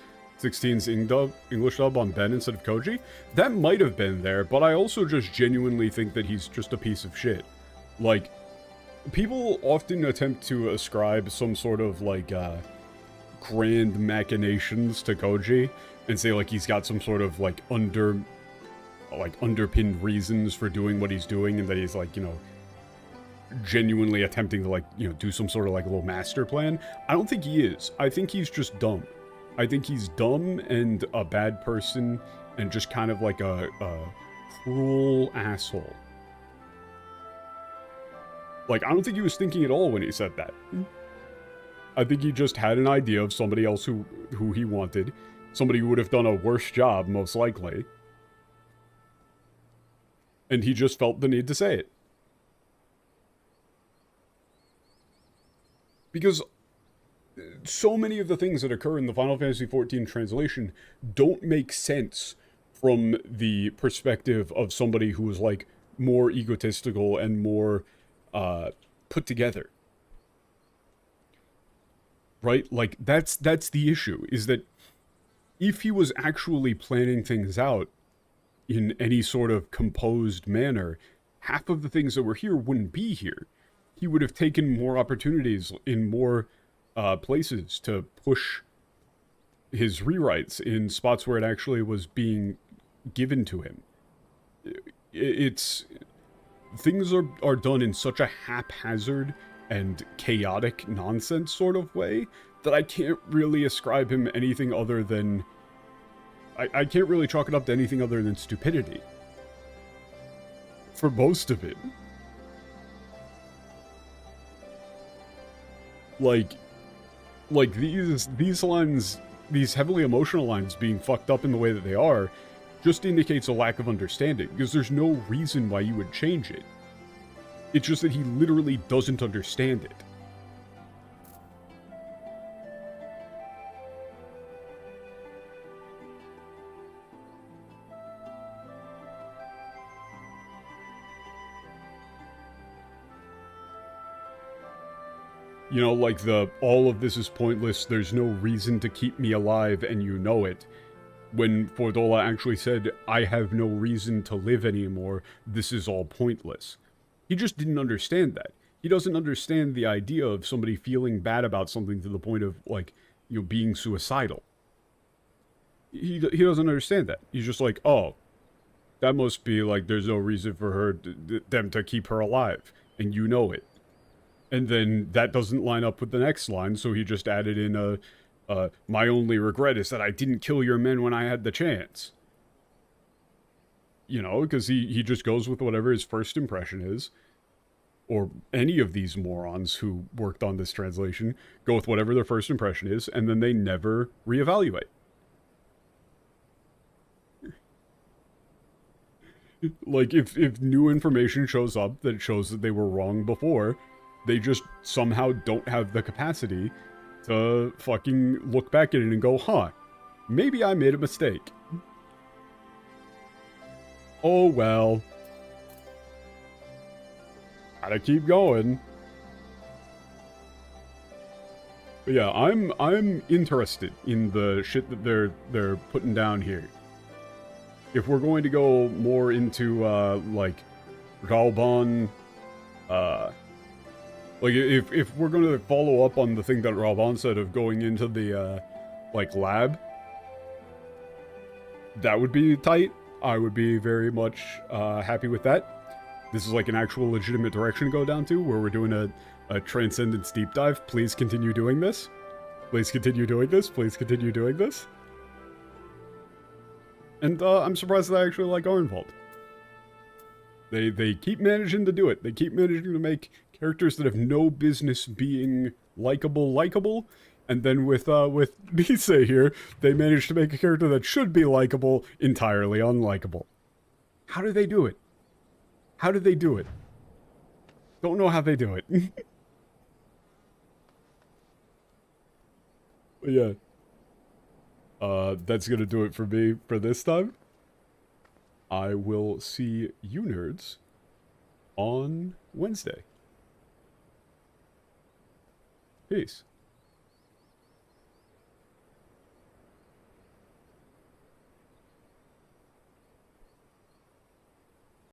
16's English dub on Ben instead of Koji. That might have been there, but I also just genuinely think that he's just a piece of shit. Like, people often attempt to ascribe some sort of, like, grand machinations to Koji and say, like, he's got some sort of, like, underpinned reasons for doing what he's doing and that he's, like, you know, genuinely attempting to, like, you know, do some sort of, like, a little master plan. I don't think he is. I think he's just dumb. I think he's dumb and a bad person and just kind of like a cruel asshole. Like, I don't think he was thinking at all when he said that. I think he just had an idea of somebody else who he wanted. Somebody who would have done a worse job, most likely. And he just felt the need to say it. Because so many of the things that occur in the Final Fantasy XIV translation don't make sense from the perspective of somebody who is, like, more egotistical and more put together. Right? Like, that's the issue, is that if he was actually planning things out in any sort of composed manner, half of the things that were here wouldn't be here. He would have taken more opportunities in more places to push his rewrites in spots where it actually was being given to him. Things are done in such a haphazard and chaotic nonsense sort of way that I can't really ascribe him anything other than... I can't really chalk it up to anything other than stupidity. For most of it. Like these lines, these heavily emotional lines being fucked up in the way that they are, just indicates a lack of understanding, because there's no reason why you would change it. It's just that he literally doesn't understand it. You know, like all of this is pointless, there's no reason to keep me alive, and you know it. When Fordola actually said, I have no reason to live anymore, this is all pointless. He just didn't understand that. He doesn't understand the idea of somebody feeling bad about something to the point of, like, you know, being suicidal. He doesn't understand that. He's just like, oh, that must be, like, there's no reason for them to keep her alive, and you know it. And then that doesn't line up with the next line, so he just added in my only regret is that I didn't kill your men when I had the chance. You know, because he just goes with whatever his first impression is. Or any of these morons who worked on this translation go with whatever their first impression is, and then they never reevaluate. Like, if new information shows up that shows that they were wrong before, they just somehow don't have the capacity to fucking look back at it and go, huh, maybe I made a mistake. Oh well. Gotta keep going. But yeah, I'm interested in the shit that they're putting down here. If we're going to go more into like Raoban, like, if we're going to follow up on the thing that Raoban said of going into the, like, lab, that would be tight. I would be very much happy with that. This is, like, an actual legitimate direction to go down to, where we're doing a Transcendence deep dive. Please continue doing this. Please continue doing this. Please continue doing this. And I'm surprised that I actually like Arnvald. They keep managing to do it. They keep managing to make characters that have no business being likable, and then with Nisei here, they managed to make a character that should be likable entirely unlikable. How do they do it? How do they do it? Don't know how they do it. But yeah. That's gonna do it for me for this time. I will see you nerds on Wednesday. Peace.